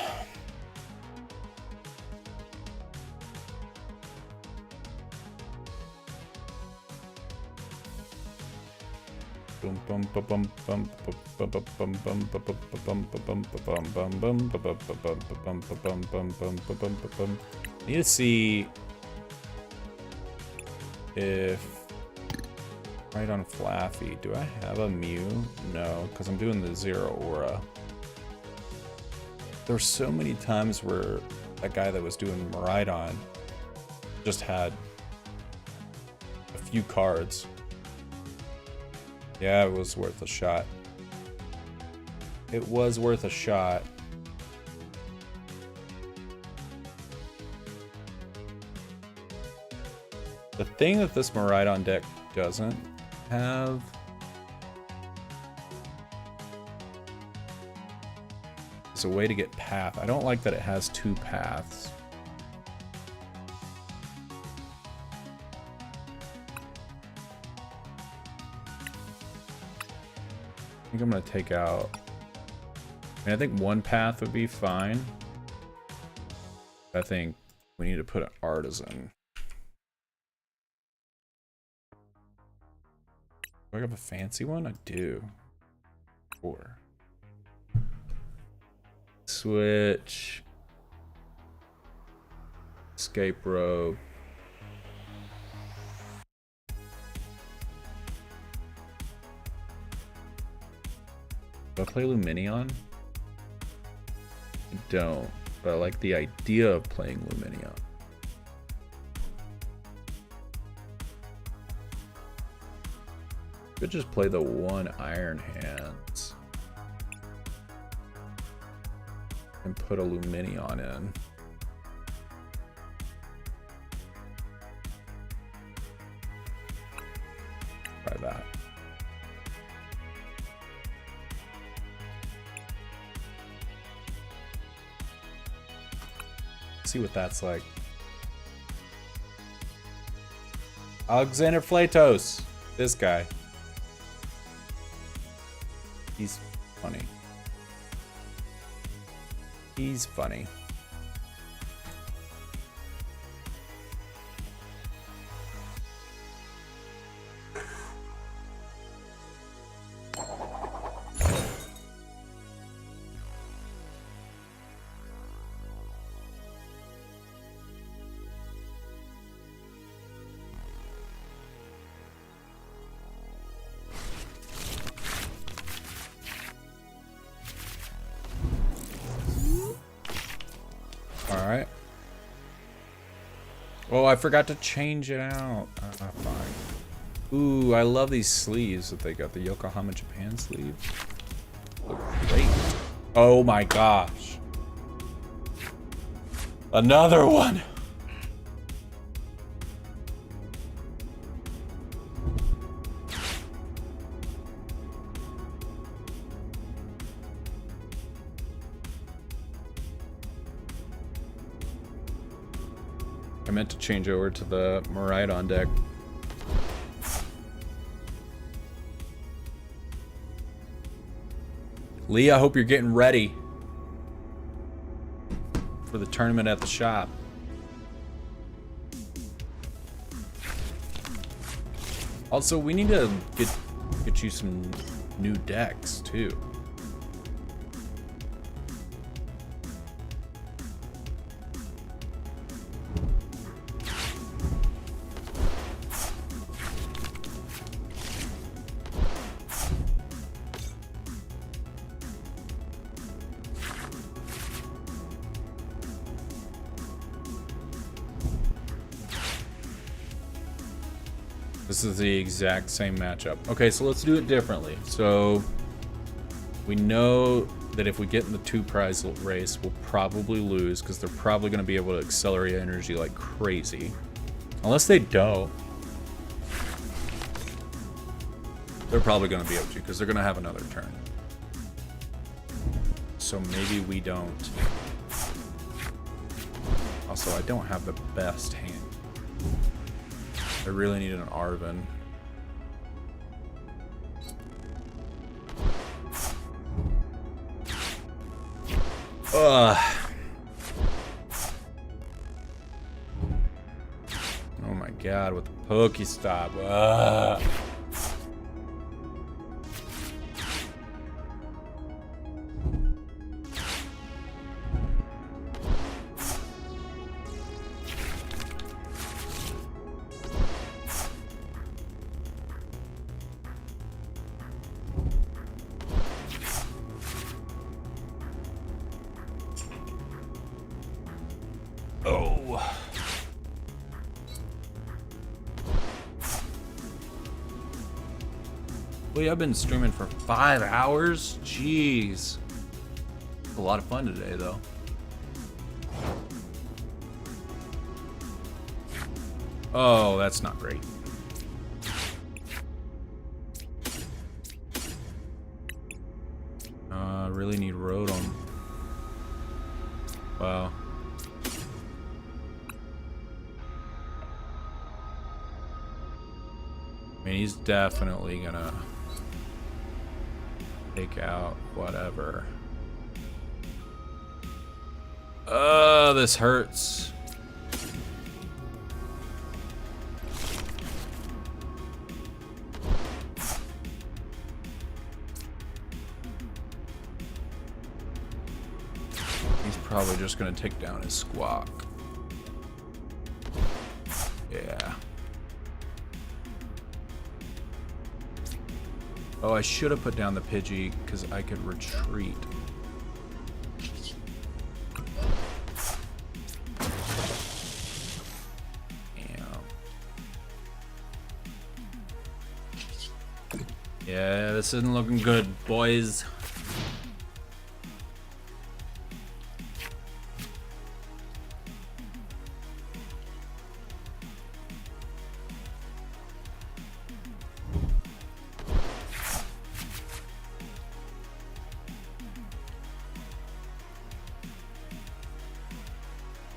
Speaker 1: Need to see if right on Flaffy, do I have a Mew? No, because I'm doing the Zero Aura. There were so many times where that guy that was doing Miraidon just had a few cards. Yeah, it was worth a shot. It was worth a shot. The thing that this Miraidon deck doesn't have is a way to get path. I don't like that it has two paths. I think I'm gonna take out. I think one path would be fine. I think we need to put an artisan. Do I have a fancy one? I do. 4. Switch. Escape rope. Do I play Luminion? I don't, but I like the idea of playing Luminion. Could just play the one Iron Hands and put a Luminion in. Try that. See what that's like. Alexander Flatos. This guy. He's funny. He's funny. Alright. Oh, I forgot to change it out. Fine. Ooh, I love these sleeves that they got. The Yokohama Japan sleeve. Look great. Oh my gosh. Another one. I meant to change over to the Miraidon deck. Lee, I hope you're getting ready for the tournament at the shop. Also, we need to get you some new decks too. This is the exact same matchup. Okay, so let's do it differently. So we know that if we get in the 2 prize race, we'll probably lose because they're probably going to be able to accelerate energy like crazy. Unless they don't. They're probably going to be able to because they're going to have another turn. So maybe we don't. Also, I don't have the best hand. I really need an Arven. Ugh. Oh my god, with the Pokestop. Ugh. I've been streaming for 5 hours. Jeez. A lot of fun today, though. Oh, that's not great. Really need Rotom. Wow. I mean, he's definitely gonna take out whatever. This hurts. He's probably just gonna take down his Squawk. Yeah. Oh, I should have put down the Pidgey because I could retreat. Yeah, this isn't looking good, boys.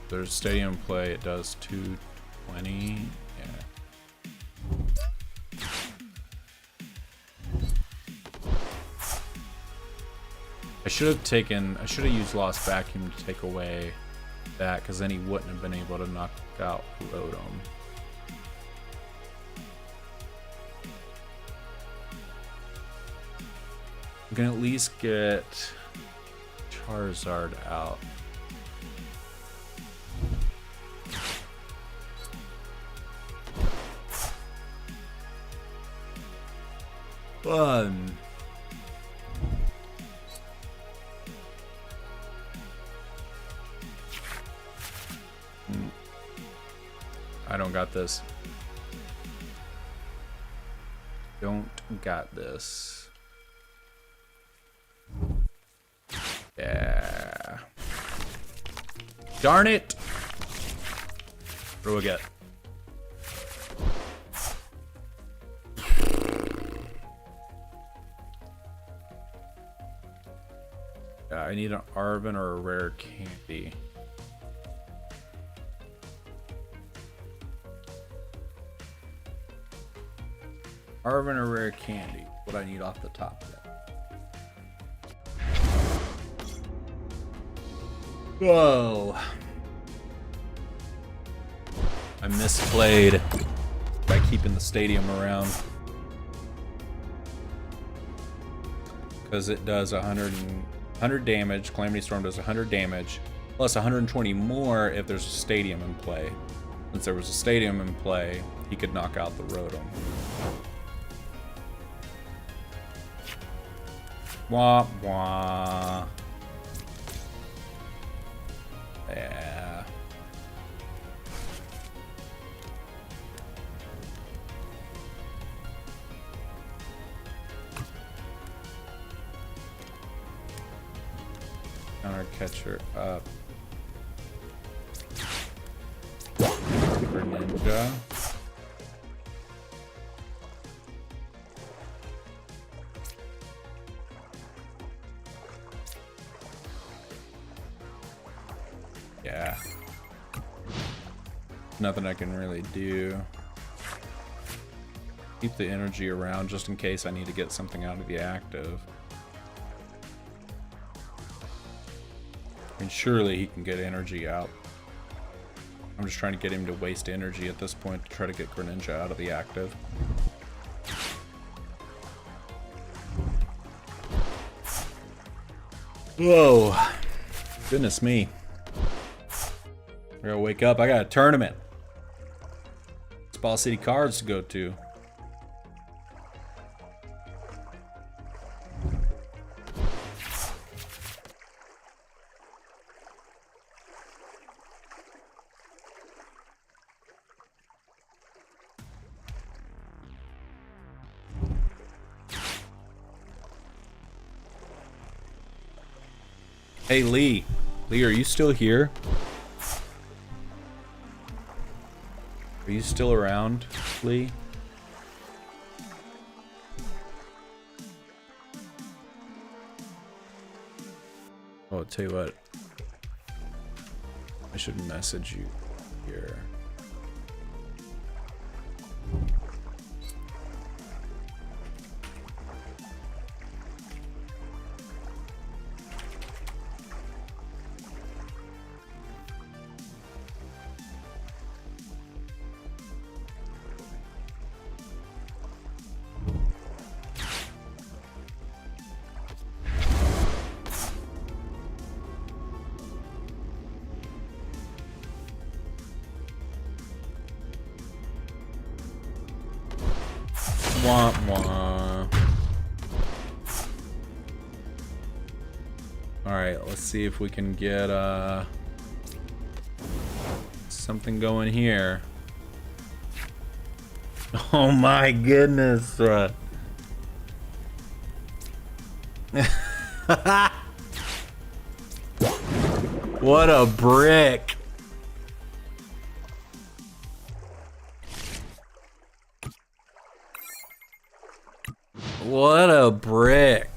Speaker 1: There's stadium play, it does 220. Yeah. I should have used Lost Vacuum to take away that, because then he wouldn't have been able to knock out Rotom. We can at least get Charizard out. Fun. I don't got this. Don't got this. Yeah. Darn it! What do we get? I need an Arvin or a rare candy. Arvin or rare candy. What I need off the top of that. Whoa. I misplayed by keeping the stadium around. Because it does 100 damage. Calamity Storm does 100 damage. Plus 120 more if there's a stadium in play. Since there was a stadium in play, he could knock out the Rotom. Wah wah. Yeah. Counter catcher up. For Ninja. Yeah. Nothing I can really do. Keep the energy around just in case I need to get something out of the active. I mean, surely he can get energy out. I'm just trying to get him to waste energy at this point to try to get Greninja out of the active. Whoa. Goodness me. I gotta wake up. I got a tournament. Ball City cards to go to. Hey, Lee. Lee, are you still here? Are you still around, Lee? Oh, I'll tell you what. I should message you here. Wah, wah. Alright, let's see if we can get something going here. Oh my goodness. What a brick. What a brick.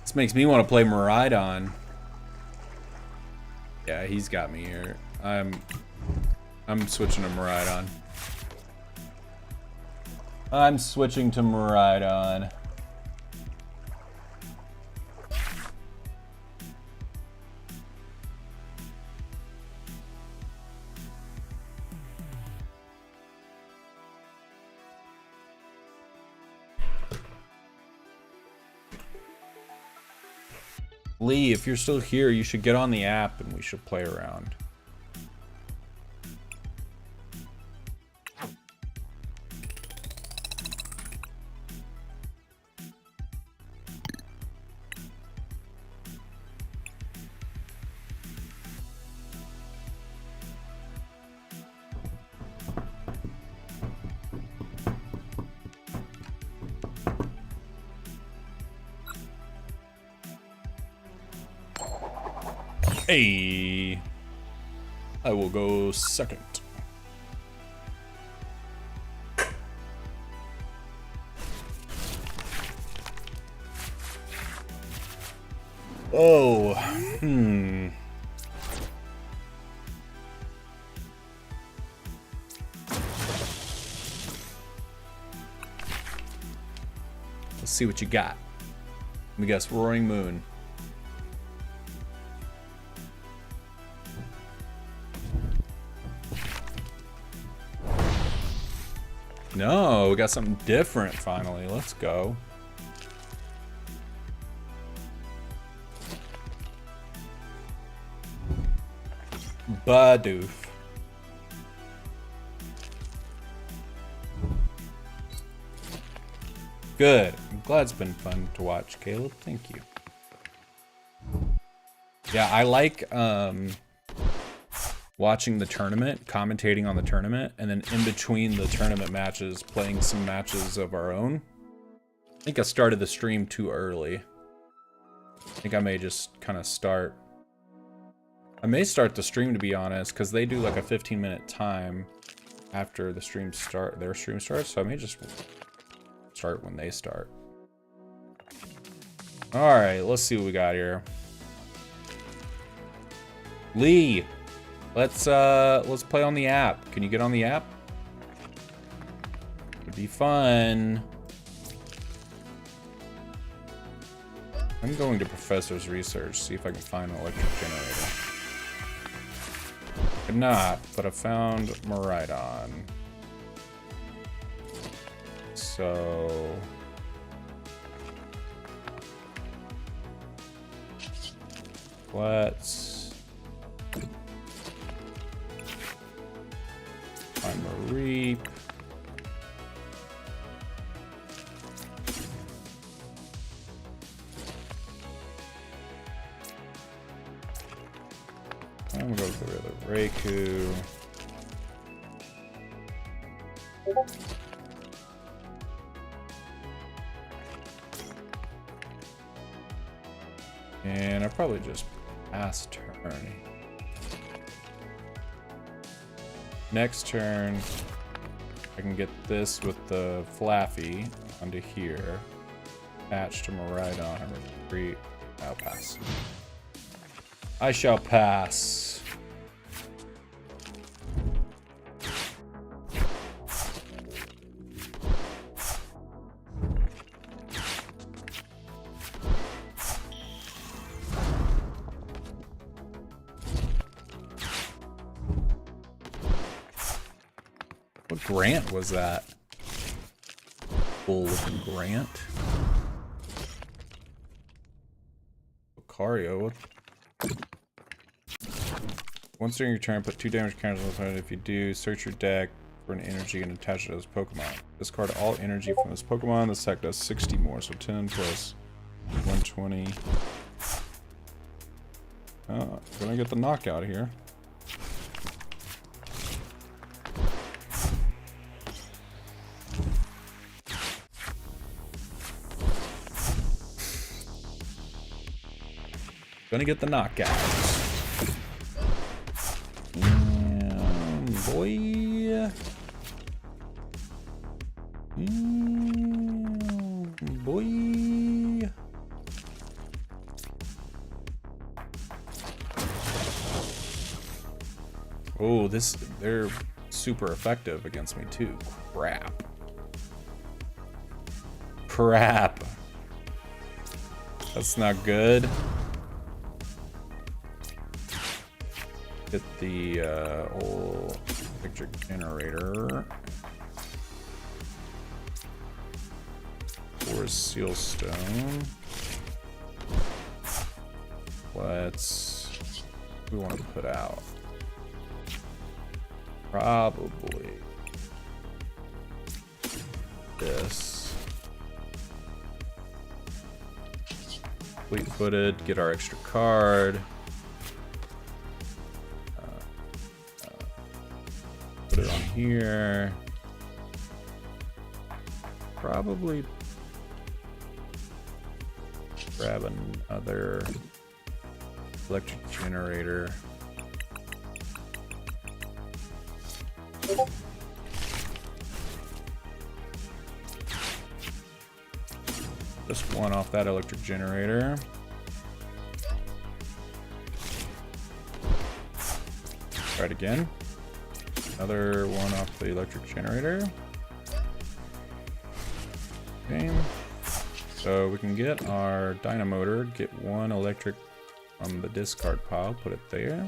Speaker 1: This makes me want to play Miraidon. Yeah, he's got me here. I'm switching to Miraidon. I'm switching to Miraidon. Lee, if you're still here, you should get on the app and we should play around. Hey, I will go second. Oh, Let's see what you got. Let me guess, Roaring Moon. No, we got something different finally. Let's go. Bidoof. Good. I'm glad it's been fun to watch, Caleb. Thank you. Yeah, I like watching the tournament, commentating on the tournament, and then in between the tournament matches, playing some matches of our own. I think I started the stream too early. I think I may just kind of start. I may start the stream, to be honest, because they do like a 15-minute time after the stream their stream starts, so I may just start when they start. All right, let's see what we got here. Lee, let's play on the app. Can you get on the app? It'd be fun. I'm going to Professor's Research, see if I can find an electric generator. Could not, but I found Maridon. So let's find Mareep. I'm gonna go with the other Raikou. And I probably just pass turn. Next turn, I can get this with the Flaffy onto here. Attach to Maridon and retreat. I'll pass. I shall pass. What Grant was that? Cool looking Grant. Lucario, what? Once during your turn, put 2 damage counters on the opponent. If you do, search your deck for an energy and attach it to this Pokemon. Discard all energy from this Pokemon. This deck does 60 more, so 10 plus 120. Oh, gonna get the knockout here. Gonna get the knockout. Boy. Boy. Oh, they're super effective against me too. Crap. Crap. That's not good. Get the old picture generator. Or Seal Stone. We want to put out? Probably this. Fleet-footed, get our extra card. Put it on here. Probably grab another Electric generator. Just one off that electric generator. Try it again. Another one off the electric generator. Okay. So we can get our dynamotor, get one electric from the discard pile, put it there.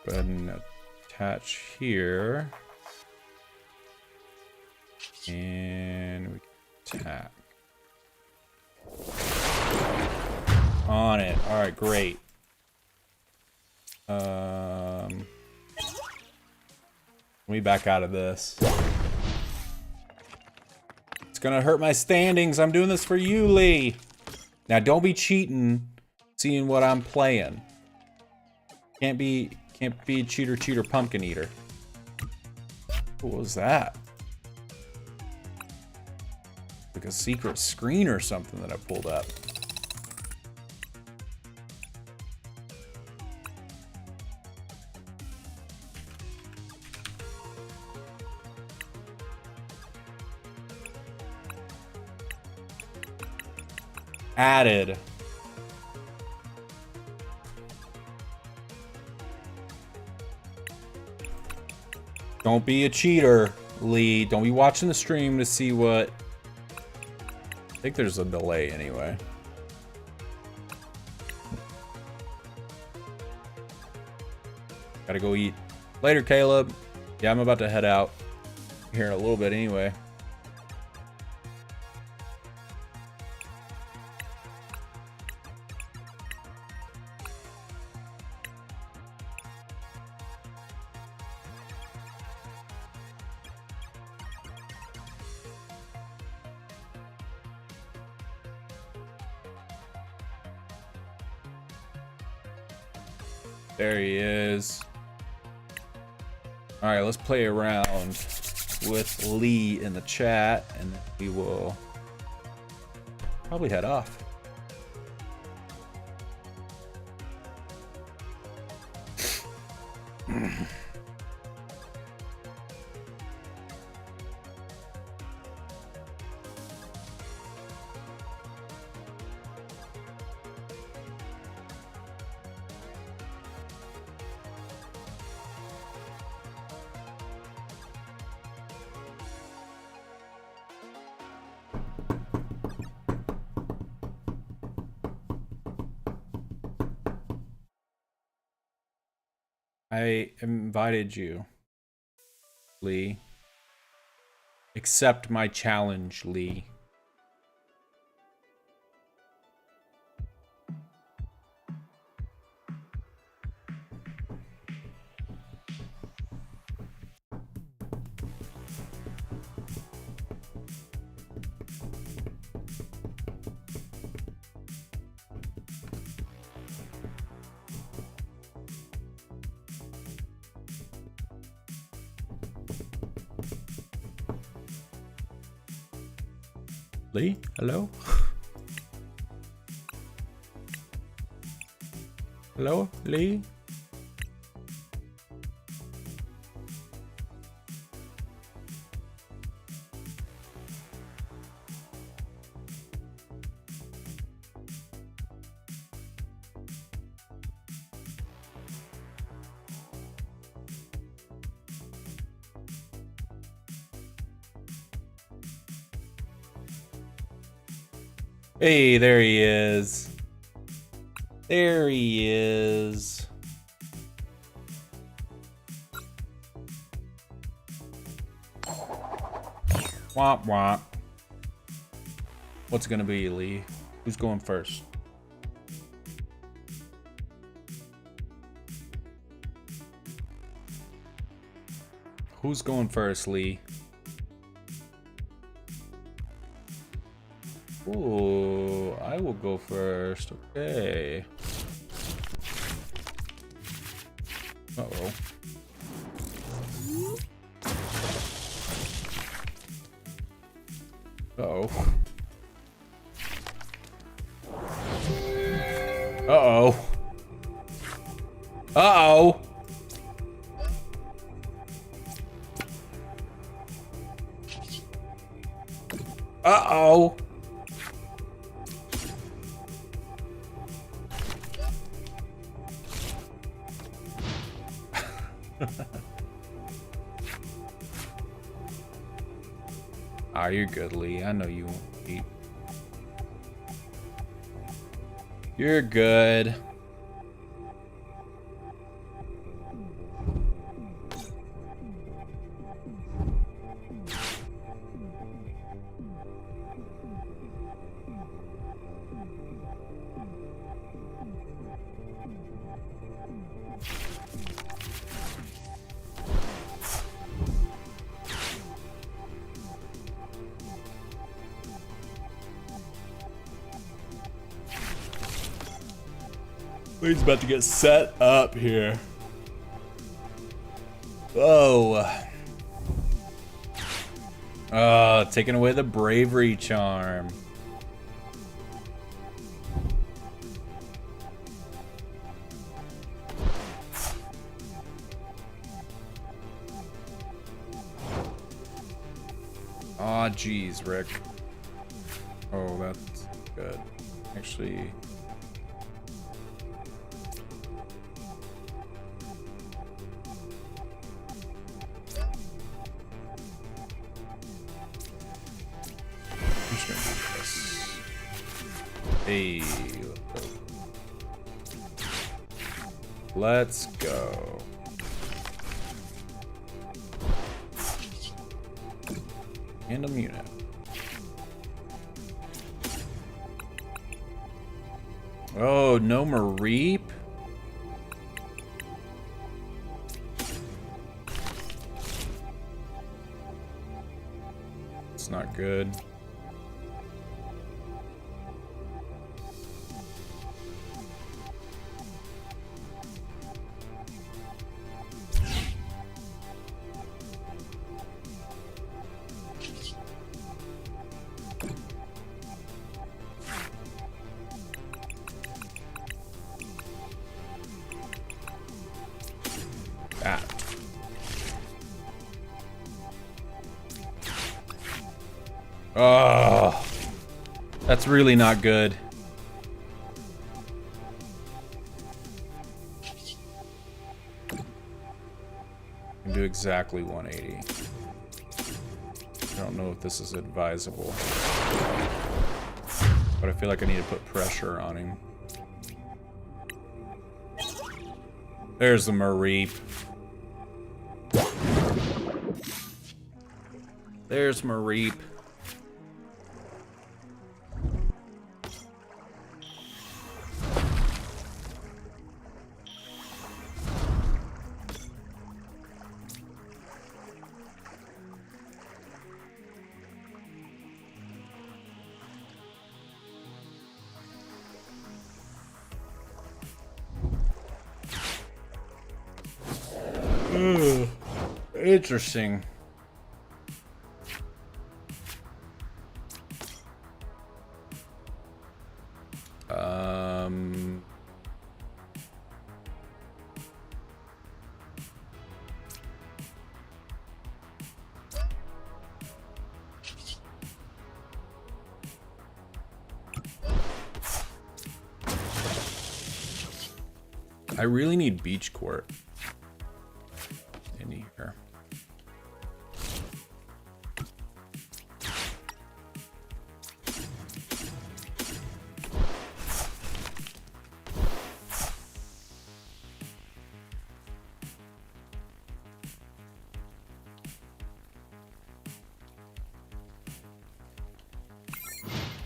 Speaker 1: Go ahead and attach here. And we can attack. On it. Alright, great. Let me back out of this. It's gonna hurt my standings. I'm doing this for you, Lee. Now don't be cheating, seeing what I'm playing. Can't be cheater pumpkin eater. What was that? Like a secret screen or something that I pulled up. Added. Don't be a cheater, Lee. Don't be watching the stream to see what... I think there's a delay anyway. Gotta go eat. Later, Caleb. Yeah, I'm about to head out here in a little bit anyway. There he is. All right, let's play around with Lee in the chat, and then we will probably head off. I invited you, Lee. Accept my challenge, Lee. Lee, hello? Hello, Lee? Hey, there he is. There he is. Womp womp. What's it gonna be, Lee? Who's going first? Who's going first, Lee? Ooh, I will go first. Okay. Uh-oh. Uh-oh. Uh-oh. Uh-oh. Uh-oh. Ah, you're good, Lee. I know you won't eat. You're good. He's about to get set up here. Oh. Oh, taking away the bravery charm. Aw, geez, Rick. Oh, that's good. Actually... I'm just gonna do this. Hey, let's go. And a unit. Oh, no Mareep? It's not good. That. Oh, that's really not good. Can do exactly 180. I don't know if this is advisable, but I feel like I need to put pressure on him. There's the Mareep. There's Mareep. Interesting. I really need beach court in here.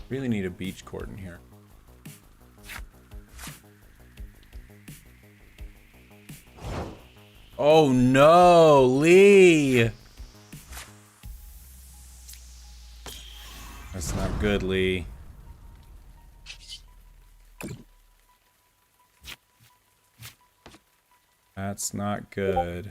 Speaker 1: Really need a beach court in here. Oh no, Lee! That's not good, Lee. That's not good.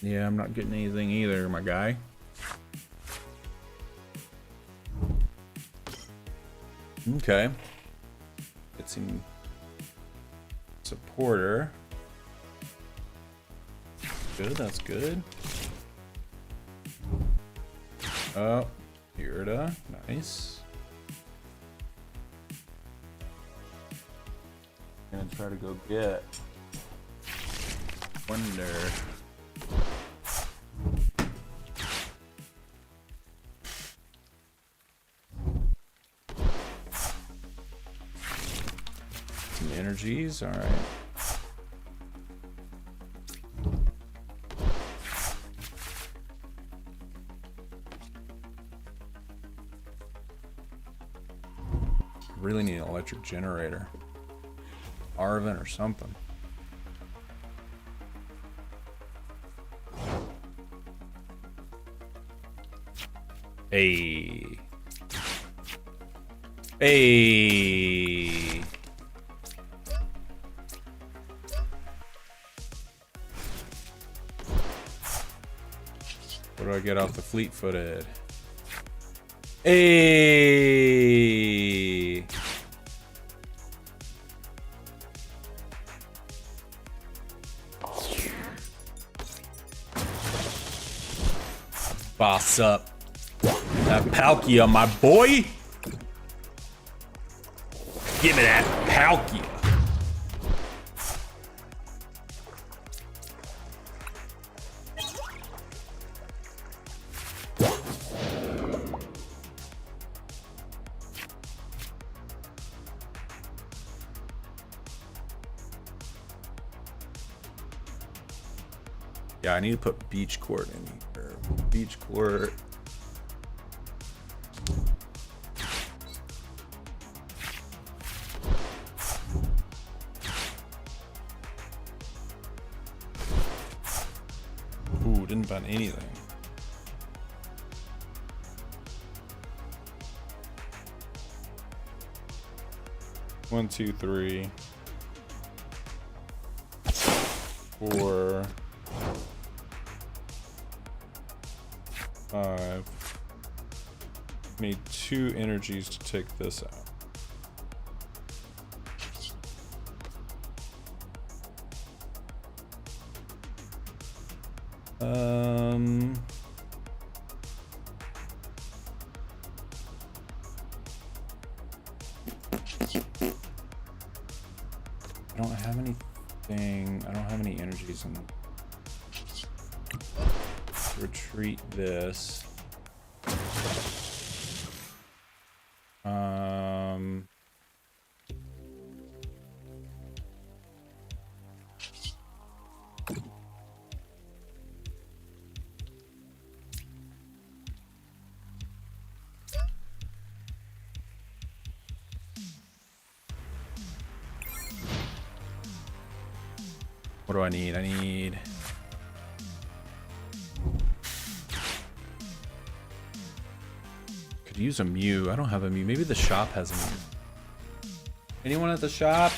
Speaker 1: Yeah, I'm not getting anything either, my guy. Okay. Get some supporter. Good, that's good. Oh, Irida, nice. Gonna try to go get Wonder. Some energies, all right. Really need an electric generator. Arvin or something. Hey. Hey. What do I get off the fleet-footed? Hey. Boss up. That Palkia, my boy. Give me that Palkia. Yeah, I need to put beach court in here. Beach court. Ooh, didn't find anything. One, two, three, 4, 5. Need 2 energies to take this out. I don't have anything. I don't have any energies in. Retreat this. What do I need? I need... Could use a Mew. I don't have a Mew. Maybe the shop has a Mew. Anyone at the shop?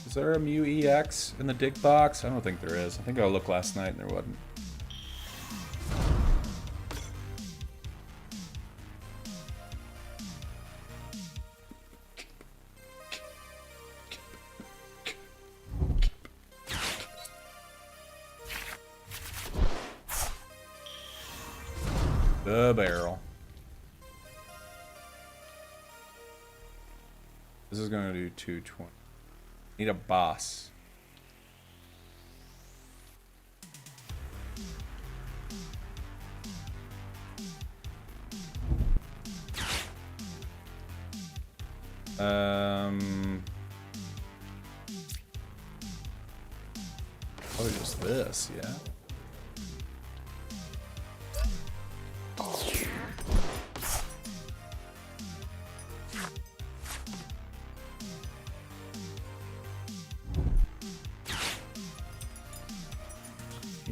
Speaker 1: Is there a Mew EX in the dig box? I don't think there is. I think I looked last night and there wasn't. The barrel. This is going to do 220. Need a boss. Probably just this, yeah.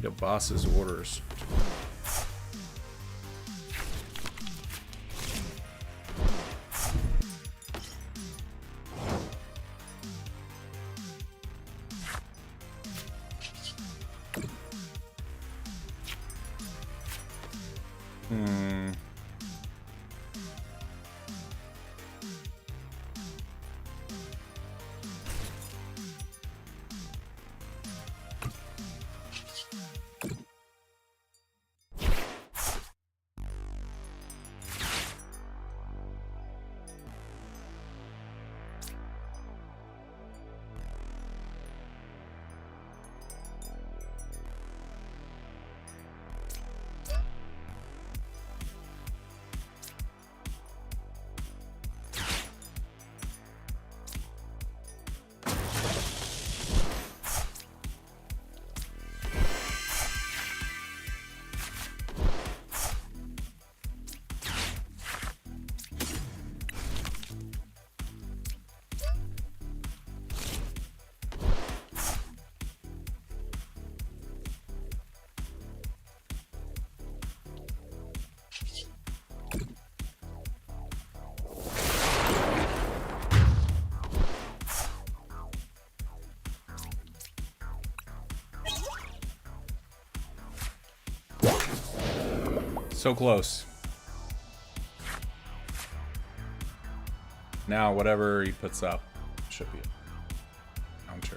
Speaker 1: Need a boss's orders. So close. Now, whatever he puts up should be a counter.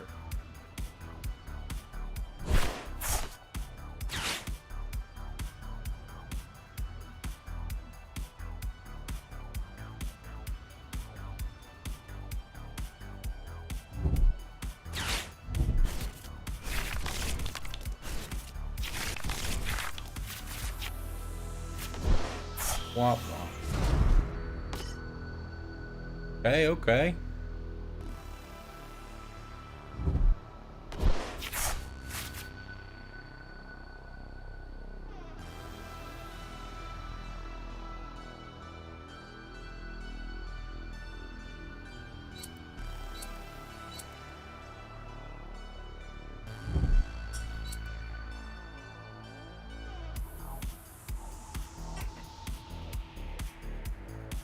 Speaker 1: Womp womp. Okay, okay.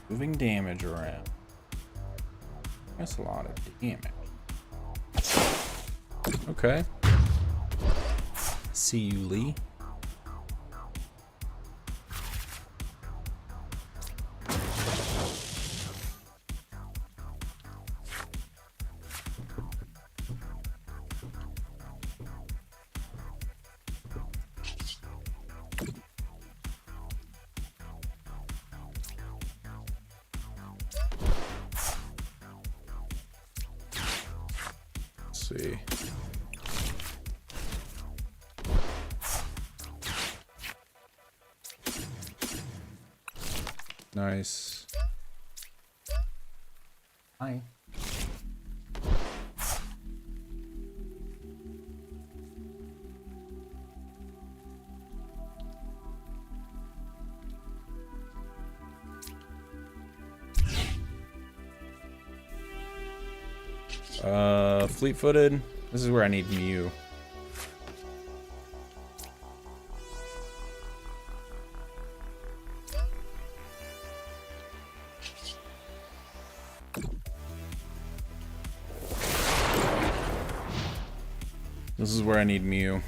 Speaker 1: Moving damage around. That's a lot of damage. Okay. See you, Lee. See. Nice. Hi. Fleet-footed. This is where I need Mew. This is where I need Mew.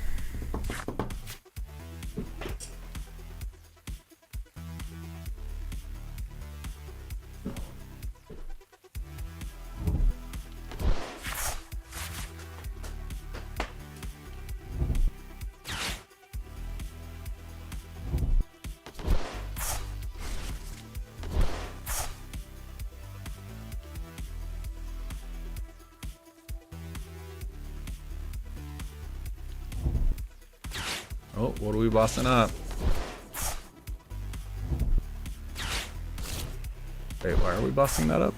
Speaker 1: Oh, what are we bossing up? Wait, why are we bossing that up?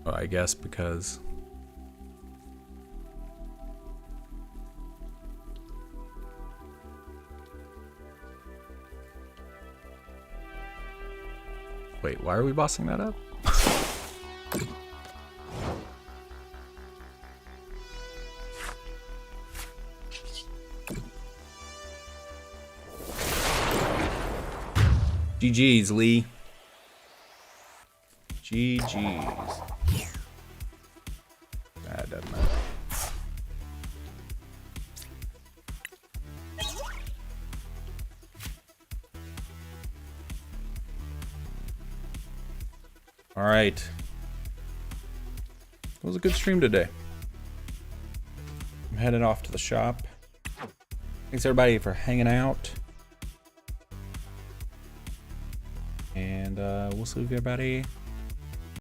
Speaker 1: Oh, I guess because... Wait, why are we bossing that up? GG's, Lee. GG's. That doesn't matter. All right. It was a good stream today. I'm heading off to the shop. Thanks everybody for hanging out. And we'll see everybody